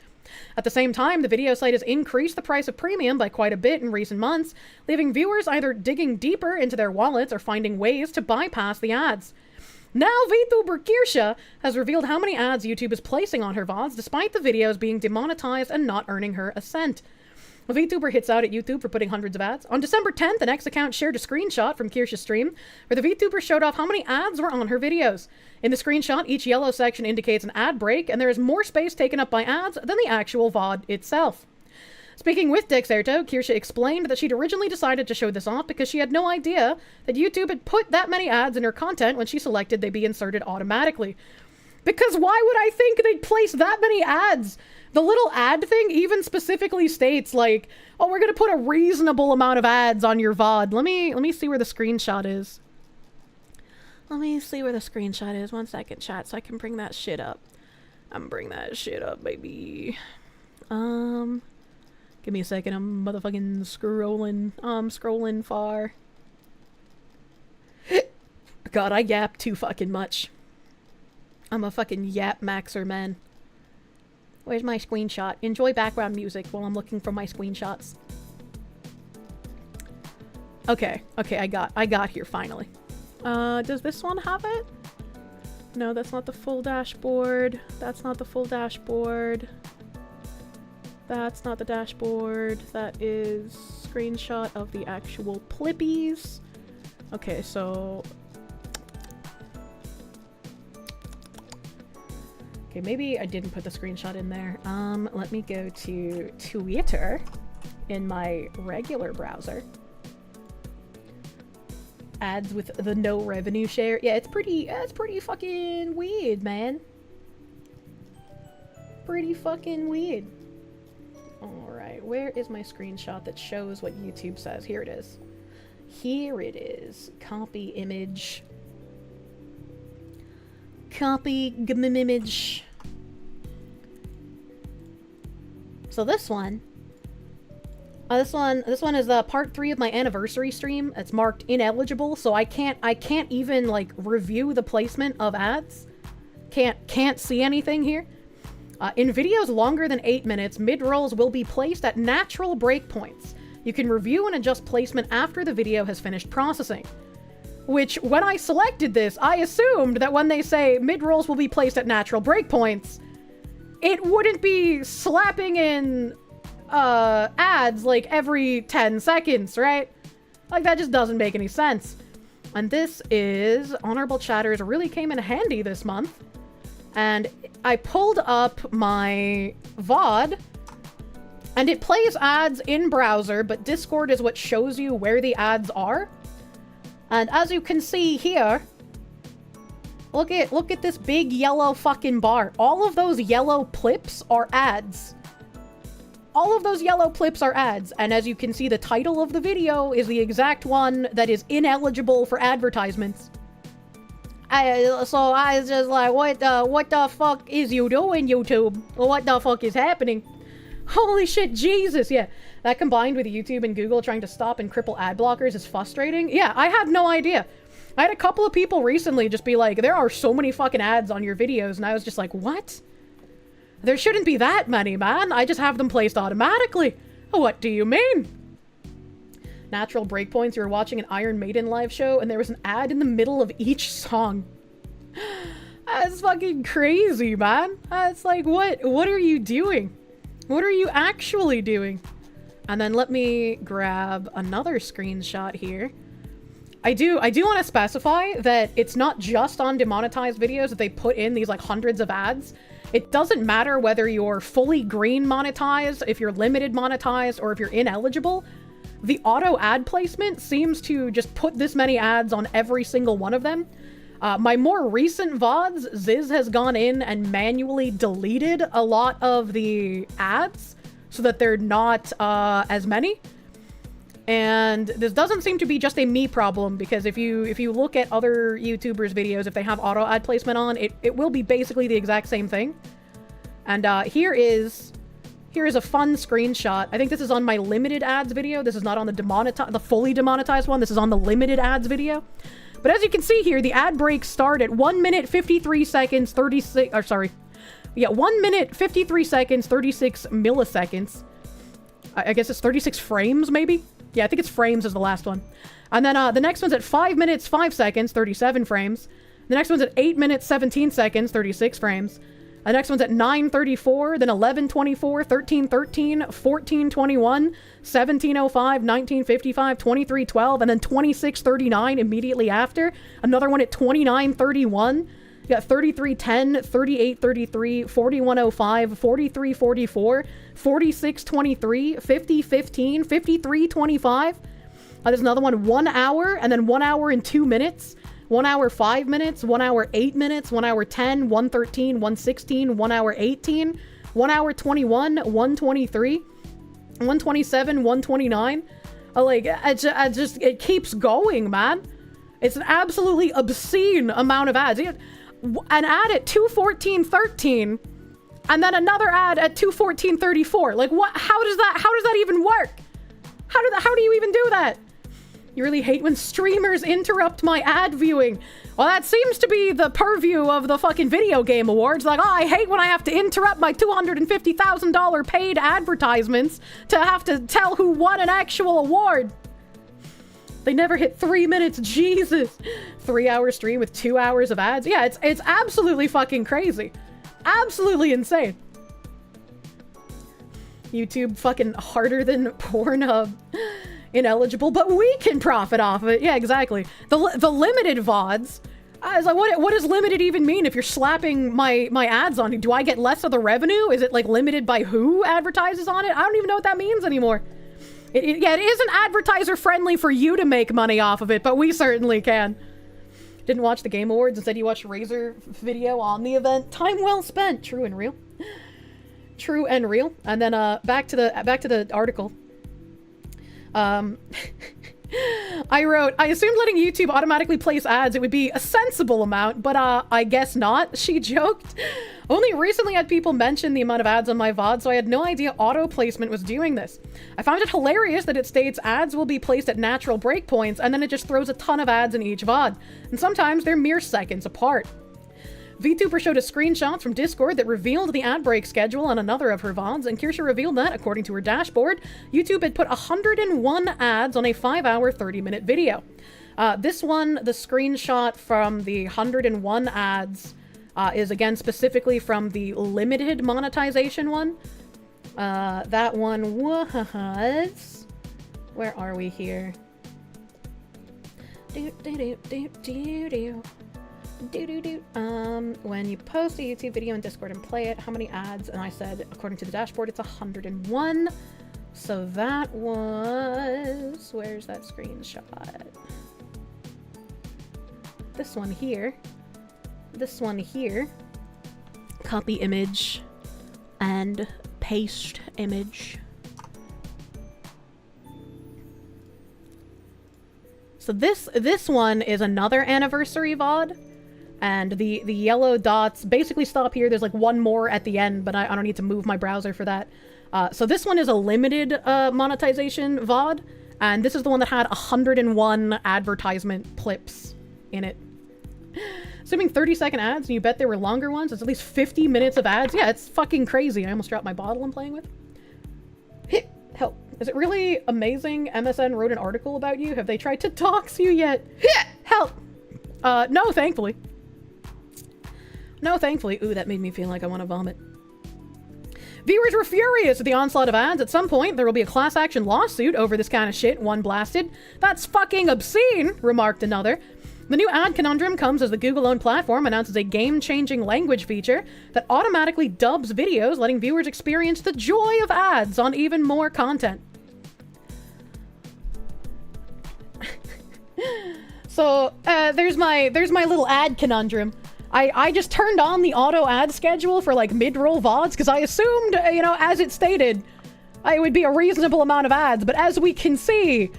At the same time, the video site has increased the price of premium by quite a bit in recent months, leaving viewers either digging deeper into their wallets or finding ways to bypass the ads. Now, VTuber Kirsche has revealed how many ads YouTube is placing on her VODs, despite the videos being demonetized and not earning her a cent. A VTuber hits out at YouTube for putting hundreds of ads. On December 10th, an X account shared a screenshot from Kirsche's stream, where the VTuber showed off how many ads were on her videos. In the screenshot, each yellow section indicates an ad break, and there is more space taken up by ads than the actual VOD itself. Speaking with Dexerto, Kirsche explained that she'd originally decided to show this off because she had no idea that YouTube had put that many ads in her content when she selected they be inserted automatically. Because why would I think they'd place that many ads? The little ad thing even specifically states, like, oh, we're gonna put a reasonable amount of ads on your VOD. Let me see where the screenshot is. Let me see where the screenshot is. 1 second, chat, so I can bring that shit up. I'm gonna bring that shit up, baby. Give me a second. I'm motherfucking scrolling. Scrolling far. God, I yap too fucking much. I'm a fucking yap maxer, man. Where's my screenshot? Enjoy background music while I'm looking for my screenshots. Okay, I got here finally. Does this one have it? No, that's not the full dashboard. That's not the full dashboard. That's not the dashboard. That is screenshot of the actual plippies. Okay, so... Okay, maybe I didn't put the screenshot in there. Let me go to Twitter in my regular browser. Ads with the no revenue share. Yeah, it's pretty fucking weird, man. Pretty fucking weird. Alright, where is my screenshot that shows what YouTube says? Here it is. Here it is. Copy image. Copy image. So this one is part 3 of my anniversary stream. It's marked ineligible, so I can't even like review the placement of ads. Can't see anything here. In videos longer than 8 minutes, mid-rolls will be placed at natural breakpoints. You can review and adjust placement after the video has finished processing. Which, when I selected this, I assumed that when they say mid-rolls will be placed at natural breakpoints, it wouldn't be slapping in ads like every 10 seconds, right? Like, that just doesn't make any sense. And this is, Honorable Chatters really came in handy this month. And I pulled up my VOD, and it plays ads in browser, but Discord is what shows you where the ads are. And as you can see here, look at this big yellow fucking bar. All of those yellow plips are ads. all of those yellow clips are ads. And as you can see, the title of the video is the exact one that is ineligible for advertisements. So I was just like, what the fuck is you doing, YouTube? What the fuck is happening? Holy shit, Jesus, yeah. That combined with YouTube and Google trying to stop and cripple ad blockers is frustrating. Yeah, I had no idea. I had a couple of people recently just be like, there are so many fucking ads on your videos, and I was just like, what? There shouldn't be that many, man. I just have them placed automatically. What do you mean? Natural breakpoints. You were watching an Iron Maiden live show, and there was an ad in the middle of each song. That's fucking crazy, man. It's like, what are you doing? What are you actually doing? And then let me grab another screenshot here. I do want to specify that it's not just on demonetized videos that they put in these like hundreds of ads. It doesn't matter whether you're fully green monetized, if you're limited monetized, or if you're ineligible. The auto ad placement seems to just put this many ads on every single one of them. My more recent VODs, Ziz has gone in and manually deleted a lot of the ads so that they're not as many. And this doesn't seem to be just a me problem, because if you look at other YouTubers' videos, if they have auto ad placement on, it will be basically the exact same thing. And here is a fun screenshot. I think this is on my limited ads video. This is not on the fully demonetized one. This is on the limited ads video. But as you can see here, the ad breaks start at 1 minute 53 seconds 36. Or sorry, yeah, 1 minute 53 seconds 36 milliseconds. I guess it's 36 frames, maybe. Yeah, I think it's frames is the last one. And then the next one's at 5 minutes 5 seconds 37 frames. The next one's at 8 minutes 17 seconds 36 frames. The next one's at 9:34, then 11:24, 13:13, 14:21, 17:05, 19:55, 23:12, and then 26:39 immediately after. Another one at 29:31. You got 33:10, 38:33, 41:05, 43:44, 46:23, 50:15, 53:25. There's another one 1 hour, and then 1 hour and 2 minutes. 1 hour 5 minutes, 1 hour 8 minutes, 1 hour 10, 1:13, 1:16, 1 hour 18, 1 hour 21, 1:23, 1:27, 1:29. Like, it keeps going, man. It's an absolutely obscene amount of ads. An ad at 2:14:13, and then another ad at 2:14:34. Like, what? How does that even work? How do you even do that? You really hate when streamers interrupt my ad viewing. Well, that seems to be the purview of the fucking video game awards. Like, oh, I hate when I have to interrupt my $250,000 paid advertisements to have to tell who won an actual award. They never hit 3 minutes. Jesus. 3 hour stream with 2 hours of ads. Yeah, it's absolutely fucking crazy. Absolutely insane. YouTube fucking harder than Pornhub. Ineligible, but we can profit off of it. Yeah, exactly. The limited VODs. I was like, what does limited even mean if you're slapping my ads on it? Do I get less of the revenue? Is it like limited by who advertises on it? I don't even know what that means anymore. It isn't advertiser friendly for you to make money off of it, but we certainly can. Didn't watch the Game Awards. Instead, you watched Razer video on the event. Time well spent. True and real. True and real. And then back to the article. I wrote, I assumed letting YouTube automatically place ads, it would be a sensible amount, but I guess not, she joked. Only recently had people mention the amount of ads on my VOD, so I had no idea auto placement was doing this. I found it hilarious that it states ads will be placed at natural breakpoints, and then it just throws a ton of ads in each VOD. And sometimes they're mere seconds apart. VTuber showed a screenshot from Discord that revealed the ad break schedule on another of her VODs, and Kirsche revealed that, according to her dashboard, YouTube had put 101 ads on a 5-hour, 30-minute video. This one, the screenshot from the 101 ads, is again specifically from the limited monetization one. That one was... Where are we here? When you post a YouTube video in Discord and play it, how many ads? And I said, according to the dashboard, it's 101. So that was... Where's that screenshot? This one here. This one here. Copy image and paste image. So this one is another anniversary VOD. And the yellow dots basically stop here. There's like one more at the end, but I don't need to move my browser for that. So this one is a limited monetization VOD. And this is the one that had 101 advertisement clips in it. Assuming 30-second ads, and you bet there were longer ones, it's at least 50 minutes of ads. Yeah, it's fucking crazy. I almost dropped my bottle I'm playing with. Help. Is it really amazing MSN wrote an article about you? Have they tried to dox you yet? Help! No, thankfully. No, thankfully. Ooh, that made me feel like I want to vomit. Viewers were furious at the onslaught of ads. At some point, there will be a class action lawsuit over this kind of shit, one blasted. That's fucking obscene, remarked another. The new ad conundrum comes as the Google-owned platform announces a game-changing language feature that automatically dubs videos, letting viewers experience the joy of ads on even more content. So, there's my little ad conundrum. I just turned on the auto ad schedule for like mid-roll VODs because I assumed, you know, as it stated, it would be a reasonable amount of ads. But as we can see,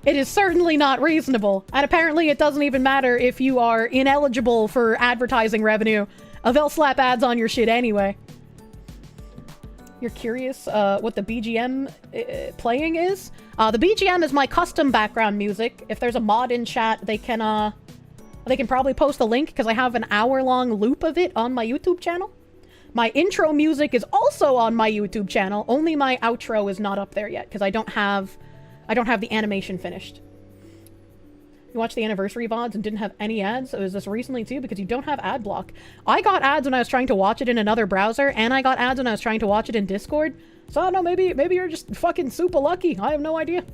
it is certainly not reasonable. And apparently it doesn't even matter if you are ineligible for advertising revenue. They'll slap ads on your shit anyway. You're curious what the BGM playing is? The BGM is my custom background music. If there's a mod in chat, they can probably post a link because I have an hour-long loop of it on my YouTube channel. My intro music is also on my YouTube channel. Only my outro is not up there yet because I don't have the animation finished. You watched the anniversary VODs and didn't have any ads? So is this recently too? Because you don't have ad block. I got ads when I was trying to watch it in another browser, and I got ads when I was trying to watch it in Discord. So I don't know, maybe you're just fucking super lucky. I have no idea.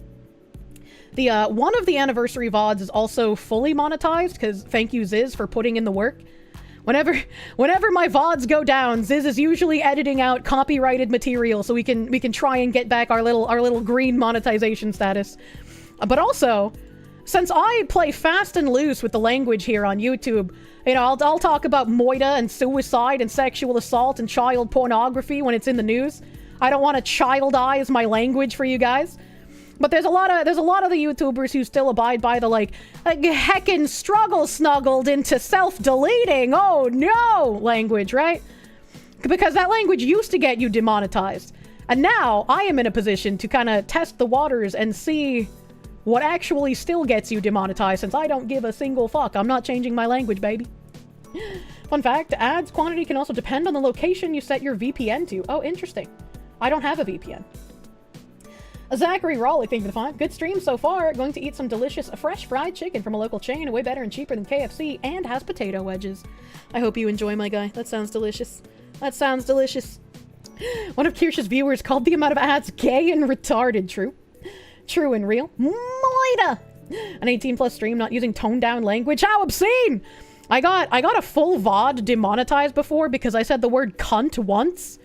The one of the anniversary VODs is also fully monetized, because thank you Ziz for putting in the work. Whenever my VODs go down, Ziz is usually editing out copyrighted material so we can try and get back our little green monetization status. But also, since I play fast and loose with the language here on YouTube, you know, I'll talk about moida and suicide and sexual assault and child pornography when it's in the news. I don't want to childize my language for you guys. But there's a lot of the YouTubers who still abide by the like heckin' struggle snuggled into self-deleting, oh no language, right? Because that language used to get you demonetized. And now I am in a position to kind of test the waters and see what actually still gets you demonetized, since I don't give a single fuck. I'm not changing my language, baby. Fun fact, ads quantity can also depend on the location you set your VPN to. Oh, interesting. I don't have a VPN. Zachary Raleigh, thank you for the 5. Good stream so far. Going to eat some delicious fresh fried chicken from a local chain, way better and cheaper than KFC, and has potato wedges. I hope you enjoy, my guy. That sounds delicious. That sounds delicious. One of Kirsche's viewers called the amount of ads gay and retarded. True. True and real. Moida! An 18+ stream not using toned down language. How obscene! I got a full VOD demonetized before because I said the word cunt once.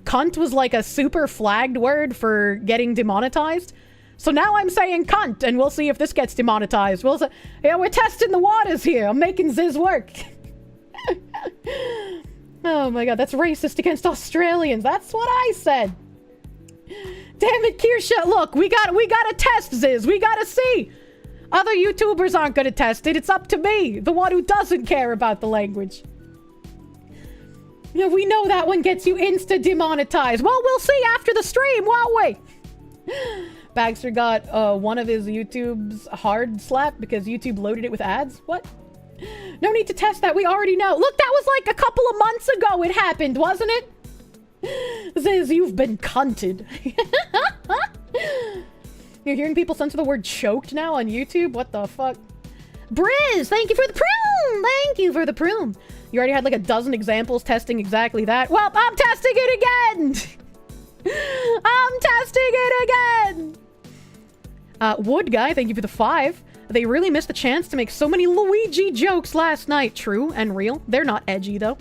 Cunt was like a super flagged word for getting demonetized. So now I'm saying cunt, and we'll see if this gets demonetized. We'll say, yeah, we're testing the waters here. I'm making Ziz work. Oh my god, that's racist against Australians. That's what I said. Damn it, Kirsche. Look, we gotta test Ziz. We gotta see. Other YouTubers aren't gonna test it. It's up to me, the one who doesn't care about the language. You know, we know that one gets you insta-demonetized. Well, we'll see after the stream, won't we? Bagster got one of his YouTube's hard slap because YouTube loaded it with ads. What? No need to test that. We already know. Look, that was like a couple of months ago it happened, wasn't it? Ziz, you've been cunted. You're hearing people censor the word choked now on YouTube? What the fuck? Briz, thank you for the prune! Thank you for the prune. You already had like a dozen examples testing exactly that. Well, I'm testing it again! I'm testing it again! Wood Guy, thank you for the 5. They really missed the chance to make so many Luigi jokes last night. True and real. They're not edgy, though.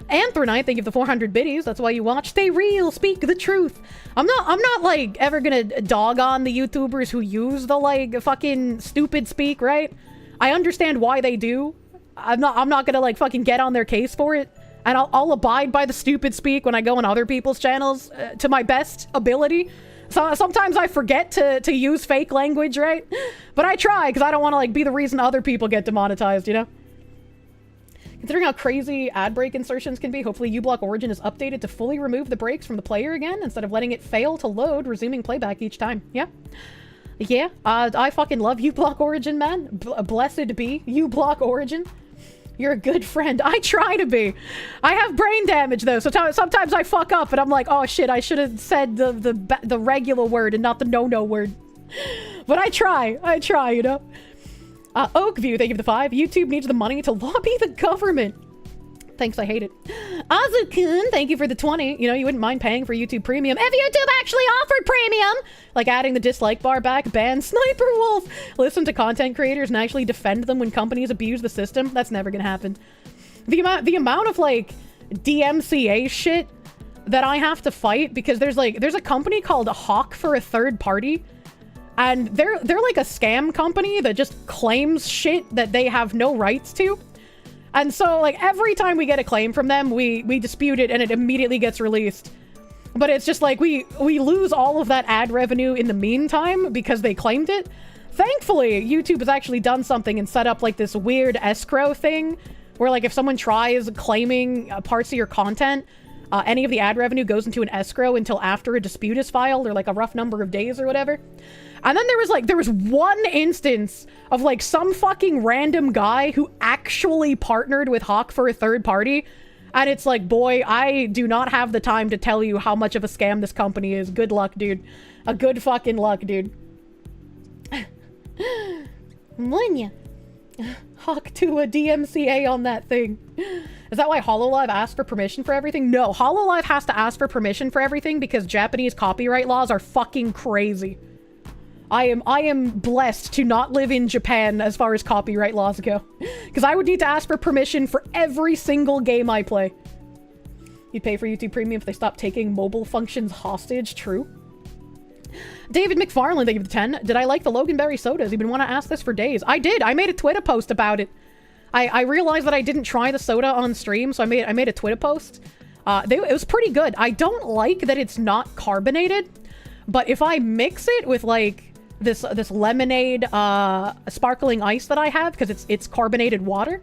Anthronite, thank you for the 400 biddies. That's why you watch. Stay real. Speak the truth. I'm not like ever gonna dog on the YouTubers who use the like fucking stupid speak, right? I understand why they do. I'm not gonna like fucking get on their case for it. And I'll abide by the stupid speak when I go on other people's channels to my best ability. So sometimes I forget to use fake language, right? But I try, because I don't want to, like, be the reason other people get demonetized, you know? Considering how crazy ad break insertions can be, hopefully uBlock Origin is updated to fully remove the breaks from the player again, instead of letting it fail to load, resuming playback each time. Yeah. Yeah, I fucking love uBlock Origin, man. Blessed be uBlock Origin. You're a good friend. I try to be. I have brain damage, though, so sometimes I fuck up, and I'm like, oh shit, I should have said the regular word and not the no-no word. But I try, you know? Oakview, thank you for the 5. YouTube needs the money to lobby the government. Thanks, I hate it. Azukun, thank you for the 20. You know, you wouldn't mind paying for YouTube Premium if YouTube actually offered Premium! Like adding the dislike bar back, ban Sniper Wolf, listen to content creators and actually defend them when companies abuse the system. That's never gonna happen. The amount of, like, DMCA shit that I have to fight because there's a company called Hawk for a Third Party. And they're like a scam company that just claims shit that they have no rights to. And so, like, every time we get a claim from them, we dispute it and it immediately gets released. But it's just like, we lose all of that ad revenue in the meantime because they claimed it. Thankfully, YouTube has actually done something and set up, like, this weird escrow thing where, like, if someone tries claiming parts of your content, any of the ad revenue goes into an escrow until after a dispute is filed, or like a rough number of days or whatever. And then there was one instance of, like, some fucking random guy who actually partnered with Hawk for a third party. And it's like, boy, I do not have the time to tell you how much of a scam this company is. Good luck, dude. A good fucking luck, dude. Munya. Hawk to a DMCA on that thing. Is that why HoloLive asked for permission for everything? No, HoloLive has to ask for permission for everything because Japanese copyright laws are fucking crazy. I am blessed to not live in Japan as far as copyright laws go. Because I would need to ask for permission for every single game I play. You'd pay for YouTube Premium if they stopped taking mobile functions hostage. True. David McFarland, thank you for the 10. Did I like the Loganberry sodas? You've been wanting to ask this for days. I did. I made a Twitter post about it. I realized that I didn't try the soda on stream, so I made a Twitter post. It was pretty good. I don't like that it's not carbonated, but if I mix it with, like, this lemonade sparkling ice that I have, because it's carbonated water,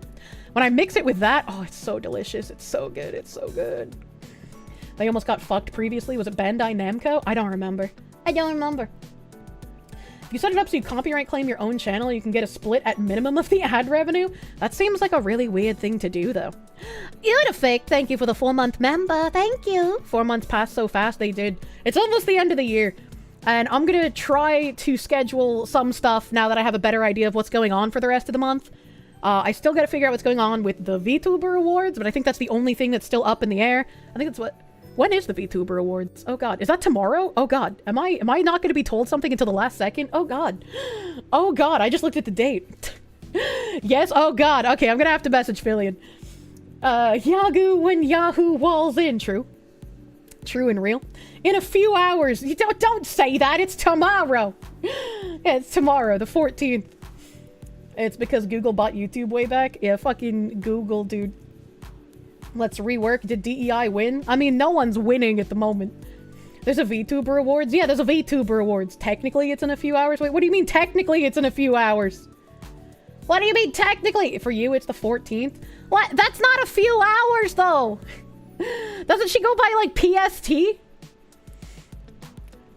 when I mix it with that, oh, it's so delicious. It's so good. It's so good. They almost got fucked previously. Was it Bandai Namco? I don't remember. If you set it up so you copyright claim your own channel, you can get a split at minimum of the ad revenue. That seems like a really weird thing to do, though. Beautiful, thank you for the 4-month member. Thank you. 4 months passed so fast, they did. It's almost the end of the year. And I'm gonna try to schedule some stuff now that I have a better idea of what's going on for the rest of the month. I still gotta figure out what's going on with the VTuber Awards, but I think that's the only thing that's still up in the air. I think that's what... When is the VTuber Awards? Oh god. Is that tomorrow? Oh god. Am I not going to be told something until the last second? Oh god. Oh god, I just looked at the date. Yes? Oh god. Okay, I'm going to have to message Fillion. Yahoo when Yahoo walls in. True. True and real. In a few hours. You don't say that. It's tomorrow. Yeah, it's tomorrow, the 14th. It's because Google bought YouTube way back. Yeah, fucking Google, dude. Let's rework. Did DEI win? I mean, no one's winning at the moment. There's a VTuber Awards? Yeah, there's a VTuber Awards. Technically, it's in a few hours. Wait, what do you mean technically it's in a few hours? What do you mean technically? For you, it's the 14th? What? That's not a few hours, though. Doesn't she go by, like, PST?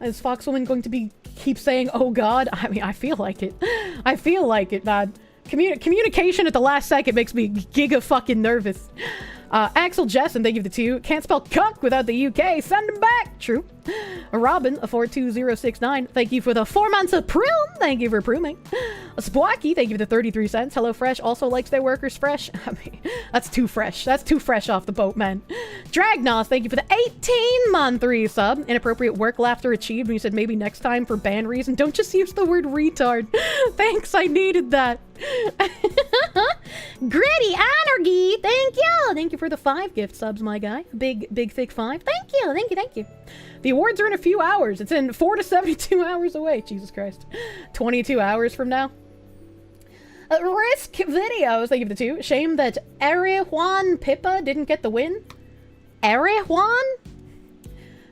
Is Foxwoman going to keep saying, oh god? I mean, I feel like it. I feel like it, man. Communication at the last second makes me giga fucking nervous. Axel Jessen, thank you for the 2. Can't spell cuck without the UK. Send him back. True. Robin, a 42069. Thank you for the 4 months of prune. Thank you for pruning. Spocky, thank you for the 33 cents. HelloFresh also likes their workers fresh. I mean, that's too fresh. That's too fresh off the boat, man. Dragnos, thank you for the 18-month resub. Inappropriate work laughter achieved when you said maybe next time for ban reason. Don't just use the word retard. Thanks, I needed that. Gritty Anarchy, thank you. Thank you for the 5 gift subs, my guy. Big thick 5. Thank you. Thank you. The awards are in a few hours. It's in 4 to 72 hours away. Jesus Christ. 22 hours from now. Risk videos, thank you for the 2. Shame that Juan Pippa didn't get the win. Juan?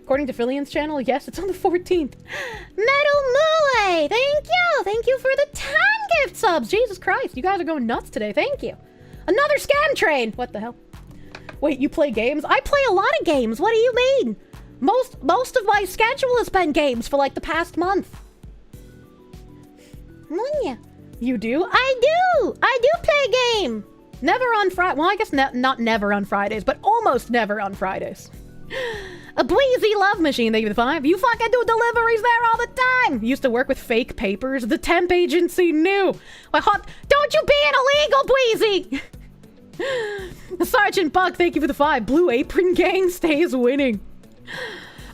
According to Fillian's channel, yes, it's on the 14th. Metal Mule! Thank you for the 10 gift subs! Jesus Christ, you guys are going nuts today. Thank you. Another scan train! What the hell? Wait, you play games? I play a lot of games. What do you mean? Most of my schedule has been games for like the past month. You do? I do play game. Never on Friday. Well, I guess not never on Fridays, but almost never on Fridays. A Bleezy Love Machine, thank you for the 5. You fucking do deliveries there all the time. Used to work with fake papers. The temp agency knew. Don't you be an illegal, Bleezy. Sergeant Buck, thank you for the 5. Blue Apron Gang stays winning.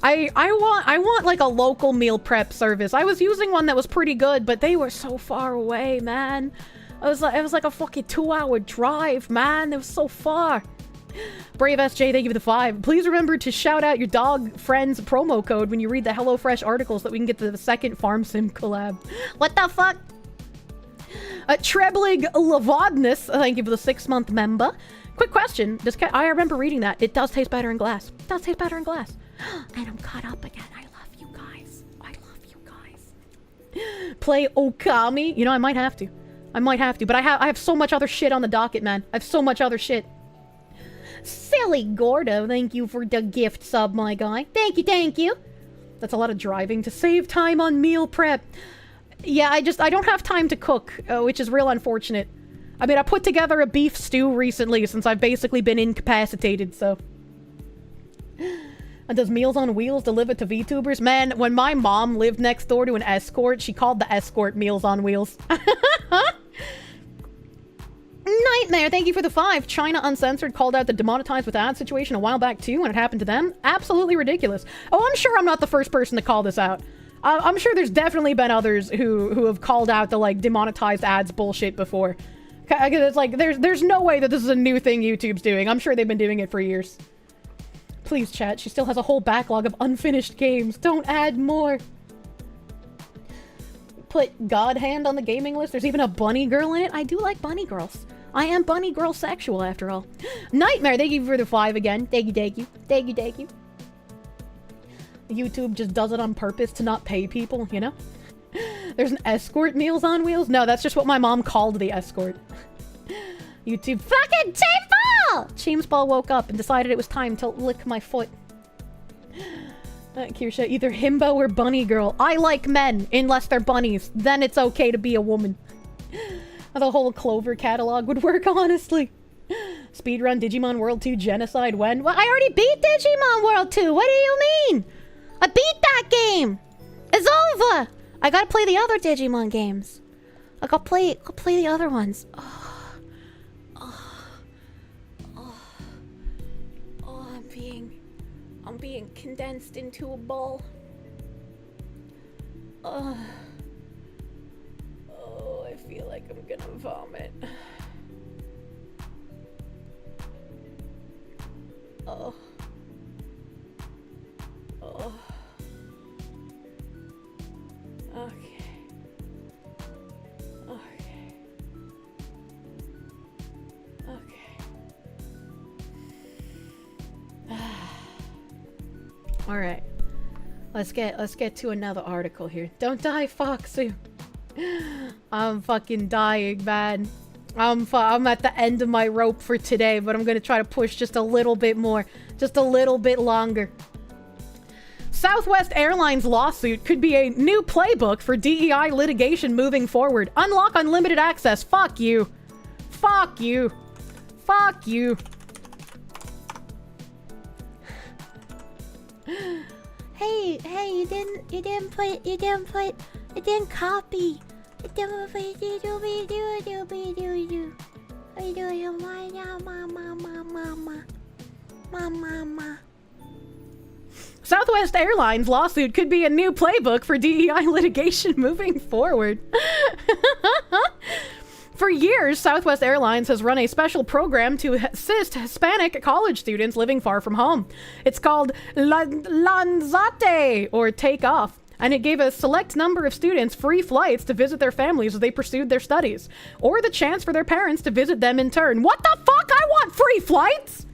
I want like a local meal prep service. I was using one that was pretty good, but they were so far away, man. It was like a fucking 2-hour drive, man. It was so far. Brave SJ, thank you for the 5. Please remember to shout out your dog friend's promo code when you read the HelloFresh articles so that we can get to the second Farm Sim collab. What the fuck? Treblig Lavodness, thank you for the 6-month member. Quick question. I remember reading that. It does taste better in glass. It does taste better in glass. And I'm caught up again. I love you guys. Play Okami? You know, I might have to. But I have so much other shit on the docket, man. I have so much other shit. Silly Gordo, thank you for the gift sub, my guy. Thank you. That's a lot of driving to save time on meal prep. Yeah, I don't have time to cook, which is real unfortunate. I mean, I put together a beef stew recently since I've basically been incapacitated, so. And does Meals on Wheels deliver to VTubers? Man, when my mom lived next door to an escort, she called the escort Meals on Wheels. Nightmare, thank you for the 5. China Uncensored called out the demonetized with ads situation a while back too when it happened to them. Absolutely ridiculous. Oh, I'm sure I'm not the first person to call this out. I'm sure there's definitely been others who have called out the like demonetized ads bullshit before. It's like there's no way that this is a new thing YouTube's doing. I'm sure they've been doing it for years. Please, chat. She still has a whole backlog of unfinished games. Don't add more. Put God Hand on the gaming list. There's even a bunny girl in it. I do like bunny girls. I am bunny girl sexual after all. Nightmare, thank you for the 5 again. Thank you. YouTube just does it on purpose to not pay people, you know? There's an escort Meals on Wheels? No, that's just what my mom called the escort. YouTube fucking Teamball! Cheemsball woke up and decided it was time to lick my foot. Kirsche, either himbo or bunny girl. I like men, unless they're bunnies. Then it's okay to be a woman. The whole Clover catalog would work, honestly. Speedrun Digimon World 2 Genocide when? Well, I already beat Digimon World 2! What do you mean? I beat that game! It's over! I gotta play the other Digimon games. I gotta play the other ones. I'm being condensed into a ball. Oh, I feel like I'm gonna vomit. Oh. Okay. All right. Let's get to another article here. Don't die, Foxy. I'm fucking dying, man. I'm at the end of my rope for today, but I'm gonna try to push just a little bit more, just a little bit longer. Southwest Airlines lawsuit could be a new playbook for DEI litigation moving forward. Unlock unlimited access. Fuck you. Fuck you. Fuck you. Hey, you didn't copy. Southwest Airlines lawsuit could be a new playbook for DEI litigation moving forward. For years, Southwest Airlines has run a special program to assist Hispanic college students living far from home. It's called Lanzate, or Take Off, and it gave a select number of students free flights to visit their families as they pursued their studies, or the chance for their parents to visit them in turn. What the fuck? I want free flights!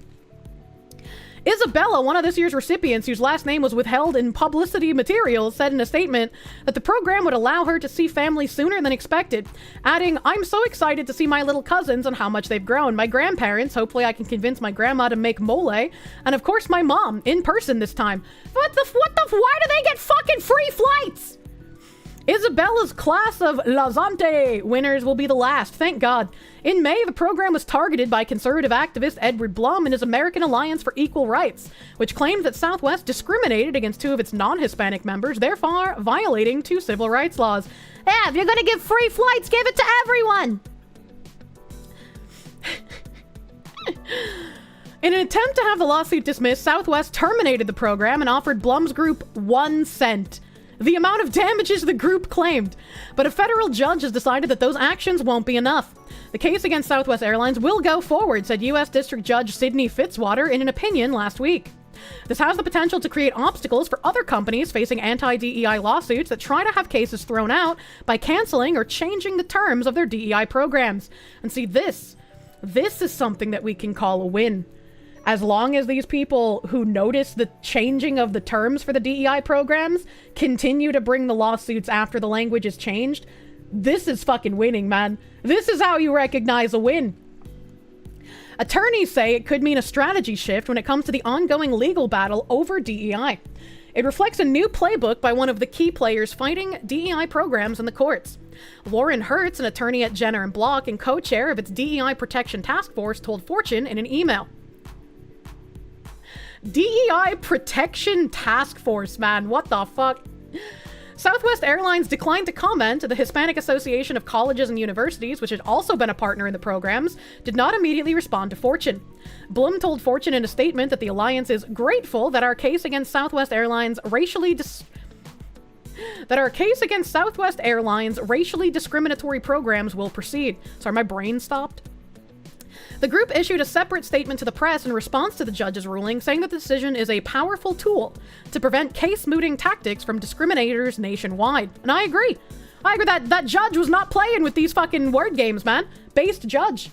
Isabella, one of this year's recipients whose last name was withheld in publicity materials, said in a statement that the program would allow her to see family sooner than expected, adding, "I'm so excited to see my little cousins and how much they've grown. My grandparents, hopefully I can convince my grandma to make mole, and of course my mom, in person this time." Why do they get fucking free flights? Isabella's class of Lazante winners will be the last, thank God. In May, the program was targeted by conservative activist Edward Blum and his American Alliance for Equal Rights, which claims that Southwest discriminated against 2 of its non-Hispanic members, therefore violating 2 civil rights laws. Yeah, if you're gonna give free flights, give it to everyone! In an attempt to have the lawsuit dismissed, Southwest terminated the program and offered Blum's group 1 cent. The amount of damages the group claimed. But a federal judge has decided that those actions won't be enough. The case against Southwest Airlines will go forward, said U.S. District Judge Sidney Fitzwater in an opinion last week. This has the potential to create obstacles for other companies facing anti-DEI lawsuits that try to have cases thrown out by canceling or changing the terms of their DEI programs. And see, this is something that we can call a win. As long as these people who notice the changing of the terms for the DEI programs continue to bring the lawsuits after the language is changed, this is fucking winning, man. This is how you recognize a win. Attorneys say it could mean a strategy shift when it comes to the ongoing legal battle over DEI. It reflects a new playbook by one of the key players fighting DEI programs in the courts. Lauren Hertz, an attorney at Jenner & Block and co-chair of its DEI Protection Task Force, told Fortune in an email. DEI Protection Task Force, man. What the fuck? Southwest Airlines declined to comment. The Hispanic Association of Colleges and Universities, which had also been a partner in the programs, did not immediately respond to Fortune. Blum told Fortune in a statement that the alliance is grateful that our case against Southwest Airlines racially discriminatory programs will proceed. Sorry, my brain stopped. The group issued a separate statement to the press in response to the judge's ruling, saying that the decision is a powerful tool to prevent case-mooting tactics from discriminators nationwide. And I agree. That judge was not playing with these fucking word games, man. Based judge.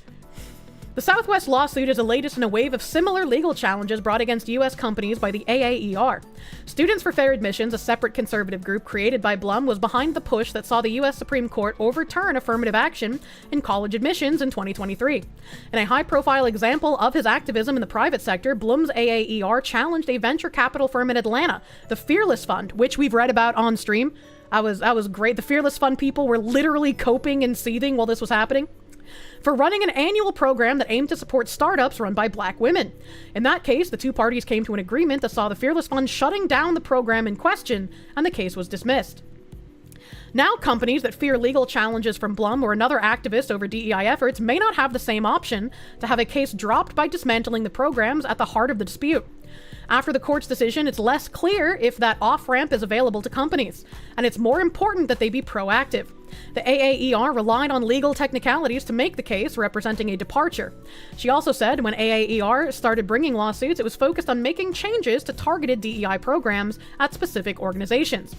The Southwest lawsuit is the latest in a wave of similar legal challenges brought against U.S. companies by the AAER. Students for Fair Admissions, a separate conservative group created by Blum, was behind the push that saw the U.S. Supreme Court overturn affirmative action in college admissions in 2023. In a high-profile example of his activism in the private sector, Blum's AAER challenged a venture capital firm in Atlanta, the Fearless Fund, which we've read about on stream. That was great. The Fearless Fund people were literally coping and seething while this was happening, for running an annual program that aimed to support startups run by black women. In that case, the 2 parties came to an agreement that saw the Fearless Fund shutting down the program in question, and the case was dismissed. Now, companies that fear legal challenges from Blum or another activist over DEI efforts may not have the same option to have a case dropped by dismantling the programs at the heart of the dispute. After the court's decision, it's less clear if that off-ramp is available to companies, and it's more important that they be proactive. The AAER relied on legal technicalities to make the case, representing a departure. She also said when AAER started bringing lawsuits, it was focused on making changes to targeted DEI programs at specific organizations.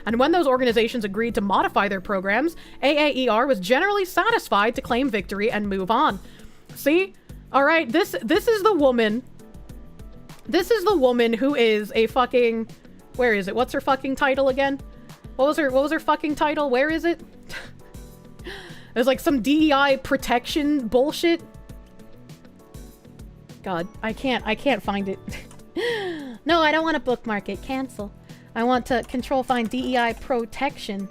And when those organizations agreed to modify their programs, AAER was generally satisfied to claim victory and move on. See? All right, this is the woman. This is the woman who is a fucking... Where is it? What's her fucking title again? What was her fucking title? Where is it? There's like some DEI protection bullshit. God, I can't find it. No, I don't want to bookmark it. Cancel. I want to control find DEI protection.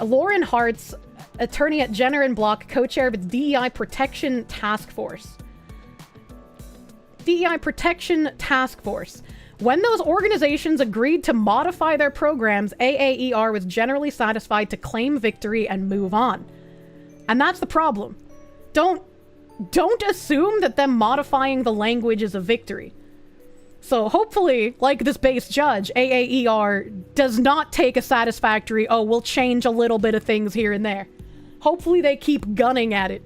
Lauren Hartz, attorney at Jenner & Block, co-chair of its DEI Protection Task Force. DEI Protection Task Force. When those organizations agreed to modify their programs, AAER was generally satisfied to claim victory and move on. And that's the problem. Don't assume that them modifying the language is a victory. So hopefully, like this base judge, AAER does not take a satisfactory, oh, we'll change a little bit of things here and there. Hopefully they keep gunning at it.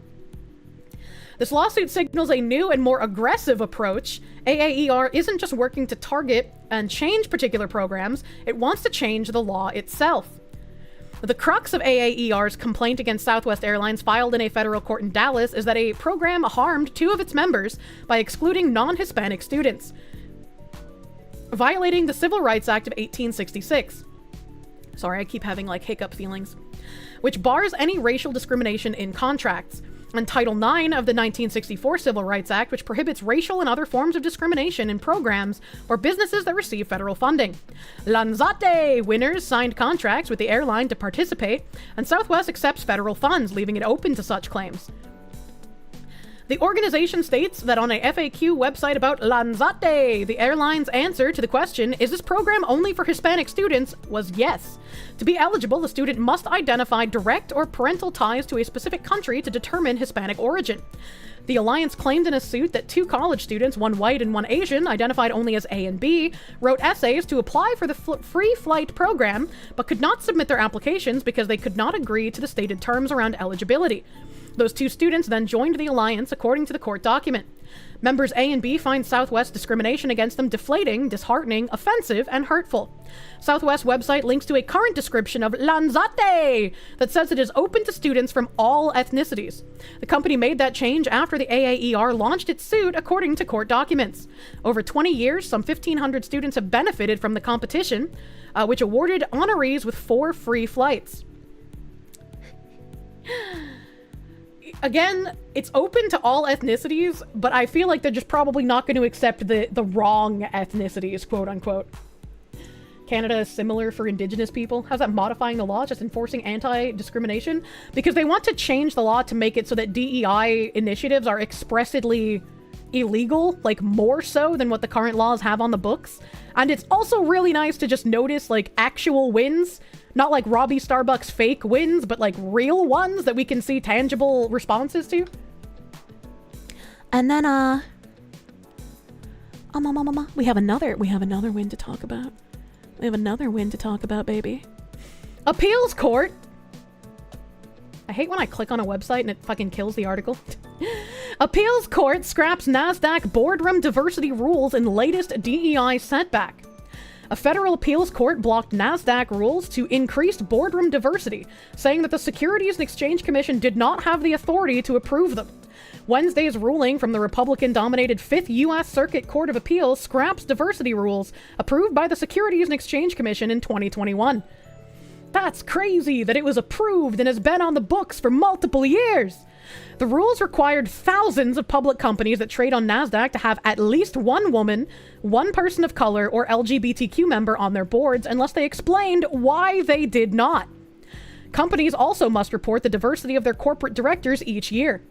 This lawsuit signals a new and more aggressive approach. AAER isn't just working to target and change particular programs, it wants to change the law itself. The crux of AAER's complaint against Southwest Airlines filed in a federal court in Dallas is that a program harmed 2 of its members by excluding non-Hispanic students, violating the Civil Rights Act of 1866. Sorry, I keep having like hiccup feelings. Which bars any racial discrimination in contracts. And Title IX of the 1964 Civil Rights Act, which prohibits racial and other forms of discrimination in programs or businesses that receive federal funding. Lanzate winners signed contracts with the airline to participate, and Southwest accepts federal funds, leaving it open to such claims. The organization states that on a FAQ website about Lanzate, the airline's answer to the question, is this program only for Hispanic students, was yes. To be eligible, the student must identify direct or parental ties to a specific country to determine Hispanic origin. The alliance claimed in a suit that 2 college students, one white and one Asian, identified only as A and B, wrote essays to apply for the free flight program, but could not submit their applications because they could not agree to the stated terms around eligibility. Those 2 students then joined the alliance, according to the court document. Members A and B find Southwest discrimination against them deflating, disheartening, offensive, and hurtful. Southwest website links to a current description of Lanzate that says it is open to students from all ethnicities. The company made that change after the AAER launched its suit, according to court documents. Over 20 years, some 1,500 students have benefited from the competition, which awarded honorees with 4 free flights. Again, it's open to all ethnicities, but I feel like they're just probably not going to accept the wrong ethnicities, quote unquote. Canada is similar for Indigenous people. How's that modifying the law? Just enforcing anti-discrimination? Because they want to change the law to make it so that DEI initiatives are expressly illegal, like more so than what the current laws have on the books. And it's also really nice to just notice like actual wins. Not like Robbie Starbucks fake wins, but like real ones that we can see tangible responses to. And then, we have another win to talk about. We have another win to talk about, baby. Appeals court. I hate when I click on a website and it fucking kills the article. Appeals court scraps NASDAQ boardroom diversity rules in latest DEI setback. A federal appeals court blocked NASDAQ rules to increase boardroom diversity, saying that the Securities and Exchange Commission did not have the authority to approve them. Wednesday's ruling from the Republican-dominated 5th U.S. Circuit Court of Appeals scraps diversity rules approved by the Securities and Exchange Commission in 2021. That's crazy that it was approved and has been on the books for multiple years. The rules required thousands of public companies that trade on NASDAQ to have at least one woman, one person of color, or LGBTQ member on their boards unless they explained why they did not. Companies also must report the diversity of their corporate directors each year.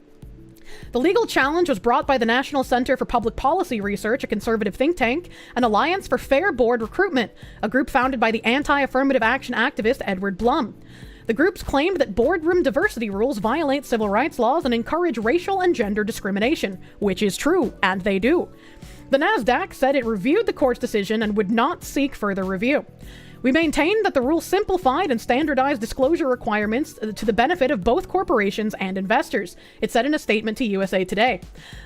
The legal challenge was brought by the National Center for Public Policy Research, a conservative think tank, and Alliance for Fair Board Recruitment, a group founded by the anti-affirmative action activist Edward Blum. The groups claimed that boardroom diversity rules violate civil rights laws and encourage racial and gender discrimination, which is true, and they do. The NASDAQ said it reviewed the court's decision and would not seek further review. We maintain that the rules simplified and standardized disclosure requirements to the benefit of both corporations and investors, it said in a statement to USA Today.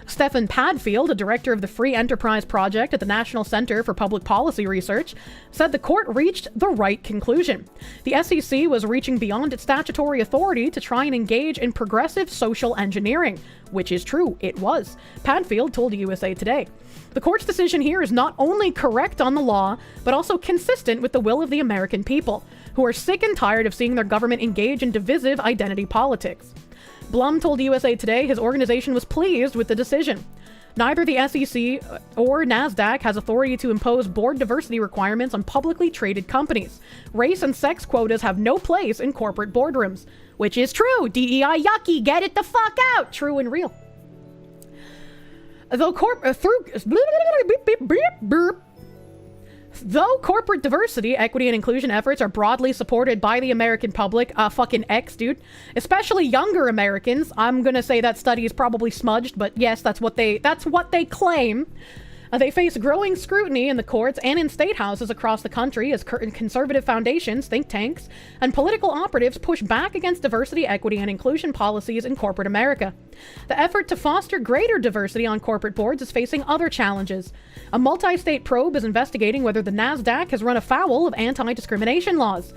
Stephen Padfield, a director of the Free Enterprise Project at the National Center for Public Policy Research, said the court reached the right conclusion. The SEC was reaching beyond its statutory authority to try and engage in progressive social engineering, which is true, it was. Padfield told USA Today. The court's decision here is not only correct on the law, but also consistent with the will of the American people, who are sick and tired of seeing their government engage in divisive identity politics. Blum told USA Today his organization was pleased with the decision. Neither the SEC or NASDAQ has authority to impose board diversity requirements on publicly traded companies. Race and sex quotas have no place in corporate boardrooms. Which is true. DEI yucky, get it the fuck out. True and real. Though corporate diversity, equity, and inclusion efforts are broadly supported by the American public, fucking X, dude, especially younger Americans, I'm gonna say that study is probably smudged, but yes, that's what they claim. They face growing scrutiny in the courts and in state houses across the country as conservative foundations, think tanks, and political operatives push back against diversity, equity, and inclusion policies in corporate America. The effort to foster greater diversity on corporate boards is facing other challenges. A multi-state probe is investigating whether the NASDAQ has run afoul of anti-discrimination laws.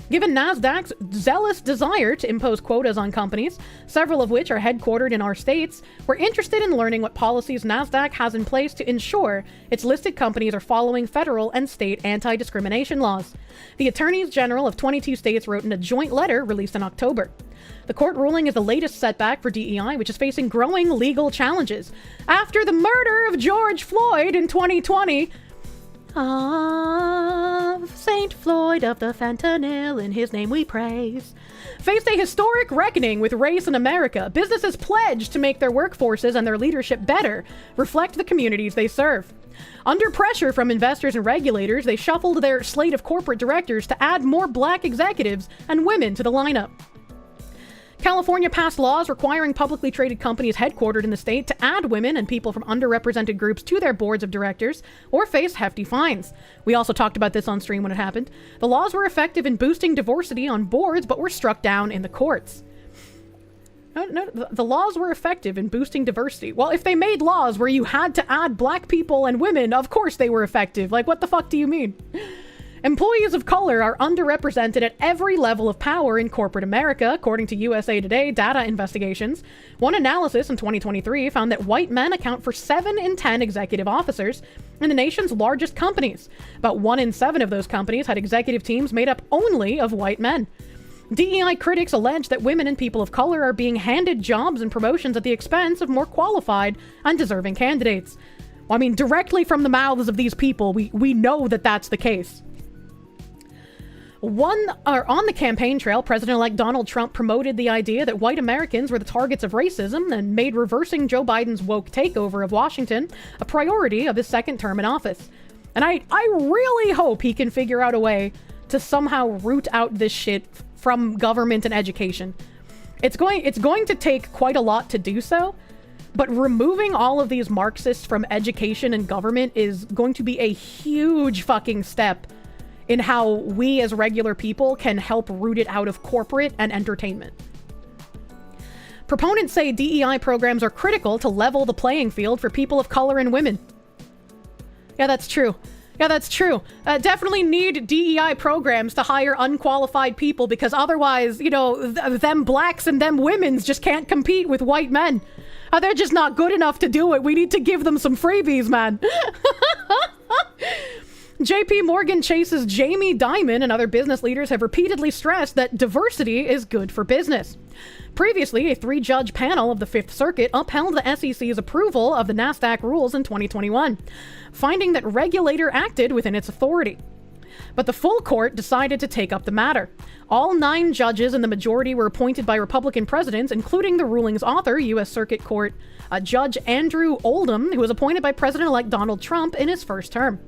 Given NASDAQ's zealous desire to impose quotas on companies, several of which are headquartered in our states, we're interested in learning what policies NASDAQ has in place to ensure its listed companies are following federal and state anti-discrimination laws. The Attorneys General of 22 states wrote in a joint letter released in October. The court ruling is the latest setback for DEI, which is facing growing legal challenges. After the murder of George Floyd in 2020, Saint Floyd of the fentanyl, in his name we praise, faced a historic reckoning with race in America. Businesses pledged to make their workforces and their leadership better reflect the communities they serve. Under pressure from investors and regulators, they shuffled their slate of corporate directors to add more black executives and women to the lineup. California passed laws requiring publicly traded companies headquartered in the state to add women and people from underrepresented groups to their boards of directors or face hefty fines. We also talked about this on stream when it happened. The laws were effective in boosting diversity on boards, but were struck down in the courts. No, the laws were effective in boosting diversity. Well, if they made laws where you had to add black people and women, of course they were effective. Like, what the fuck do you mean? Employees of color are underrepresented at every level of power in corporate America, according to USA Today data investigations. One analysis in 2023 found that white men account for 7 in 10 executive officers in the nation's largest companies. About 1 in 7 of those companies had executive teams made up only of white men. DEI critics allege that women and people of color are being handed jobs and promotions at the expense of more qualified and deserving candidates. Well, I mean, directly from the mouths of these people, we know that that's the case. On the campaign trail, President-elect Donald Trump promoted the idea that white Americans were the targets of racism and made reversing Joe Biden's woke takeover of Washington a priority of his second term in office. And I really hope he can figure out a way to somehow root out this shit from government and education. It's going to take quite a lot to do so, but removing all of these Marxists from education and government is going to be a huge fucking step in how we as regular people can help root it out of corporate and entertainment. Proponents say DEI programs are critical to level the playing field for people of color and women. Yeah, that's true. Definitely need DEI programs to hire unqualified people, because otherwise, you know, them blacks and them women's just can't compete with white men. They're just not good enough to do it. We need to give them some freebies, man. JP Morgan Chase's Jamie Dimon and other business leaders have repeatedly stressed that diversity is good for business. Previously, a 3-judge panel of the Fifth Circuit upheld the SEC's approval of the NASDAQ rules in 2021, finding that regulator acted within its authority. But the full court decided to take up the matter. All 9 judges in the majority were appointed by Republican presidents, including the ruling's author, U.S. Circuit Court Judge Andrew Oldham, who was appointed by President-elect Donald Trump in his first term.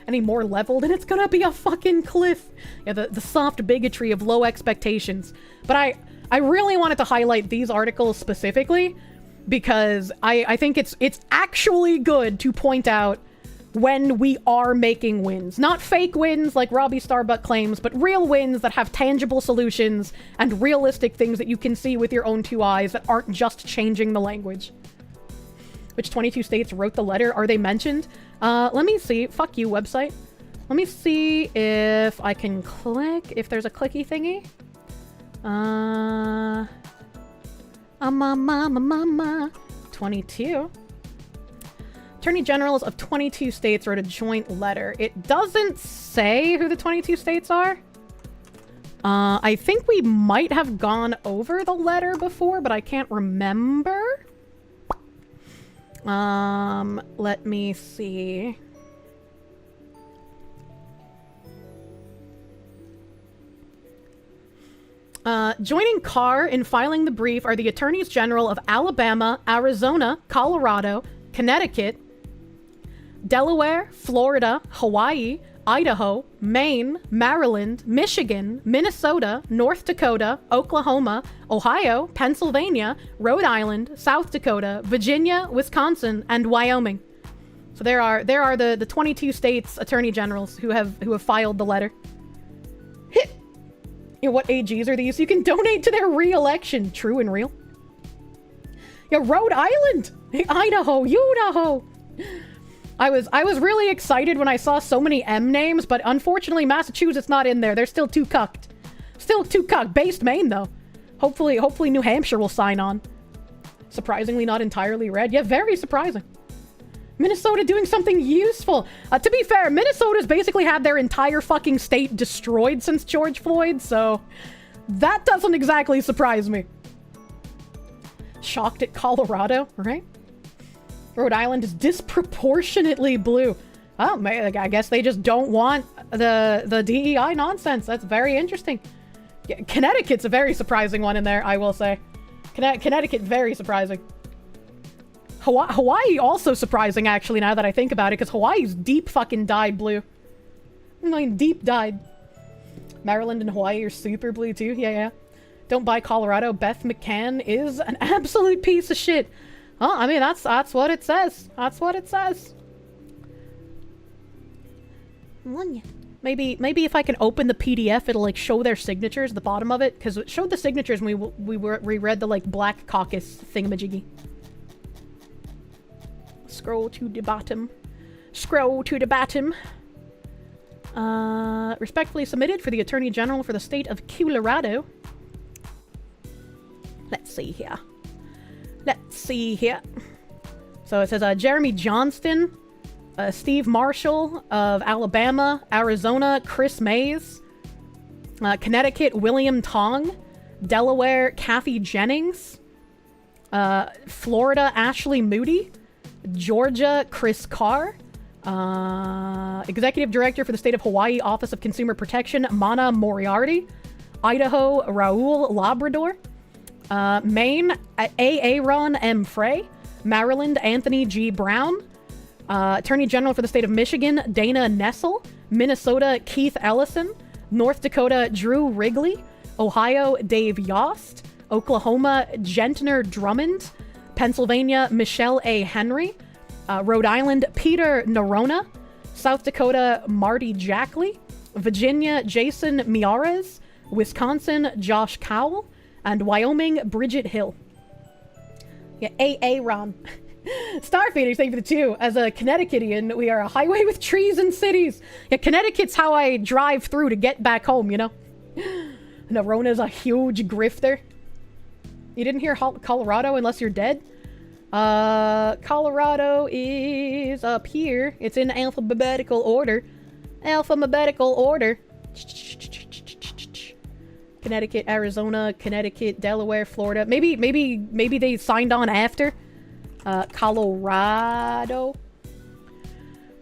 Any more leveled and it's gonna be a fucking cliff. Yeah, the soft bigotry of low expectations. But I really wanted to highlight these articles specifically because I think it's actually good to point out when we are making wins. Not fake wins like Robbie Starbuck claims, but real wins that have tangible solutions and realistic things that you can see with your own 2 eyes that aren't just changing the language. Which 22 states wrote the letter? Are they mentioned? Let me see. Fuck you, website. Let me see if I can click, if there's a clicky thingy. 22. Attorney Generals of 22 states wrote a joint letter. It doesn't say who the 22 states are. I think we might have gone over the letter before, but I can't remember. Let me see. Joining Carr in filing the brief are the Attorneys General of Alabama, Arizona, Colorado, Connecticut, Delaware, Florida, Hawaii, Idaho, Maine, Maryland, Michigan, Minnesota, North Dakota, Oklahoma, Ohio, Pennsylvania, Rhode Island, South Dakota, Virginia, Wisconsin, and Wyoming. So there are the 22 states attorney generals who have filed the letter. You know, what AGs are these? You can donate to their re-election. True and real. Yeah, Rhode Island, Idaho, Idaho. I was really excited when I saw so many M names, but unfortunately Massachusetts not in there. They're still too cucked. Still too cucked. Based Maine though. Hopefully New Hampshire will sign on. Surprisingly not entirely red. Yeah, very surprising. Minnesota doing something useful. To be fair, Minnesota's basically had their entire fucking state destroyed since George Floyd, so that doesn't exactly surprise me. Shocked at Colorado, right? Rhode Island is disproportionately blue. Oh, I guess they just don't want the DEI nonsense. That's very interesting. Yeah, Connecticut's a very surprising one in there, I will say. Connecticut, very surprising. Hawaii also surprising, actually, now that I think about it, because Hawaii's deep fucking dyed blue. I mean, deep dyed. Maryland and Hawaii are super blue, too. Yeah. Don't buy Colorado. Beth McCann is an absolute piece of shit. Oh, I mean, that's what it says. That's what it says. Maybe if I can open the PDF, it'll, like, show their signatures at the bottom of it, because it showed the signatures when we reread the, like, Black Caucus thingamajiggy. Scroll to the bottom. Scroll to the bottom. Respectfully submitted for the Attorney General for the state of Colorado. Let's see here. So it says Jeremy Johnston, Steve Marshall of Alabama, Arizona, Chris Mays, Connecticut, William Tong, Delaware, Kathy Jennings, Florida, Ashley Moody, Georgia, Chris Carr, Executive Director for the State of Hawaii Office of Consumer Protection, Mana Moriarty, Idaho, Raul Labrador, Maine, Aaron M. Frey, Maryland, Anthony G. Brown, Attorney General for the State of Michigan, Dana Nessel, Minnesota, Keith Ellison, North Dakota, Drew Wrigley, Ohio, Dave Yost, Oklahoma, Gentner Drummond, Pennsylvania, Michelle A. Henry, Rhode Island, Peter Narona, South Dakota, Marty Jackley, Virginia, Jason Miarez, Wisconsin, Josh Cowell, and Wyoming, Bridget Hill. Yeah, Ron. Starfeeder, thank you for the 2. As a Connecticutian, we are a highway with trees and cities. Yeah, Connecticut's how I drive through to get back home, you know? Narona's a huge grifter. You didn't hear Colorado unless you're dead? Colorado is up here. It's in alphabetical order. Connecticut, Arizona, Connecticut, Delaware, Florida. Maybe they signed on after. Colorado.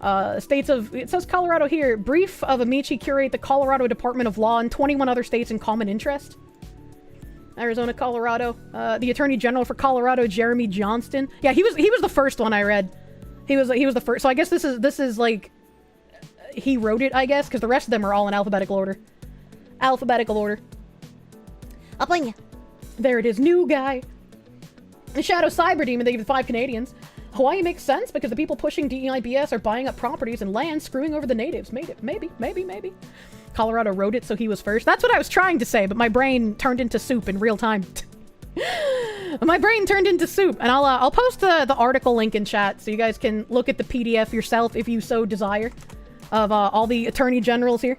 It says Colorado here. Brief of Amici curate the Colorado Department of Law and 21 other states in common interest. Arizona, Colorado. The Attorney General for Colorado, Jeremy Johnston. Yeah, he was the first one I read. He was the first. So I guess this is like he wrote it, I guess, because the rest of them are all in alphabetical order. I'll blame you. There it is, new guy. The Shadow Cyber Demon, they give 5 Canadians. Hawaii makes sense because the people pushing DEI BS are buying up properties and land, screwing over the natives. Maybe. Colorado wrote it, so he was first. That's what I was trying to say, but my brain turned into soup in real time. My brain turned into soup, and I'll post the article link in chat so you guys can look at the PDF yourself if you so desire of all the attorney generals here.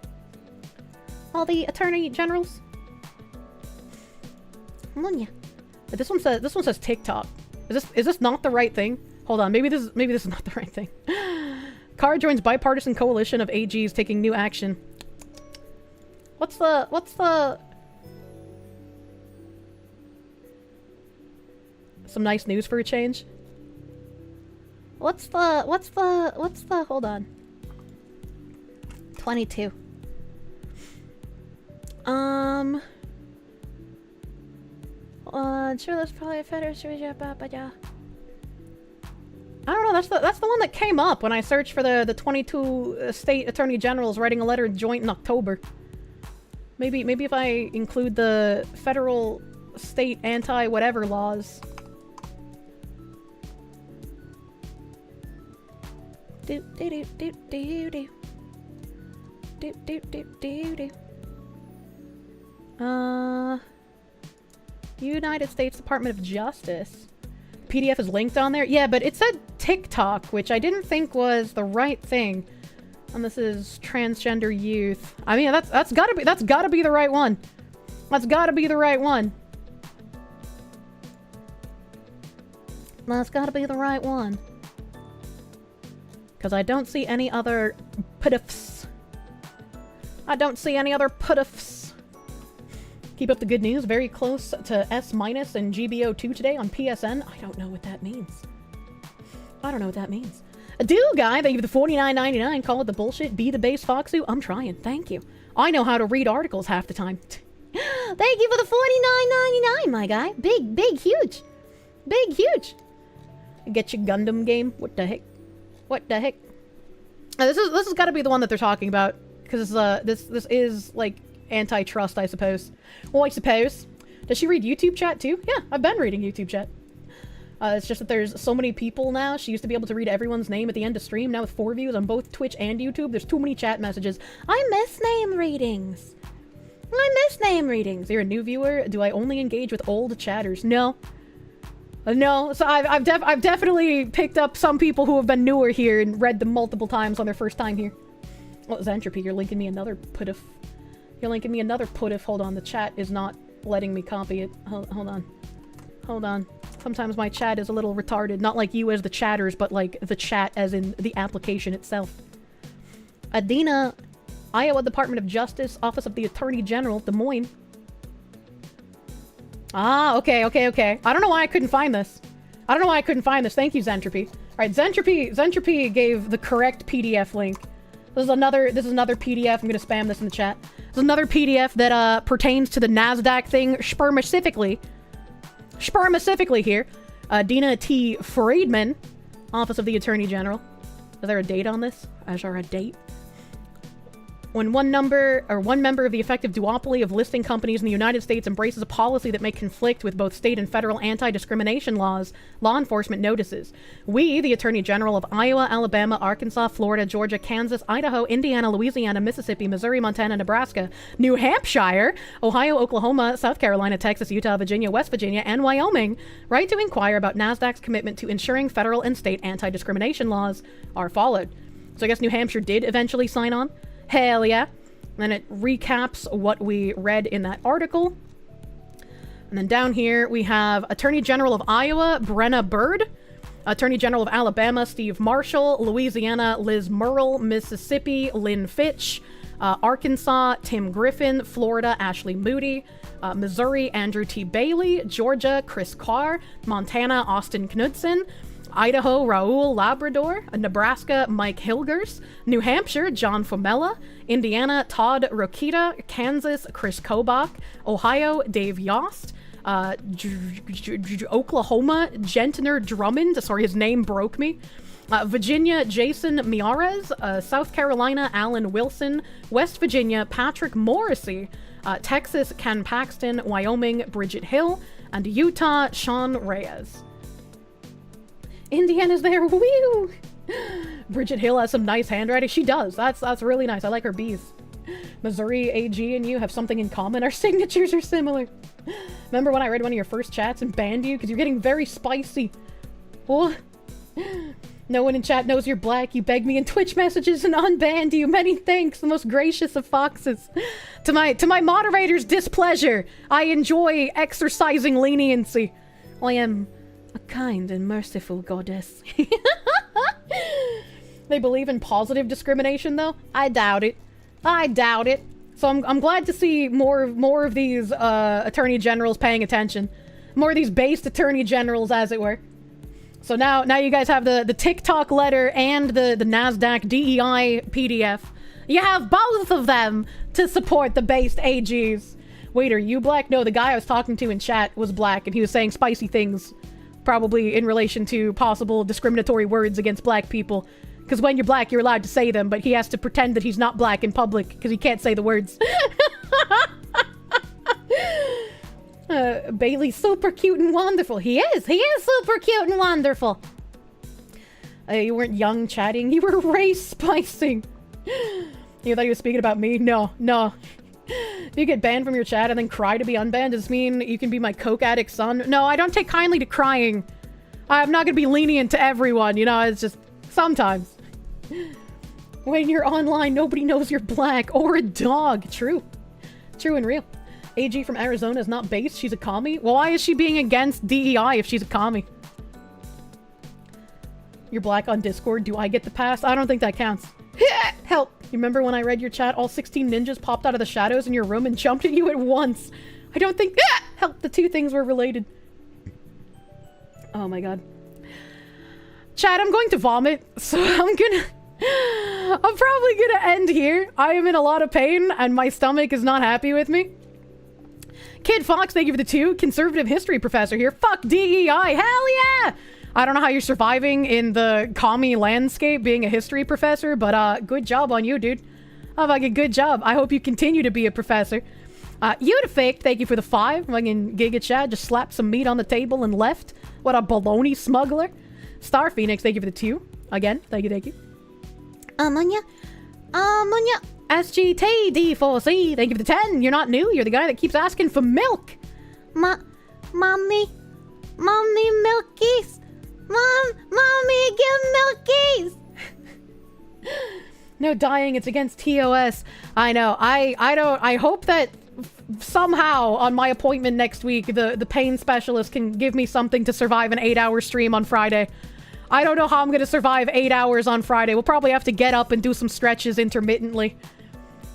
All the attorney generals. But this one says TikTok. Is this not the right thing? Hold on, maybe this is not the right thing. Carr joins bipartisan coalition of AGs taking new action. What's the some nice news for a change? What's the hold on. 22. Sure, that's probably a federation. I don't know. That's the one that came up when I searched for the 22 state attorney generals writing a letter joint in October. Maybe if I include the federal state anti-whatever laws. United States Department of Justice. PDF is linked on there. Yeah, but it said TikTok, which I didn't think was the right thing. And this is transgender youth. I mean, that's gotta be the right one. That's gotta be the right one. That's gotta be the right one. Because I don't see any other put-offs. I don't see any other put-offs. Keep up the good news. Very close to S- and GBO2 today on PSN. I don't know what that means. I don't know what that means. A dude guy, thank you for the $49.99. Call it the bullshit. Be the base Foxu. I'm trying. Thank you. I know how to read articles half the time. Thank you for the $49.99, my guy. Big, big, huge. Big, huge. Get your Gundam game. What the heck? What the heck? This has got to be the one that they're talking about, because this is like antitrust, I suppose. Well, I suppose. Does she read YouTube chat too? Yeah, I've been reading YouTube chat. It's just that there's so many people now. She used to be able to read everyone's name at the end of stream. Now with 4 views on both Twitch and YouTube, there's too many chat messages. I miss name readings. I miss name readings. You're a new viewer. Do I only engage with old chatters? No. No. So I've definitely picked up some people who have been newer here and read them multiple times on their first time here. Oh, Zentropy, you're linking me another put-if. You're linking me another put-if. Hold on, the chat is not letting me copy it. Hold on. Hold on. Sometimes my chat is a little retarded. Not like you as the chatters, but like the chat as in the application itself. Adina, Iowa Department of Justice, Office of the Attorney General, Des Moines. Ah, okay. I don't know why I couldn't find this. Thank you, Zentropy. Alright, Zentropy gave the correct PDF link. This is another PDF. I'm gonna spam this in the chat. This is another PDF that pertains to the NASDAQ thing specifically here. Dina T. Friedman, Office of the Attorney General. Is there a date on this? Is there a date? When one member of the effective duopoly of listing companies in the United States embraces a policy that may conflict with both state and federal anti-discrimination laws, law enforcement notices. We, the Attorney General of Iowa, Alabama, Arkansas, Florida, Georgia, Kansas, Idaho, Indiana, Louisiana, Mississippi, Missouri, Montana, Nebraska, New Hampshire, Ohio, Oklahoma, South Carolina, Texas, Utah, Virginia, West Virginia, and Wyoming, right to inquire about NASDAQ's commitment to ensuring federal and state anti-discrimination laws are followed. So I guess New Hampshire did eventually sign on. Hell yeah. And then it recaps what we read in that article. And then down here we have Attorney General of Iowa, Brenna Bird. Attorney General of Alabama, Steve Marshall. Louisiana, Liz Murrell. Mississippi, Lynn Fitch. Arkansas, Tim Griffin. Florida, Ashley Moody. Missouri, Andrew T. Bailey. Georgia, Chris Carr. Montana, Austin Knudsen. Idaho, Raul Labrador. Nebraska, Mike Hilgers. New Hampshire, John Fomella. Indiana, Todd Rokita. Kansas, Chris Kobach. Ohio, Dave Yost. Oklahoma, Gentner Drummond. Sorry, his name broke me. Virginia, Jason Miarez. South Carolina, Alan Wilson. West Virginia, Patrick Morrissey. Texas, Ken Paxton. Wyoming, Bridget Hill. And Utah, Sean Reyes. Indiana's there. Woo! Bridget Hill has some nice handwriting. She does. That's really nice. I like her B's. Missouri, AG, and you have something in common. Our signatures are similar. Remember when I read one of your first chats and banned you? Because you're getting very spicy. What? No one in chat knows you're black. You begged me in Twitch messages and unbanned you. Many thanks. The most gracious of foxes. To my moderator's displeasure, I enjoy exercising leniency. I am a kind and merciful goddess. They believe in positive discrimination, though? I doubt it. So I'm glad to see more of these attorney generals paying attention. More of these based attorney generals, as it were. So now you guys have the TikTok letter and the NASDAQ DEI PDF. You have both of them to support the based AGs. Wait, are you black? No, the guy I was talking to in chat was black, and he was saying spicy things. Probably in relation to possible discriminatory words against black people. Because when you're black, you're allowed to say them, but he has to pretend that he's not black in public because he can't say the words. Bailey's super cute and wonderful. He is super cute and wonderful. You weren't young chatting, you were race spicing. You thought he was speaking about me? No. If you get banned from your chat and then cry to be unbanned, does this mean you can be my coke addict son? No, I don't take kindly to crying. I'm not gonna be lenient to everyone, you know, it's just sometimes. When you're online, nobody knows you're black or a dog. True. True and real. AG from Arizona is not based, she's a commie. Well, why is she being against DEI if she's a commie? You're black on Discord, do I get the pass? I don't think that counts. Help! You remember when I read your chat, all 16 ninjas popped out of the shadows in your room and jumped at you at once? I don't think- Help! The two things were related. Oh my god. Chat, I'm going to vomit, so I'm probably gonna end here. I am in a lot of pain, and my stomach is not happy with me. Kid Fox, thank you for the 2. Conservative history professor here. Fuck DEI, hell yeah! I don't know how you're surviving in the commie landscape being a history professor, but good job on you, dude. Oh, fucking good job. I hope you continue to be a professor. Udafake, thank you for the 5. Fucking Giga Chad just slapped some meat on the table and left. What a baloney smuggler. Star Phoenix, thank you for the 2. Again, thank you, thank you. Ammonia. SGTD4C, thank you for the 10. You're not new, you're the guy that keeps asking for milk. Mommy milkies. Mommy, give milkies. No dying, it's against TOS. I know. I hope that somehow on my appointment next week, the pain specialist can give me something to survive an 8-hour stream on Friday. I don't know how I'm gonna survive 8 hours on Friday. We'll probably have to get up and do some stretches intermittently.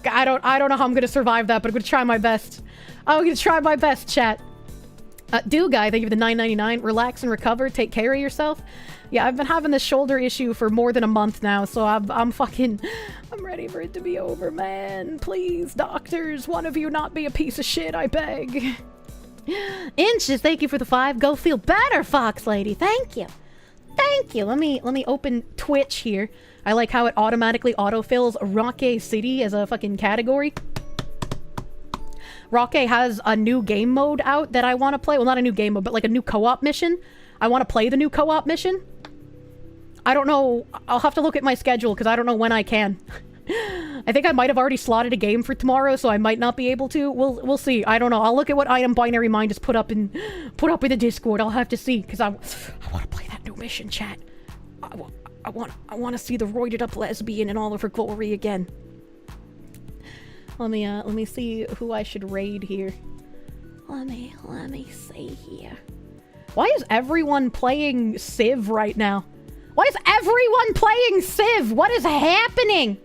I don't know how I'm gonna survive that, but I'm gonna try my best. I'm gonna try my best, chat. Do guy, thank you for the $9.99. Relax and recover. Take care of yourself. Yeah, I've been having this shoulder issue for more than a month now, so I'm ready for it to be over, man. Please, doctors, one of you not be a piece of shit, I beg. Inches, thank you for the 5. Go feel better, Fox Lady. Thank you. Thank you. Let me open Twitch here. I like how it automatically autofills Rocky City as a fucking category. Rocky has a new game mode out that I want to play. Well, not a new game mode, but like a new co-op mission. I want to play the new co-op mission. I don't know. I'll have to look at my schedule because I don't know when I can. I think I might have already slotted a game for tomorrow, so I might not be able to. We'll see. I don't know. I'll look at what item Binary Mind has put up in the Discord. I'll have to see because I want to play that new mission, chat. I want to see the roided up lesbian in all of her glory again. Let me see who I should raid here. Let me see here. Why is everyone playing Civ right now? Why is everyone playing Civ? What is happening?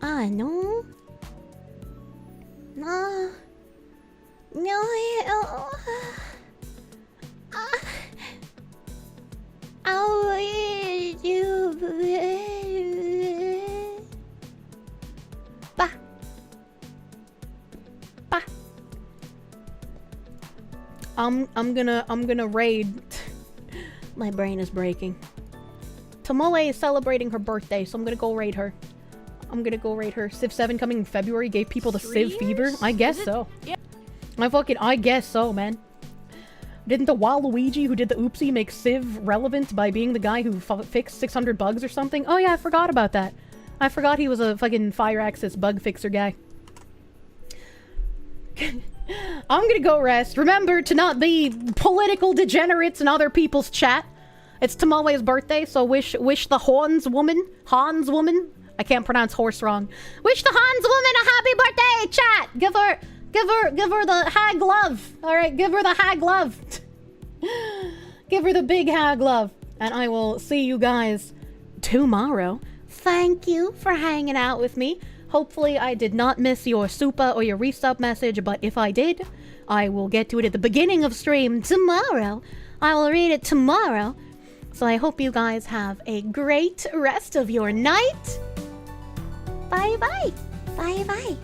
I know. No. I'll read you. Bah. I'm gonna raid. My brain is breaking. Tomoe is celebrating her birthday, so I'm gonna go raid her. Civ 7 coming in February gave people the Civ fever? I guess so. Yeah. I guess so, man. Didn't the Waluigi who did the oopsie make Civ relevant by being the guy who fixed 600 bugs or something? Oh yeah, I forgot about that. I forgot he was a fucking Fire Access bug fixer guy. I'm gonna go rest. Remember to not be political degenerates in other people's chat. It's Tomoe's birthday, so wish the Hans woman. I can't pronounce horse wrong. Wish the Hans woman a happy birthday, chat. Give her the high glove. All right, give her the high glove. Give her the big high glove, and I will see you guys tomorrow. Thank you for hanging out with me. Hopefully I did not miss your super or your resub message, but if I did, I will get to it at the beginning of stream tomorrow. I will read it tomorrow. So I hope you guys have a great rest of your night. Bye bye. Bye bye.